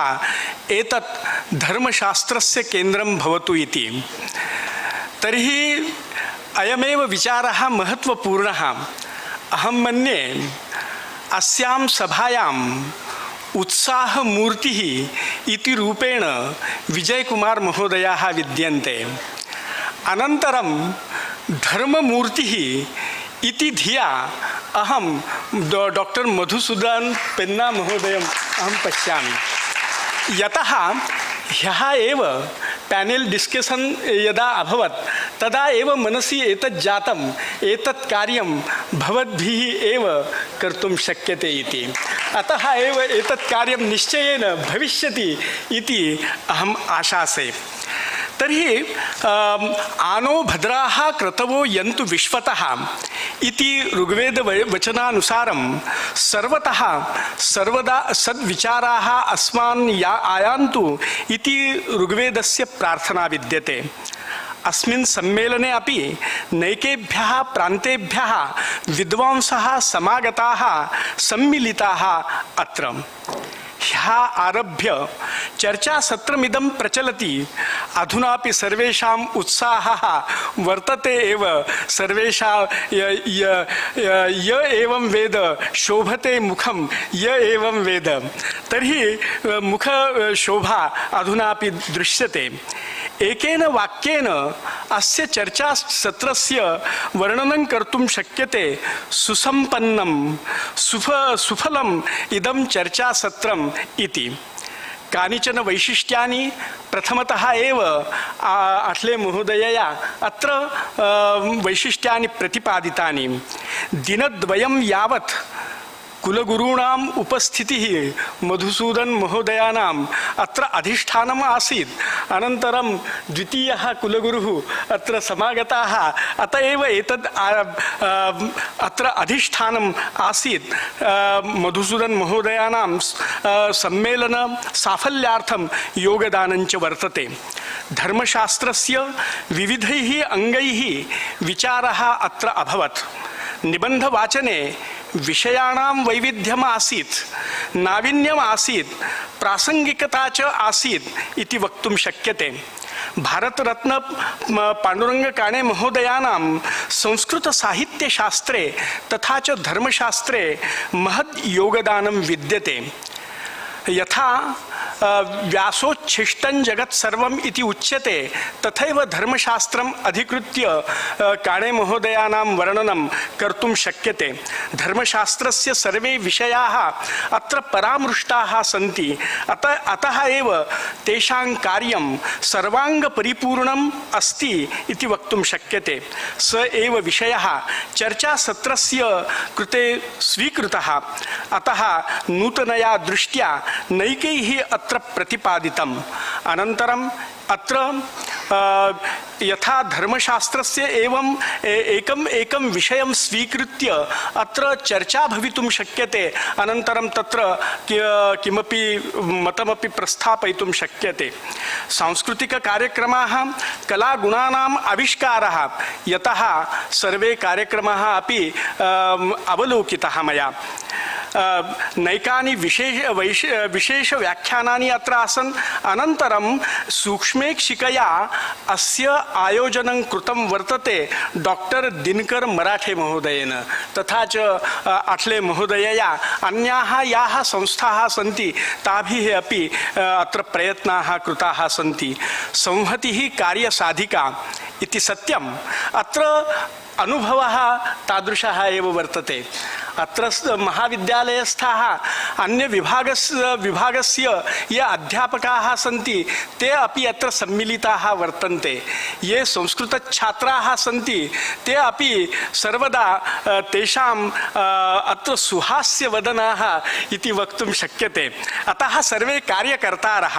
एतत् धर्मशास्त्रस्य केन्द्रं भवतु इति। तर्हि अयमेव विचारः महत्त्वपूर्णः। अहं मन्ये अस्यां सभायाम् उत्साहमूर्तिः इति रूपेण विजयकुमार महोदयाः विद्यन्ते। अनन्तरं धर्ममूर्तिः इति धिया अहं डॉक्टर मधुसूदन पेन्ना महोदयम् अहं पश्यामि। यतः ह्यः एव पैनल डिस्कशन यदा अभवत् तदा एव मनसि एतत् जातम्, एतत् कार्यं भवद्भिः एव कर्तुं शक्यते इति। अतः एव एतत् कार्यं निश्चयेन भविष्यति इति अहम् आशासे। तर्हि आनो भद्राः क्रतवो यन्तु विश्वतः इति ऋग्वेदवचनानुसारं सर्वतः सर्वदा सद्विचाराः अस्मान् आयान्तु इति ऋग्वेदस्य प्रार्थना विद्यते। अस्मिन् सम्मेलने अपि नैकेभ्यः प्रान्तेभ्यः विद्वांसः समागताः सम्मिलिताः अत्र। ह्यः आरभ्य चर्चासत्रमिदं प्रचलति। अधुनापि सर्वेषाम् उत्साहः वर्तते एव। सर्वेषां य एवं वेद शोभते मुखं य एवं वेद। तर्हि मुखशोभा अधुनापि दृश्यते। एकेन वाक्येन अस्य चर्चासत्रस्य वर्णनं कर्तुं शक्यते। सुसम्पन्नं सुफलम् इदं चर्चासत्रम् इति। कानिचन वैशिष्ट्यानि प्रथमतः एव आठले महोदयया अत्र वैशिष्ट्यानि प्रतिपादितानि। दिनद्वयं यावत् कुलगुरूणाम् उपस्थितिः मधुसूदन महोदयानाम् अत्र अधिष्ठानम् आसीत्। अनन्तरं द्वितीयः कुलगुरुः अत्र समागताः, अत एव एतद् अत्र अधिष्ठानम् आसीत्। मधुसूदन महोदयानां सम्मेलन साफल्यार्थं योगदानञ्च वर्तते। धर्मशास्त्रस्य विविधैः अङ्गैः विचारः अत्र अभवत्। निबन्धवाचने विषयाणां वैविध्यम् आसीत्, नावीन्यम् आसीत्, प्रासंगिकता च आसीत् इति वक्तुं शक्यते। भारतरत्न पांडुरंग काणे महोदयानां संस्कृतसाहित्यशास्त्रे तथा च धर्मशास्त्रे महत् योगदानं विद्यते। यथा व्यासोच्छिष्टं जगत् सर्वम् इति उच्यते तथैव धर्मशास्त्रम् अधिकृत्य काणे महोदयानां वर्णनं कर्तुं शक्यते। धर्मशास्त्रस्य सर्वे विषयाः अत्र परामृष्टाः सन्ति। अतः एव तेषां कार्यं सर्वाङ्गपरिपूर्णम् अस्ति इति वक्तुं शक्यते। स एव विषयः चर्चासत्रस्य कृते स्वीकृतः। अतः नूतनया दृष्ट्या नैकैः अत्र प्रतिपादितम्। अनन्तरम् अत्र यथा धर्मशास्त्रस्य एवं एकं विषयं स्वीकृत्य अत्र चर्चा भवितुं शक्यते। अनन्तरं तत्र किमपि मतमपि प्रस्थापयितुं शक्यते। सांस्कृतिककार्यक्रमाः कलागुणानाम् आविष्कारः, यतः सर्वे कार्यक्रमाः अपि अवलोकिताः मया। नैकानि विशेषव्याख्यानानि अत्र आसन्। अनन्तरं सूक्ष्मेक्षिकया अस्य आयोजनं कृतं वर्तते डॉक्टर दिनकर मराठे महोदयेन, तथा च आठले महोदयया अन्याः याः संस्थाः सन्ति ताभिः अपि अत्र प्रयत्नाः कृताः सन्ति। संहतिः कार्यसाधिका इति सत्यम्। अत्र अनुभवः तादृशः एव वर्तते। अत्र महाविद्यालयस्थाः अन्यविभागस्य ये अध्यापकाः सन्ति ते अपि अत्र सम्मिलिताः वर्तन्ते। ये संस्कृतछात्राः सन्ति ते अपि सर्वदा तेषाम् अत्र सुहास्यवदनाः इति वक्तुं शक्यते। अतः सर्वे कार्यकर्तारः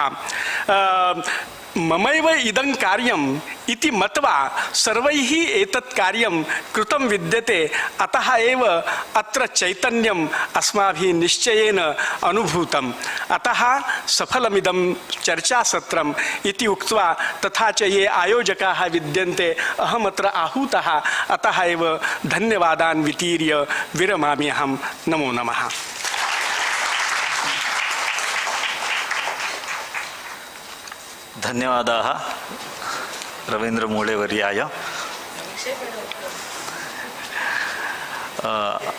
ममैव इदं कार्यम् इति मत्वा सर्वैः एतत् कार्यं कृतं विद्यते। अतः एव अत्र चैतन्यम् अस्माभिः निश्चयेन अनुभूतम्। अतः सफलमिदं चर्चासत्रम् इति उक्त्वा, तथा च ये आयोजकाः विद्यन्ते, अहमत्र आहूतः, अतः एव धन्यवादान् वितीर्य विरमामि अहं। नमो नमः। धन्यवादाः रवीन्द्रमूलेवर्याय।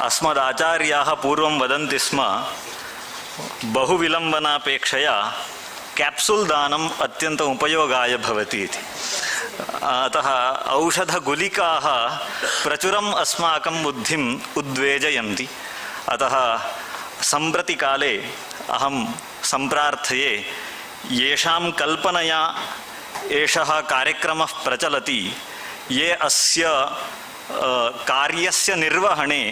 अस्मदाचार्याः पूर्वं वदन्ति स्म बहुविलम्बनापेक्षया कैप्सूल् दानम् अत्यन्तम् उपयोगाय भवति इति। अतः औषधगुलिकाः प्रचुरम् अस्माकं बुद्धिम् उद्वेजयन्ति। अतः सम्प्रति काले अहं सम्प्रार्थये येषां कल्पनया एषः कार्यक्रमः प्रचलति, ये अस्य कार्यस्य निर्वहणे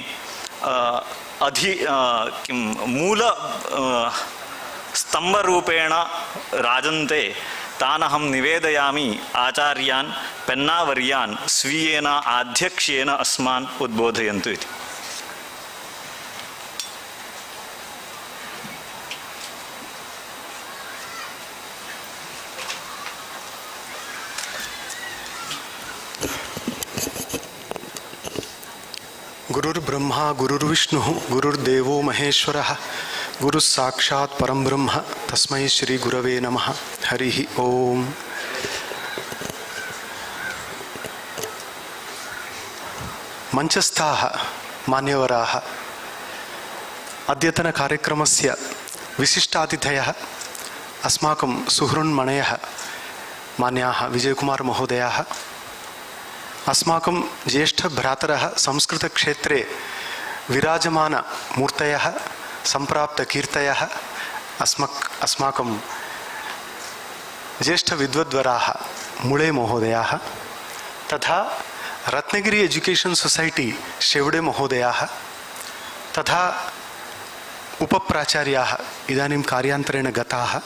मूल स्तम्भरूपेण राजन्ते, तान् अहं निवेदयामि आचार्यान् पेन्नावर्यान् स्वीयेन आध्यक्ष्येन अस्मान् उद्बोधयन्तु इति। गुरुर्ब्रह्मा गुरुर्विष्णुः गुरुर्देवो महेश्वरः गुरुः साक्षात् परं ब्रह्म तस्मै श्री गुरवे नमः। हरिः ओम। मंचस्थाः मान्यवराः, अद्यतन कार्यक्रमस्य विशिष्टातिथयः अस्माकं सुहृन्मणयः मान्याः विजयकुमार महोदयाः, अस्माकं ज्येष्ठभ्रातरः संस्कृतक्षेत्रे विराजमानमूर्तयः सम्प्राप्तकीर्तयः, अस्माकं ज्येष्ठविद्वद्वराः मुळे महोदयाः, तथा रत्नगिरी एजुकेशन सोसाइटी शेवडे महोदयाः, तथा उपप्राचार्याः इदानीं कार्यान्तरेण गताः,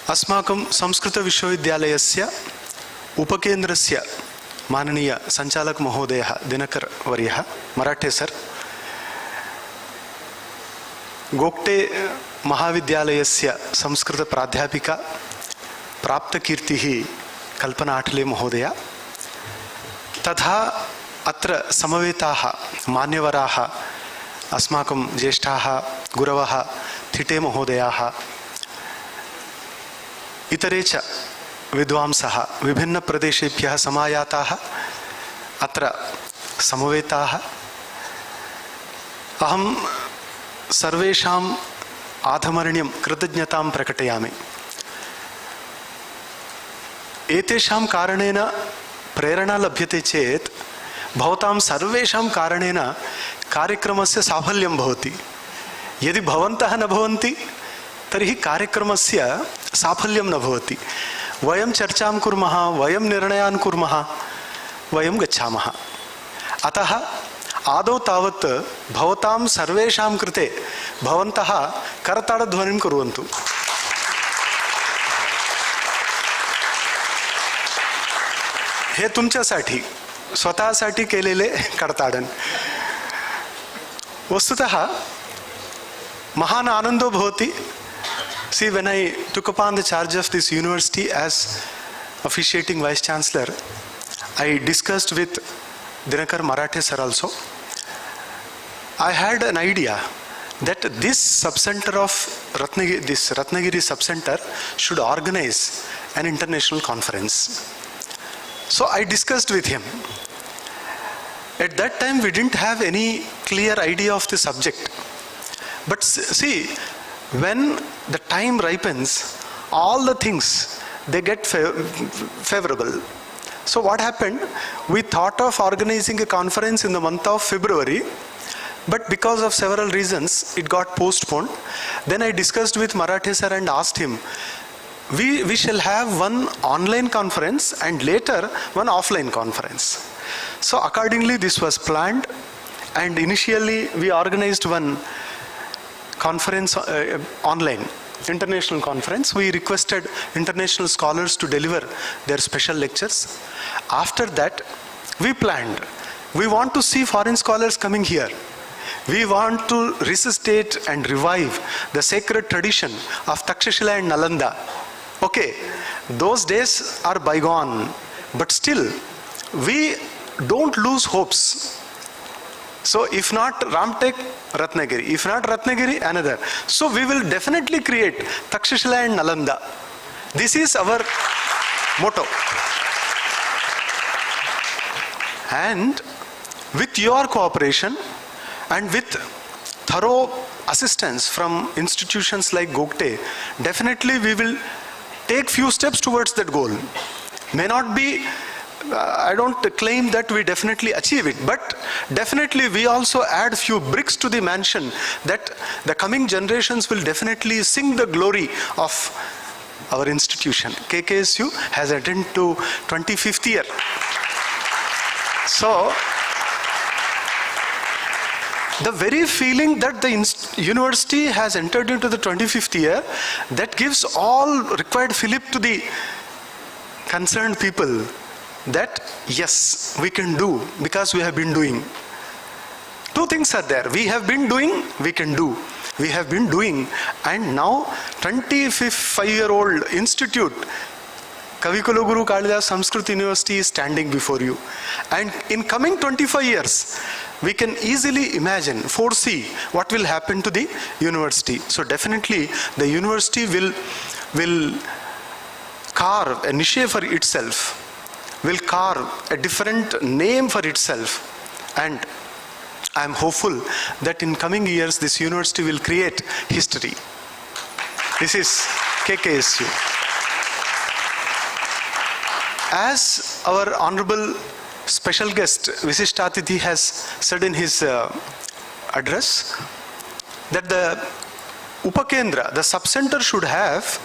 अस्माकं संस्कृतविश्वविद्यालयस्य उपकेन्द्रस्य माननीय संचालक महोदयः दिनकर वर्यः मराठे सर, गोगटे महाविद्यालयस्य संस्कृत प्राध्यापिका प्राप्तकीर्तिः कल्पना आठले महोदया, तथा अत्र समवेताः मान्यवराः अस्माकं ज्येष्ठाः गुरवः थिटे महोदयाः, इतरे च विद्वांसः विभिन्नप्रदेशेभ्यः समायाताः अत्र समवेताः। अहं सर्वेषां आधमर्ण्यं कृतज्ञतां प्रकटयामि। एतेषां कारणेन प्रेरणा लभ्यते चेत् भवतां सर्वेषां कारणेन कार्यक्रमस्य साफल्यं भवति। यदि भवन्तः न भवन्ति तर्हि कार्यक्रमस्य साफल्यं न भवति। वयं चर्चां कुर्मः, वयं निर्णयान् कुर्मः, वयं गच्छामः। अतः आदौ तावत् भवतां सर्वेषां कृते भवन्तः करताडध्वनिं कुर्वन्तु। हे तुमच्यासाठी स्वतःसाठी केलेले करताडन। वस्तुतः महान आनंदो भवति। See, when I took upon the charge of this university as officiating Vice Chancellor, I discussed with Dinakar Marathe sir also. I had an idea that this sub-center of Ratnagiri Sub-Centre should organize an international conference. So I discussed with him. At that time we didn't have any clear idea of the subject. But see, when the time ripens, all the things, they get favorable. So what happened? We thought of organizing a conference in the month of February, but because of several reasons, it got postponed. Then I discussed with Marathe sir and asked him, we shall have one online conference and later one offline conference. So accordingly this was planned, and initially we organized one conference online, international conference. We requested international scholars to deliver their special lectures. After that, we planned. We want to see foreign scholars coming here. We want to resuscitate and revive the sacred tradition of Takshashila and Nalanda. Okay, those days are bygone, but still, we don't lose hopes. So if not Ramtek, Ratnagiri. If not Ratnagiri, another. So we will definitely create Takshashila and Nalanda. This is our motto. And with your cooperation and with thorough assistance from institutions like Gogate, definitely we will take few steps towards that goal. May not be, I don't claim that we definitely achieve it, but definitely we also add few bricks to the mansion that the coming generations will definitely sing the glory of our institution. KKSU has attained to 25th year. So, the very feeling that the university has entered into the 25th year, that gives all required fillip to the concerned people that yes, we can do because we have been doing. Two things are there. We have been doing, we can do. We have been doing, and now 25-year-old institute, Kavikulaguru Kalidas Sanskrit University is standing before you. And in coming 25 years, we can easily imagine, foresee what will happen to the university. So definitely the university will carve a niche for itself, will carve a different name for itself, and I am hopeful that in coming years this university will create history. This is KKSU. As our honorable special guest Visishtatithi has said in his address, that the Upakendra, the sub-center, should have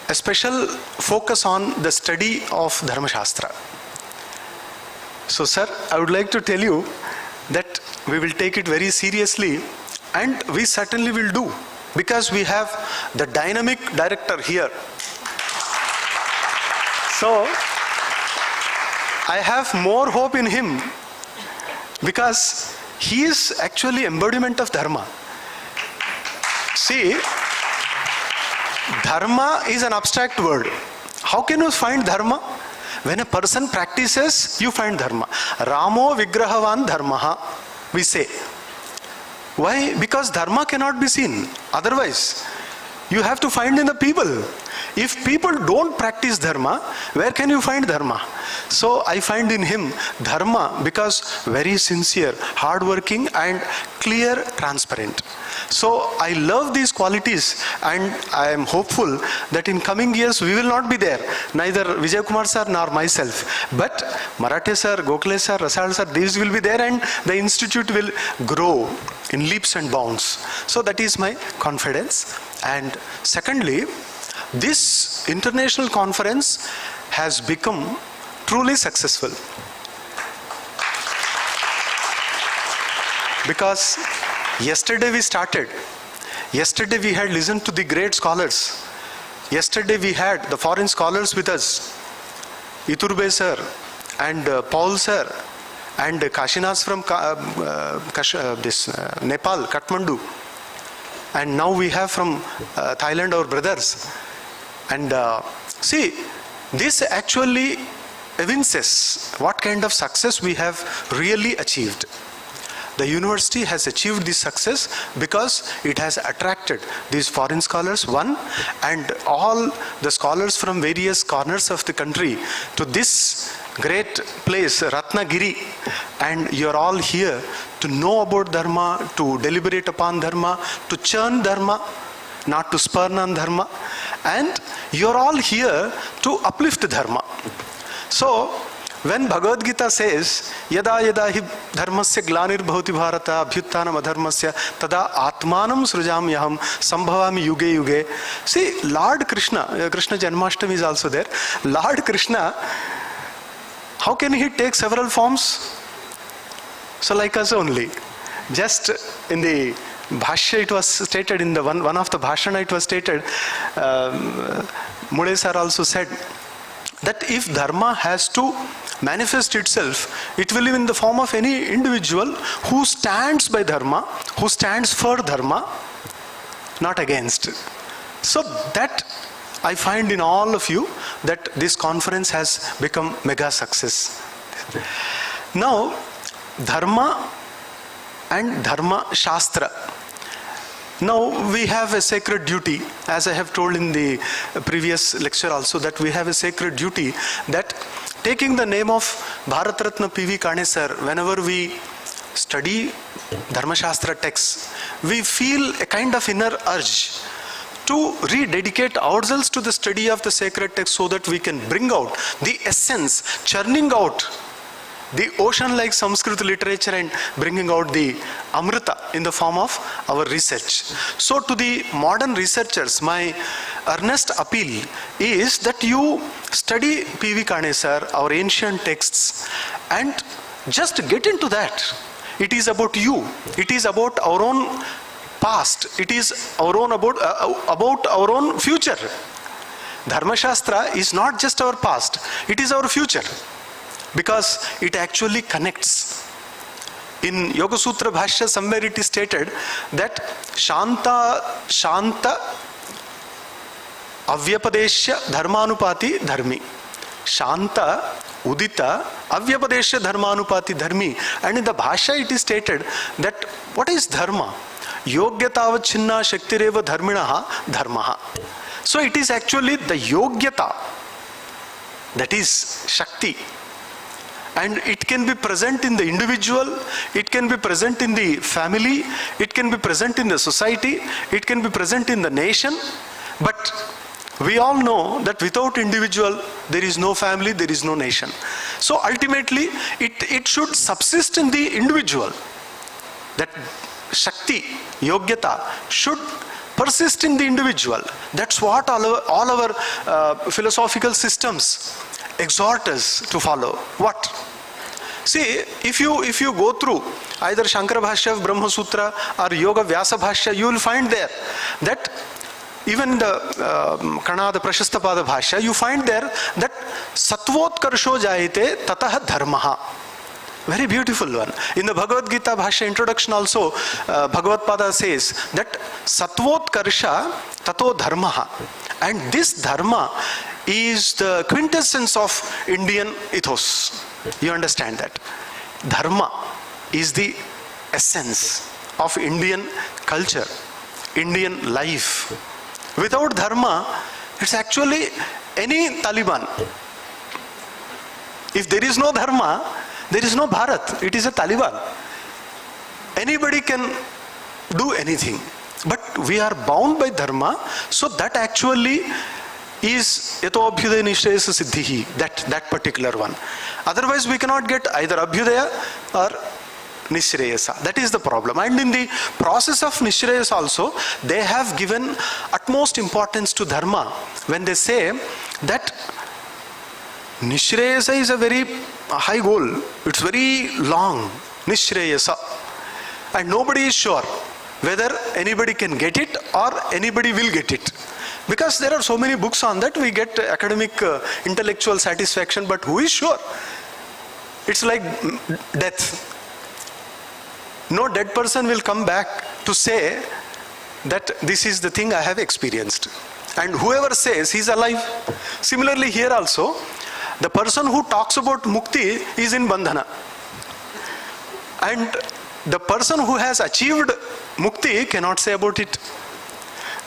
a special focus on the study of Dharmaśāstra. So sir, I would like to tell you that we will take it very seriously, and we certainly will do, because we have the dynamic director here. So I have more hope in him, because he is actually embodiment of Dharma. See, Dharma is an abstract word. How can you find Dharma? When a person practices, you find Dharma. Ramo vigrahavan dharmaha, we say. Why? Because Dharma cannot be seen. Otherwise, you have to find in the people. If people don't practice Dharma, where can you find Dharma? So I find in him Dharma because very sincere, hardworking and clear, transparent. So I love these qualities, and I am hopeful that in coming years we will not be there, neither Vijay Kumar sir nor myself, but Marathe sir, Gokhale sir, Rasal sir, these will be there, and the institute will grow in leaps and bounds. So that is my confidence. And secondly, this international conference has become truly successful, because yesterday we started. Yesterday we had listened to the great scholars. Yesterday we had the foreign scholars with us, Iturbe sir and Paul sir and Kashinath from Nepal, Kathmandu. And now we have from Thailand our brothers. And see, this actually evinces what kind of success we have really achieved. The university has achieved this success because it has attracted these foreign scholars, one, and all the scholars from various corners of the country to this great place, Ratnagiri. And you're all here to know about Dharma, to deliberate upon Dharma, to churn Dharma, not to spurn on Dharma. And you're all here to uplift Dharma. So, when Bhagavad Gita says, Yada yada hi dharmasya glanir bhavati bharata abhyuttanam adharmasya tada atmanam srujamyaham sambhavami yuge yuge. See, Lord Krishna, Krishna Janmashtami is also there. Lord Krishna, how can he take several forms? So like us only. Just in the Bhashya it was stated, in the one of the Bhashana it was stated, Mule sir also said, that if Dharma has to manifest itself, it will be in the form of any individual who stands by Dharma, who stands for Dharma, not against. So that I find in all of you, that this conference has become mega success. Now, Dharma and Dharmaśāstra. Now we have a sacred duty, as I have told in the previous lecture also, that we have a sacred duty that taking the name of Bharatratna P.V. Kane sir, whenever we study Dharmaśāstra texts, we feel a kind of inner urge to rededicate ourselves to the study of the sacred text so that we can bring out the essence, churning out the ocean-like Sanskrit literature and bringing out the Amrita in the form of our research. So to the modern researchers, my earnest appeal is that you study P.V. Kane sir, our ancient texts, and just get into that. It is about you. It is about our own past. It is our own about our own future. Dharmaśāstra is not just our past. It is our future, because it actually connects. In Yoga Sutra Bhashya, somewhere it is stated that Shanta Avyapadeshya Dharmanupati Dharmi. Shanta Udita Avyapadeshya Dharmanupati Dharmi. And in the Bhashya it is stated that what is Dharma? Yogyatavachinna Shaktireva Dharminaha Dharmaha. So it is actually the Yogyata, that is Shakti. And it can be present in the individual, it can be present in the family, it can be present in the society, it can be present in the nation. But we all know that without individual, there is no family, there is no nation. So ultimately, it should subsist in the individual. That Shakti, Yogyata, should persist in the individual. That's what all our philosophical systems exhort us to follow. What? See, if you go through either Shankara Bhashya of Brahma Sutra or Yoga Vyasa Bhashya, you will find there that even the Kanada Prashastapada Bhashya, you find there that Satvotkarsho Jayate Tatah Dharmaha. Very beautiful one. In the Bhagavad Gita Bhashya introduction also, Bhagavad Pada says that Satvotkarsha Tato Dharmaha. And this Dharma is the quintessence of Indian ethos. You understand that? Dharma is the essence of Indian culture, Indian life. Without Dharma, it's actually any Taliban. If there is no Dharma, there is no Bharat. It is a Taliban. Anybody can do anything. But we are bound by dharma, so that actually is yato abhyudaya nishreyasa siddhihi, that particular one. Otherwise we cannot get either abhyudaya or nishreyasa. That is the problem. And in the process of nishreyasa also, they have given utmost importance to dharma when they say that nishreyasa is a very high goal. It's very long, nishreyasa. And nobody is sure whether anybody can get it or anybody will get it. Because there are so many books on that, we get academic, intellectual satisfaction, but who is sure? It's like death. No dead person will come back to say that this is the thing I have experienced. And whoever says he's alive. Similarly here also, the person who talks about mukti is in bandhana. And the person who has achieved mukti cannot say about it.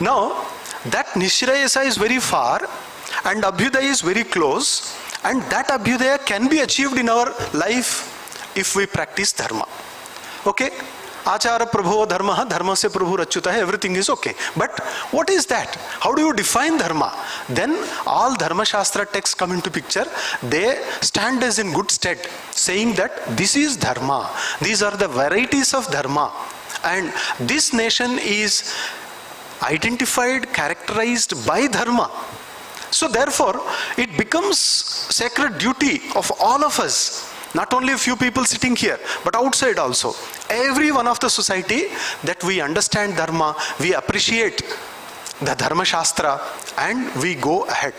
Now, that nishreyasa is very far and abhyudaya is very close, and that abhyudaya can be achieved in our life if we practice dharma. Okay? Achara prabho dharma, dharma se prabhu achyuta, everything is okay. But what is that? How do you define dharma? Then all Dharmaśāstra texts come into picture. They stand as in good stead, saying that this is dharma. These are the varieties of dharma. And this nation is identified, characterized by dharma. So therefore, it becomes sacred duty of all of us, not only a few people sitting here, but outside also. Every one of the society, that we understand dharma, we appreciate the Dharmaśāstra, and we go ahead.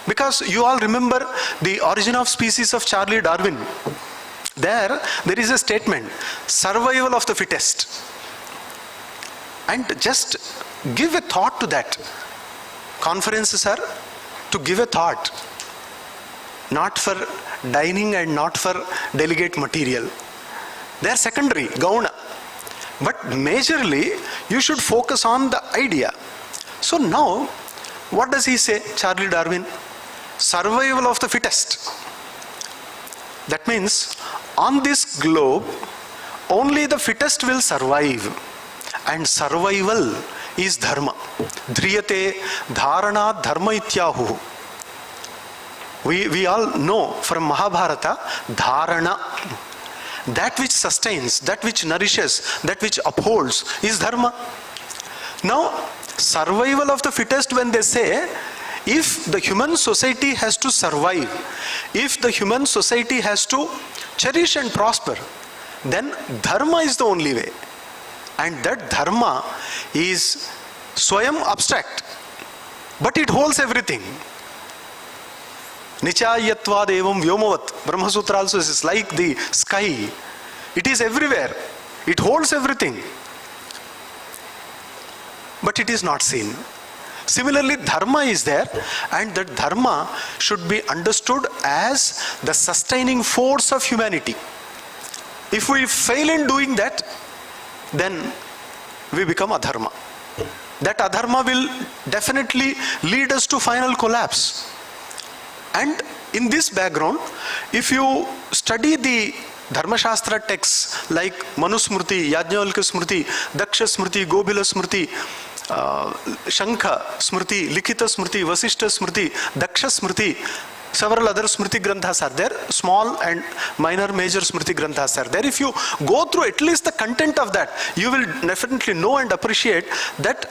Because you all remember the Origin of Species of Charles Darwin. There is a statement, survival of the fittest. And just give a thought to that. Conferences are to give a thought, not for dining and not for delegate material. They are secondary, gauna. But majorly, you should focus on the idea. So now, what does he say, Charles Darwin? Survival of the fittest. That means, on this globe, only the fittest will survive. And survival is dharma. Dhriyate dharana dharma ityahu. We all know from Mahabharata, dharana. That which sustains, that which nourishes, that which upholds is dharma. Now, survival of the fittest, when they say, if the human society has to survive, if the human society has to cherish and prosper, then dharma is the only way. And that dharma is swayam abstract, but it holds everything. Nichayatvad evam vyomavat. Brahma Sutra also is like the sky. It is everywhere. It holds everything. But it is not seen. Similarly, dharma is there, and that dharma should be understood as the sustaining force of humanity. If we fail in doing that, then we become adharma. That adharma will definitely lead us to final collapse. And in this background, if you study the Dharmaśāstra texts like Manusmriti, Yajnavalkya Smriti, Daksha Smriti, Gobila Smriti, Shankha Smriti, Likhita Smriti, Vasishta Smriti, Daksha Smriti, several other Smriti Granthas are there, small and minor, major Smriti Granthas are there. If you go through at least the content of that, you will definitely know and appreciate that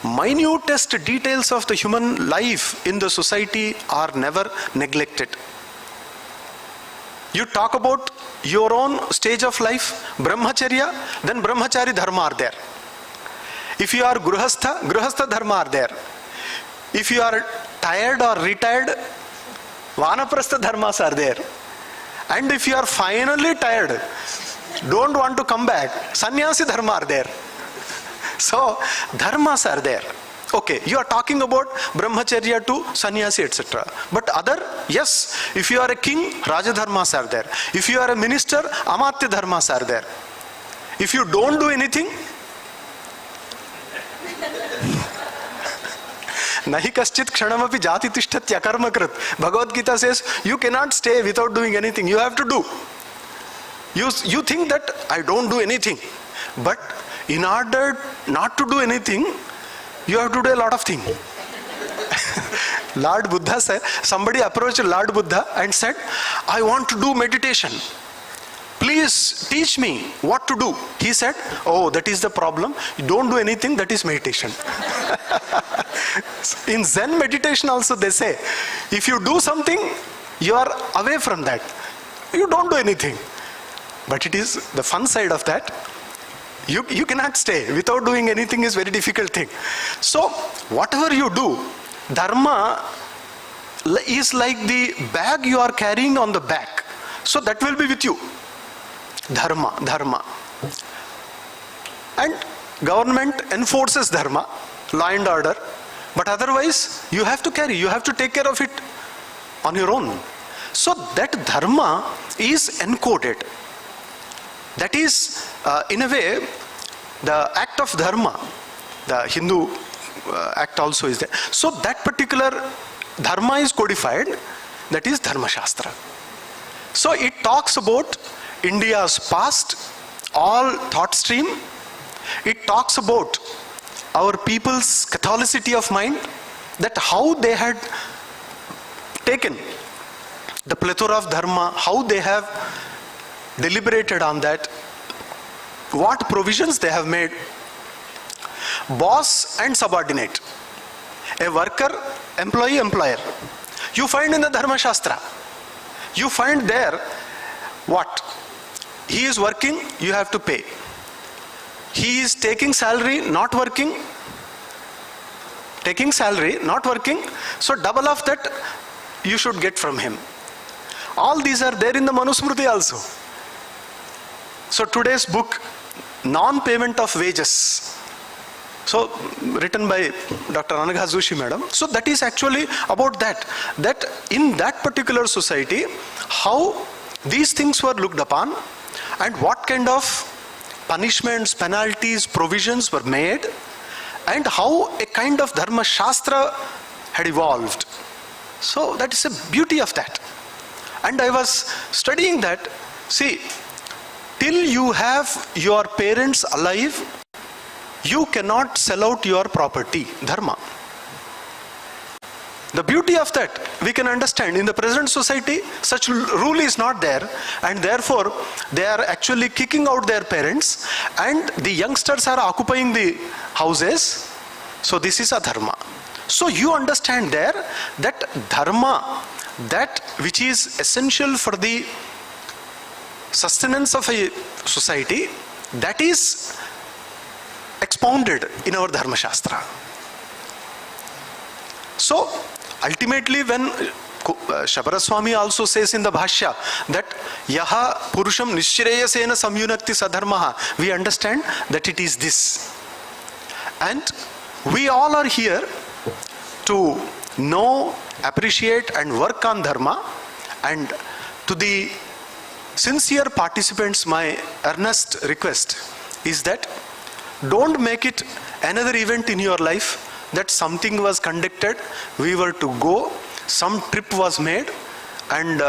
minutest details of the human life in the society are never neglected. You talk about your own stage of life, brahmacharya, then brahmachari dharma are there. If you are grihastha, grihastha dharma are there. If you are tired or retired, vanaprastha dharmas are there. And if you are finally tired, don't want to come back, sannyasi dharma are there. So, dharmas are there. Okay, you are talking about brahmacharya to sannyasi, etc. But other, yes, if you are a king, raja dharmas are there. If you are a minister, amatya dharmas are there. If you don't do anything, nahi kaschit kshanamapi jati tishtatya karma krit. Bhagavad Gita says, you cannot stay without doing anything. You have to do. You think that I don't do anything. But in order not to do anything, you have to do a lot of things. Lord Buddha said, somebody approached Lord Buddha and said, I want to do meditation. Please teach me what to do. He said, oh, that is the problem. You don't do anything, that is meditation. In Zen meditation also they say, if you do something, you are away from that. You don't do anything. But it is the fun side of that. You cannot stay. Without doing anything is very difficult thing. So, whatever you do, Dharma is like the bag you are carrying on the back. So that will be with you. Dharma. And government enforces Dharma, law and order. But otherwise, you have to carry, you have to take care of it on your own. So that Dharma is encoded. That is, in a way, the act of Dharma, the Hindu act also is there. So that particular Dharma is codified, that is Dharmaśāstra. So it talks about India's past, all thought stream. It talks about our people's Catholicity of mind, that how they had taken the plethora of Dharma, how they have deliberated on that, what provisions they have made. Boss and subordinate, a worker, employee, employer. You find in the Dharmaśāstra, you find there what? He is working, you have to pay. He is taking salary, not working. Taking salary, not working. So double of that you should get from him. All these are there in the Manusmriti also. So today's book, Non-Payment of Wages. So written by Dr. Anagha Joshi madam. So that is actually about that in that particular society, how these things were looked upon and what kind of punishments, penalties, provisions were made, and how a kind of Dharmaśāstra had evolved. So that is the beauty of that. And I was studying that. See, till you have your parents alive, you cannot sell out your property, Dharma. The beauty of that we can understand. In the present society, such rule is not there, and therefore they are actually kicking out their parents, and the youngsters are occupying the houses. So this is a Dharma. So you understand there that Dharma, that which is essential for the sustenance of a society, that is expounded in our Dharmaśāstra. So ultimately, when Shabaraswami also says in the Bhashya that Yaha Purusham Nishchireyasena Samyunakti Sadharmaha, we understand that it is this. And we all are here to know, appreciate and work on Dharma. And to the sincere participants, my earnest request is that don't make it another event in your life that something was conducted, we were to go, some trip was made, and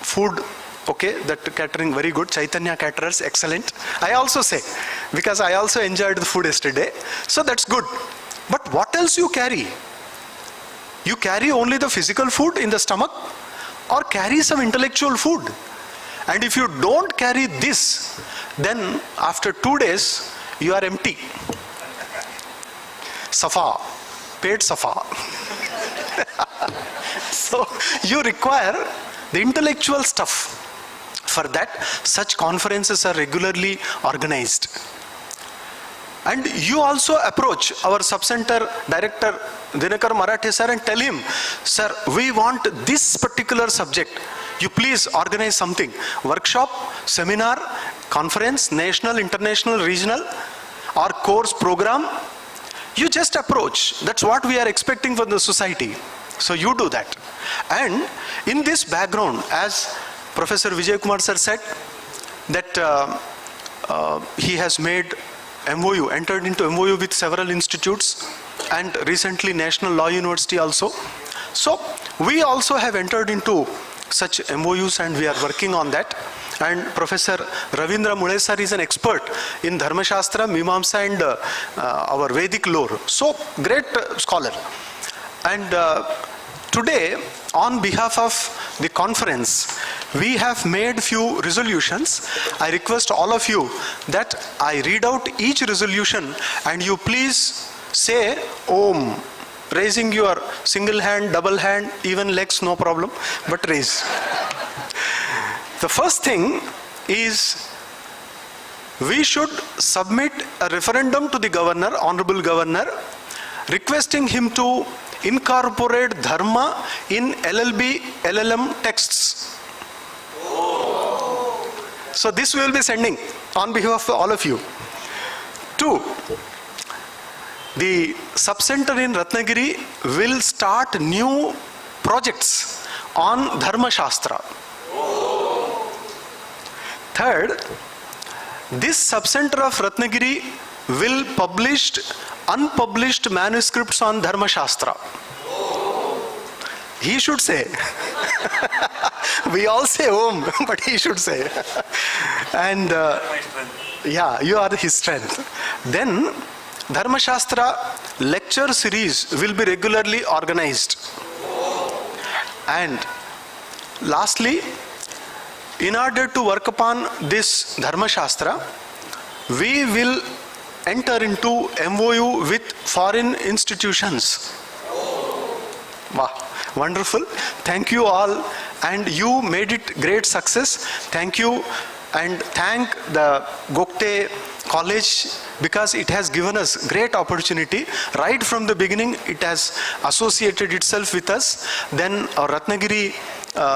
food, okay, that catering very good, Chaitanya caterers, excellent. I also say, because I also enjoyed the food yesterday, so that's good. But what else you carry? You carry only the physical food in the stomach, or carry some intellectual food. And if you don't carry this, then after 2 days, you are empty. Safa, paid safa. So you require the intellectual stuff. For that, such conferences are regularly organized. And you also approach our sub-center director, Dinakar Marathe sir, and tell him, sir, we want this particular subject. You please organize something. Workshop, seminar, conference, national, international, regional, or course program. You just approach. That's what we are expecting from the society. So you do that. And in this background, as Professor Vijay Kumar sir said, that he has made MOU, entered into MOU with several institutes, and recently National Law University also. So we also have entered into such MOUs and we are working on that. and Professor Ravindra Mulesar is an expert in Dharmaśāstra, Mimamsa and our Vedic lore. So great scholar. And today, on behalf of the conference, we have made few resolutions. I request all of you that I read out each resolution and you please say Om, raising your single hand, double hand, even legs, no problem, but raise. The first thing is we should submit a referendum to the governor, honorable governor, requesting him to incorporate Dharma in LLB, LLM texts. So this we will be sending on behalf of all of you. 2. The Sub-Centre in Ratnagiri will start new projects on Dharmaśāstra. 3rd, this Sub-Centre of Ratnagiri will publish unpublished manuscripts on Dharmaśāstra. He should say. We all say Om, but he should say. And yeah, you are his strength. Then Dharmaśāstra lecture series will be regularly organized. And lastly, in order to work upon this Dharmaśāstra, we will enter into MOU with foreign institutions. Wow, wonderful. Thank you all, and you made it great success. Thank you, and thank the Gogate College because it has given us great opportunity. Right from the beginning, it has associated itself with us. Then our Ratnagiri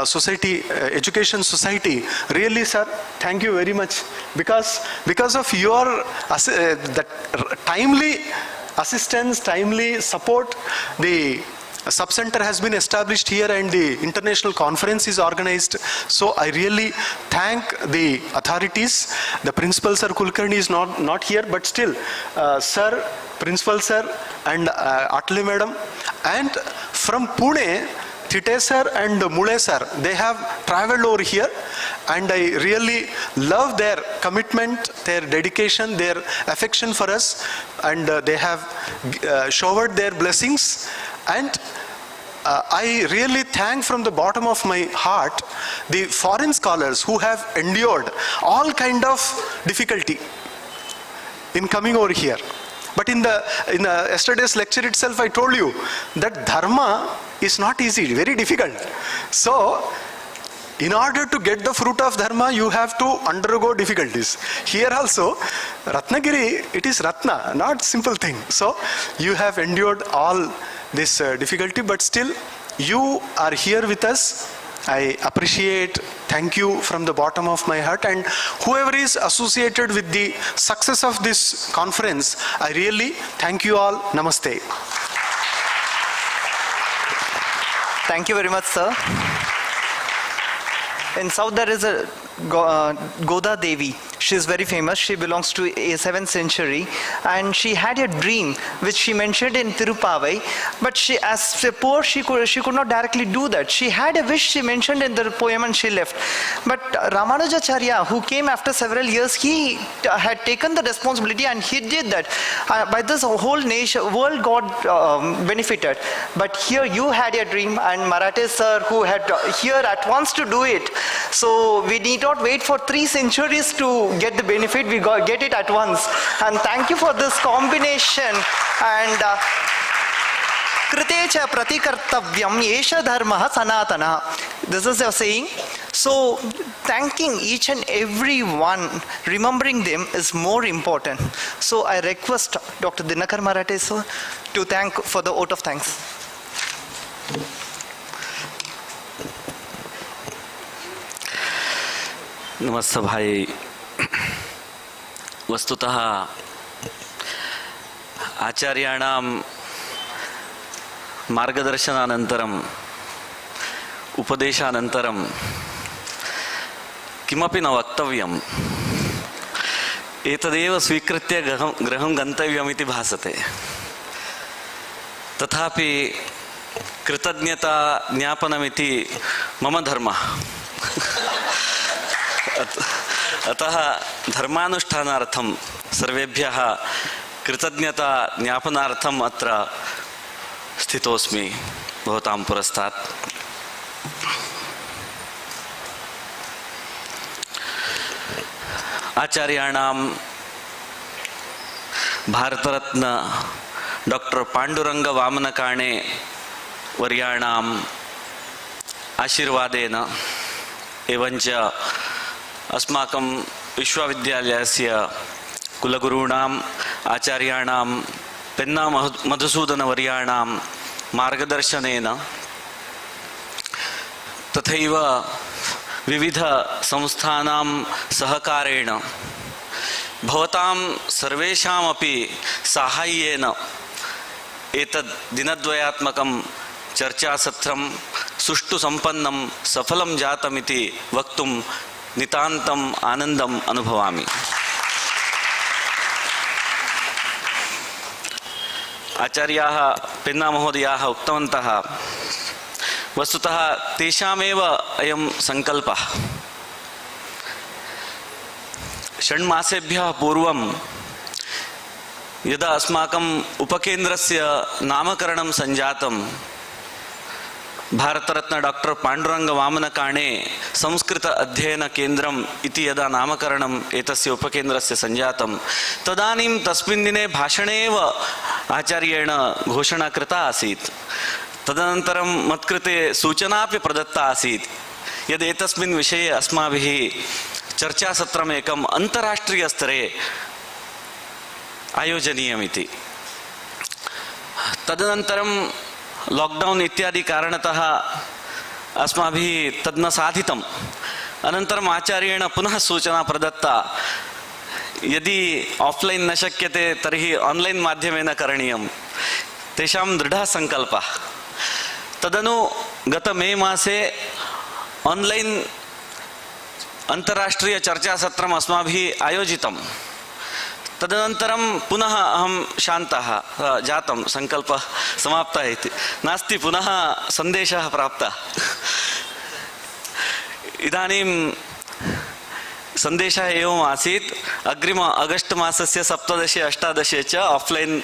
Society, Education Society, really sir, thank you very much, because of your that timely assistance, timely support, the Sub-Centre has been established here and the international conference is organized. So I really thank the authorities. The principal sir Kulkarni is not here, but still sir, principal sir and Atle madam, and from Pune, Thite sir and Mule sir, they have traveled over here, and I really love their commitment, their dedication, their affection for us, and they have showered their blessings. And I really thank from the bottom of my heart the foreign scholars who have endured all kind of difficulty in coming over here. But in the yesterday's lecture itself, I told you that Dharma is not easy, very difficult. So, in order to get the fruit of Dharma, you have to undergo difficulties. Here also, Ratnagiri, it is Ratna, not simple thing. So, you have endured all this difficulty, but still, you are here with us. I appreciate, thank you from the bottom of my heart, and whoever is associated with the success of this conference, I really thank you all. Namaste. Thank you very much, sir. In South there is a Goda Devi. She is very famous. She belongs to a 7th century, and she had a dream which she mentioned in Tirupavai, but she, as a poor, she could not directly do that. She had a wish she mentioned in the poem and she left. But Ramanujacharya, who came after several years, he had taken the responsibility and he did that. By this whole nation, world got benefited. But here you had a dream, and Marathi sir, who had here at once to do it. So we need not wait for 3 centuries to get the benefit, we get it at once. And thank you for this combination. And Kritecha pratikartavyam yesha dharma sanatana. This is your saying. So thanking each and every one, remembering them is more important. So I request Dr. Dinakar Marathi sir to thank for the vote of thanks. नमस्ते भाई. वस्तुतः आचार्याणां मार्गदर्शनानन्तरम् उपदेशानन्तरं किमपि न वक्तव्यम्. एतदेव स्वीकृत्य गृहं गन्तव्यमिति भासते. तथापि कृतज्ञता ज्ञापनमिति मम धर्मः. अतः धर्मानुष्ठानार्थं सर्वेभ्यः कृतज्ञता ज्ञापनार्थम् अत्र स्थितोऽस्मि भवतां पुरस्तात्। आचार्याणां भारतरत्न डॉक्टर पांडुरंग वामन काणे वर्याणाम् आशीर्वादेन एवञ्च अस्माकं विश्वविद्यालयस्य कुलगुरूणाम् आचार्याणां पेन्ना मधुसूदनवर्याणां मार्गदर्शनेन तथैव विविध संस्थानां सहकारेण भवतां सर्वेषामपि साहाय्येन एतद् दिनद्वयात्मकं चर्चासत्रं सुष्ठु सम्पन्नं सफलं जातमिति वक्तुं नितान्तम् आनन्दम् अनुभवामि। आचार्याः पेन्ना महोदयाः उक्तवन्तः, वस्तुतः तेषामेव अयं सङ्कल्पः। षण्मासेभ्यः पूर्वं यदा अस्माकम् उपकेन्द्रस्य नामकरणं सञ्जातं, भारतरत्न डॉक्टर पांडुरंग वामन काणे संस्कृत अध्ययन केन्द्रम् इति यदा नामकरणम् एतस्य उपकेन्द्रस्य सञ्जातं, तदानीं तस्मिन् दिने भाषणे एव आचार्येण घोषणा कृता आसीत्। तदनन्तरं मत्कृते सूचनापि प्रदत्ता आसीत् यद् एतस्मिन् विषये अस्माभिः चर्चासत्रमेकम् अन्तर्राष्ट्रीयस्तरे आयोजनीयमिति। तदनन्तरं लाक्डौन् इत्यादि कारणतः अस्माभिः तद् न साधितम्। अनन्तरम् आचार्येण पुनः सूचना प्रदत्ता, यदि आफ्लैन् न शक्यते तर्हि आन्लैन् माध्यमेन करणीयं। तेषां दृढः सङ्कल्पः। तदनु गत मे मासे आन्लैन् अन्तर्राष्ट्रीयचर्चासत्रम् अस्माभिः आयोजितं। तदनन्तरं पुनः अहं शान्तः जातं, सङ्कल्पः समाप्तः इति नास्ति, पुनः सन्देशः प्राप्तः। इदानीं सन्देशः एवम् आसीत्, अग्रिम अगस्ट् मासस्य 17-18 च आफ्लैन्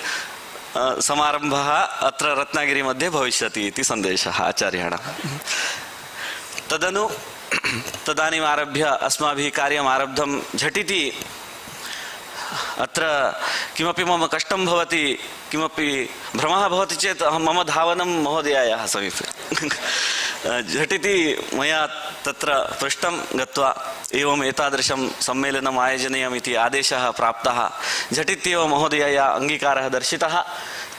समारम्भः अत्र रत्नागिरी मध्ये भविष्यति इति सन्देशः आचार्याणां। तदानीम् आरभ्य अस्माभिः कार्यम् आरब्धं। झटिति अत्र किमपि मम कष्टं भवति, किमपि भ्रमः भवति चेत् अहं मम धावनं महोदयायाः समीपे। झटिति मया तत्र पृष्ठं गत्वा एवम् एतादृशं सम्मेलनम् आयोजनीयमिति आदेशः प्राप्तः। झटित्येव महोदयया अङ्गीकारः दर्शितः।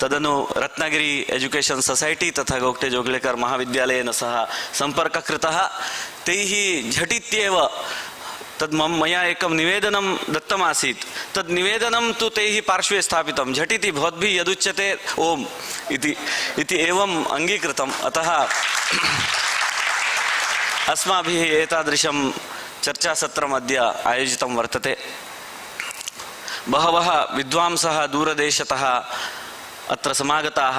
तदनु रत्नागिरी एजुकेशन् सोसैटी तथा गोगटे जोगलेकर महाविद्यालयेन सह सम्पर्कः कृतः। तैः झटित्येव तद् मया एकं निवेदनं दत्तमासीत्। तद् निवेदनं तु तैः पार्श्वे स्थापितं। झटिति भवद्भिः यदुच्यते ओम् इति एवम् अङ्गीकृतम्। अतः अस्माभिः एतादृशं चर्चासत्रम् अद्य आयोजितं वर्तते। बहवः विद्वांसः दूरदेशतः अत्र समागताः।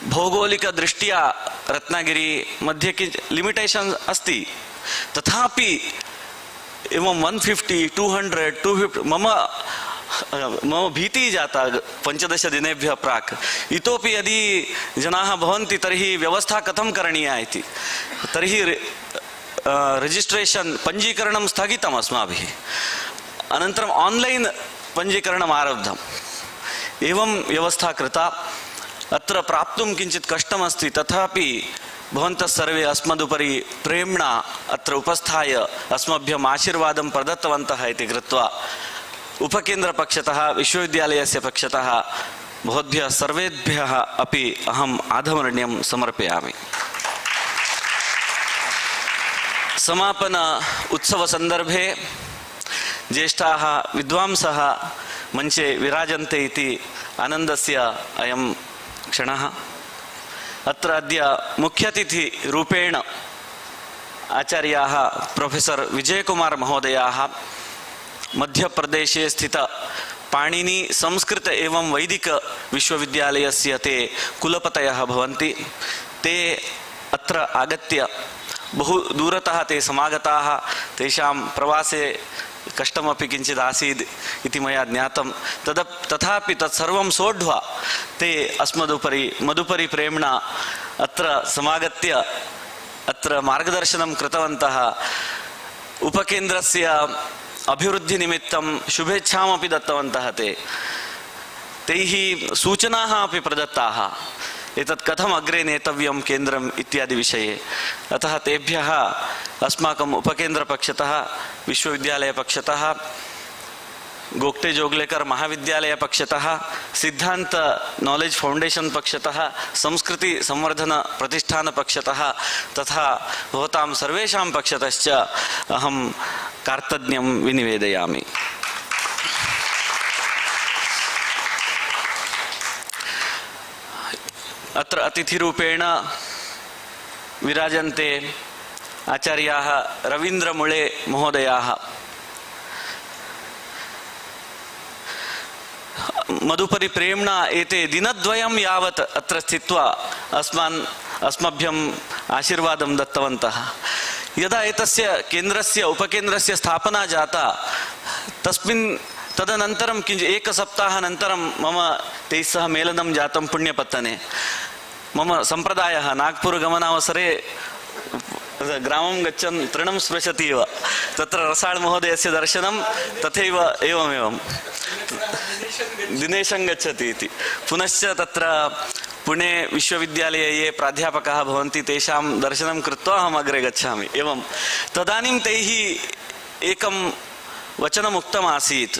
भौगोलिकदृष्ट्या रत्नागिरी मध्ये किञ्चित् लिमिटेशन् अस्ति, तथापि एवं 150, 200, 250 मम भीतिः जाता 15 दिनेभ्यः प्राक्। इतोपि यदि जनाः भवन्ति तर्हि व्यवस्था कथं करणीया इति। तर्हि रजिस्ट्रेशन् पञ्जीकरणं स्थगितम् अस्माभिः। अनन्तरम् आन्लैन् पञ्जीकरणम् आरब्धम्। एवं व्यवस्था कृता। अत्र प्राप्तुं किञ्चित् कष्टमस्ति, तथापि भवन्तः सर्वे अस्मदुपरि प्रेम्णा अत्र उपस्थाय अस्मभ्यम् आशीर्वादं प्रदत्तवन्तः इति कृत्वा उपकेन्द्रपक्षतः विश्वविद्यालयस्य पक्षतः भवद्भ्यः सर्वेभ्यः अपि अहम् आधमर्ण्यं समर्पयामि। समापन उत्सवसन्दर्भे ज्येष्ठाः विद्वांसः मञ्चे विराजन्ते इति आनन्दस्य अयं क्षणः। अत्र अद्य मुख्यातिथिरूपेण आचार्याः प्रोफेसर् विजयकुमार महोदयाः मध्यप्रदेशे स्थित पाणिनि संस्कृत एवं वैदिक विश्वविद्यालयस्य ते कुलपतयः भवन्ति। ते अत्र आगत्य बहु दूरतः ते समागताः, तेषां प्रवासे कष्टमपि किञ्चित् आसीत् इति मया ज्ञातं। तथापि तत्सर्वं सोढ्वा ते अस्मदुपरि मदुपरि प्रेम्णा अत्र समागत्य अत्र मार्गदर्शनं कृतवन्तः। उपकेन्द्रस्य अभिवृद्धिनिमित्तं शुभेच्छामपि दत्तवन्तः। तैः सूचनाः अपि प्रदत्ताः एतत् कथम् अग्रे नेतव्यं केन्द्रम् इत्यादि विषये। अतः तेभ्यः अस्माकम् उपकेन्द्रपक्षतः, विश्वविद्यालयपक्षतः, गोगटे जोगलेकर महाविद्यालयपक्षतः, सिद्धांत नॉलेज फाउंडेशन पक्षतः, संस्कृति संवर्धन प्रतिष्ठान पक्षतः तथा भवतां सर्वेषां पक्षतश्च अहं कार्तज्ञं विनिवेदयामि। अत्र अतिथिरूपेण विराजन्ते आचार्याः रवीन्द्रमुळे महोदयाः। मदुपरि प्रेम्णा एते दिनद्वयं यावत् अत्र स्थित्वा अस्मभ्यं आशीर्वादं दत्तवन्तः। यदा एतस्य केन्द्रस्य उपकेन्द्रस्य स्थापना जाता तदनन्तरं किञ्चित् एकसप्ताहानन्तरं मम तैः सह मेलनं जातं पुण्यपत्तने। मम सम्प्रदायः नागपुरगमनावसरे ग्रामं गच्छन् तृणं स्पृशति इव तत्र रसाळ महोदयस्य दर्शनं तथैव एवमेवं दिनेशं गच्छति इति। पुनश्च तत्र पुणे विश्वविद्यालये ये प्राध्यापकाः भवन्ति तेषां दर्शनं कृत्वा अहम् अग्रे गच्छामि। एवं तदानीं तैः एकं वचनमुक्तम् आसीत्,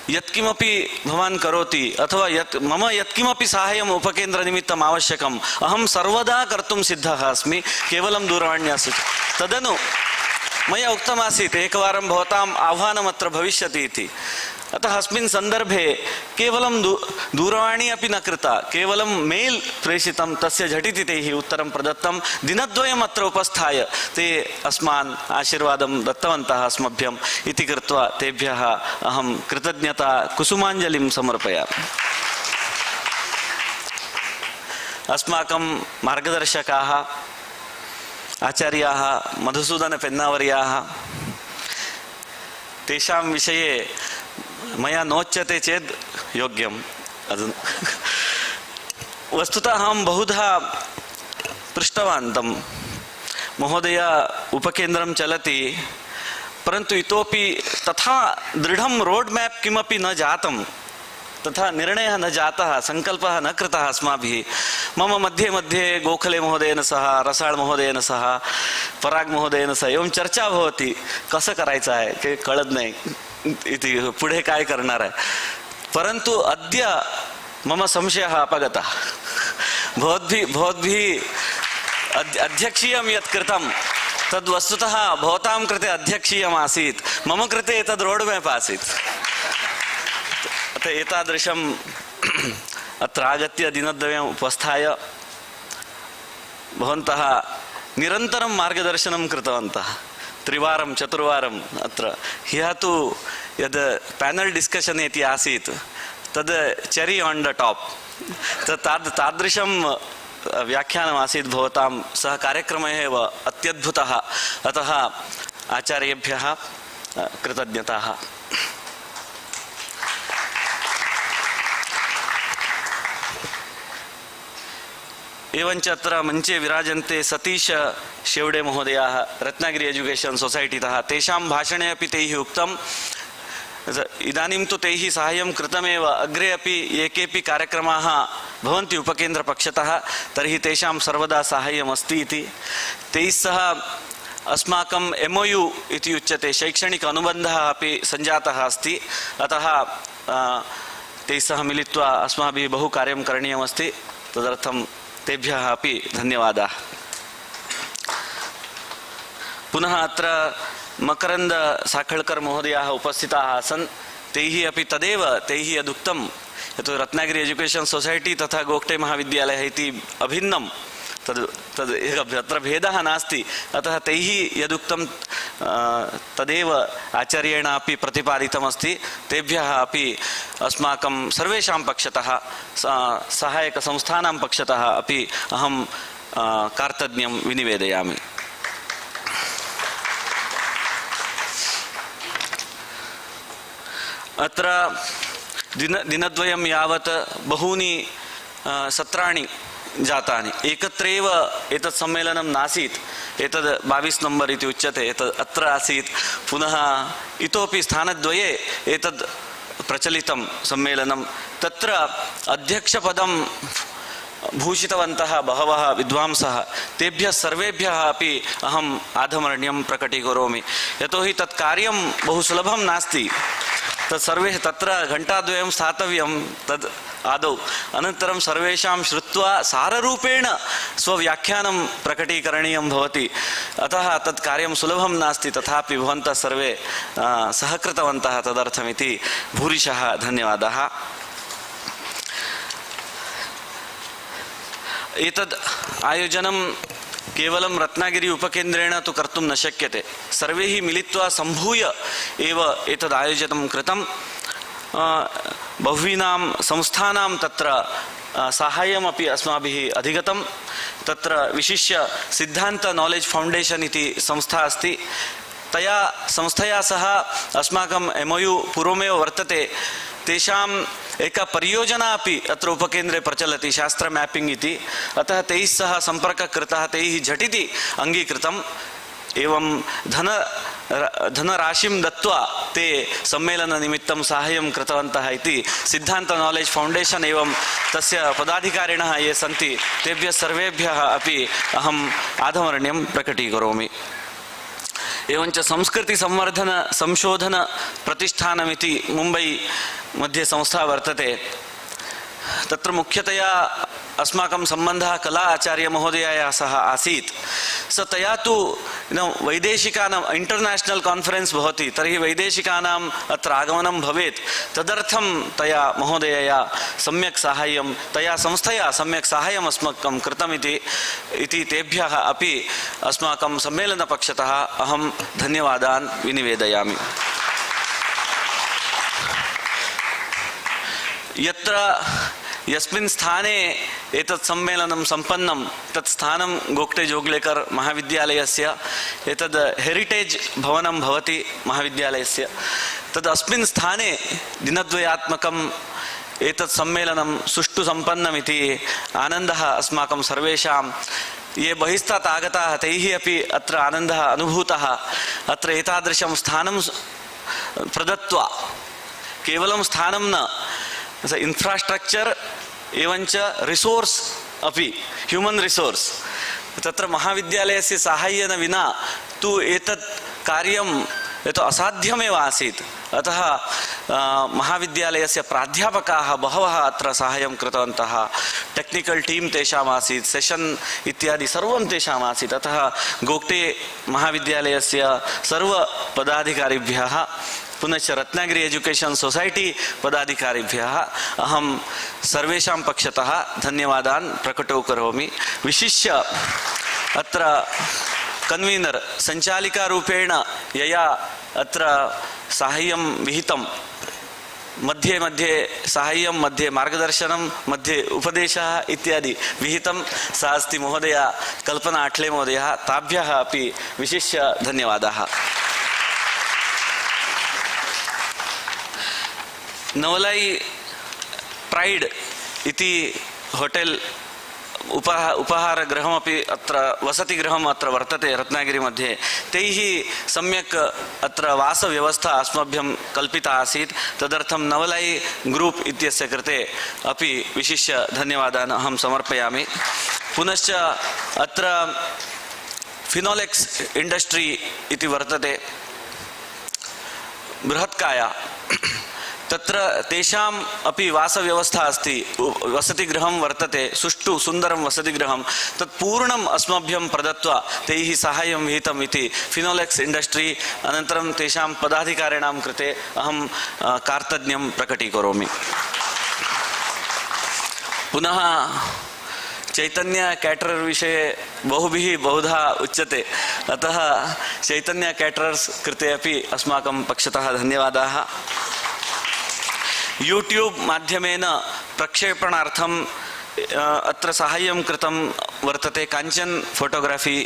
यत्किमपि भवान् करोति अथवा मम यत्किमपि साहाय्यम् उपकेन्द्रनिमित्तम् आवश्यकम् अहं सर्वदा कर्तुं सिद्धः अस्मि, केवलं दूरवाण्या सूचना। तदनु मया उक्तमासीत् एकवारं भवताम् आह्वानम् अत्र भविष्यति इति। अतः अस्मिन् सन्दर्भे केवलं दूरवाणी अपि न कृता, केवलं मेल् प्रेषितं, तस्य झटिति तैः उत्तरं प्रदत्तं। दिनद्वयम् अत्र उपस्थाय ते अस्मान् आशीर्वादं दत्तवन्तः अस्मभ्यम् इति कृत्वा तेभ्यः अहं कृतज्ञता कुसुमाञ्जलिं समर्पयामि। अस्माकं मार्गदर्शकाः आचार्याः मधुसूदनपेन्नावर्याः, तेषां विषये मया नोच्यते चेत् योग्यम्। वस्तुतः अहं बहुधा पृष्टवान् तं महोदय उपकेन्द्रं चलति, परन्तु इतोपि तथा दृढं रोड् मैप् किमपि न जातं, तथा निर्णयः न जातः, सङ्कल्पः न कृतः अस्माभिः। मम मध्ये मध्ये गोखले महोदयेन सह, रसाळ महोदयेन सह, पराग महोदयेन सह एवं चर्चा भवति, कसं करायचं आहे ते कळत नाही इति, पुढे काय करणार आहे। परंतु अद्य मम संशयः अपगतः। भवद्भिः अध्यक्षीयं यत् कृतं तद् वस्तुतः भवतां कृते अध्यक्षीयम् आसीत्, मम कृते एतद् रोड् मैप् आसीत्। अतः एतादृशम् अत्र आगत्य दिनद्वयम् उपस्थाय भवन्तः निरन्तरं मार्गदर्शनं कृतवन्तः, त्रिवारं चतुर्वारम्। अत्र ह्यः तु यद् पैनल् डिस्कशन् इति आसीत् तद् चेरी आन् द टाप्, तादृशं व्याख्यानमासीत् भवतां सह कार्यक्रमः एव अत्यद्भुतः। अतः आचार्येभ्यः कृतज्ञताः। एवञ्च अत्र मञ्चे विराजन्ते सतीश शेवडे महोदयाः रत्नागिरी एजुकेशन सोसाइटीतः। तेषां भाषणे अपि तैः उक्तं, इदानीं तु तैः साहाय्यं कृतमेव, अग्रे अपि ये केपि कार्यक्रमाः भवन्ति उपकेन्द्रपक्षतः तर्हि तेषां सर्वदा साहाय्यमस्ति इति। तैः सह अस्माकं MOU इति उच्यते, शैक्षणिक अनुबन्धः अपि सञ्जातः अस्ति। अतः तैः सह मिलित्वा अस्माभिः बहु कार्यं करणीयमस्ति। तदर्थं तेभ्यः अपि धन्यवादाः। पुनः अत्र मकरन्द साखळ्कर् महोदयाः उपस्थिताः आसन्। तैः अपि तदेव, तैः यदुक्तं यत् रत्नागिरी एजुकेशन सोसाइटी तथा गोगटे महाविद्यालयः इति अभिन्नं, तद् अत्र भेदः नास्ति। अतः तैः यदुक्तं तदेव आचार्येण अपि प्रतिपादितमस्ति। तेभ्यः अपि अस्माकं सर्वेषां पक्षतः, सहायकसंस्थानां पक्षतः अपि अहं कार्तज्ञं विनिवेदयामि। अत्र दिनद्वयं यावत् बहूनि सत्राणि जातानि। एकत्रैव एतत् सम्मेलनं नासीत्, एतद् 22 नम्बर् इति उच्यते, एतद् अत्र आसीत्, पुनः इतोपि स्थानद्वये एतद् प्रचलितं सम्मेलनं। तत्र अध्यक्षपदं भूषितवन्तः बहवः विद्वांसः, तेभ्यः सर्वेभ्यः अपि अहम् आधमर्ण्यं प्रकटीकरोमि। यतोहि तत् कार्यं बहु सुलभं नास्ति। तत् सर्वे तत्र घण्टाद्वयं स्थातव्यं तद् आदौ, अनन्तरं सर्वेषां श्रुत्वा साररूपेण स्वव्याख्यानं प्रकटीकरणीयं भवति। अतः तत् कार्यं सुलभं नास्ति, तथापि भवन्तः सर्वे सहकृतवन्तः तदर्थमिति भूरिशः धन्यवादः। एतद् आयोजनं केवलं रत्नागिरी उपकेन्द्रेण तु कर्तुं न शक्यते, सर्वैः मिलित्वा सम्भूय एव एतद् आयोजनं कृतं। बहूनां संस्थानां तत्र साहाय्यमपि अस्माभिः अधिगतं। तत्र विशिष्य सिद्धान्त नॉलेज फाउंडेशन इति संस्था अस्ति, तया संस्थया सह अस्माकं MOU पूर्वमेव वर्तते। तेषाम् एका परियोजना अपि अत्र उपकेन्द्रे प्रचलति, शास्त्र मैपिंग इति। अतः तैः सह सम्पर्कः कृतः, तैः झटिति अङ्गीकृतम्। एवं धनराशिं दत्त्वा ते सम्मेलननिमित्तं साहाय्यं कृतवन्तः इति सिद्धान्त नॉलेज फाउंडेशन एवं तस्य पदाधिकारिणः ये सन्ति तेभ्यः सर्वेभ्यः अपि अहम् आधमर्ण्यं प्रकटीकरोमि। एवञ्च संस्कृति संवर्धन संशोधन प्रतिष्ठानमिति मुम्बै मध्ये संस्था वर्तते। तत्र मुख्यतया अस्माकं सम्बन्धः कला आचार्य महोदयया सह आसीत्। स तया तु वैदेशिकानां इंटरनेशनल कॉन्फरेंस भवति, तर्हि वैदेशिकानाम् अत्र आगमनं भवेत्, तदर्थं तया महोदयया सम्यक् साहाय्यं, तया संस्थया सम्यक् साहाय्यम् अस्माकं कृतमिति तेभ्यः अपि अस्माकं सम्मेलनपक्षतः अहं धन्यवादान् विनिवेदयामि। यत्र यस्मिन् स्थाने एतत् सम्मेलनं सम्पन्नं तत् स्थानं गोगटे जोगलेकर महाविद्यालयस्य एतद् हेरिटेज भवनं भवति महाविद्यालयस्य। तद् अस्मिन् स्थाने दिनद्वयात्मकम् एतत् सम्मेलनं सुष्ठु सम्पन्नमिति आनन्दः अस्माकं सर्वेषां, ये बहिस्तात् आगताः तैः अपि अत्र आनन्दः अनुभूतः। अत्र एतादृशं स्थानं प्रदत्त्वा केवलं स्थानं न, इंफ्रास्ट्रक्चर एवञ्च रिसोर्स अपि ह्यूमन रिसोर्स, तत्र महाविद्यालयस्य साहाय्येन विना तु एतत् कार्यं यत् असाध्यमेव आसीत्। अतः महाविद्यालयस्य प्राध्यापकाः बहवः अत्र साहाय्यं कृतवन्तः, टेक्निकल टीम तेषाम् आसीत्, सेशन् इत्यादि सर्वं तेषाम् आसीत्। अतः गोगटे महाविद्यालयस्य सर्वपदाधिकारिभ्यः पुनश्च रत्नागिरी एजुकेशन सोसाइटी पदाधिकारिभ्यः अहं सर्वेषां पक्षतः धन्यवादान् प्रकटोकरोमि। विशिष्य अत्र कन्वीनर संचालिका रूपेण यया अत्र साहाय्यं विहितं, मध्ये मध्ये साहाय्यं, मध्ये मार्गदर्शनं, मध्ये उपदेशः इत्यादि विहितं, सा अस्ति महोदया कल्पना आठले महोदयः, ताभ्यः अपि विशिष्य धन्यवादाः। नवलाई प्राइड इति होटेल उपहारगृहमपि अत्र वसतिगृहम् अत्र वर्तते रत्नागिरी मध्ये। तैः सम्यक् अत्र वासव्यवस्था अस्मभ्यं कल्पिता आसीत्, तदर्थं नवलाई ग्रूप इत्यस्य कृते अपि विशिष्य धन्यवादान् अहं समर्पयामि। पुनश्च अत्र फिनोलेक्स इंडस्ट्री इति वर्तते बृहत्काया, तत्र तेषाम् अपि वासव्यवस्था अस्ति, वसतिगृहं वर्तते, सुष्ठु सुन्दरं वसतिगृहं, तत् पूर्णम् अस्मभ्यं प्रदत्त्वा तैः साहाय्यं विहितम् इति फिनोलेक्स इंडस्ट्री अनन्तरं तेषां पदाधिकारिणां कृते अहं कार्तज्ञं प्रकटीकरोमि। पुनः चैतन्य कैटरर विषये बहुभिः बहुधा उच्यते, अतः चैतन्य कैटरर्स कृते अपि अस्माकं पक्षतः धन्यवादाः। यूट्यूब माध्यमेन प्रक्षेपणार्थम् अत्र साहाय्यं कृतं वर्तते काञ्चन फोटोग्राफी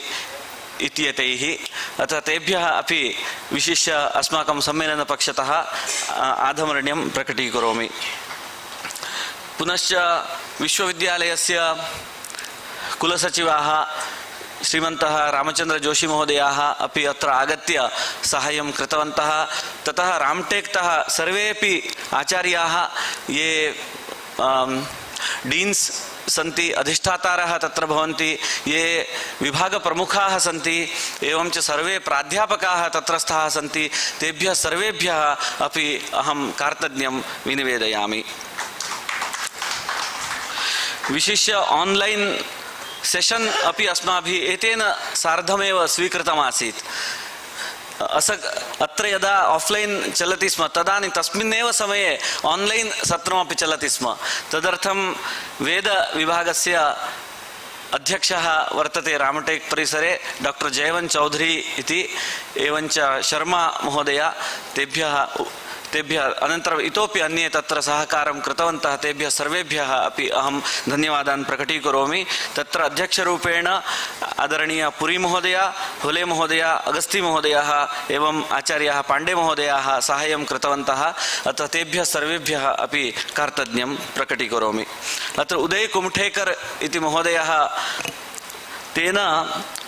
इत्येतैः। अतः तेभ्यः अपि विशिष्य अस्माकं सम्मेलनपक्षतः आधमर्ण्यं प्रकटीकरोमि। पुनश्च विश्वविद्यालयस्य कुलसचिवाः श्रीमन्तः रामचन्द्रजोशीमहोदयाः अपि अत्र आगत्य साहाय्यं कृतवन्तः। ततः रामटेक्तः सर्वेपि आचार्याः ये डीन्स् सन्ति, अधिष्ठातारः तत्र भवन्ति, ये विभागप्रमुखाः सन्ति, एवं च सर्वे प्राध्यापकाः तत्रस्थाः सन्ति, तेभ्यः सर्वेभ्यः अपि अहं कार्तज्ञं विनिवेदयामि। विशिष्य ऑनलाइन सेशन अपि अस्माभिः एतेन सार्धमेव स्वीकृतमासीत्। अत्र यदा ऑफलाइन चलति स्म तदानीं तस्मिन्नेव समये ऑनलाइन सत्रमपि चलति स्म। तदर्थं वेद विभागस्य अध्यक्षः वर्तते रामटेक परिसरे डॉक्टर जयवंत चौधरी इति, एवञ्च शर्मा महोदय, तेभ्यः अनन्तरम् इतोपि अन्ये तत्र सहकारं कृतवन्तः, तेभ्यः सर्वेभ्यः अपि अहं धन्यवादान् प्रकटीकरोमि। तत्र अध्यक्षरूपेण आदरणीय पुरी महोदय, होले महोदय, अगस्ती महोदयः एवं आचार्याः पाण्डे महोदयाः साहाय्यं कृतवन्तः। अतः तेभ्यः सर्वेभ्यः अपि कार्तज्ञं प्रकटीकरोमि। अत्र उदय कुमठेकर इति महोदयः, तेन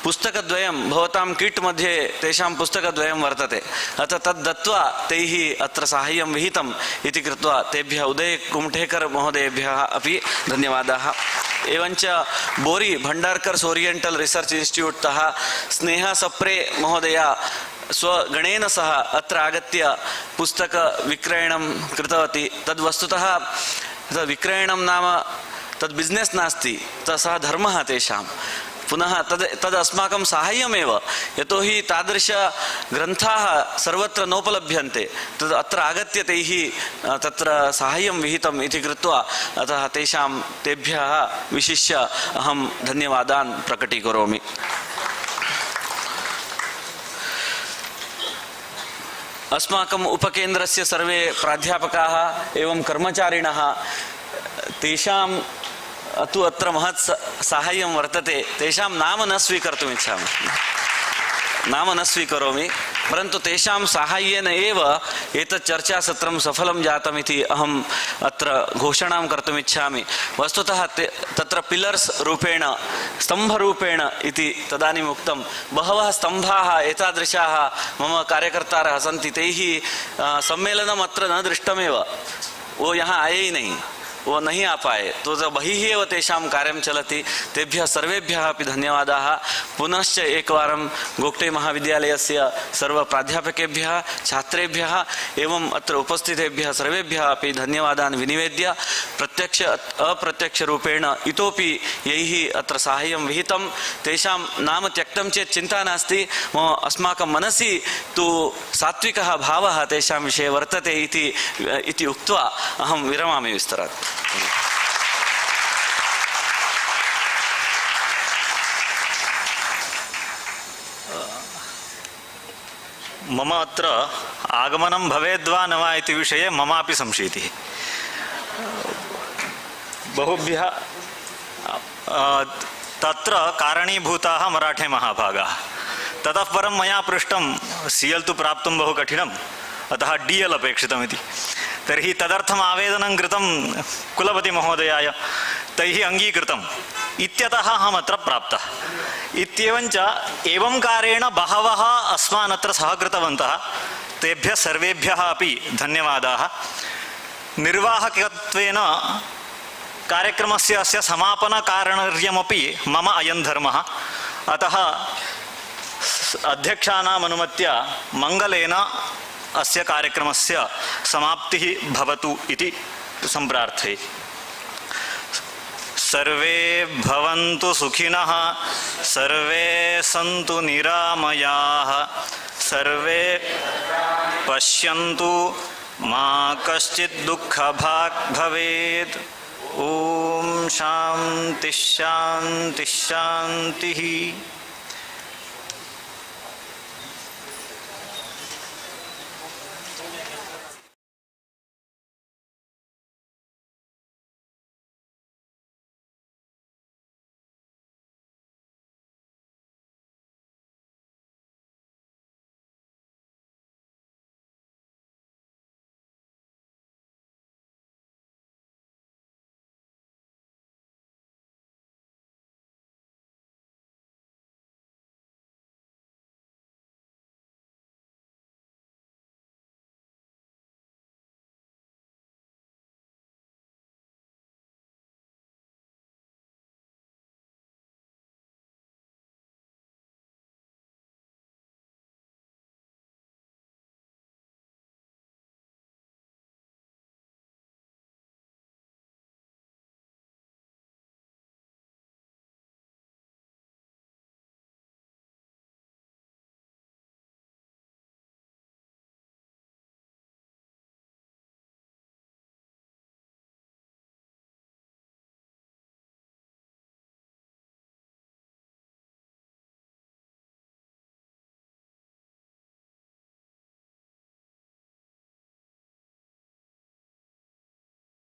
पुस्तकद्वयं भवतां किट् मध्ये तेषां पुस्तकद्वयं वर्तते, अतः तद् दत्त्वा तैः अत्र साहाय्यं विहितम् इति कृत्वा तेभ्यः उदय कुमठेकर महोदयेभ्यः अपि धन्यवादाः। एवञ्च बोरी भण्डार्कर्स् ओरियेण्टल् रिसर्च् इन्स्टिट्यूट्तः स्नेहा सप्रे महोदया स्वगणेन सह अत्र आगत्य पुस्तकविक्रयणं कृतवती। तद् वस्तुतः विक्रयणं नाम तद् बिस्नेस् नास्ति, सः धर्मः तेषां। पुनः तद् अस्माकं साहाय्यमेव, यतोहि तादृशग्रन्थाः सर्वत्र नोपलभ्यन्ते। तद् अत्र आगत्य तैः तत्र साहाय्यं विहितम् इति कृत्वा अतः तेभ्यः विशिष्य अहं धन्यवादान् प्रकटीकरोमि। अस्माकम् उपकेन्द्रस्य सर्वे प्राध्यापकाः एवं कर्मचारिणः, तेषां तु अत्र महत् साहाय्यं वर्तते। तेषां नाम न स्वीकर्तुम् इच्छामि, नाम न स्वीकरोमि, परन्तु तेषां साहाय्येन एव एतत् चर्चासत्रं सफलं जातमिति अहम् अत्र घोषणां कर्तुम् इच्छामि। वस्तुतः तत्र पिलर्स् रूपेण, स्तम्भरूपेण इति तदानीम् उक्तं। बहवः स्तम्भाः एतादृशाः मम कार्यकर्तारः सन्ति, तैः सम्मेलनम् अत्र न दृष्टमेव, वो यहाँ आए ही नहीं, वो नहीं आ पाए, तो बहिः एव तेषां कार्यं चलति। तेभ्यः सर्वेभ्यः अपि धन्यवादाः। पुनश्च एकवारं गोगटे महाविद्यालयस्य सर्वप्राध्यापकेभ्यः, छात्रेभ्यः एवं अत्र उपस्थितेभ्यः सर्वेभ्यः अपि धन्यवादान् विनिवेद्य प्रत्यक्ष अप्रत्यक्षरूपेण इतोपि यैः अत्र साहाय्यं विहितं तेषां नाम त्यक्तं चेत् चिन्ता नास्ति। अस्माकं मनसि तु सात्विकः भावः तेषां विषये वर्तते इति उक्त्वा अहं विरमामि विस्तरात्। मम अत्र आगमनं भवेद्वा न वा इति विषये ममापि संशीतिः। बहुभ्यः तत्र कारणीभूताः मराठे महाभागाः। ततः परं मया पृष्टं CL तु प्राप्तुं बहु कठिनम्, अतः DL अपेक्षितमिति। तर्हि तदर्थम् आवेदनं कृतं कुलपतिमहोदयाय, तैः अङ्गीकृतम् इत्यतः अहम् अत्र प्राप्तः। इत्येवञ्च एवंकारेण बहवः अस्मान् अत्र सहकृतवन्तः, तेभ्यः सर्वेभ्यः अपि धन्यवादाः। निर्वाहकत्वेन कार्यक्रमस्य अस्य समापनकारणर्यमपि मम अयं धर्मः, अतः अध्यक्षाणाम् अनुमत्या मङ्गलेन अस्य कार्यक्रमस्य समाप्तिः भवतु इति सम्प्रार्थये। सर्वे भवन्तु सुखिनः, सर्वे सन्तु निरामयाः, सर्वे पश्यन्तु मा कश्चित् दुःखभाग् भवेत्। ॐ शान्तिः शान्तिः शान्तिः।